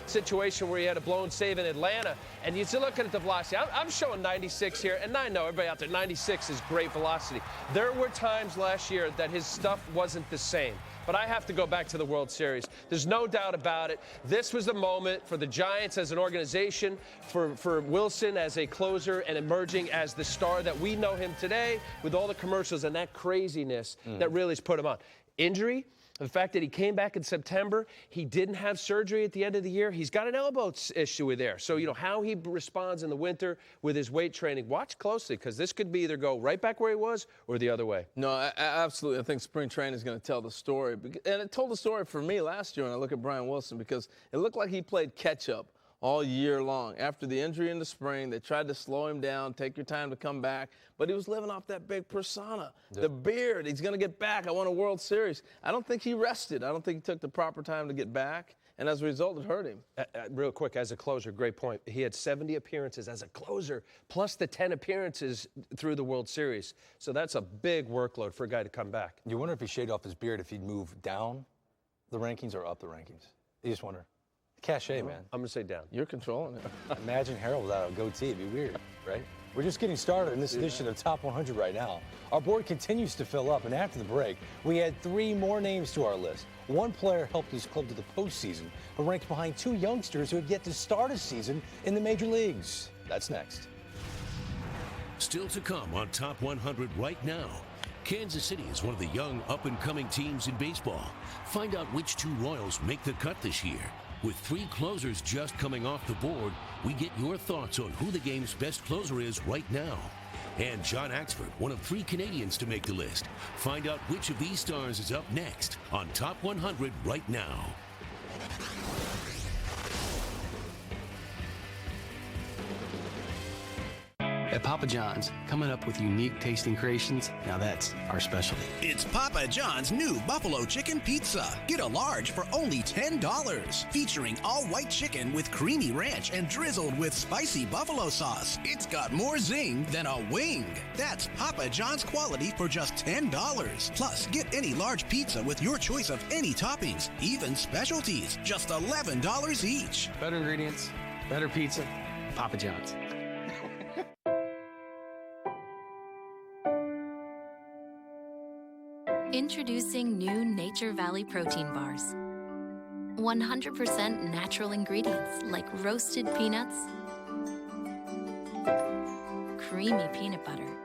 situation where he had a blown save in Atlanta. And you're looking at the velocity. I'm showing 96 here, and I know everybody out there, 96 is great velocity. There were times last year that his stuff wasn't the same. But I have to go back to the World Series. There's no doubt about it. This was the moment for the Giants as an organization, for Wilson as a closer and emerging as the star that we know him today with all the commercials and that craziness that really has put him on. Injury, the fact that he came back in September, he didn't have surgery at the end of the year. He's got an elbow issue there. So, you know, how he responds in the winter with his weight training, watch closely because this could be either go right back where he was or the other way. No, absolutely. I think spring training is going to tell the story. And it told the story for me last year when I look at Brian Wilson because it looked like he played catch-up all year long. After the injury in the spring, they tried to slow him down, take your time to come back, but he was living off that big persona. The beard, he's going to get back. I won a World Series. I don't think he rested. I don't think he took the proper time to get back, and as a result, it hurt him. Real quick, as a closer, great point. He had 70 appearances as a closer, plus the 10 appearances through the World Series. So that's a big workload for a guy to come back. You wonder if he shaved off his beard, if he'd move down the rankings or up the rankings. You just wonder. Cachet, man. I'm going to say down. You're controlling it. Imagine Harold without a goatee. It'd be weird, right? We're just getting started in this edition of Top 100 right now. Our board continues to fill up, and after the break, we add 3 more names to our list. One player helped his club to the postseason, but ranks behind 2 youngsters who have yet to start a season in the major leagues. That's next. Still to come on Top 100 right now. Kansas City is one of the young, up-and-coming teams in baseball. Find out which 2 Royals make the cut this year. With 3 closers just coming off the board, we get your thoughts on who the game's best closer is right now. And John Axford, one of 3 Canadians to make the list. Find out which of these stars is up next on Top 100 right now. At Papa John's, coming up with unique tasting creations, now that's our specialty. It's Papa John's new Buffalo Chicken Pizza. Get a large for only $10. Featuring all-white chicken with creamy ranch and drizzled with spicy buffalo sauce. It's got more zing than a wing. That's Papa John's quality for just $10. Plus, get any large pizza with your choice of any toppings, even specialties, just $11 each. Better ingredients, better pizza, Papa John's. Introducing new Nature Valley protein bars. 100% natural ingredients like roasted peanuts, creamy peanut butter,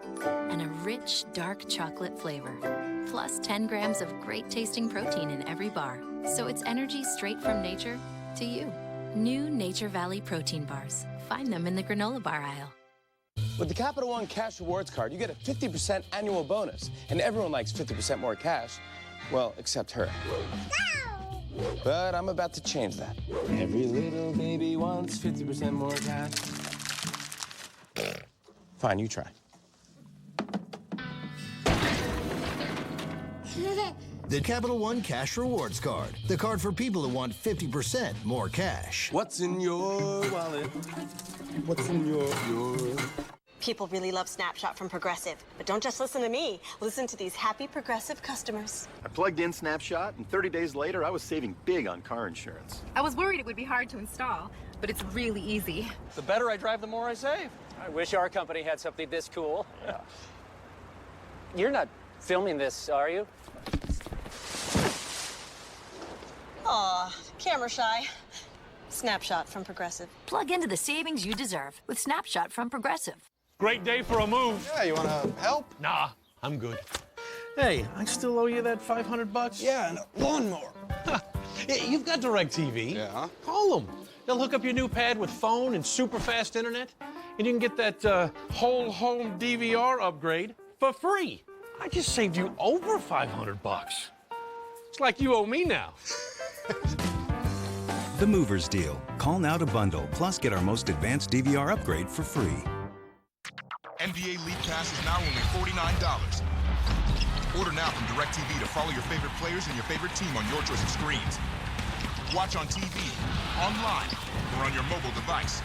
and a rich dark chocolate flavor. Plus 10 grams of great tasting protein in every bar. So it's energy straight from nature to you. New Nature Valley protein bars. Find them in the granola bar aisle. With the Capital One Cash Rewards Card, you get a 50% annual bonus. And everyone likes 50% more cash. Well, except her. But I'm about to change that. Every little baby wants 50% more cash. Fine, you try. The Capital One Cash Rewards Card. The card for people who want 50% more cash. What's in your wallet? What's in your... People really love Snapshot from Progressive. But don't just listen to me. Listen to these happy Progressive customers. I plugged in Snapshot, and 30 days later, I was saving big on car insurance. I was worried it would be hard to install, but it's really easy. The better I drive, the more I save. I wish our company had something this cool. Yeah. You're not filming this, are you? Aw, camera shy. Snapshot from Progressive. Plug into the savings you deserve with Snapshot from Progressive. Great day for a move. Yeah, you want to help? Nah, I'm good. Hey, I still owe you that $500? Yeah, and a lawnmower. You've got DirecTV. Yeah. Call them. They'll hook up your new pad with phone and super fast internet, and you can get that whole home DVR upgrade for free. I just saved you over $500. It's like you owe me now. The Movers Deal. Call now to bundle, plus get our most advanced DVR upgrade for free. NBA League Pass is now only $49. Order now from DirecTV to follow your favorite players and your favorite team on your choice of screens. Watch on TV, online, or on your mobile device.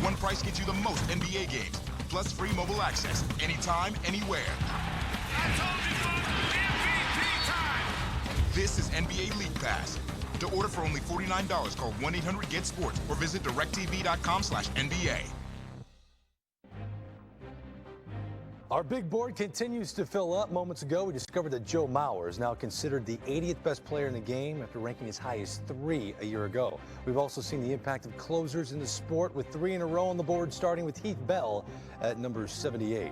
One price gets you the most NBA games, plus free mobile access, anytime, anywhere. I told you, son, MVP time! This is NBA League Pass. To order for only $49, call 1-800-GET-SPORTS or visit directtv.com/NBA. Our big board continues to fill up. Moments ago, we discovered that Joe Mauer is now considered the 80th best player in the game after ranking as high as 3 a year ago. We've also seen the impact of closers in the sport with 3 in a row on the board, starting with Heath Bell at number 78.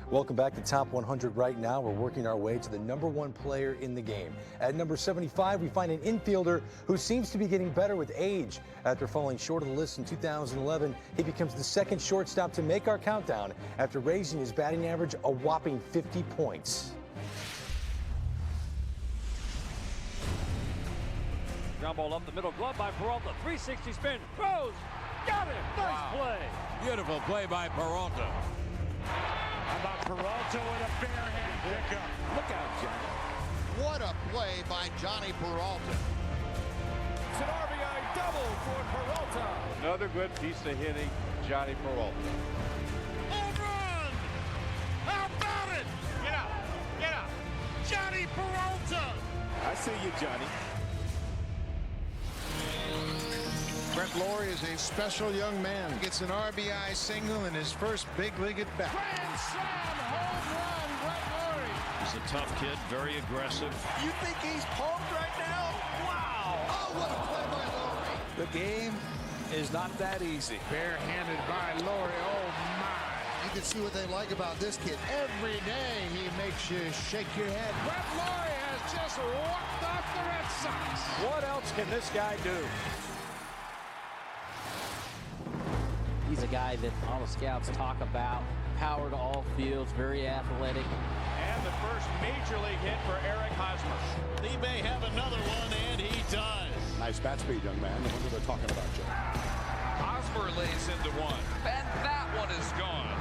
Welcome back to Top 100 right now. We're working our way to the #1 player in the game. At number 75, we find an infielder who seems to be getting better with age. After falling short of the list in 2011, he becomes the second shortstop to make our countdown after raising his batting average a whopping 50 points. Ground ball up the middle, glove by Peralta, 360 spin, throws, got it, nice play. Beautiful play by Peralta. How about Peralta with a bare hand pickup? Look out, Johnny. What a play by Johnny Peralta. It's an RBI double for Peralta. Another good piece of hitting, Johnny Peralta. Home run! How about it? Get out, get out. Johnny Peralta. I see you, Johnny. Brett Lawrie is a special young man. Gets an RBI single in his first big league at bat. Grand slam home run, Brett Lawrie. He's a tough kid, very aggressive. You think he's pumped right now? Wow! Oh, what a play by Lawrie. The game is not that easy. Barehanded by Lawrie. Oh, my. You can see what they like about this kid. Every day he makes you shake your head. Brett Lawrie has just walked off the Red Sox. What else can this guy do? He's a guy that all the scouts talk about. Power to all fields, very athletic. And the first major league hit for Eric Hosmer. He may have another one, and he does. Nice bat speed, young man. No wonder they're talking about you. Hosmer lays into one, and that one is gone.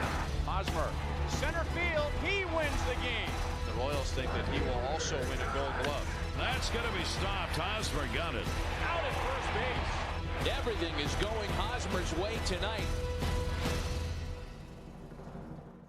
Hosmer, center field, he wins the game. The Royals think that he will also win a Gold Glove. That's going to be stopped. Hosmer got it. Out at first base. Everything is going Hosmer's way tonight.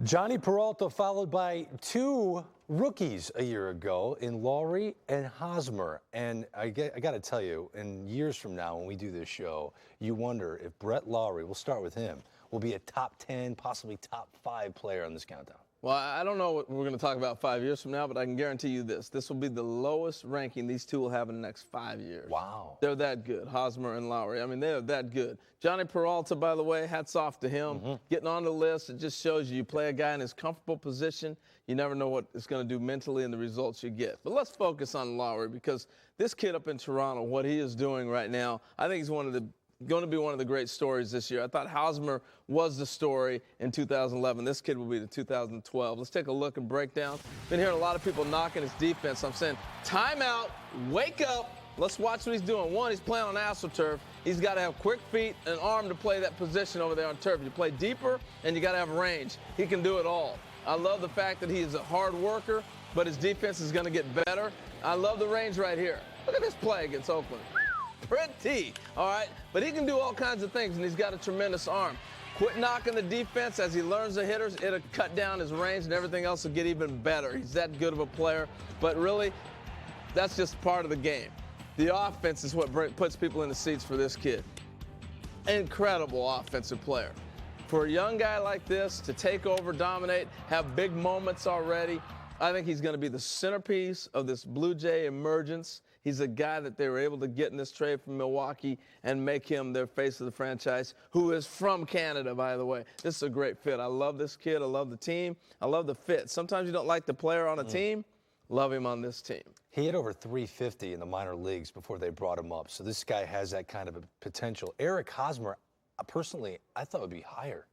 Johnny Peralta followed by 2 rookies a year ago in Lawrie and Hosmer. And I got to tell you, in years from now when we do this show, you wonder if Brett Lawrie, we'll start with him, will be a top 10, possibly top 5 player on this countdown. Well, I don't know what we're going to talk about 5 years from now, but I can guarantee you this. This will be the lowest ranking these two will have in the next 5 years. Wow. They're that good, Hosmer and Lawrie. I mean, they're that good. Johnny Peralta, by the way, hats off to him. Getting on the list, it just shows you play a guy in his comfortable position. You never know what it's going to do mentally and the results you get. But let's focus on Lawrie because this kid up in Toronto, what he is doing right now, I think he's one of the going to be one of the great stories this year. I thought Hosmer was the story in 2011. This kid will be the 2012. Let's take a look and break down. Been hearing a lot of people knocking his defense. I'm saying, timeout, wake up. Let's watch what he's doing. One, he's playing on AstroTurf. He's got to have quick feet and arm to play that position over there on turf. You play deeper, and you got to have range. He can do it all. I love the fact that he's a hard worker, but his defense is going to get better. I love the range right here. Look at this play against Oakland. Pretty, all right? But he can do all kinds of things, and he's got a tremendous arm. Quit knocking the defense. As he learns the hitters, it'll cut down his range, and everything else will get even better. He's that good of a player. But really, that's just part of the game. The offense is what puts people in the seats for this kid. Incredible offensive player. For a young guy like this to take over, dominate, have big moments already, I think he's going to be the centerpiece of this Blue Jay emergence. He's a guy that they were able to get in this trade from Milwaukee and make him their face of the franchise, who is from Canada, by the way. This is a great fit. I love this kid. I love the team. I love the fit. Sometimes you don't like the player on a team. Love him on this team. He hit over 350 in the minor leagues before they brought him up. So this guy has that kind of a potential. Eric Hosmer, personally, I thought would be higher.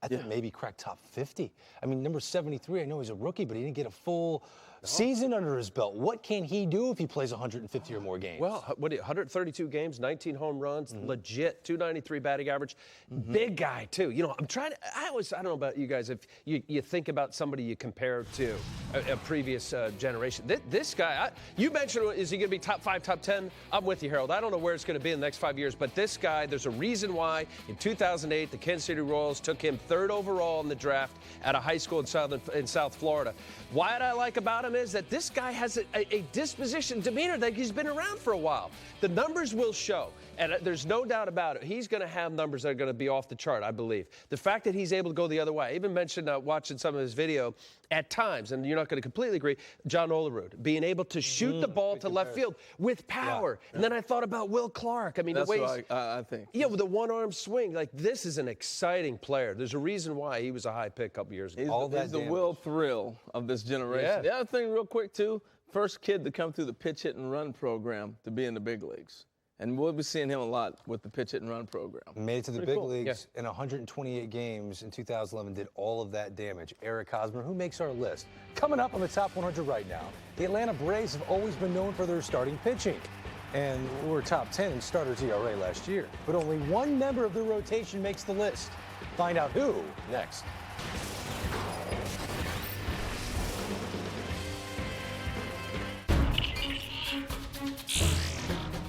I thought maybe crack top 50. I mean, number 73, I know he's a rookie, but he didn't get a full season under his belt. What can he do if he plays 150 or more games? Well, 132 games, 19 home runs, legit, 293 batting average. Big guy, too. You know, I don't know about you guys, if you think about somebody you compare to a previous generation. This guy, you mentioned, is he going to be top 5, top 10? I'm with you, Harold. I don't know where it's going to be in the next 5 years, but this guy, there's a reason why in 2008, the Kansas City Royals took him 3rd overall in the draft at a high school in South Florida. What I like about him is that this guy has a disposition, demeanor that he's been around for a while. The numbers will show, and there's no doubt about it. He's going to have numbers that are going to be off the chart, I believe. The fact that he's able to go the other way. I even mentioned watching some of his video at times, and you're not going to completely agree, John Olerud, being able to shoot the ball to left field with power. Yeah. And then I thought about Will Clark. I mean, that's the way what I think. Yeah, with the one-arm swing. Like, this is an exciting player. There's a reason why he was a high pick a couple years ago. He's the Will Thrill of this generation. Yeah. The other thing, real quick, too, first kid to come through the pitch, hit, and run program to be in the big leagues. And we'll be seeing him a lot with the pitch, hit, and run program. Made it to the big leagues in 128 games in 2011, did all of that damage. Eric Hosmer, who makes our list. Coming up on the top 100 right now, the Atlanta Braves have always been known for their starting pitching. And were top 10 in starters ERA last year. But only one member of the rotation makes the list. Find out who next.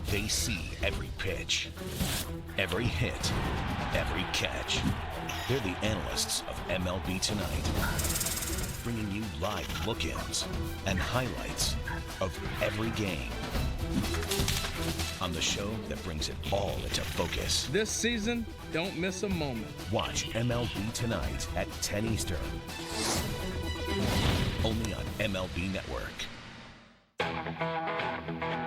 They see every pitch, every hit, every catch. They're the analysts of MLB Tonight, bringing you live look-ins and highlights of every game on the show that brings it all into focus. This season, don't miss a moment. Watch MLB Tonight at 10 Eastern, only on MLB Network.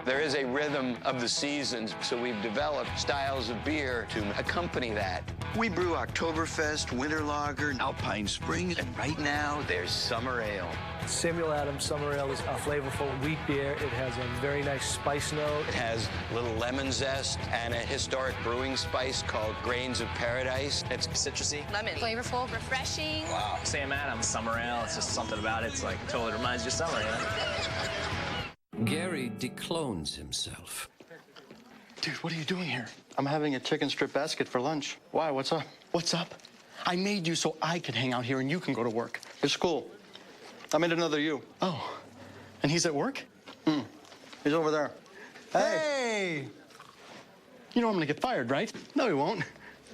There is a rhythm of the seasons, so we've developed styles of beer to accompany that. We brew Oktoberfest, Winter Lager, Alpine Spring, and right now there's Summer Ale. Samuel Adams Summer Ale is a flavorful wheat beer. It has a very nice spice note. It has a little lemon zest and a historic brewing spice called Grains of Paradise. It's citrusy. Lemon. Flavorful, refreshing. Wow. Sam Adams Summer Ale, it's just something about it. It's like, totally reminds you of summer, you know? Gary declones himself. Dude, what are you doing here? I'm having a chicken strip basket for lunch. Why? What's up? What's up? I made you so I could hang out here and you can go to work. It's cool. I made another you. Oh, and he's at work? He's over there. Hey! You know I'm gonna get fired, right? No, he won't.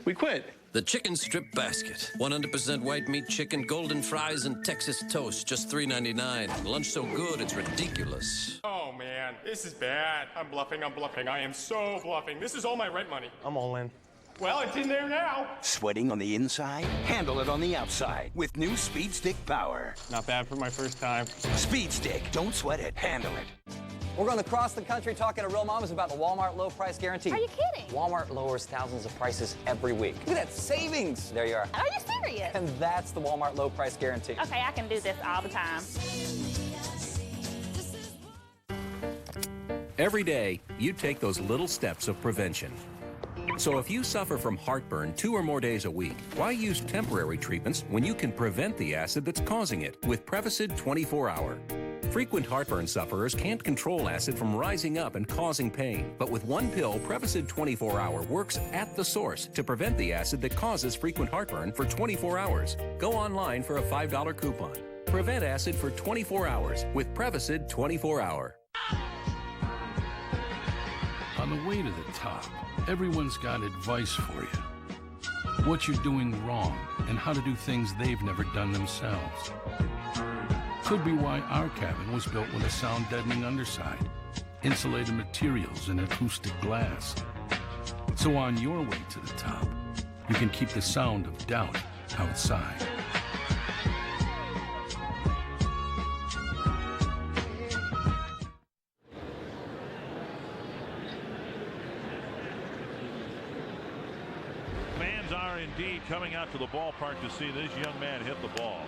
We quit. The chicken strip basket. 100% white meat chicken, golden fries, and Texas toast. Just $3.99. Lunch so good, it's ridiculous. Oh, man. This is bad. I'm bluffing. I am so bluffing. This is all my rent money. I'm all in. Well, it's in there now. Sweating on the inside? Handle it on the outside with new Speed Stick Power. Not bad for my first time. Speed Stick. Don't sweat it. Handle it. We're going across the country talking to real mamas about the Walmart low price guarantee. Are you kidding? Walmart lowers thousands of prices every week. Look at that savings. There you are. Are you serious? And that's the Walmart low price guarantee. Okay, I can do this all the time. Every day, you take those little steps of prevention. So if you suffer from heartburn 2 or more days a week, why use temporary treatments when you can prevent the acid that's causing it with Prevacid 24-Hour? Frequent heartburn sufferers can't control acid from rising up and causing pain. But with one pill, Prevacid 24-Hour works at the source to prevent the acid that causes frequent heartburn for 24 hours. Go online for a $5 coupon. Prevent acid for 24 hours with Prevacid 24-Hour. On the way to the top, everyone's got advice for you. What you're doing wrong and how to do things they've never done themselves. Could be why our cabin was built with a sound deadening underside, insulated materials, and acoustic glass. So on your way to the top, you can keep the sound of doubt outside. Fans are indeed coming out to the ballpark to see this young man hit the ball.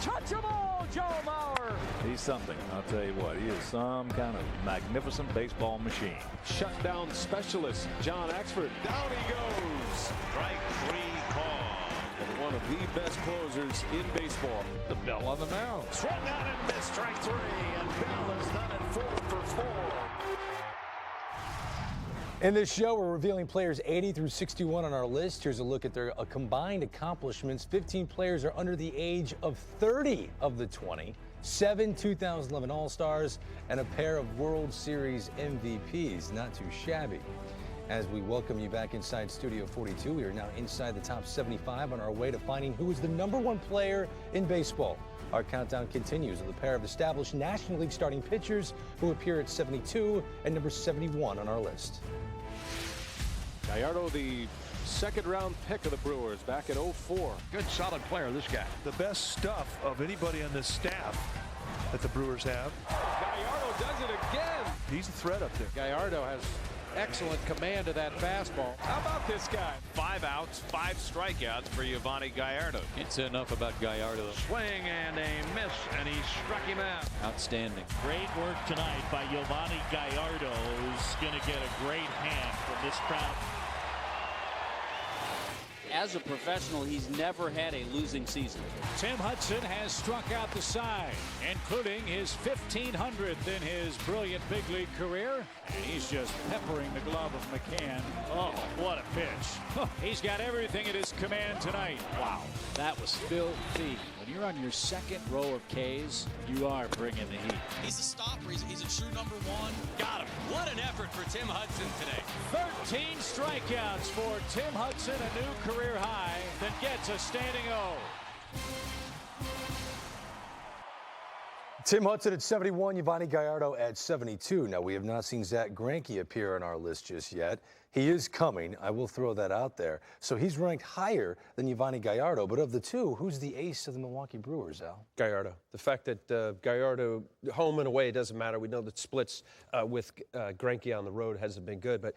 Touch 'em all, Joe Mauer. He's something. I'll tell you what. He is some kind of magnificent baseball machine. Shutdown specialist, John Axford. Down he goes. Strike 3 call. And one of the best closers in baseball. The Bell on the mound. Swung out and missed, strike 3, and Bell has done it 4 for 4. In this show, we're revealing players 80 through 61 on our list. Here's a look at their combined accomplishments. 15 players are under the age of 30 of the 20, 7 2011 All-Stars, and a pair of World Series MVPs. Not too shabby. As we welcome you back inside Studio 42, we are now inside the top 75 on our way to finding who is the #1 player in baseball. Our countdown continues with a pair of established National League starting pitchers who appear at 72 and number 71 on our list. Gallardo, the second-round pick of the Brewers back in 04. Good, solid player, this guy. The best stuff of anybody on this staff that the Brewers have. Gallardo does it again. He's a threat up there. Gallardo has excellent command of that fastball. How about this guy? 5 outs, 5 strikeouts for Yovani Gallardo. Can't say enough about Gallardo. Swing and a miss, and he struck him out. Outstanding. Great work tonight by Yovani Gallardo, who's going to get a great hand from this crowd. As a professional, he's never had a losing season. Tim Hudson has struck out the side, including his 1,500th in his brilliant big league career. And he's just peppering the glove of McCann. Oh, what a pitch. He's got everything at his command tonight. Wow, that was filthy. When you're on your second row of Ks, you are bringing the heat. He's a stopper. He's a true #1. Got him. What an effort for Tim Hudson today. 13 strikeouts for Tim Hudson, a new career high that gets a standing O. Tim Hudson at 71, Yovani Gallardo at 72. Now, we have not seen Zach Greinke appear on our list just yet. He is coming. I will throw that out there. So he's ranked higher than Yovani Gallardo. But of the two, who's the ace of the Milwaukee Brewers, Al? Gallardo. The fact that Gallardo, home and away, doesn't matter. We know that splits with Greinke on the road hasn't been good. But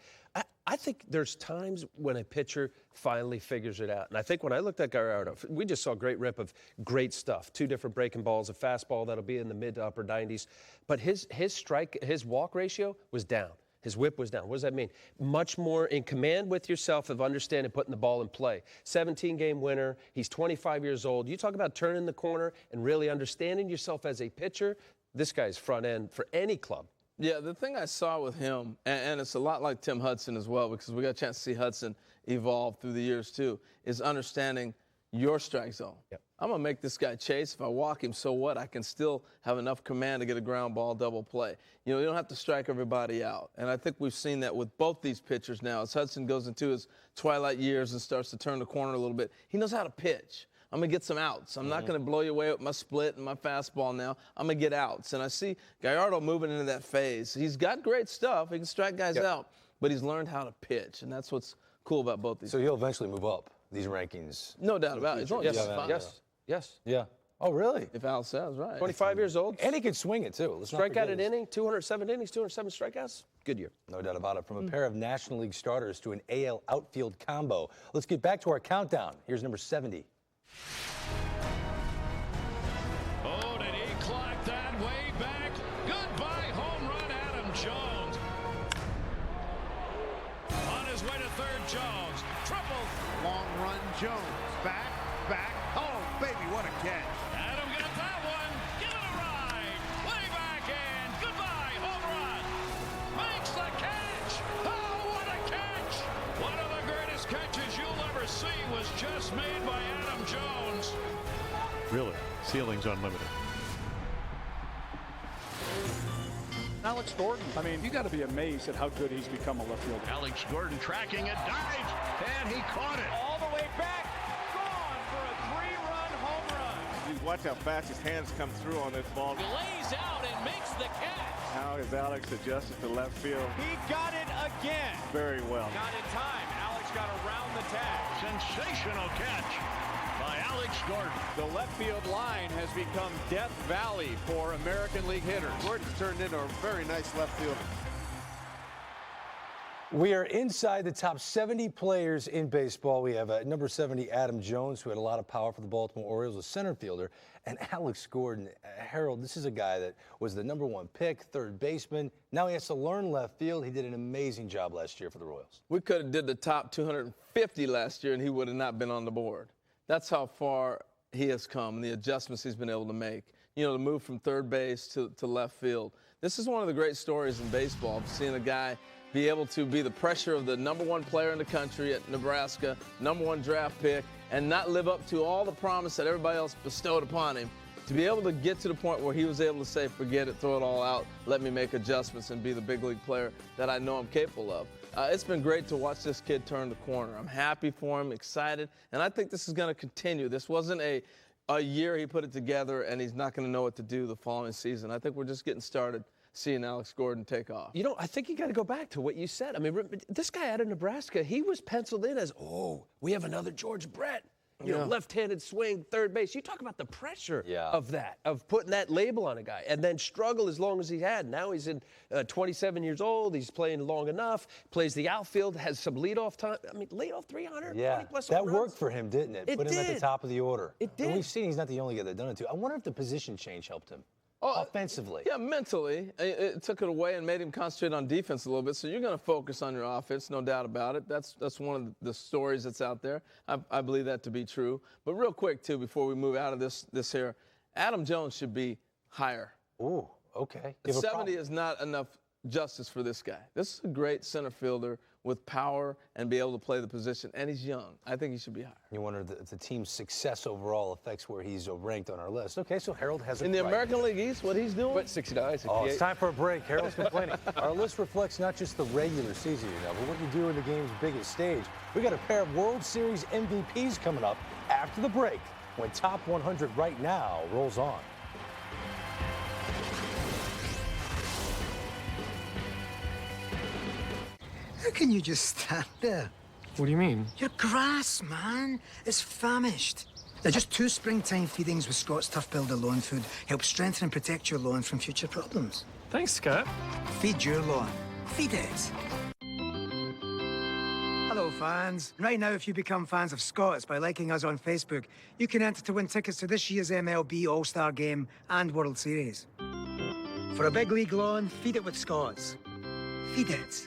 I think there's times when a pitcher finally figures it out. And I think when I looked at Gallardo, we just saw a great rip of great stuff. 2 different breaking balls, a fastball that'll be in the mid to upper 90s. But his walk ratio was down. His whip was down. What does that mean? Much more in command with yourself of understanding putting the ball in play. 17-game winner. He's 25 years old. You talk about turning the corner and really understanding yourself as a pitcher. This guy's front end for any club. Yeah, the thing I saw with him, and it's a lot like Tim Hudson as well, because we got a chance to see Hudson evolve through the years too, is understanding your strike zone. Yep. I'm going to make this guy chase. If I walk him, so what? I can still have enough command to get a ground ball double play. You know, you don't have to strike everybody out. And I think we've seen that with both these pitchers now. As Hudson goes into his twilight years and starts to turn the corner a little bit, he knows how to pitch. I'm going to get some outs. I'm not going to blow you away with my split and my fastball now. I'm going to get outs. And I see Gallardo moving into that phase. He's got great stuff. He can strike guys out, but he's learned how to pitch. And that's what's cool about both these. So he'll eventually move up these rankings. No doubt about it. Yes. Yeah. Oh, really? If Al says right. 25 years old. And he can swing it, too. Strike out an inning, 207 innings, 207 strikeouts. Good year. No doubt about it. From a pair of National League starters to an AL outfield combo. Let's get back to our countdown. Here's number 70. Oh, did he clock that way back? Goodbye, home run, Adam Jones. On his way to Jones. Triple. Long run, Jones. Back. Oh, baby, what a catch. Adam got that one. Give it a ride. Way back in. Goodbye. Home run. Makes the catch. Oh, what a catch. One of the greatest catches you'll ever see was just made by Adam Jones. Really, ceiling's unlimited. Alex Gordon, I mean, you got to be amazed at how good he's become a left fielder. Alex Gordon tracking it, dives, and he caught it. All the way back, gone for a 3-run home run. You watch how fast his hands come through on this ball. He lays out and makes the catch. How has Alex adjusted to left field? He got it again. Very well. Not in time. Alex got around the tag. Sensational catch by Alex Gordon. The left field line has become Death Valley for American League hitters. Gordon's turned into a very nice left fielder. We are inside the top 70 players in baseball. We have number 70, Adam Jones, who had a lot of power for the Baltimore Orioles, a center fielder, and Alex Gordon. Harold, this is a guy that was the #1 pick, third baseman. Now he has to learn left field. He did an amazing job last year for the Royals. We could have did the top 250 last year, and he would have not been on the board. That's how far he has come, the adjustments he's been able to make. You know, to move from third base to left field. This is one of the great stories in baseball, seeing a guy be able to be the pressure of the #1 player in the country at Nebraska, #1 draft pick, and not live up to all the promise that everybody else bestowed upon him. To be able to get to the point where he was able to say, forget it, throw it all out, let me make adjustments and be the big league player that I know I'm capable of. It's been great to watch this kid turn the corner. I'm happy for him, excited, and I think this is going to continue. This wasn't a year he put it together and he's not going to know what to do the following season. I think we're just getting started seeing Alex Gordon take off. You know, I think you got to go back to what you said. I mean, this guy out of Nebraska, he was penciled in as, oh, we have another George Brett. You know, left-handed swing, third base. You talk about the pressure of that, of putting that label on a guy, and then struggle as long as he had. Now he's 27 years old. He's playing long enough, plays the outfield, has some leadoff time. I mean, leadoff 300, 20-plus that home runs. worked for him, didn't it? Put him at the top of the order. It did. And we've seen he's not the only guy that done it too. I wonder if the position change helped him. Offensively. Yeah, mentally. It took it away and made him concentrate on defense a little bit. So you're going to focus on your offense, no doubt about it. That's one of the stories that's out there. I believe that to be true. But real quick, too, before we move out of this here, Adam Jones should be higher. Ooh, okay. 70 is not enough justice for this guy. This is a great center fielder with power and be able to play the position, and he's young. I think he should be higher. You wonder if the team's success overall affects where he's ranked on our list. Okay, so Harold has in the American League East, what he's doing? 69, 68. Oh, it's time for a break. Harold's complaining. Our list reflects not just the regular season, but what you do in the game's biggest stage. We got a pair of World Series MVPs coming up after the break when Top 100 right now rolls on. How can you just stand there? What do you mean? Your grass, man. It's famished. Now, just 2 springtime feedings with Scott's Tough Builder lawn food help strengthen and protect your lawn from future problems. Thanks, Scott. Feed your lawn. Feed it. Hello, fans. Right now, if you become fans of Scott's by liking us on Facebook, you can enter to win tickets to this year's MLB All-Star Game and World Series. For a big league lawn, feed it with Scott's. Feed it.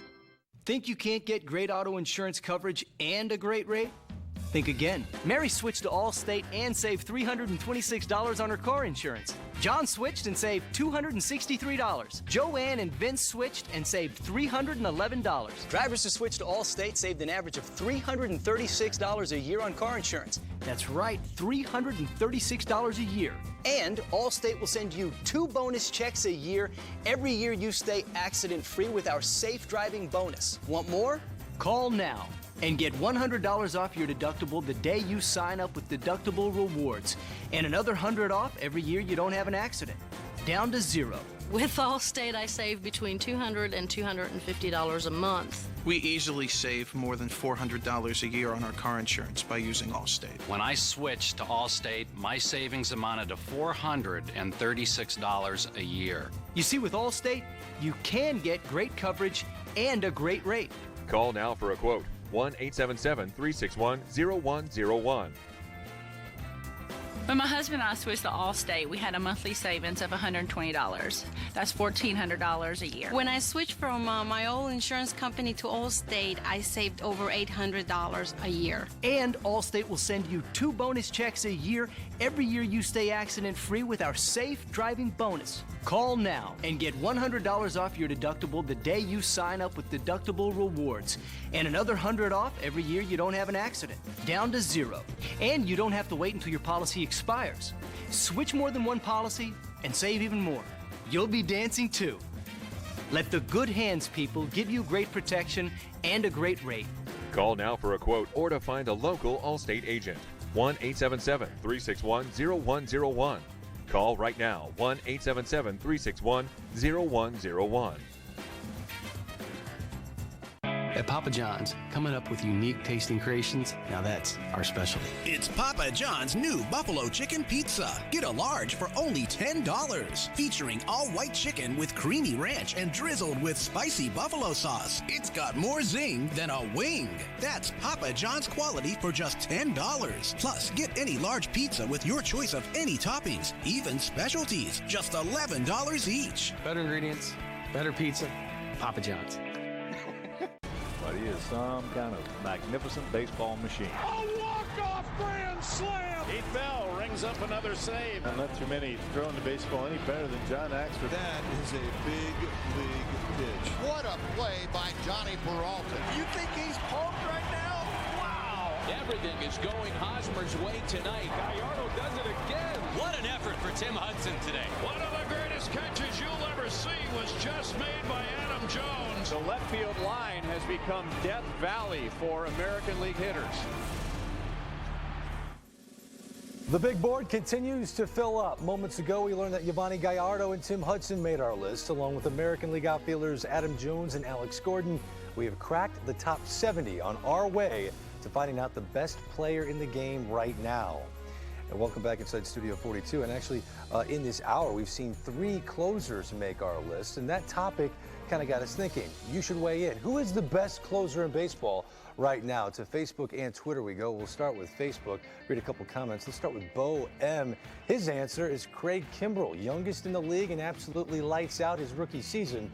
Think you can't get great auto insurance coverage and a great rate? Think again. Mary switched to Allstate and saved $326 on her car insurance. John switched and saved $263. Joanne and Vince switched and saved $311. Drivers who switched to Allstate saved an average of $336 a year on car insurance. That's right, $336 a year. And Allstate will send you 2 bonus checks a year every year you stay accident-free with our Safe Driving Bonus. Want more? Call now and get $100 off your deductible the day you sign up with Deductible Rewards, and another $100 off every year you don't have an accident. Down to $0. With Allstate, I save between $200 and $250 a month. We easily save more than $400 a year on our car insurance by using Allstate. When I switched to Allstate, my savings amounted to $436 a year. You see, with Allstate, you can get great coverage and a great rate. Call now for a quote. 1-877-361-0101. When my husband and I switched to Allstate, we had a monthly savings of $120. That's $1,400 a year. When I switched from my old insurance company to Allstate, I saved over $800 a year. And Allstate will send you 2 bonus checks a year every year you stay accident-free with our Safe Driving Bonus. Call now and get $100 off your deductible the day you sign up with Deductible Rewards. And another $100 off every year you don't have an accident. Down to 0. And you don't have to wait until your policy expires. Switch more than one policy and save even more. You'll be dancing too. Let the good hands people give you great protection and a great rate. Call now for a quote or to find a local Allstate agent. 1-877-361-0101. Call right now, 1-877-361-0101. At Papa John's, coming up with unique tasting creations, now that's our specialty. It's Papa John's new Buffalo Chicken Pizza. Get a large for only $10. Featuring all white chicken with creamy ranch and drizzled with spicy buffalo sauce. It's got more zing than a wing. That's Papa John's quality for just $10. Plus, get any large pizza with your choice of any toppings, even specialties, just $11 each. Better ingredients, better pizza, Papa John's. But he is some kind of magnificent baseball machine. A walk-off grand slam. Heath Bell rings up another save. And not too many throwing the baseball any better than John Axford. That is a big league pitch. What a play by Johnny Peralta. You think he's pumped right now? Wow. Everything is going Hosmer's way tonight. Gallardo does it again. What an effort for Tim Hudson today. One of the greatest catches you'll ever see was just made by Adam Jones. The left field line has become Death Valley for American League hitters. The big board continues to fill up. Moments ago, we learned that Yovani Gallardo and Tim Hudson made our list, along with American League outfielders Adam Jones and Alex Gordon. We have cracked the top 70 on our way to finding out the best player in the game right now. And welcome back inside Studio 42. And actually, in this hour, we've seen 3 closers make our list, and that topic kind of got us thinking. You should weigh in. Who is the best closer in baseball right now? To Facebook and Twitter we go. We'll start with Facebook. Read a couple comments. Let's start with Bo M. His answer is Craig Kimbrell, youngest in the league and absolutely lights out his rookie season.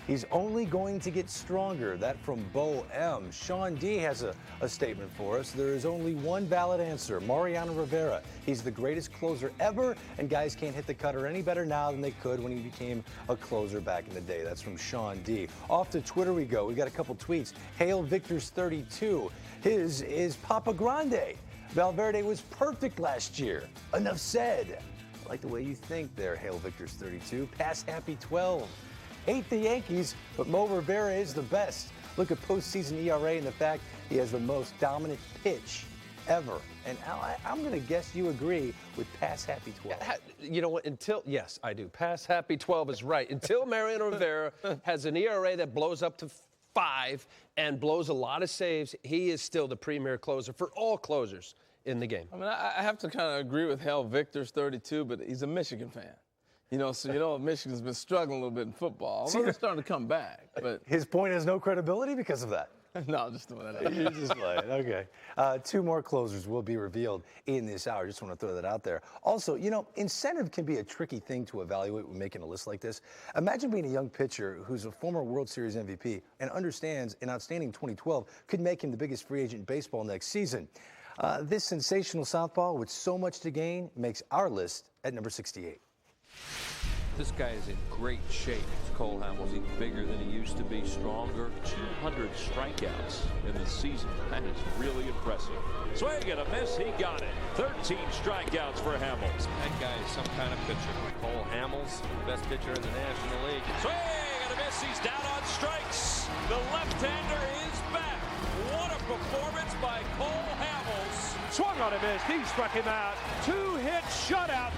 He's only going to get stronger. That from Bo M. Sean D has a statement for us. There is only one valid answer. Mariano Rivera. He's the greatest closer ever, and guys can't hit the cutter any better now than they could when he became a closer back in the day. That's from Sean D. Off to Twitter we go. We got a couple tweets. Hail Victor's 32. His is Papa Grande. Valverde was perfect last year. Enough said. I like the way you think there, Hail Victor's 32. Pass Happy 12. Hate the Yankees, but Mo Rivera is the best. Look at postseason ERA and the fact he has the most dominant pitch ever. And I'm going to guess you agree with Pass Happy 12. You know what? Yes, I do. Pass Happy 12 is right. Until Mariano Rivera has an ERA that blows up to 5 and blows a lot of saves, he is still the premier closer for all closers in the game. I mean, I have to kind of agree with Hell Victor's 32, but he's a Michigan fan. So Michigan's been struggling a little bit in football. Although they're starting to come back. But his point has no credibility because of that. No, just doing that. You're just playing. Okay. 2 more closers will be revealed in this hour. Just want to throw that out there. Also, incentive can be a tricky thing to evaluate when making a list like this. Imagine being a young pitcher who's a former World Series MVP and understands an outstanding 2012 could make him the biggest free agent in baseball next season. This sensational southpaw with so much to gain makes our list at number 68. This guy is in great shape. Cole Hamels, he's bigger than he used to be, stronger. 200 strikeouts in the season. That is really impressive. Swing and a miss, he got it. 13 strikeouts for Hamels. That guy is some kind of pitcher. Cole Hamels, best pitcher in the National League. Swing and a miss, he's down on strikes. The left-hander is back. What a performance by Cole Hamels. Swung on a miss, he struck him out. 2-hit shutout.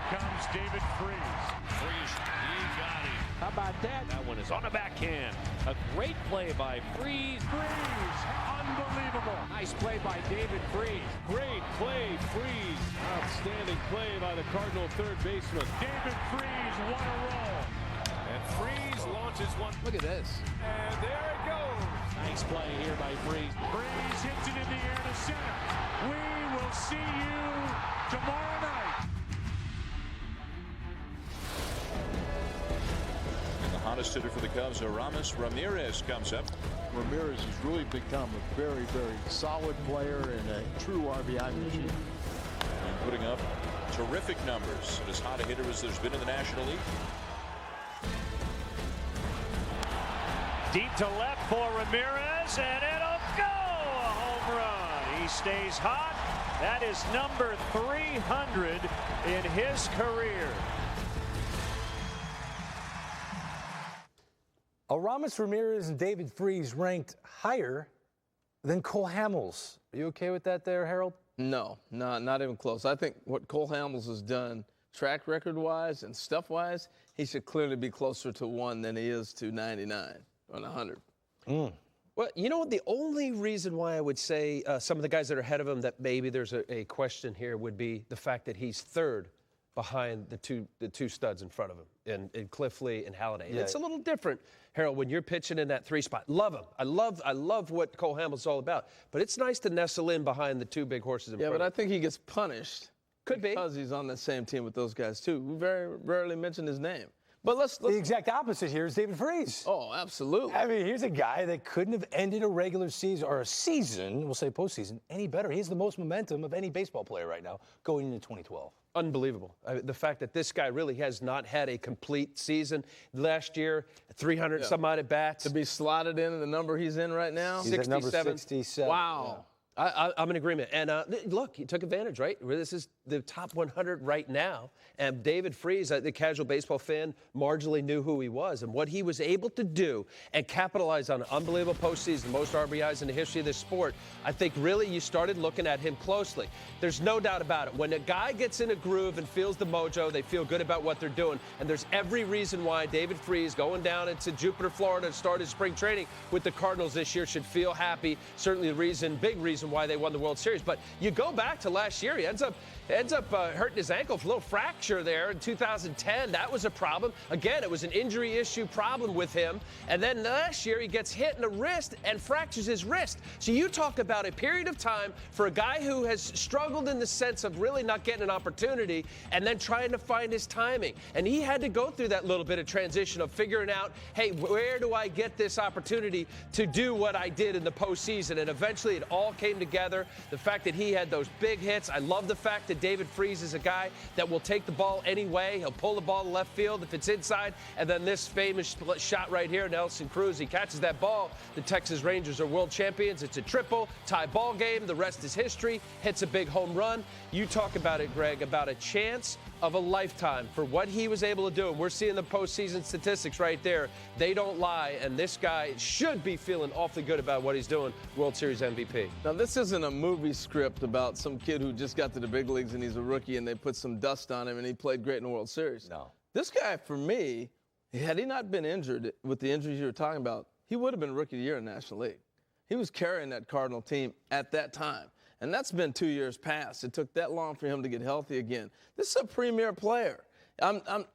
Comes David Freese. Freese, he got him. How about that? That one is on the backhand. A great play by Freese. Freese, unbelievable. Nice play by David Freese. Great play, Freese. Outstanding play by the Cardinal third baseman. David Freese, what a roll. And Freese launched launches one. Look at this. And there it goes. Nice play here by Freeze. Freeze hits it in the air to center. We will see you tomorrow night. And the hottest hitter for the Cubs, Aramis Ramirez, comes up. Ramirez has really become a very, very solid player and a true RBI machine. And putting up terrific numbers. And as hot a hitter as there's been in the National League. Deep to left for Ramirez, and it'll go! A home run. He stays hot. That is number 300 in his career. Aramis Ramirez and David Freese ranked higher than Cole Hamels. Are you okay with that there, Harold? No, not even close. I think what Cole Hamels has done track record-wise and stuff-wise, he should clearly be closer to 1 than he is to 99 on 100. Well, you know what? The only reason why I would say some of the guys that are ahead of him that maybe there's a question here would be the fact that he's third behind the two studs in front of him in Cliff Lee and Halladay. Yeah. It's a little different, Harold, when you're pitching in that 3 spot. Love him. I love what Cole Hamels is all about. But it's nice to nestle in behind the 2 big horses in front of him. Yeah, but I think he gets punished. Could be. Because he's on the same team with those guys, too. We very rarely mention his name. But let's the exact opposite here is David Freese. Oh, absolutely. I mean, here's a guy that couldn't have ended a regular season or a season, we'll say postseason, any better. He has the most momentum of any baseball player right now going into 2012. Unbelievable. The fact that this guy really has not had a complete season. Last year, 300 some odd at bats. To be slotted in the number he's in right now. He's at number 67. Wow. Yeah. I'm in agreement. And look, he took advantage, right? This is the top 100 right now. And David Freese, the casual baseball fan, marginally knew who he was and what he was able to do and capitalize on an unbelievable postseason, most RBIs in the history of this sport. I think really you started looking at him closely. There's no doubt about it. When a guy gets in a groove and feels the mojo, they feel good about what they're doing. And there's every reason why David Freese going down into Jupiter, Florida to start his spring training with the Cardinals this year should feel happy. Certainly the big reason why they won the World Series. But you go back to last year, he ends up hurting his ankle, a little fracture there in 2010. That was a problem. Again, it was an injury issue problem with him. And then last year he gets hit in the wrist and fractures his wrist. So you talk about a period of time for a guy who has struggled in the sense of really not getting an opportunity and then trying to find his timing. And he had to go through that little bit of transition of figuring out, hey, where do I get this opportunity to do what I did in the postseason? And eventually it all came together. The fact that he had those big hits. I love the fact that David Freese is a guy that will take the ball anyway. He'll pull the ball to left field if it's inside. And then this famous shot right here, Nelson Cruz, he catches that ball. The Texas Rangers are world champions. It's a triple, tie ball game. The rest is history. Hits a big home run. You talk about it, Greg, about a chance of a lifetime for what he was able to do. And we're seeing the postseason statistics right there. They don't lie. And this guy should be feeling awfully good about what he's doing. World Series MVP. Now, this isn't a movie script about some kid who just got to the big leagues and he's a rookie and they put some dust on him and he played great in the World Series. No. This guy, for me, had he not been injured with the injuries you were talking about, he would have been Rookie of the Year in the National League. He was carrying that Cardinal team at that time. And that's been 2 years past. It took that long for him to get healthy again. This is a premier player.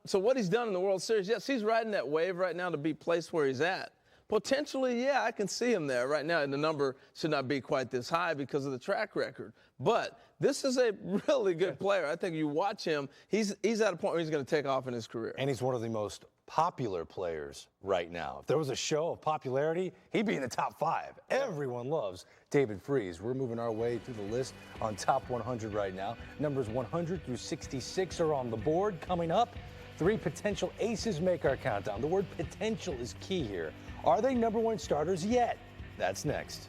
So what he's done in the World Series, yes, he's riding that wave right now to be placed where he's at. Potentially, yeah, I can see him there right now. And the number should not be quite this high because of the track record. But this is a really good player. I think you watch him, he's at a point where he's going to take off in his career. And he's one of the most popular players right now. If there was a show of popularity, he'd be in the top 5. Everyone loves David Freese. We're moving our way through the list on top 100 right now. Numbers 100 through 66 are on the board. Coming up, 3 potential aces make our countdown. The word potential is key here. Are they number 1 starters yet? That's next.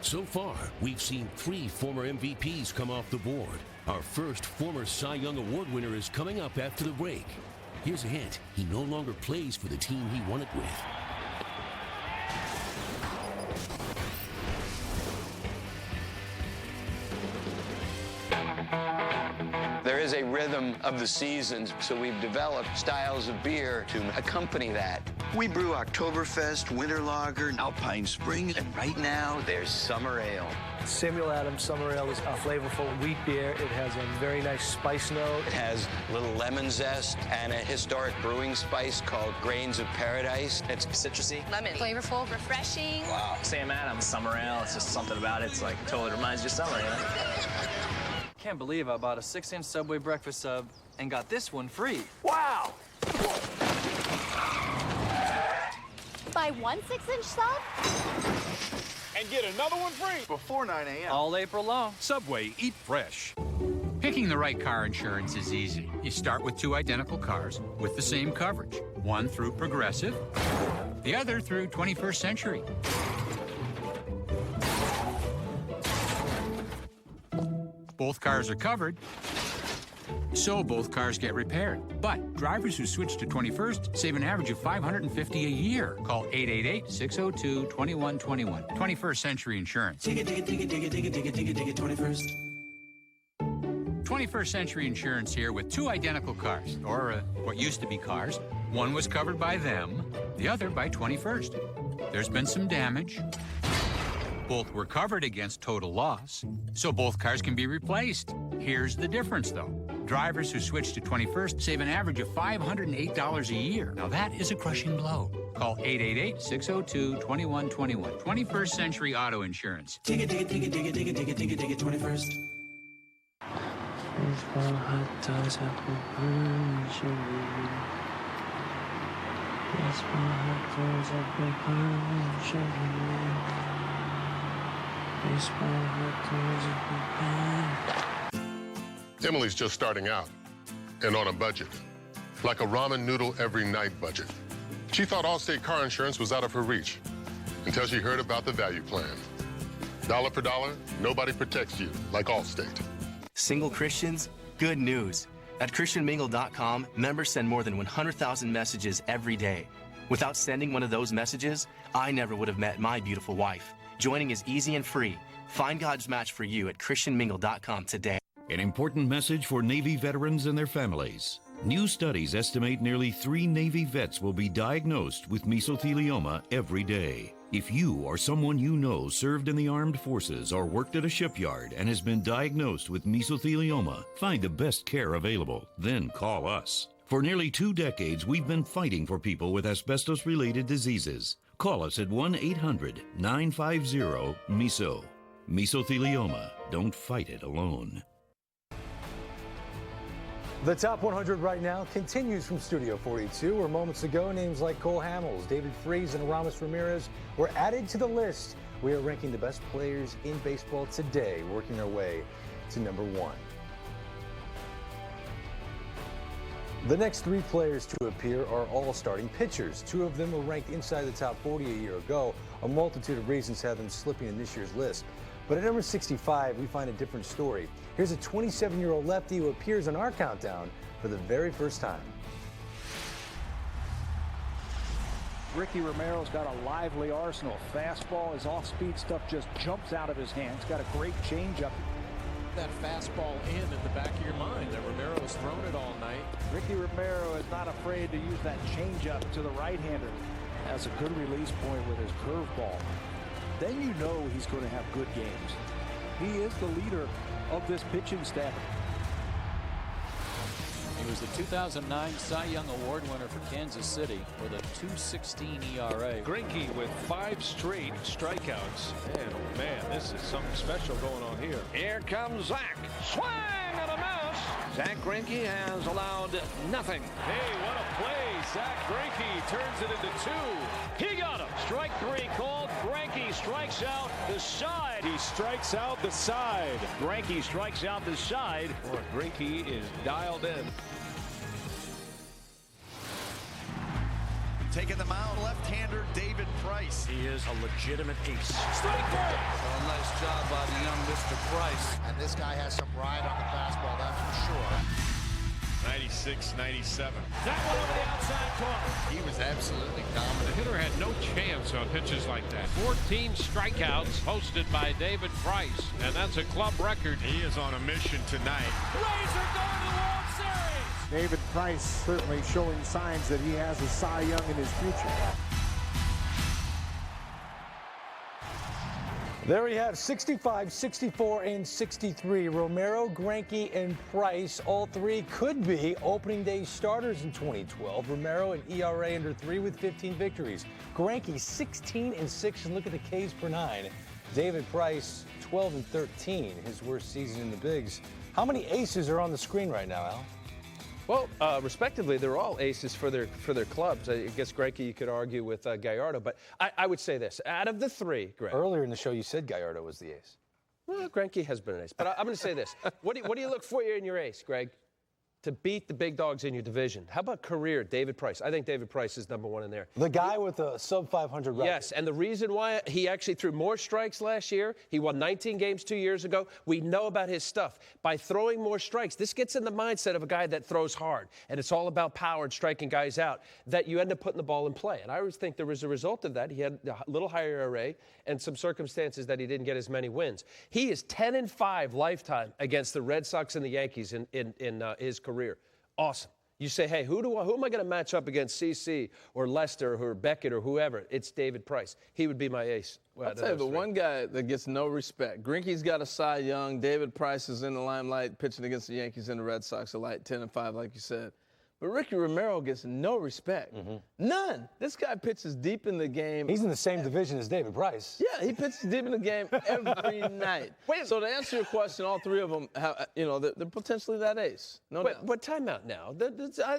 So far, we've seen 3 former MVPs come off the board. Our first former Cy Young Award winner is coming up after the break. Here's a hint. He no longer plays for the team he won it with. There is a rhythm of the seasons, so we've developed styles of beer to accompany that. We brew Oktoberfest, Winter Lager, Alpine Spring, and right now there's Summer Ale. Samuel Adams Summer Ale is a flavorful wheat beer. It has a very nice spice note. It has a little lemon zest and a historic brewing spice called Grains of Paradise. It's citrusy. Lemon. Flavorful, refreshing. Wow. Sam Adams Summer Ale. It's just something about it. It's like totally reminds you of summer, you know? Can't believe I bought a 6-inch Subway breakfast sub and got this one free. Wow! Buy one 6-inch sub and get another one free before 9 a.m. All April long. Subway, eat fresh. Picking the right car insurance is easy. You start with 2 identical cars with the same coverage. One through Progressive, the other through 21st Century. Both cars are covered, so both cars get repaired. But drivers who switch to 21st save an average of $550 a year. Call 888-602-2121. 21st Century Insurance. Dig it, 21st. 21st Century Insurance here with 2 identical cars, or what used to be cars. One was covered by them, the other by 21st. There's been some damage. Both were covered against total loss, so both cars can be replaced. Here's the difference, though. Drivers who switch to 21st save an average of $508 a year. Now, that is a crushing blow. Call 888-602-2121. 21st Century Auto Insurance. Dig it, 21st. Emily's just starting out and on a budget, like a ramen noodle every night budget. She thought Allstate car insurance was out of her reach until she heard about the value plan. Dollar per dollar, nobody protects you like Allstate. Single Christians, good news. At ChristianMingle.com, members send more than 100,000 messages every day. Without sending one of those messages, I never would have met my beautiful wife. Joining is easy and free. Find God's match for you at ChristianMingle.com today. An important message for Navy veterans and their families. New studies estimate nearly 3 Navy vets will be diagnosed with mesothelioma every day. If you or someone you know served in the armed forces or worked at a shipyard and has been diagnosed with mesothelioma, find the best care available. Then call us. For nearly 2 decades, we've been fighting for people with asbestos-related diseases. Call us at 1-800-950-MESO. Mesothelioma. Don't fight it alone. The Top 100 right now continues from Studio 42, where moments ago names like Cole Hamels, David Freese, and Aramis Ramirez were added to the list. We are ranking the best players in baseball today, working our way to number 1. The next 3 players to appear are all starting pitchers. 2 of them were ranked inside the top 40 a year ago. A multitude of reasons have them slipping in this year's list. But at number 65, we find a different story. Here's a 27-year-old lefty who appears on our countdown for the very first time. Ricky Romero's got a lively arsenal. Fastball, his off-speed stuff just jumps out of his hands. Got a great changeup. That fastball in the back of your mind that Romero has thrown it all night. Ricky Romero is not afraid to use that changeup to the right-hander. Has a good release point with his curveball. Then you know he's going to have good games. He is the leader of this pitching staff. He was the 2009 Cy Young Award winner for Kansas City with a 2.16 ERA. Greinke with 5 straight strikeouts. Man, oh man, this is something special going on here. Here comes Zach. Swing and a miss. Zach Greinke has allowed nothing. Hey, what a play. Zach Greinke turns it into 2. He got him. Strike 3 called. Greinke strikes out the side. He strikes out the side. Greinke strikes out the side. Boy, Greinke is dialed in. Taking the mound, left-hander David Price. He is a legitimate ace. Strike 3. A nice job by the young Mr. Price. And this guy has some ride on the fastball, that's for sure. 96, 97. That one over the outside corner. He was absolutely dominant. The hitter had no chance on pitches like that. 14 strikeouts posted by David Price, and that's a club record. He is on a mission tonight. Rays are going to the World Series. David Price certainly showing signs that he has a Cy Young in his future. There we have 65, 64, and 63. Romero, Greinke, and Price, all three could be opening day starters in 2012. Romero an ERA under 3 with 15 victories. Greinke 16-6, and look at the Ks per 9. David Price 12-13, his worst season in the bigs. How many aces are on the screen right now, Al? Well, respectively, they're all aces for their clubs. I guess Greinke you could argue with Gallardo, but I would say this: out of the three, Greg. Earlier in the show, you said Gallardo was the ace. Well, Greinke has been an ace, but I'm going to say this: what do you look for in your ace, Greg? To beat the big dogs in your division. How about career, David Price? I think David Price is number one in there. The guy with a sub-500 record. Yes, and the reason why he actually threw more strikes last year, he won 19 games 2 years ago. We know about his stuff. By throwing more strikes, this gets in the mindset of a guy that throws hard, and it's all about power and striking guys out, that you end up putting the ball in play. And I always think there was a result of that. He had a little higher ERA and some circumstances that he didn't get as many wins. He is 10-5 lifetime against the Red Sox and the Yankees in his career. Awesome. You say, hey, who am I going to match up against, CC or Lester or Beckett or whoever? It's David Price. He would be my ace. I'll tell you, the one guy that gets no respect. Greinke's got a Cy Young. David Price is in the limelight pitching against the Yankees and the Red Sox, a light 10-5, like you said. But Ricky Romero gets no respect. None. This guy pitches deep in the game. He's in the same division as David Price. Yeah, he pitches deep in the game every night. So to answer your question, all three of them, they're potentially that ace. No doubt. But time out now.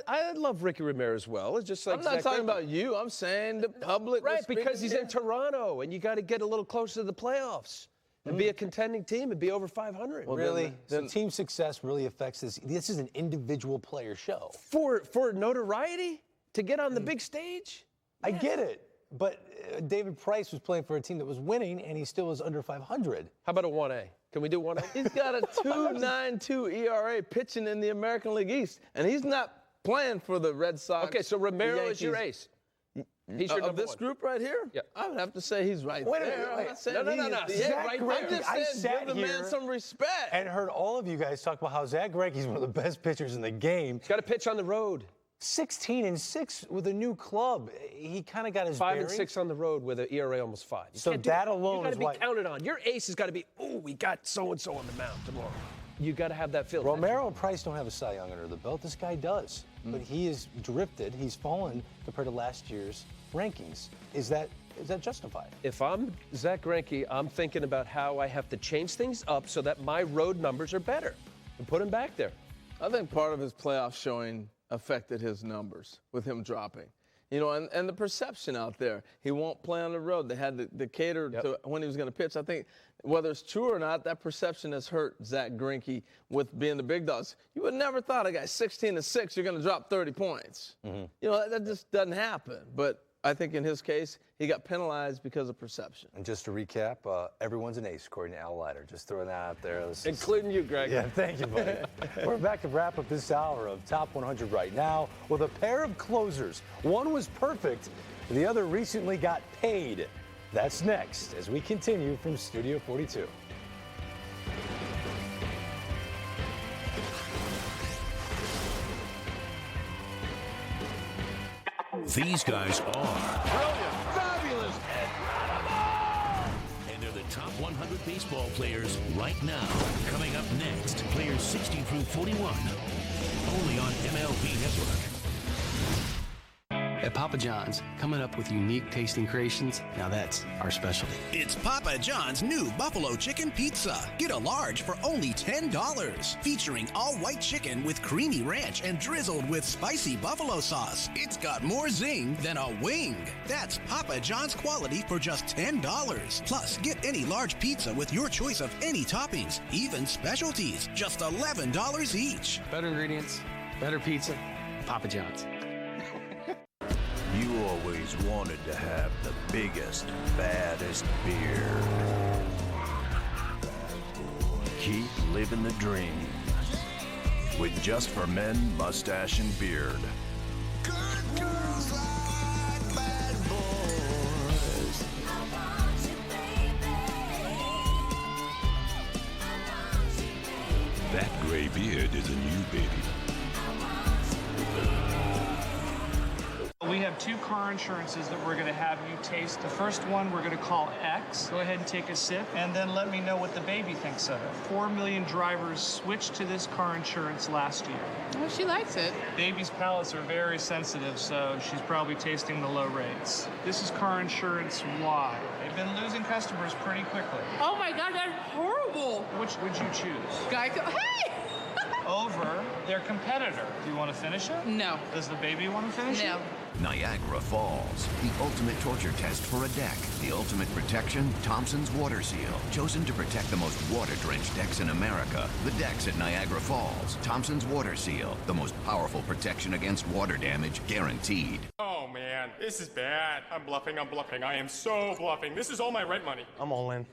I love Ricky Romero as well. It's just like I'm not talking about you. I'm saying the public. Right, because he's in Toronto, and you got to get a little closer to the playoffs. And be a contending team and be over 500. Well, really? So team success really affects this. This is an individual player show. For notoriety? To get on the big stage? I get it. But David Price was playing for a team that was winning, and he still was under 500. How about a 1A? Can we do 1A? He's got a 2.92 ERA pitching in the American League East, and he's not playing for the Red Sox. Okay, so Romero is your ace. He's your of this group right here? Yeah. I would have to say he's right Wait there. a minute. No. Zach Greinke, I'm just saying, give the man some respect. And heard all of you guys talk about how Zach Greinke's one of the best pitchers in the game. He's got to pitch on the road. 16-6 with a new club. He kind of got his 5-6 on the road with an ERA almost 5. So that alone is why. You got to be counted on. Your ace has got to be, we got so-and-so on the mound tomorrow. You got to have that feel. Romero and Price don't have a Cy Young under the belt. This guy does. But he has drifted. He's fallen compared to last year's rankings. Is that justified? If I'm Zach Greinke, I'm thinking about how I have to change things up so that my road numbers are better and put him back there. I think part of his playoff showing affected his numbers with him dropping. And the perception out there, he won't play on the road. They had to cater to when he was going to pitch. I think whether it's true or not, that perception has hurt Zach Greinke with being the big dogs. You would never thought a guy 16-6, you're going to drop 30 points. That just doesn't happen. But I think in his case, he got penalized because of perception. And just to recap, everyone's an ace according to Al Leiter. Just throwing that out there. Including you, Greg. Yeah, thank you, buddy. We're back to wrap up this hour of Top 100 right now with a pair of closers. One was perfect, the other recently got paid. That's next as we continue from Studio 42. These guys are brilliant, fabulous, and they're the top 100 baseball players right now. Coming up next, players 60 through 41, only on MLB Network. At Papa John's, coming up with unique tasting creations, now that's our specialty. It's Papa John's new Buffalo Chicken Pizza. Get a large for only $10. Featuring all-white chicken with creamy ranch and drizzled with spicy buffalo sauce. It's got more zing than a wing. That's Papa John's quality for just $10. Plus, get any large pizza with your choice of any toppings, even specialties, just $11 each. Better ingredients, better pizza, Papa John's. You always wanted to have the biggest, baddest beard. Keep living the dream with Just for Men Mustache and Beard. Good girls like bad boys. That gray beard is a new baby. have 2 car insurances that we're going to have you taste. The first one we're going to call X. Go ahead and take a sip, and then let me know what the baby thinks of it. 4 million drivers switched to this car insurance last year. Well, she likes it. Baby's palates are very sensitive, so she's probably tasting the low rates. This is car insurance Y. They've been losing customers pretty quickly. Oh my God, that's horrible. Which would you choose? Geico. Hey! Over their competitor. Do you want to finish it? No. Does the baby want to finish it? No. Niagara Falls, the ultimate torture test for a deck. The ultimate protection, Thompson's Water Seal. Chosen to protect the most water-drenched decks in America. The decks at Niagara Falls. Thompson's Water Seal. The most powerful protection against water damage, guaranteed. Oh, man. This is bad. I'm bluffing. I am so bluffing. This is all my rent money. I'm all in.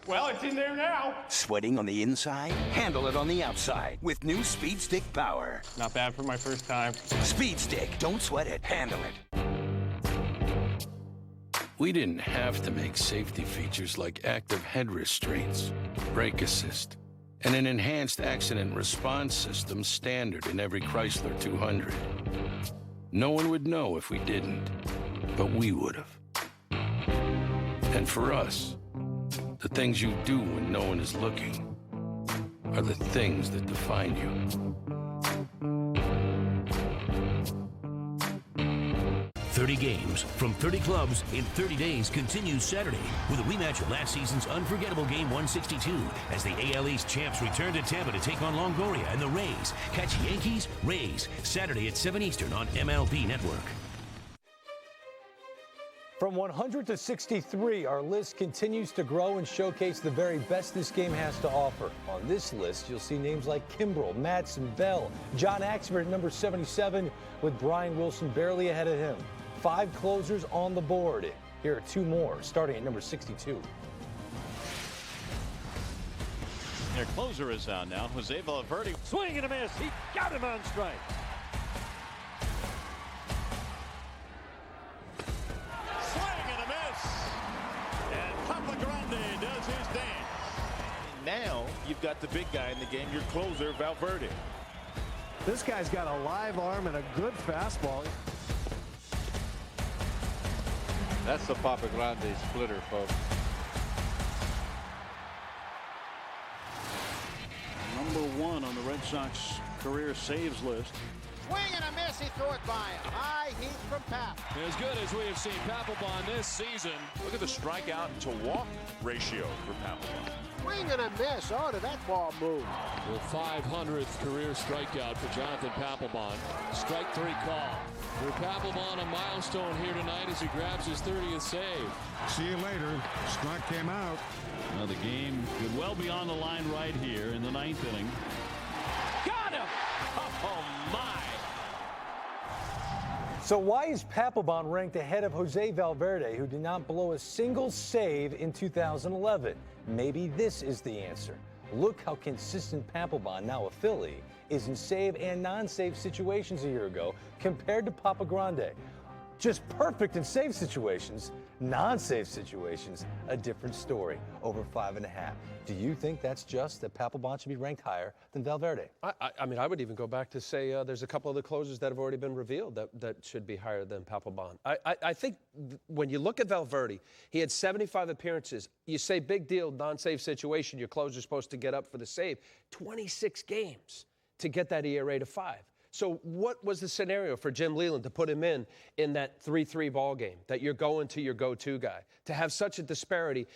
Well, it's in there now. Sweating on the inside? Handle it on the outside with new Speed Stick Power. Not bad for my first time. Speed Stick. Don't sweat it. Handle it. We didn't have to make safety features like active head restraints, brake assist, and an enhanced accident response system standard in every Chrysler 200. No one would know if we didn't, but we would have. And for us, the things you do when no one is looking are the things that define you. 30 games from 30 clubs in 30 days continues Saturday with a rematch of last season's unforgettable Game 162 as the AL East champs return to Tampa to take on Longoria and the Rays. Catch Yankees, Rays, Saturday at 7 Eastern on MLB Network. From 100 to 63, our list continues to grow and showcase the very best this game has to offer. On this list, you'll see names like Kimbrel, Madsen, Bell, John Axford at number 77, with Brian Wilson barely ahead of him. 5 closers on the board. Here are 2 more, starting at number 62. Their closer is out now. Jose Valverde. Swing and a miss. He got him on strike. Now you've got the big guy in the game, your closer, Valverde. This guy's got a live arm and a good fastball. That's the Papa Grande splitter, folks. Number 1 on the Red Sox career saves list. Swing and a miss, he threw it by him. High heat from Pap. As good as we have seen Papelbon this season. Look at the strikeout to walk ratio for Papelbon. Swing and a miss. Oh, did that ball move? The 500th career strikeout for Jonathan Papelbon. Strike 3 call. For Papelbon, a milestone here tonight as he grabs his 30th save. See you later. Strike came out. Now the game could well be on the line right here in the 9th inning. Got him! Oh, my! So why is Papelbon ranked ahead of Jose Valverde, who did not blow a single save in 2011? Maybe this is the answer. Look how consistent Papelbon, now a Philly, is in save and non-save situations a year ago compared to Papa Grande. Just perfect in save situations, non-save situations, a different story, over 5.5. Do you think that's just that Papelbon should be ranked higher than Valverde? I mean, I would even go back to say there's a couple of the closers that have already been revealed that should be higher than Papelbon. I think when you look at Valverde, he had 75 appearances. You say big deal, non-save situation, your closer's supposed to get up for the save. 26 games to get that ERA to 5. So what was the scenario for Jim Leyland to put him in that 3-3 ball game, that you're going to your go-to guy? To have such a disparity,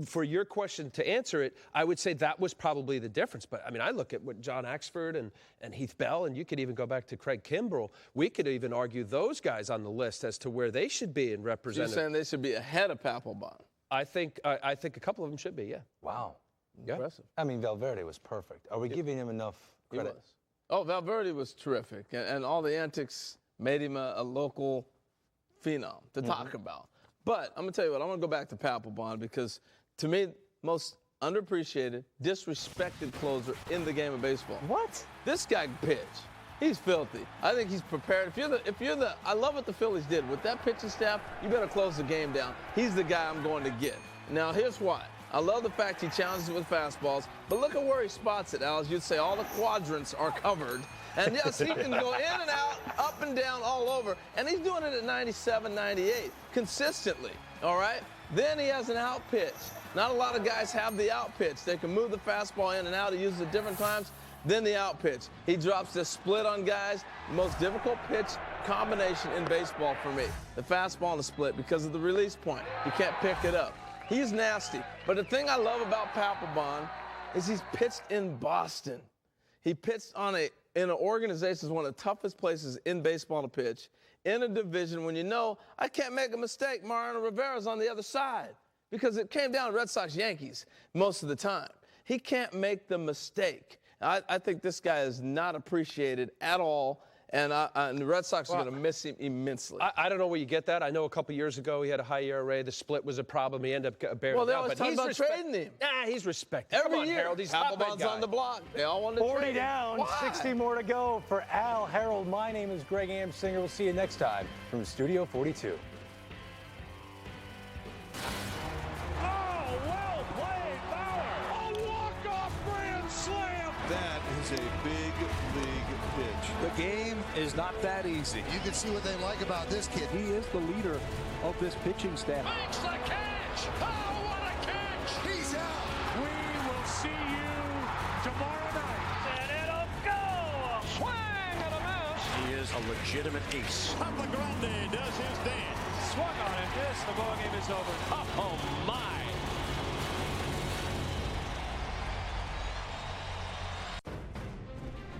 for your question to answer it, I would say that was probably the difference. But, I mean, I look at what John Axford and Heath Bell, and you could even go back to Craig Kimbrel. We could even argue those guys on the list as to where they should be in representative. You're saying they should be ahead of Papelbon? I think a couple of them should be, yeah. Wow. Impressive. I mean, Valverde was perfect. Are we giving him enough credit? He was. Oh, Valverde was terrific, and all the antics made him a local phenom to talk about. But I'm going to tell you what, I'm going to go back to Papelbon because, to me, most underappreciated, disrespected closer in the game of baseball. What? This guy can pitch. He's filthy. I think he's prepared. I love what the Phillies did. With that pitching staff, you better close the game down. He's the guy I'm going to get. Now, here's why. I love the fact he challenges with fastballs, but look at where he spots it, Al. As you'd say, all the quadrants are covered. And yes, he can go in and out, up and down, all over. And he's doing it at 97, 98, consistently, all right? Then he has an out pitch. Not a lot of guys have the out pitch. They can move the fastball in and out. He uses it different times. Then the out pitch. He drops this split on guys. The most difficult pitch combination in baseball for me. The fastball and the split because of the release point. You can't pick it up. He's nasty. But the thing I love about Papelbon is he's pitched in Boston. He pitched in an organization that's one of the toughest places in baseball to pitch, in a division when you know I can't make a mistake. Mariano Rivera's on the other side because it came down to Red Sox Yankees most of the time. He can't make the mistake. I think this guy is not appreciated at all, and the Red Sox are going to miss him immensely. I don't know where you get that. I know a couple years ago he had a high ERA. The split was a problem. He ended up bearing Well, they it out. always talk about trading him. Nah, he's respected. Every Come on, year, Harold. He's not a bad Papelbon's guy. on the block. They all want to 40 trade him. down, Why? 60 more to go for Al. Harold, my name is Greg Amsinger. We'll see you next time from Studio 42. That is a big league pitch. The game is not that easy. You can see what they like about this kid. He is the leader of this pitching staff. Makes the catch! Oh, what a catch! He's out. We will see you tomorrow night. And it'll go! Swing and a miss! He is a legitimate ace. Papa Grande does his dance. Swung on and missed. The ball game is over. Oh, my.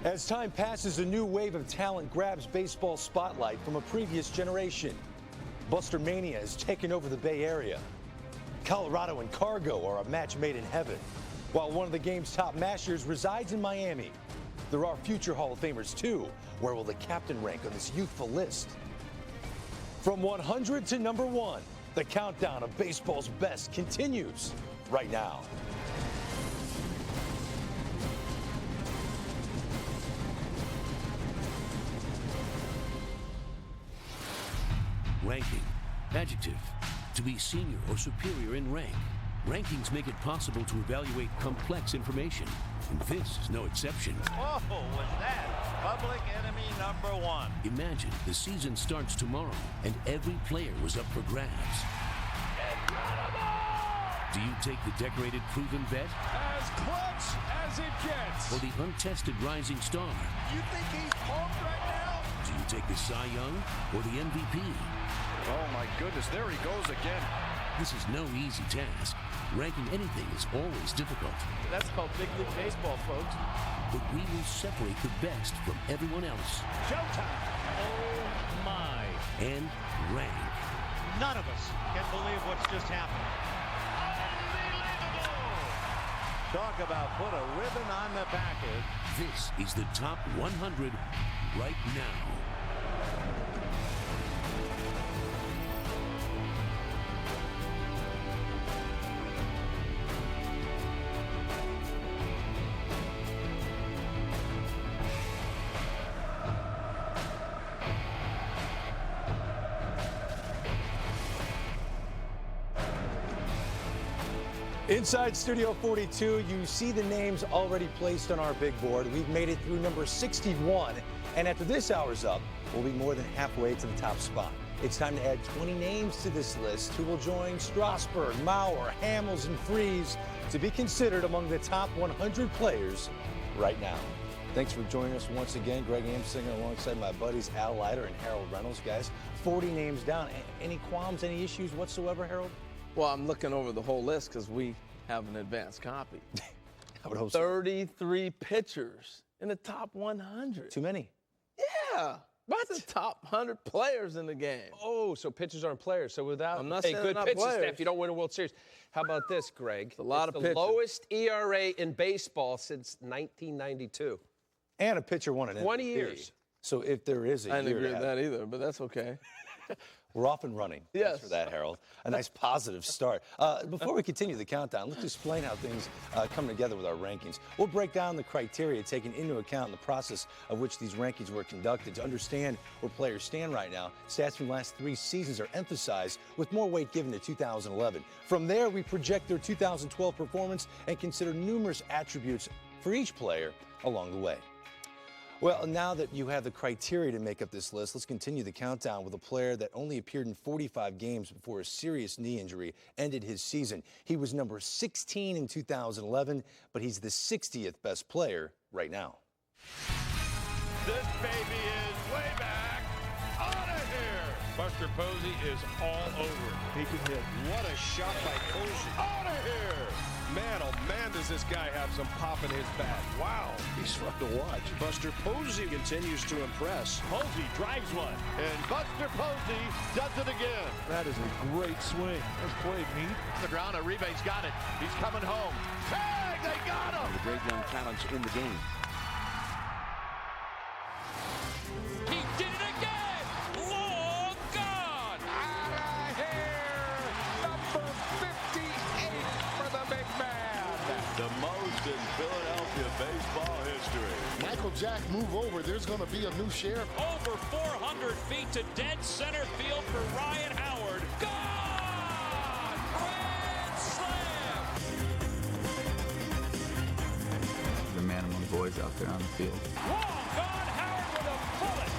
As time passes, a new wave of talent grabs baseball spotlight from a previous generation. Buster Mania has taken over the Bay Area. Colorado and Cargo are a match made in heaven, while one of the game's top mashers resides in Miami. There are future Hall of Famers too. Where will the captain rank on this youthful list? From 100 to number 1, the countdown of baseball's best continues right now. Ranking. Adjective. To be senior or superior in rank. Rankings make it possible to evaluate complex information, and this is no exception. Oh, was that public enemy number 1? Imagine the season starts tomorrow, and every player was up for grabs. Do you take the decorated proven vet? As clutch as it gets. Or the untested rising star? You think he's pumped right now? Do you take the Cy Young or the MVP? Oh, my goodness. There he goes again. This is no easy task. Ranking anything is always difficult. That's called Big League Baseball, folks. But we will separate the best from everyone else. Showtime. Oh, my. And rank. None of us can believe what's just happened. Talk about put a ribbon on the package. This is the top 100 right now. Inside Studio 42, you see the names already placed on our big board. We've made it through number 61, and after this hour's up, we'll be more than halfway to the top spot. It's time to add 20 names to this list who will join Strasburg, Mauer, Hamels, and Freese to be considered among the top 100 players right now. Thanks for joining us once again. Greg Amsinger alongside my buddies Al Leiter and Harold Reynolds. Guys, 40 names down. Any qualms, any issues whatsoever, Harold? Well, I'm looking over the whole list because we have an advanced copy. I would hope so. 33 pitchers in the top 100. Too many. Yeah. What's the top 100 players in the game? Oh, so pitchers aren't players. So without I'm not a saying good they're not pitching players. staff, you don't win a World Series. How about this, Greg? It's a lot of the pitching. lowest ERA in baseball since 1992. And a pitcher won an 20 MVP. years. So if there is a I didn't year agree to with have- that either, but that's okay. We're off and running. Yes. Thanks for that, Harold. A nice positive start. Before we continue the countdown, let's explain how things come together with our rankings. We'll break down the criteria taken into account in the process of which these rankings were conducted to understand where players stand right now. Stats from the last 3 seasons are emphasized with more weight given to 2011. From there, we project their 2012 performance and consider numerous attributes for each player along the way. Well, now that you have the criteria to make up this list, let's continue the countdown with a player that only appeared in 45 games before a serious knee injury ended his season. He was number 16 in 2011, but he's the 60th best player right now. This baby is way back. Out of here. Buster Posey is all over. He can hit. What a shot by Posey. Out of here. Man, oh man, does this guy have some pop in his bat. Wow. He's fun to watch. Buster Posey continues to impress. Posey drives one. And Buster Posey does it again. That is a great swing. That's played neat. The ground, Uribe's got it. He's coming home. Tag, they got him. The great young talents in the game. He did it again. Long gone. Out of here. Number 58 for the big man. The most in Philadelphia baseball history. Michael Jack, move over. There's going to be a new sheriff. Over 400 feet to dead center field for Ryan Howard. Gone! Grand slam! The man among boys out there on the field. Long gone, Howard with a bullet.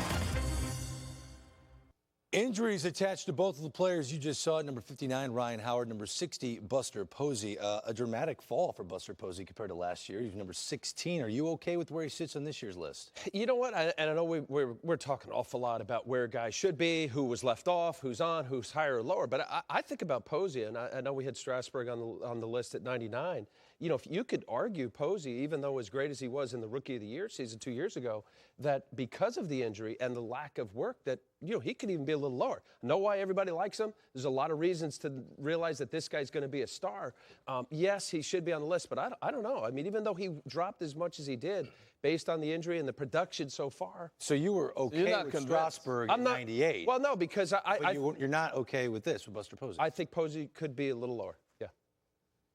Injuries attached to both of the players you just saw. Number 59, Ryan Howard. Number 60, Buster Posey. A dramatic fall for Buster Posey compared to last year. He's number 16. Are you okay with where he sits on this year's list? You know what? I know we're talking an awful lot about where guys should be, who was left off, who's on, who's higher or lower. But I think about Posey, and I know we had Strasburg on the list at 99. You know, if you could argue Posey, even though as great as he was in the Rookie of the Year season 2 years ago, that because of the injury and the lack of work, that, you know, he could even be a little lower. I know why everybody likes him. There's a lot of reasons to realize that this guy's going to be a star. Yes, he should be on the list, but I don't know. I mean, even though he dropped as much as he did based on the injury and the production so far. So you were okay with Strasburg at 98. Well, no, because you're not okay with this, with Buster Posey. I think Posey could be a little lower. Yeah.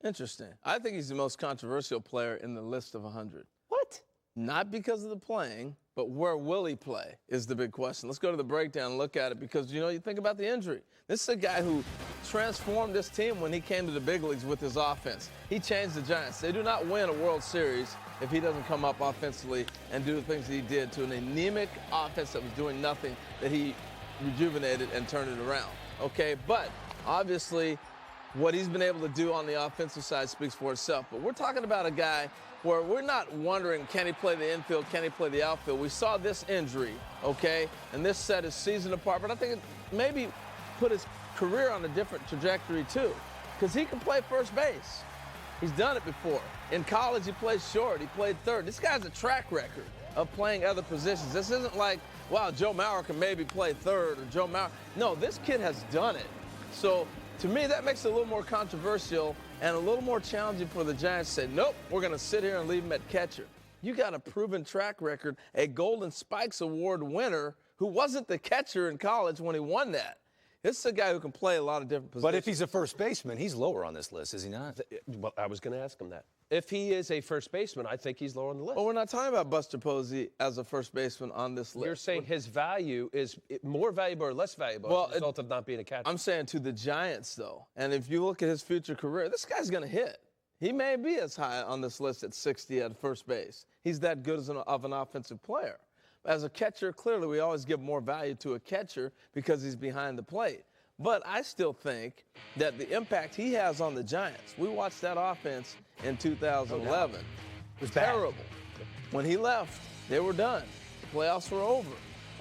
Interesting. I think he's the most controversial player in the list of 100. What? Not because of the playing, but where will he play is the big question. Let's go to the breakdown and look at it because, you know, you think about the injury. This is a guy who transformed this team when he came to the big leagues with his offense. He changed the Giants. They do not win a World Series if he doesn't come up offensively and do the things that he did to an anemic offense that was doing nothing, that he rejuvenated and turned it around. Okay, but obviously what he's been able to do on the offensive side speaks for itself. But we're talking about a guy where we're not wondering, can he play the infield, can he play the outfield? We saw this injury, okay, and this set his season apart. But I think it maybe put his career on a different trajectory too, because he can play first base. He's done it before. In college, he played short. He played third. This guy's a track record of playing other positions. This isn't like, wow, Joe Mauer can maybe play third or Joe Mauer. No, this kid has done it. So to me, that makes it a little more controversial and a little more challenging for the Giants to say, nope, we're going to sit here and leave him at catcher. You got a proven track record, a Golden Spikes Award winner who wasn't the catcher in college when he won that. This is a guy who can play a lot of different positions. But if he's a first baseman, he's lower on this list, is he not? Well, I was going to ask him that. If he is a first baseman, I think he's lower on the list. Well, we're not talking about Buster Posey as a first baseman on this list. You're saying his value is more valuable or less valuable as a result of not being a catcher? I'm saying to the Giants, though. And if you look at his future career, this guy's going to hit. He may be as high on this list at 60 at first base. He's that good of an offensive player. As a catcher, clearly we always give more value to a catcher because he's behind the plate. But I still think that the impact he has on the Giants, we watched that offense in 2011. It was terrible. When he left, they were done. The playoffs were over.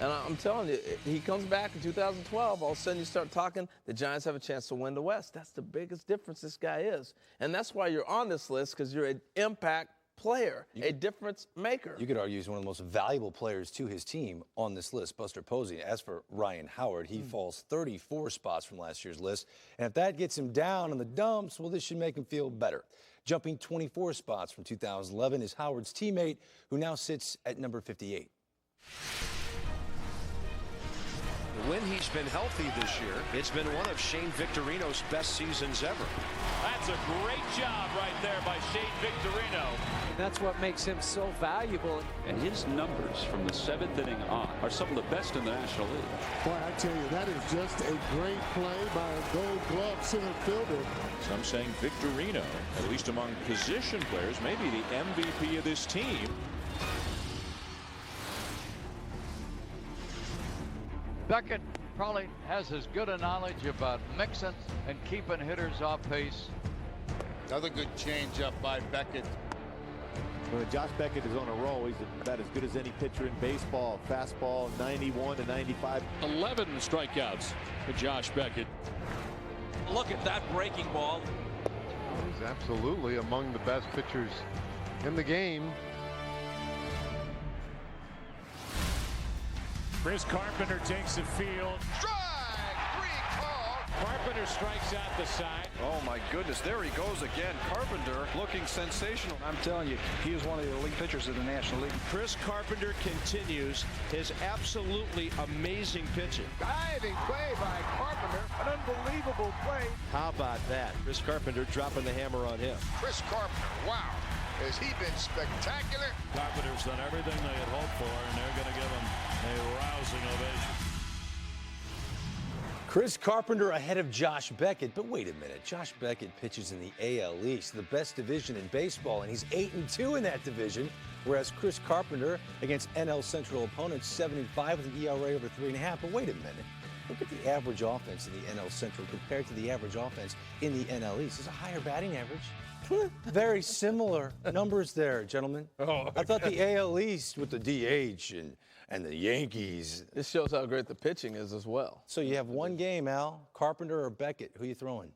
And I'm telling you, he comes back in 2012, all of a sudden you start talking, the Giants have a chance to win the West. That's the biggest difference this guy is. And that's why you're on this list, because you're an impact player, a difference maker. You could argue he's one of the most valuable players to his team on this list, Buster Posey. As for Ryan Howard, he falls 34 spots from last year's list. And if that gets him down in the dumps, well, this should make him feel better. Jumping 24 spots from 2011 is Howard's teammate, who now sits at number 58. When he's been healthy this year, it's been one of Shane Victorino's best seasons ever. That's a great job right there by Shane Victorino. That's what makes him so valuable. And his numbers from the 7th inning on are some of the best in the National League. Boy, I tell you, that is just a great play by a Gold Glove center fielder. Some saying Victorino, at least among position players, may be the MVP of this team. Beckett probably has as good a knowledge about mixing and keeping hitters off pace. Another good changeup by Beckett. When Josh Beckett is on a roll, he's about as good as any pitcher in baseball. Fastball 91 to 95. 11 strikeouts for Josh Beckett. Look at that breaking ball. He's absolutely among the best pitchers in the game. Chris Carpenter takes the field. Carpenter strikes out the side. Oh my goodness, there he goes again. Carpenter looking sensational. I'm telling you, he is one of the elite pitchers in the National League. Chris Carpenter continues his absolutely amazing pitching. Diving play by Carpenter. An unbelievable play. How about that? Chris Carpenter dropping the hammer on him. Chris Carpenter, wow. Has he been spectacular? Carpenter's done everything they had hoped for, and they're going to give him a rousing ovation. Chris Carpenter ahead of Josh Beckett, but wait a minute. Josh Beckett pitches in the AL East, the best division in baseball, and he's 8-2 in that division, whereas Chris Carpenter against NL Central opponents 75 with an ERA over 3.5. But wait a minute. Look at the average offense in the NL Central compared to the average offense in the NL East. There's a higher batting average. Very similar numbers there, gentlemen. Oh, I thought the AL East with the DH and the Yankees. This shows how great the pitching is as well. So you have one game, Al. Carpenter or Beckett? Who are you throwing?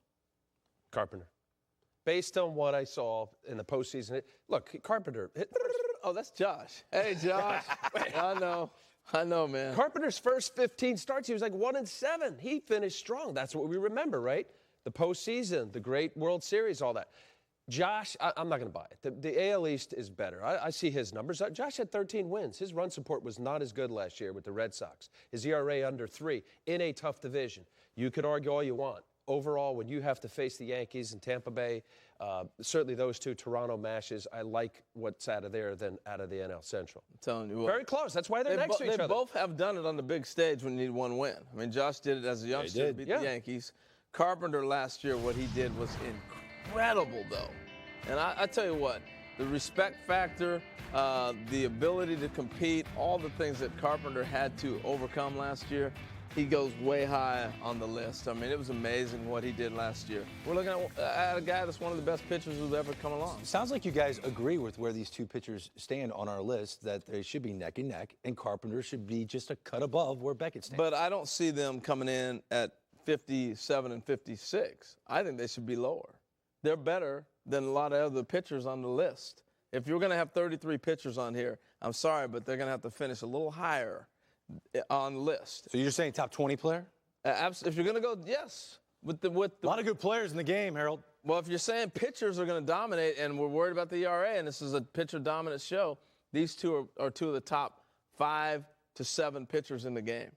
Carpenter. Based on what I saw in the postseason, look, Carpenter hit. Oh, that's Josh. Hey, Josh. I know, man. Carpenter's first 15 starts, he was like 1-7. He finished strong. That's what we remember, right? The postseason, the great World Series, all that. Josh, I'm not going to buy it. The AL East is better. I see his numbers. Josh had 13 wins. His run support was not as good last year with the Red Sox. His ERA under 3 in a tough division. You could argue all you want. Overall, when you have to face the Yankees and Tampa Bay, certainly those two Toronto mashes, I like what's out of there than out of the NL Central. I'm telling you what. Very close. That's why they're next to each other. They both have done it on the big stage when you need one win. I mean, Josh did it as a youngster, beat the Yankees. Carpenter last year, what he did was incredible, though. And I tell you what, the respect factor, the ability to compete, all the things that Carpenter had to overcome last year, he goes way high on the list. I mean, it was amazing what he did last year. We're looking at a guy that's one of the best pitchers who's ever come along. Sounds like you guys agree with where these two pitchers stand on our list, that they should be neck and neck, and Carpenter should be just a cut above where Beckett stands. But I don't see them coming in at 57 and 56. I think they should be lower. They're better than a lot of other pitchers on the list. If you're going to have 33 pitchers on here, I'm sorry, but they're going to have to finish a little higher on the list. So you're saying top 20 player? If you're going to go, yes. With a lot of good players in the game, Harold. Well, if you're saying pitchers are going to dominate and we're worried about the ERA and this is a pitcher-dominant show, these two are two of the top 5 to 7 pitchers in the game.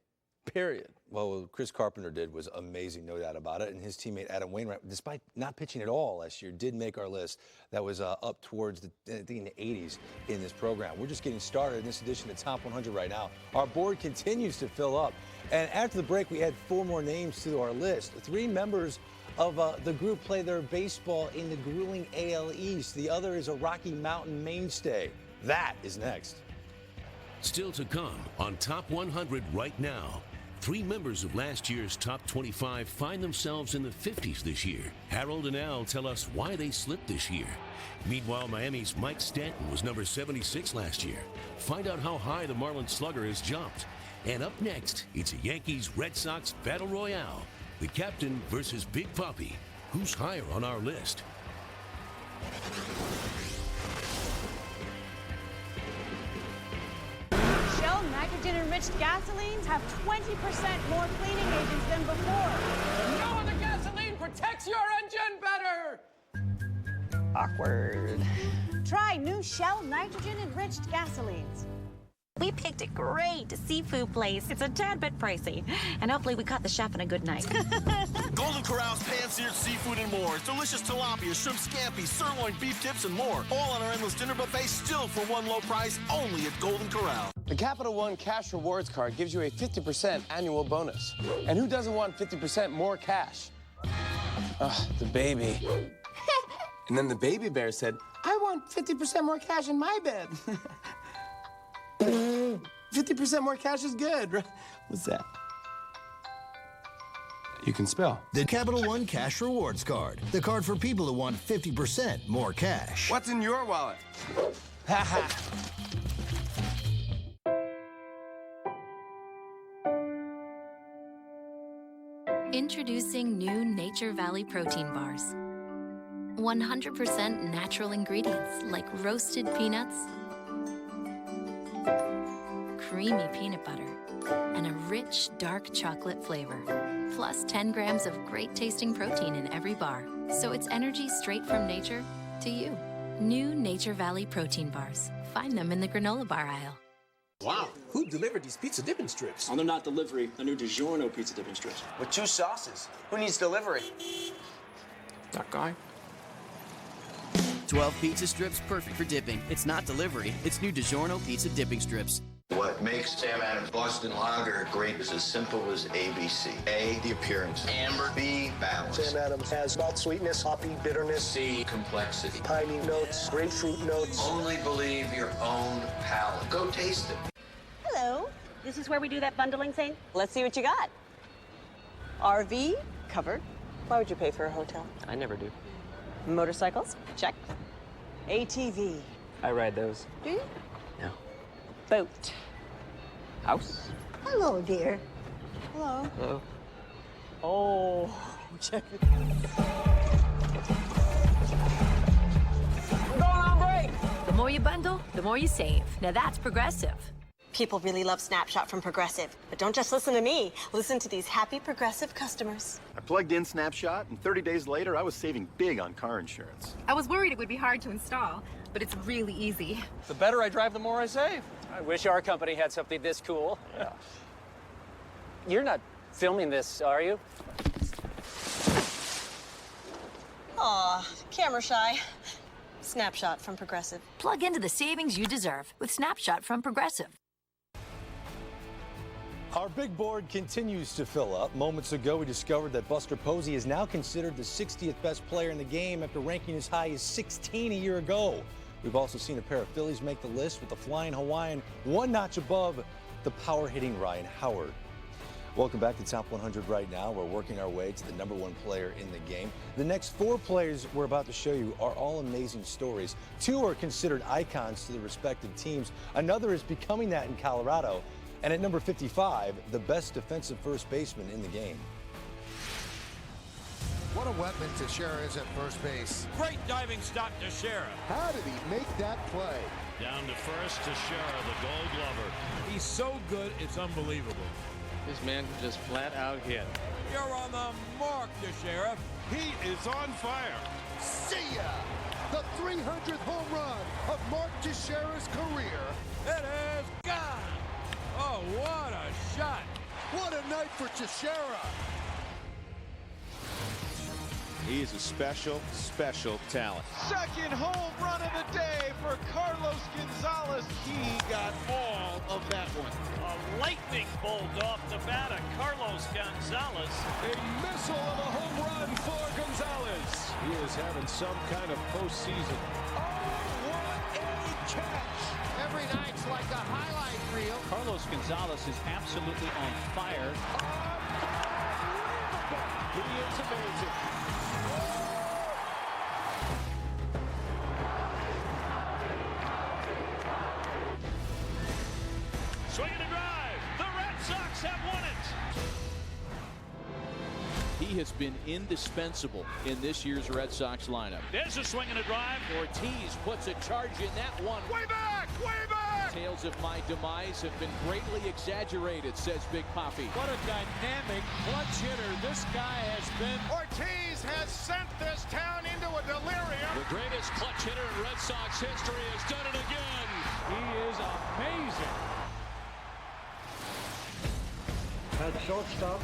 Period. Well, what Chris Carpenter did was amazing, no doubt about it. And his teammate Adam Wainwright, despite not pitching at all last year, did make our list. That was up towards I think in the 80s in this program. We're just getting started in this edition of Top 100 right now. Our board continues to fill up. And after the break, we add 4 more names to our list. 3 members of the group play their baseball in the grueling AL East. The other is a Rocky Mountain mainstay. That is next. Still to come on Top 100 right now. 3 members of last year's Top 25 find themselves in the 50s this year. Harold and Al tell us why they slipped this year. Meanwhile, Miami's Mike Stanton was number 76 last year. Find out how high the Marlin slugger has jumped. And up next, it's a Yankees-Red Sox Battle Royale. The captain versus Big Papi. Who's higher on our list? Shell nitrogen-enriched gasolines have 20% more cleaning agents than before. No other gasoline protects your engine better! Awkward. Try new Shell nitrogen-enriched gasolines. We picked a great seafood place. It's a tad bit pricey. And hopefully we caught the chef in a good night. Golden Corral's pan-seared seafood and more. Delicious tilapia, shrimp scampi, sirloin, beef tips, and more. All on our endless dinner buffet, still for one low price, only at Golden Corral. The Capital One Cash Rewards Card gives you a 50% annual bonus. And who doesn't want 50% more cash? The baby. And then the baby bear said, I want 50% more cash in my bed. 50% more cash is good, right? What's that? you can spell. The Capital One Cash Rewards Card. The card for people who want 50% more cash. What's in your wallet? Ha ha. Introducing new Nature Valley protein bars. 100% natural ingredients like roasted peanuts, creamy peanut butter, and a rich dark chocolate flavor. Plus 10 grams of great tasting protein in every bar. So it's energy straight from nature to you. New Nature Valley protein bars. Find them in the granola bar aisle. Wow, who delivered these pizza dipping strips? Oh, they're not delivery. They're new DiGiorno pizza dipping strips. With 2 sauces. Who needs delivery? That guy. 12 pizza strips, perfect for dipping. It's not delivery. It's new DiGiorno pizza dipping strips. What makes Sam Adams Boston Lager great is as simple as ABC. A, the appearance. Amber. B, balance. Sam Adams has malt sweetness, hoppy bitterness. C, complexity. Piney notes, grapefruit notes. Only believe your own palate. Go taste it. Hello. This is where we do that bundling thing. Let's see what you got. RV, covered. Why would you pay for a hotel? I never do. Motorcycles, check. ATV. I ride those. Do you? No. Boat. House? Hello, dear. Hello. Hello. Oh, check it. We're going on break. The more you bundle, the more you save. Now that's Progressive. People really love Snapshot from Progressive. But don't just listen to me. Listen to these happy Progressive customers. I plugged in Snapshot, and 30 days later, I was saving big on car insurance. I was worried it would be hard to install, but it's really easy. The better I drive, the more I save. I wish our company had something this cool. Yeah. You're not filming this, are you? Aw, camera shy. Snapshot from Progressive. Plug into the savings you deserve with Snapshot from Progressive. Our big board continues to fill up. Moments ago, we discovered that Buster Posey is now considered the 60th best player in the game after ranking as high as 16 a year ago. We've also seen a pair of Phillies make the list with the Flying Hawaiian one notch above the power-hitting Ryan Howard. Welcome back to Top 100 right now. We're working our way to the #1 player in the game. The next 4 players we're about to show you are all amazing stories. 2 are considered icons to the respective teams. Another is becoming that in Colorado. And at number 55, the best defensive first baseman in the game. What a weapon Teixeira is at first base. Great diving stop, Teixeira. How did he make that play? Down to first, Teixeira, the Gold Glover. He's so good, it's unbelievable. This man can just flat out hit. You're on the mark, Teixeira. He is on fire. See ya! The 300th home run of Mark Teixeira's career. It is gone. Oh, what a shot. What a night for Teixeira. He is a special, special talent. Second home run of the day for Carlos Gonzalez. He got all of that one. A lightning bolt off the bat of Carlos Gonzalez. A missile of a home run for Gonzalez. He is having some kind of postseason. Oh, what a catch. Every night's like a highlight reel. Carlos Gonzalez is absolutely on fire. He is amazing. Swing and a drive. The Red Sox have won it. He has been indispensable in this year's Red Sox lineup. There's a swing and a drive. Ortiz puts a charge in that one. Way back! Way back! Tales of my demise have been greatly exaggerated, says Big Papi. What a dynamic clutch hitter this guy has been. Ortiz has sent this town into a delirium. The greatest clutch hitter in Red Sox history has done it again. He is amazing. At shortstop,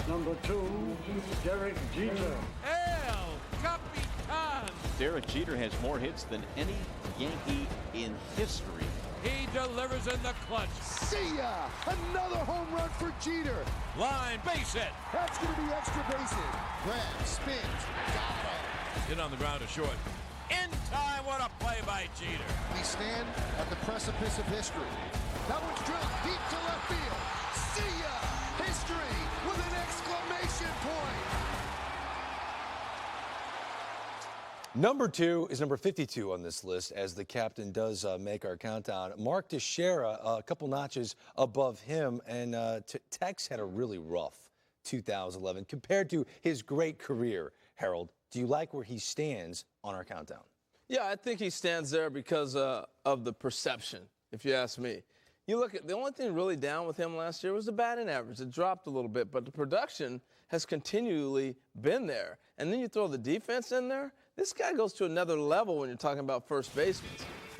number 2, Derek Jeter. El Capitan. Derek Jeter has more hits than any Yankee in history. He delivers in the clutch. See ya! Another home run for Jeter. Line base hit. That's going to be extra bases. Grab, spins, got it. Hit on the ground to short. In time, what a play by Jeter. We stand at the precipice of history. That one's drilled deep to left field. See ya! His history with an exclamation point. Number 2 is number 52 on this list, as the captain does make our countdown. Mark Teixeira, a couple notches above him, and Tex had a really rough 2011 compared to his great career. Harold, do you like where he stands on our countdown? Yeah, I think he stands there because of the perception, if you ask me. You look at the only thing really down with him last year was the batting average. It dropped a little bit, but the production has continually been there. And then you throw the defense in there, this guy goes to another level when you're talking about first basemen.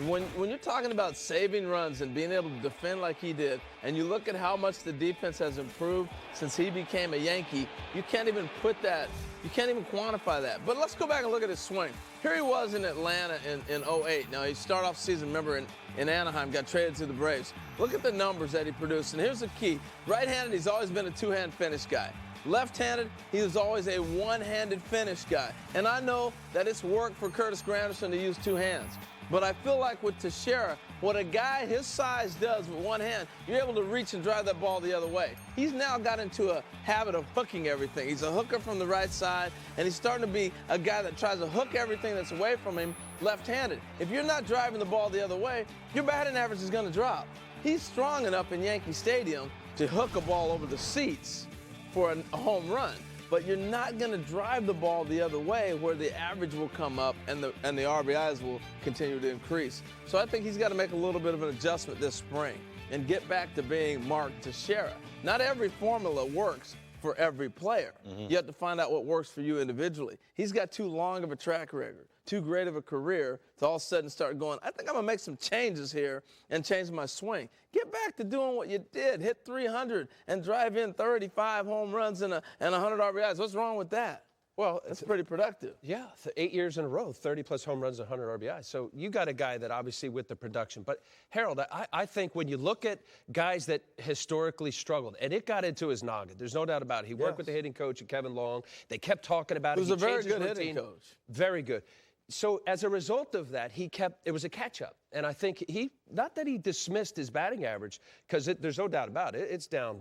When you're talking about saving runs and being able to defend like he did, and you look at how much the defense has improved since he became a Yankee, you can't even put that, you can't even quantify that. But let's go back and look at his swing. Here he was in Atlanta in 08. Now, he started off the season, remember, in Anaheim, got traded to the Braves. Look at the numbers that he produced, and here's the key. Right-handed, he's always been a two-hand finish guy. Left-handed, he was always a one-handed finish guy. And I know that it's work for Curtis Granderson to use two hands. But I feel like with Teixeira, what a guy his size does with one hand, you're able to reach and drive that ball the other way. He's now got into a habit of hooking everything. He's a hooker from the right side, and he's starting to be a guy that tries to hook everything that's away from him left-handed. If you're not driving the ball the other way, your batting average is going to drop. He's strong enough in Yankee Stadium to hook a ball over the seats for a home run. But you're not going to drive the ball the other way where the average will come up and the RBIs will continue to increase. So I think he's got to make a little bit of an adjustment this spring and get back to being Mark Teixeira. Not every formula works for every player. You have to find out what works for you individually. He's got too long of a track record, too great of a career to all of a sudden start going, I think I'm going to make some changes here and change my swing. Get back to doing what you did. Hit 300 and drive in 35 home runs and 100 RBIs. What's wrong with that? Well, it's pretty productive. Yeah, 8 years in a row, 30-plus home runs and 100 RBIs. So you got a guy that obviously with the production. But, Harold, I think when you look at guys that historically struggled, and it got into his noggin, there's no doubt about it. He worked with the hitting coach, Kevin Long. They kept talking about it. He was a very good hitting coach. Very good. So as a result of that, it was a catch-up. And I think not that he dismissed his batting average, because there's no doubt about it. It's down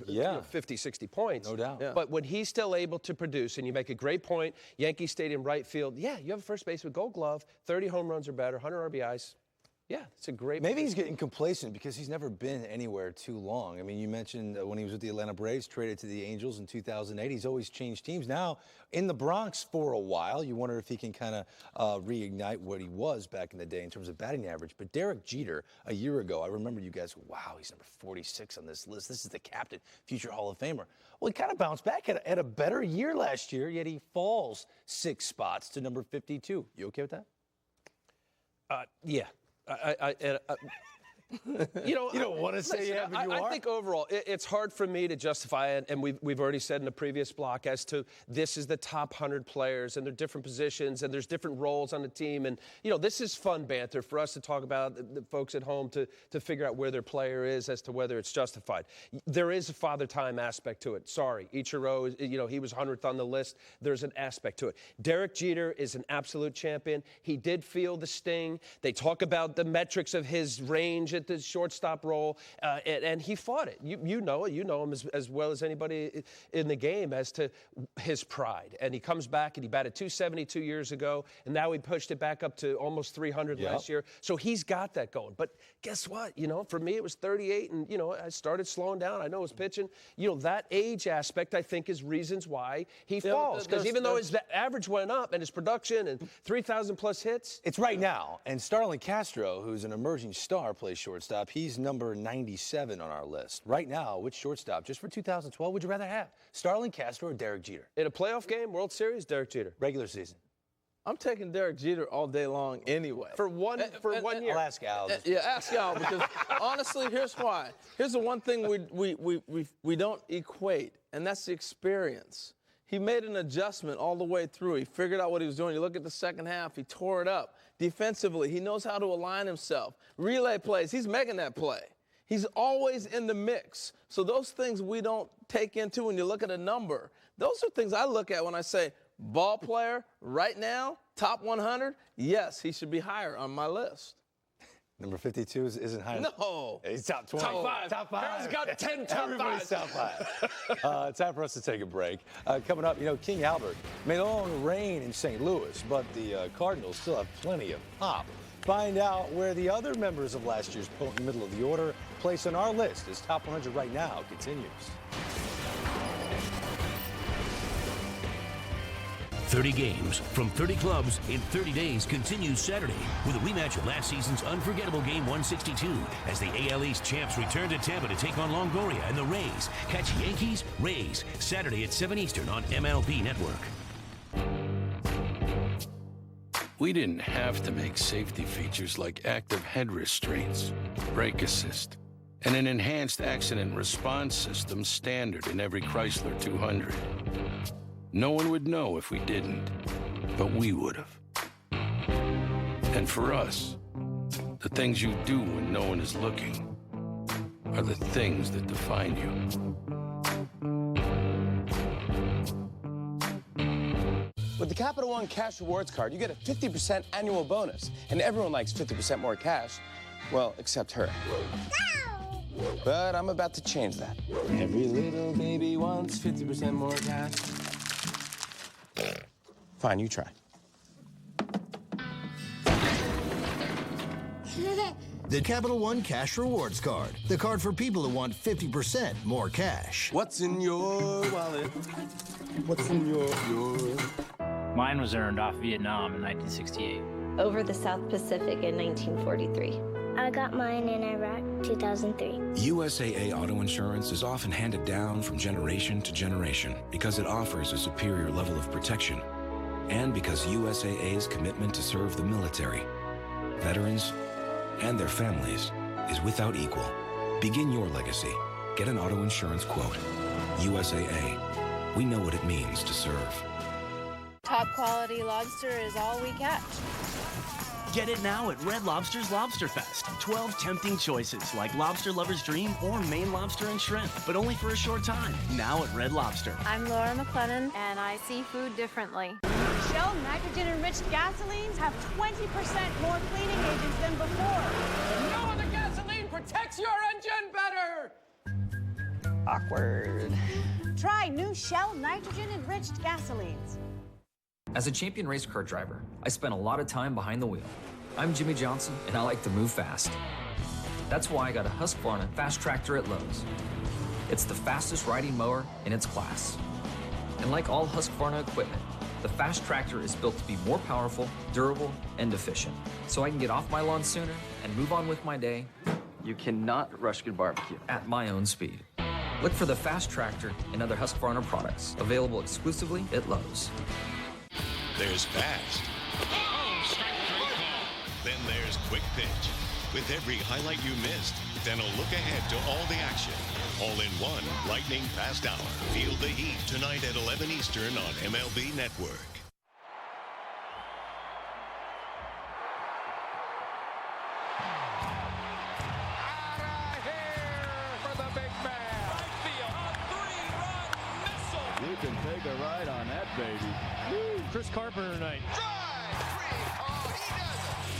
50, 60 points. No doubt. Yeah. But when he's still able to produce, and you make a great point, Yankee Stadium right field, you have a first base with Gold Glove, 30 home runs or better, 100 RBIs. Yeah, it's a great. Maybe he's getting complacent because he's never been anywhere too long. I mean, you mentioned when he was with the Atlanta Braves, traded to the Angels in 2008. He's always changed teams. Now, in the Bronx for a while, you wonder if he can kind of reignite what he was back in the day in terms of batting average. But Derek Jeter, a year ago, I remember you guys, wow, he's number 46 on this list. This is the captain, future Hall of Famer. Well, he kind of bounced back, had a better year last year, yet he falls 6 spots to number 52. You okay with that? Yeah. You don't want to say yeah, but you are. I think overall, it's hard for me to justify it, and we've already said in the previous block as to this is the top 100 players, and they're different positions, and there's different roles on the team, and this is fun banter for us to talk about, the folks at home to figure out where their player is as to whether it's justified. There is a father time aspect to it. Sorry, Ichiro, he was 100th on the list. There's an aspect to it. Derek Jeter is an absolute champion. He did feel the sting. They talk about the metrics of his range at the shortstop role, and he fought it. You know him as well as anybody in the game as to his pride. And he comes back, and he batted 270 2 years ago, and now he pushed it back up to almost 300 last year. So he's got that going. But guess what? For me, it was 38, and, I started slowing down. I know his pitching. That age aspect, I think, is reasons why he falls. Because even though his average went up and his production and 3,000-plus hits. It's right now. And Starlin Castro, who's an emerging star, plays shortstop. He's number 97 on our list. Right now, which shortstop, just for 2012, would you rather have? Starlin Castro or Derek Jeter? In a playoff game, World Series, Derek Jeter. Regular season. I'm taking Derek Jeter all day long anyway. For one year. I'll ask Al. Yeah, ask Al, because honestly, here's why. Here's the one thing we don't equate, and that's the experience. He made an adjustment all the way through. He figured out what he was doing. You look at the second half, he tore it up. Defensively, he knows how to align himself. Relay plays, he's making that play. He's always in the mix. So those things we don't take into when you look at a number. Those are things I look at when I say, ball player right now, top 100, yes, he should be higher on my list. Number 52 isn't high. No. He's top 20. Top 5. Top 5. Harold's got 10 top Everybody's 5s. top 5. Time for us to take a break. Coming up, King Albert may long reign in St. Louis, but the Cardinals still have plenty of pop. Find out where the other members of last year's potent middle of the order place on our list as Top 100 right now continues. 30 games from 30 clubs in 30 days continues Saturday with a rematch of last season's unforgettable Game 162 as the AL East champs return to Tampa to take on Longoria and the Rays. Catch Yankees, Rays, Saturday at 7 Eastern on MLB Network. We didn't have to make safety features like active head restraints, brake assist, and an enhanced accident response system standard in every Chrysler 200. No one would know if we didn't, but we would have. And for us, the things you do when no one is looking are the things that define you. With the Capital One Cash Rewards card, you get a 50% annual bonus. And everyone likes 50% more cash. Well, except her. But I'm about to change that. Every little baby wants 50% more cash. Fine, you try. The Capital One Cash Rewards Card. The card for people who want 50% more cash. What's in your wallet? What's in your... Mine was earned off Vietnam in 1968. Over the South Pacific in 1943. I got mine in Iraq, 2003. USAA auto insurance is often handed down from generation to generation because it offers a superior level of protection and because USAA's commitment to serve the military, veterans, and their families is without equal. Begin your legacy. Get an auto insurance quote. USAA. We know what it means to serve. Top quality lobster is all we catch. Get it now at Red Lobster's Lobster Fest. 12 tempting choices like Lobster Lover's Dream or Maine Lobster and Shrimp, but only for a short time. Now at Red Lobster. I'm Laura McLennan, and I see food differently. Shell nitrogen-enriched gasolines have 20% more cleaning agents than before. No other gasoline protects your engine better! Awkward. Try new Shell nitrogen-enriched gasolines. As a champion race car driver, I spent a lot of time behind the wheel. I'm Jimmy Johnson, and I like to move fast. That's why I got a Husqvarna Fast Tractor at Lowe's. It's the fastest riding mower in its class. And like all Husqvarna equipment, the Fast Tractor is built to be more powerful, durable, and efficient. So I can get off my lawn sooner and move on with my day. You cannot rush good barbecue at my own speed. Look for the Fast Tractor and other Husqvarna products, available exclusively at Lowe's. There's fast. Then there's quick pitch. With every highlight you missed, then a look ahead to all the action. All in one lightning fast hour. Feel the heat tonight at 11 Eastern on MLB Network. You can take a ride on that baby. Woo, Chris Carpenter tonight.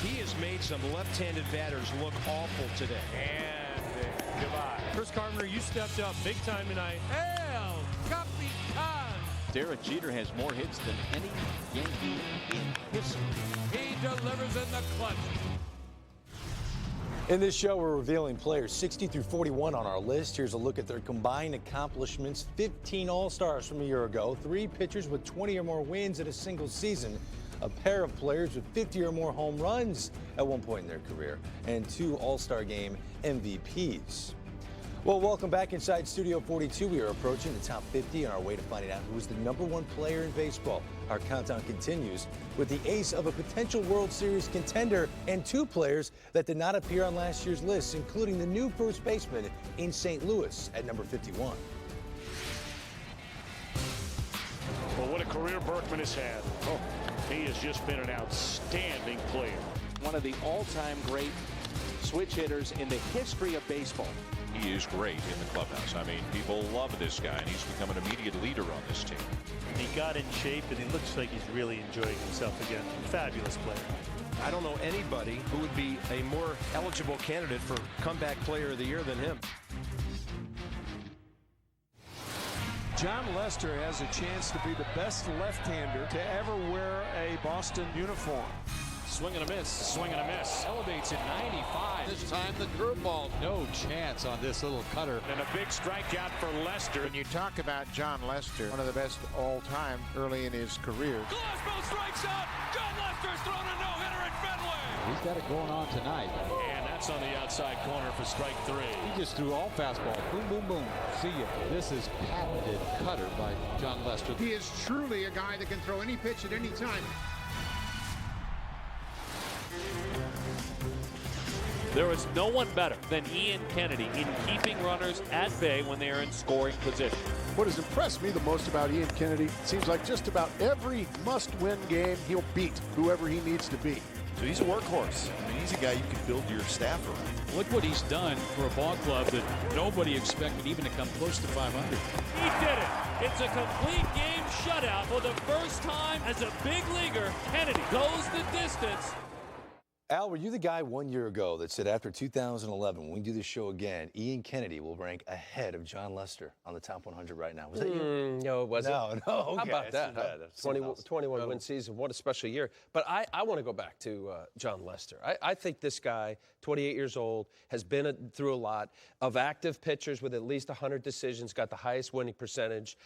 He has made some left-handed batters look awful today. And goodbye. Chris Carpenter, you stepped up big time tonight. El Capitan. Derek Jeter has more hits than any Yankee in history. He delivers in the clutch. In this show, we're revealing players 60 through 41 on our list. Here's a look at their combined accomplishments. 15 All-Stars from a year ago, 3 pitchers with 20 or more wins in a single season, a pair of players with 50 or more home runs at one point in their career, and 2 All-Star Game MVPs. Well, welcome back inside Studio 42. We are approaching the top 50 on our way to finding out who is the #1 player in baseball. Our countdown continues with the ace of a potential World Series contender and 2 players that did not appear on last year's list, including the new first baseman in St. Louis at number 51. Well, what a career Berkman has had. Oh, he has just been an outstanding player. One of the all-time great switch hitters in the history of baseball. He is great in the clubhouse. I mean, people love this guy, and he's become an immediate leader on this team. He got in shape, and he looks like he's really enjoying himself again. Fabulous player. I don't know anybody who would be a more eligible candidate for comeback player of the year than him. John Lester has a chance to be the best left-hander to ever wear a Boston uniform. Swing and a miss, swing and a miss. Elevates at 95. This time the curveball, no chance on this little cutter. And a big strikeout for Lester. When you talk about John Lester, one of the best all time early in his career. Glasgow strikes out. John Lester's thrown a no-hitter at Fenway. He's got it going on tonight. And that's on the outside corner for strike 3. He just threw all fastballs. Boom, boom, boom. See ya. This is patented cutter by John Lester. He is truly a guy that can throw any pitch at any time. There is no one better than Ian Kennedy in keeping runners at bay when they are in scoring position. What has impressed me the most about Ian Kennedy, it seems like just about every must-win game, he'll beat whoever he needs to beat. So he's a workhorse. I mean, he's a guy you can build your staff around. Look what he's done for a ball club that nobody expected even to come close to 500. He did it. It's a complete game shutout for the first time as a big leaguer. Kennedy goes the distance. Al, were you the guy 1 year ago that said after 2011, when we do this show again, Ian Kennedy will rank ahead of John Lester on the top 100 right now? Was that you? No, it wasn't. No. Okay. How about that? Huh? 21 win season. What a special year. But I want to go back to John Lester. I think this guy, 28 years old, has been through a lot of active pitchers with at least 100 decisions, got the highest winning percentage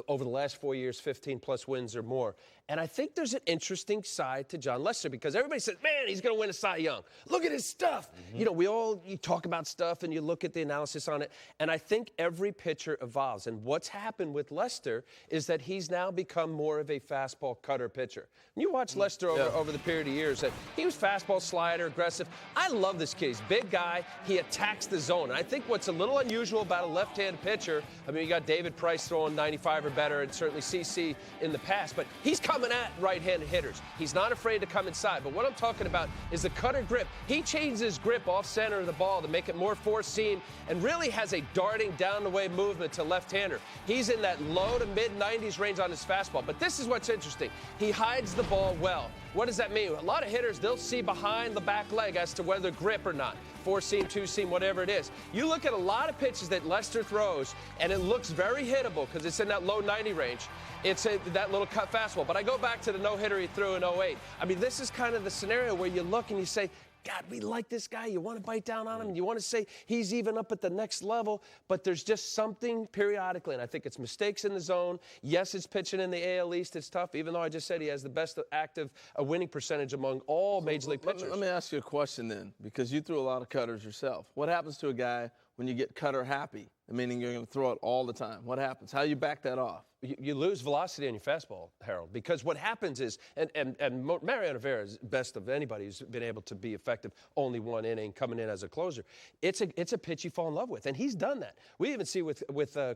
over the last 4 years, 15-plus wins or more. And I think there's an interesting side to John Lester because everybody says, man, he's going to win a Cy Young. Look at his stuff. Mm-hmm. You know, you talk about stuff and you look at the analysis on it. And I think every pitcher evolves. And what's happened with Lester is that he's now become more of a fastball cutter pitcher. When you watch Lester over the period of years, that he was fastball slider, aggressive. I love this kid. He's a big guy. He attacks the zone. And I think what's a little unusual about a left-handed pitcher, I mean, you got David Price throwing 95 or better, and certainly CC in the past, but he's coming at right-handed hitters. He's not afraid to come inside. But what I'm talking about is the cutter grip. He changes his grip off center of the ball to make it more four-seam and really has a darting down-the-way movement to left-hander. He's in that low to mid-90s range on his fastball. But this is what's interesting. He hides the ball well. What does that mean? A lot of hitters, they'll see behind the back leg as to whether grip or not. Four-seam, two-seam, whatever it is. You look at a lot of pitches that Lester throws, and it looks very hittable because it's in that low 90 range. It's that little cut fastball. But I go back to the no-hitter he threw in 08. I mean, this is kind of the scenario where you look and you say, God, we like this guy. You want to bite down on him. You want to say he's even up at the next level. But there's just something periodically, and I think it's mistakes in the zone. Yes, it's pitching in the AL East. It's tough, even though I just said he has the best active winning percentage among all Major League pitchers. Let me ask you a question then, because you threw a lot of cutters yourself. What happens to a guy when you get cutter happy, meaning you're going to throw it all the time? What happens? How do you back that off? You lose velocity on your fastball, Harold, because what happens is, and Mariano Rivera is best of anybody who's been able to be effective only one inning coming in as a closer. It's a pitch you fall in love with, and he's done that. We even see with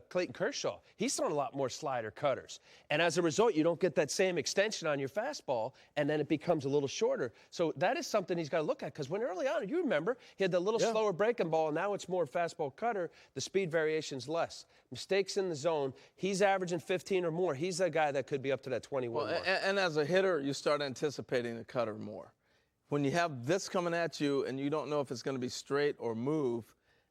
Clayton Kershaw, he's thrown a lot more slider cutters, and as a result, you don't get that same extension on your fastball, and then it becomes a little shorter. So that is something he's got to look at, because when early on, you remember, he had the little slower breaking ball, and now it's more fastball cutter. The speed variation's less. Mistakes in the zone, he's averaging 15 or more. He's a guy that could be up to that 21 mark. And as a hitter, you start anticipating the cutter more. When you have this coming at you and you don't know if it's going to be straight or move,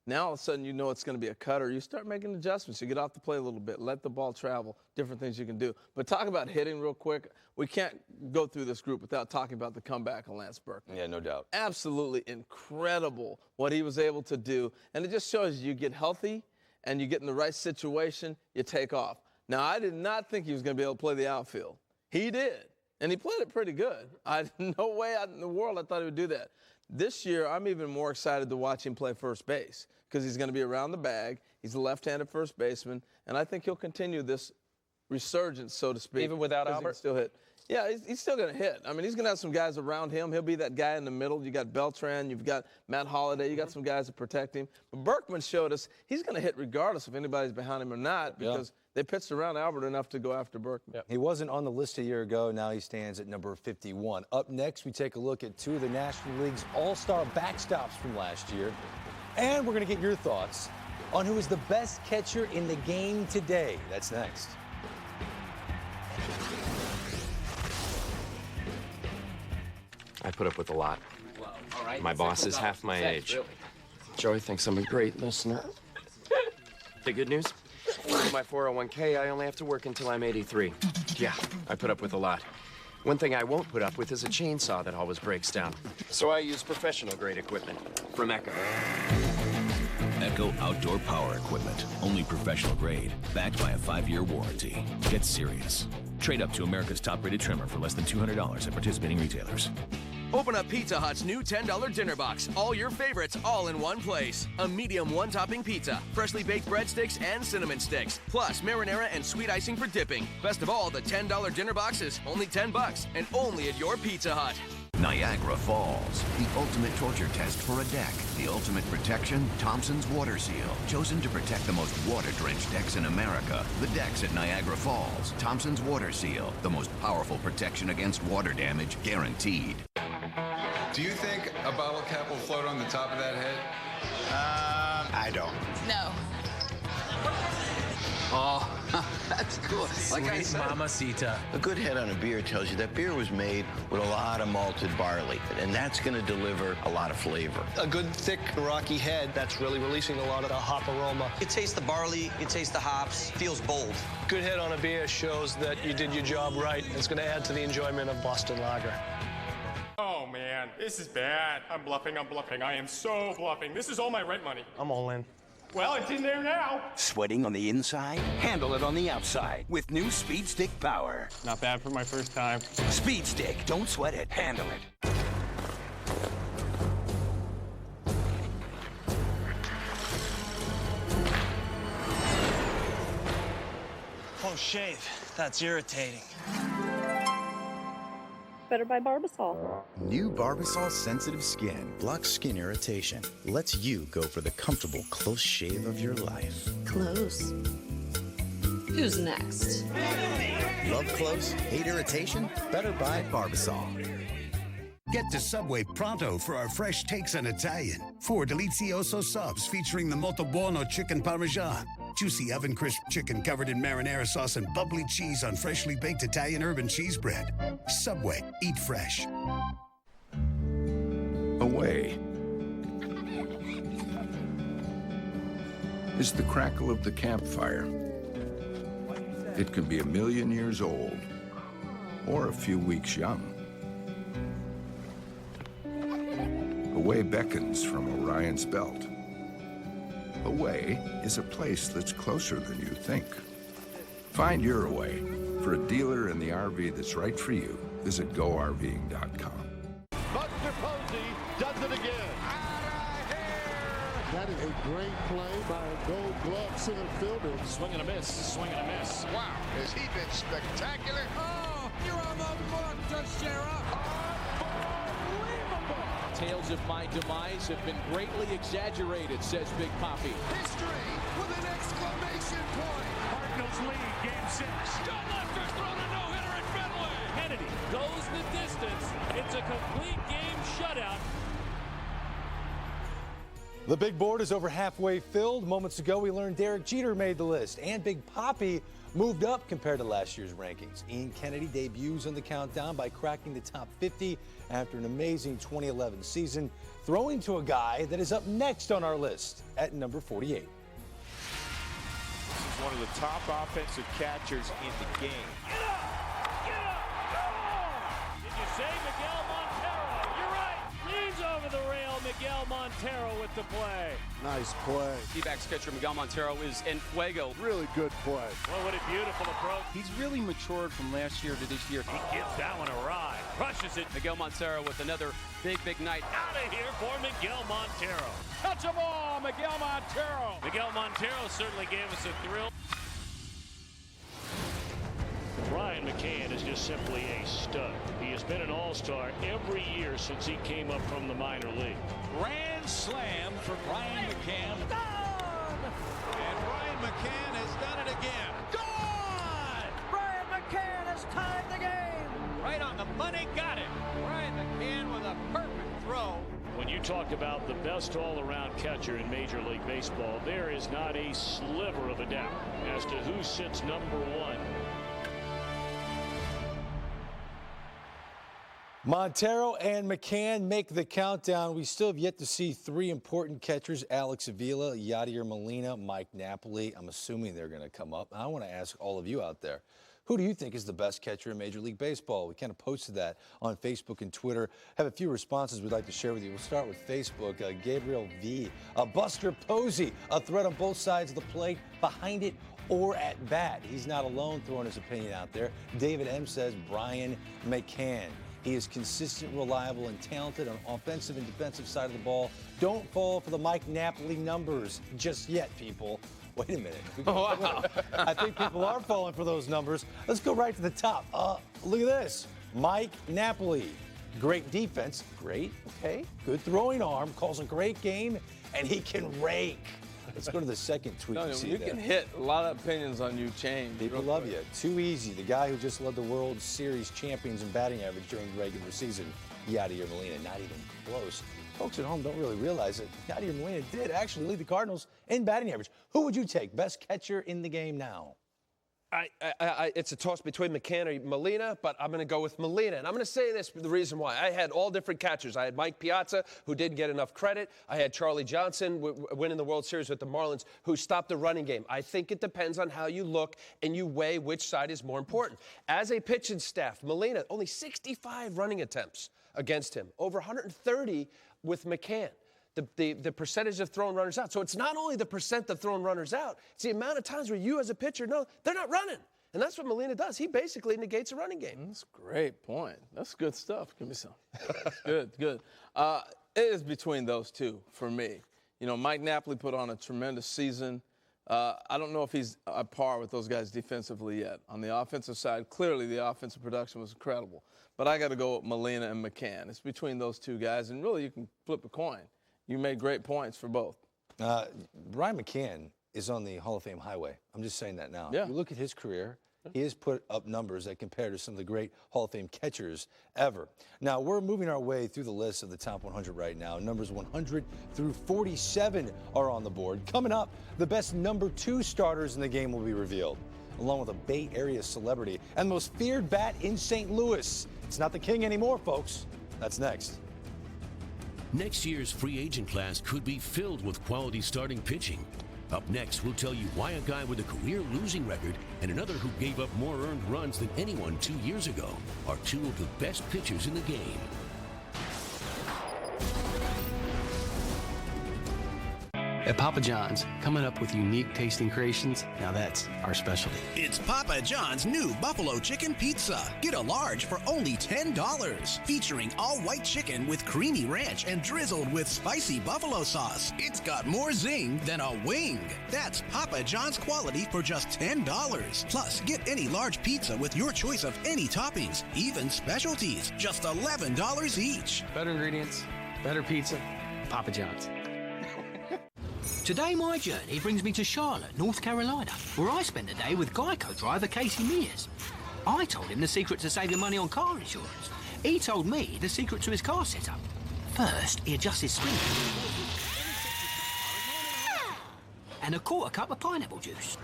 now all of a sudden you know it's going to be a cutter. You start making adjustments. You get off the plate a little bit, let the ball travel, different things you can do. But talk about hitting real quick. We can't go through this group without talking about the comeback of Lance Berkman. Yeah, no doubt. Absolutely incredible what he was able to do. And it just shows you get healthy and you get in the right situation, you take off. Now, I did not think he was going to be able to play the outfield. He did, and he played it pretty good. No way in the world I thought he would do that. This year, I'm even more excited to watch him play first base because he's going to be around the bag. He's a left-handed first baseman, and I think he'll continue this resurgence, so to speak. Even without Albert? He can still hit. Yeah, he's still going to hit. I mean, he's going to have some guys around him. He'll be that guy in the middle. You got Beltran. You've got Matt Holliday. You got some guys that protect him. But Berkman showed us he's going to hit regardless if anybody's behind him or not because they pitched around Albert enough to go after Berkman. Yep. He wasn't on the list a year ago. Now he stands at number 51. Up next, we take a look at two of the National League's all-star backstops from last year. And we're going to get your thoughts on who is the best catcher in the game today. That's next. I put up with a lot. Well, all right. My boss is half my age. Really. Joey thinks I'm a great listener. The good news? With my 401k, I only have to work until I'm 83. Yeah, I put up with a lot. One thing I won't put up with is a chainsaw that always breaks down. So I use professional-grade equipment from Echo. Echo Outdoor Power Equipment. Only professional grade. Backed by a 5-year warranty. Get serious. Trade up to America's top-rated trimmer for less than $200 at participating retailers. Open up Pizza Hut's new $10 dinner box. All your favorites, all in one place. A medium one-topping pizza, freshly baked breadsticks and cinnamon sticks, plus marinara and sweet icing for dipping. Best of all, the $10 dinner box is only $10 and only at your Pizza Hut. Niagara Falls, the ultimate torture test for a deck. The ultimate protection, Thompson's Water Seal, chosen to protect the most water-drenched decks in America. The decks at Niagara Falls. Thompson's Water Seal, the most powerful protection against water damage, guaranteed. Do you think a bottle cap will float on the top of that head? I don't. No. Oh, that's cool. Like I said, Mamacita. a good head on a beer tells you that beer was made with a lot of malted barley, and that's going to deliver a lot of flavor. A good, thick, rocky head that's really releasing a lot of the hop aroma. You taste the barley, you taste the hops, feels bold. Good head on a beer shows that you did your job right. It's going to add to the enjoyment of Boston Lager. Oh, man, this is bad. I'm bluffing. I am so bluffing. This is all my rent money. I'm all in. Well, it's in there now. Sweating on the inside? Handle it on the outside with new Speed Stick Power. Not bad for my first time. Speed Stick. Don't sweat it. Handle it. Oh, shave. That's irritating. Better buy Barbasol. New Barbasol Sensitive Skin blocks skin irritation. Lets you go for the comfortable close shave of your life. Close. Who's next? Love close? Hate irritation? Better buy Barbasol. Get to Subway pronto for our fresh takes on Italian. 4 delizioso subs featuring the molto buono chicken parmesan. Juicy oven crisp chicken covered in marinara sauce and bubbly cheese on freshly baked Italian urban cheese bread. Subway, eat fresh. Away is the crackle of the campfire. It can be 1,000,000 years old or a few weeks young. Away beckons from Orion's belt. Away is a place that's closer than you think. Find your Away. For a dealer in the RV that's right for you, visit GoRVing.com. Buster Posey does it again. That is a great play by a Gold Glove center fielder. Swing and a miss, swing and a miss. Wow, has he been spectacular? Oh, you're on the mark, Teixeira. Tales of my demise have been greatly exaggerated, says Big Papi. History with an exclamation point. Cardinals lead, game 6. John Lester's thrown a no-hitter at Fenway. Kennedy goes the distance. It's a complete game shutout. The big board is over halfway filled. Moments ago, we learned Derek Jeter made the list, and Big Papi moved up compared to last year's rankings. Ian Kennedy debuts on the countdown by cracking the top 50 after an amazing 2011 season, throwing to a guy that is up next on our list at number 48. This is one of the top offensive catchers in the game. Get up! Did you say Miguel Montero? You're right. Leans over the rail. Miguel Montero with the play. Nice play. D-backs catcher Miguel Montero is en fuego. Really good play. Well, what a beautiful approach. He's really matured from last year to this year. He gives that one a ride. Crushes it. Miguel Montero with another big night. Out of here for Miguel Montero. Touch a ball, Miguel Montero. Miguel Montero certainly gave us a thrill. Ryan McCann is just simply a stud. He has been an all-star every year since he came up from the minor league. Grand slam for Ryan McCann. And Ryan McCann has done it again. Gone! Brian McCann has tied the game. Right on the money, got it. Ryan McCann with a perfect throw. When you talk about the best all-around catcher in Major League Baseball, there is not a sliver of a doubt as to who sits number 1. Montero and McCann make the countdown. We still have yet to see three important catchers, Alex Avila, Yadier Molina, Mike Napoli. I'm assuming they're going to come up. I want to ask all of you out there, who do you think is the best catcher in Major League Baseball? We kind of posted that on Facebook and Twitter. Have a few responses we'd like to share with you. We'll start with Facebook. Gabriel V. Buster Posey, a threat on both sides of the plate, behind it or at bat. He's not alone throwing his opinion out there. David M. says Brian McCann. He is consistent, reliable, and talented on offensive and defensive side of the ball. Don't fall for the Mike Napoli numbers just yet, people. Wait a minute. Wow. I think people are falling for those numbers. Let's go right to the top. Look at this. Mike Napoli. Great defense. Great. Okay. Good throwing arm. Calls a great game. And he can rake. Let's go to the second tweet. You can hit. A lot of opinions on you change. People love you. Too easy. The guy who just led the World Series champions in batting average during the regular season, Yadier Molina. Not even close. Folks at home don't really realize it. Yadier Molina did actually lead the Cardinals in batting average. Who would you take? Best catcher in the game now? It's a toss between McCann or Molina, but I'm going to go with Molina. And I'm going to say this, the reason why. I had all different catchers. I had Mike Piazza, who didn't get enough credit. I had Charlie Johnson winning the World Series with the Marlins, who stopped the running game. I think it depends on how you look and you weigh which side is more important. As a pitching staff, Molina, only 65 running attempts against him, over 130 with McCann. The percentage of throwing runners out. So it's not only the percent of throwing runners out, it's the amount of times where you as a pitcher know they're not running. And that's what Molina does. He basically negates a running game. That's a great point. That's good stuff. Give me some. Good. It is between those two for me. You know, Mike Napoli put on a tremendous season. I don't know if he's at par with those guys defensively yet. On the offensive side, clearly the offensive production was incredible. But I got to go with Molina and McCann. It's between those two guys, and really you can flip a coin. You made great points for both. Brian McCann is on the Hall of Fame highway. I'm just saying that now. Yeah. You look at his career, he has put up numbers that compare to some of the great Hall of Fame catchers ever. Now, we're moving our way through the list of the top 100 right now. Numbers 100 through 47 are on the board. Coming up, the best number 2 starters in the game will be revealed, along with a Bay Area celebrity and the most feared bat in St. Louis. It's not the king anymore, folks. That's next. Next year's free agent class could be filled with quality starting pitching. Up next, we'll tell you why a guy with a career losing record and another who gave up more earned runs than anyone 2 years ago are two of the best pitchers in the game. At Papa John's, coming up with unique tasting creations, now that's our specialty. It's Papa John's new Buffalo Chicken Pizza. Get a large for only $10. Featuring all-white chicken with creamy ranch and drizzled with spicy buffalo sauce. It's got more zing than a wing. That's Papa John's quality for just $10. Plus, get any large pizza with your choice of any toppings, even specialties. Just $11 each. Better ingredients, better pizza, Papa John's. Today my journey brings me to Charlotte, North Carolina, where I spent a day with Geico driver Casey Mears. I told him the secret to saving money on car insurance. He told me the secret to his car setup. First, he adjusts his screen and a quarter cup of pineapple juice.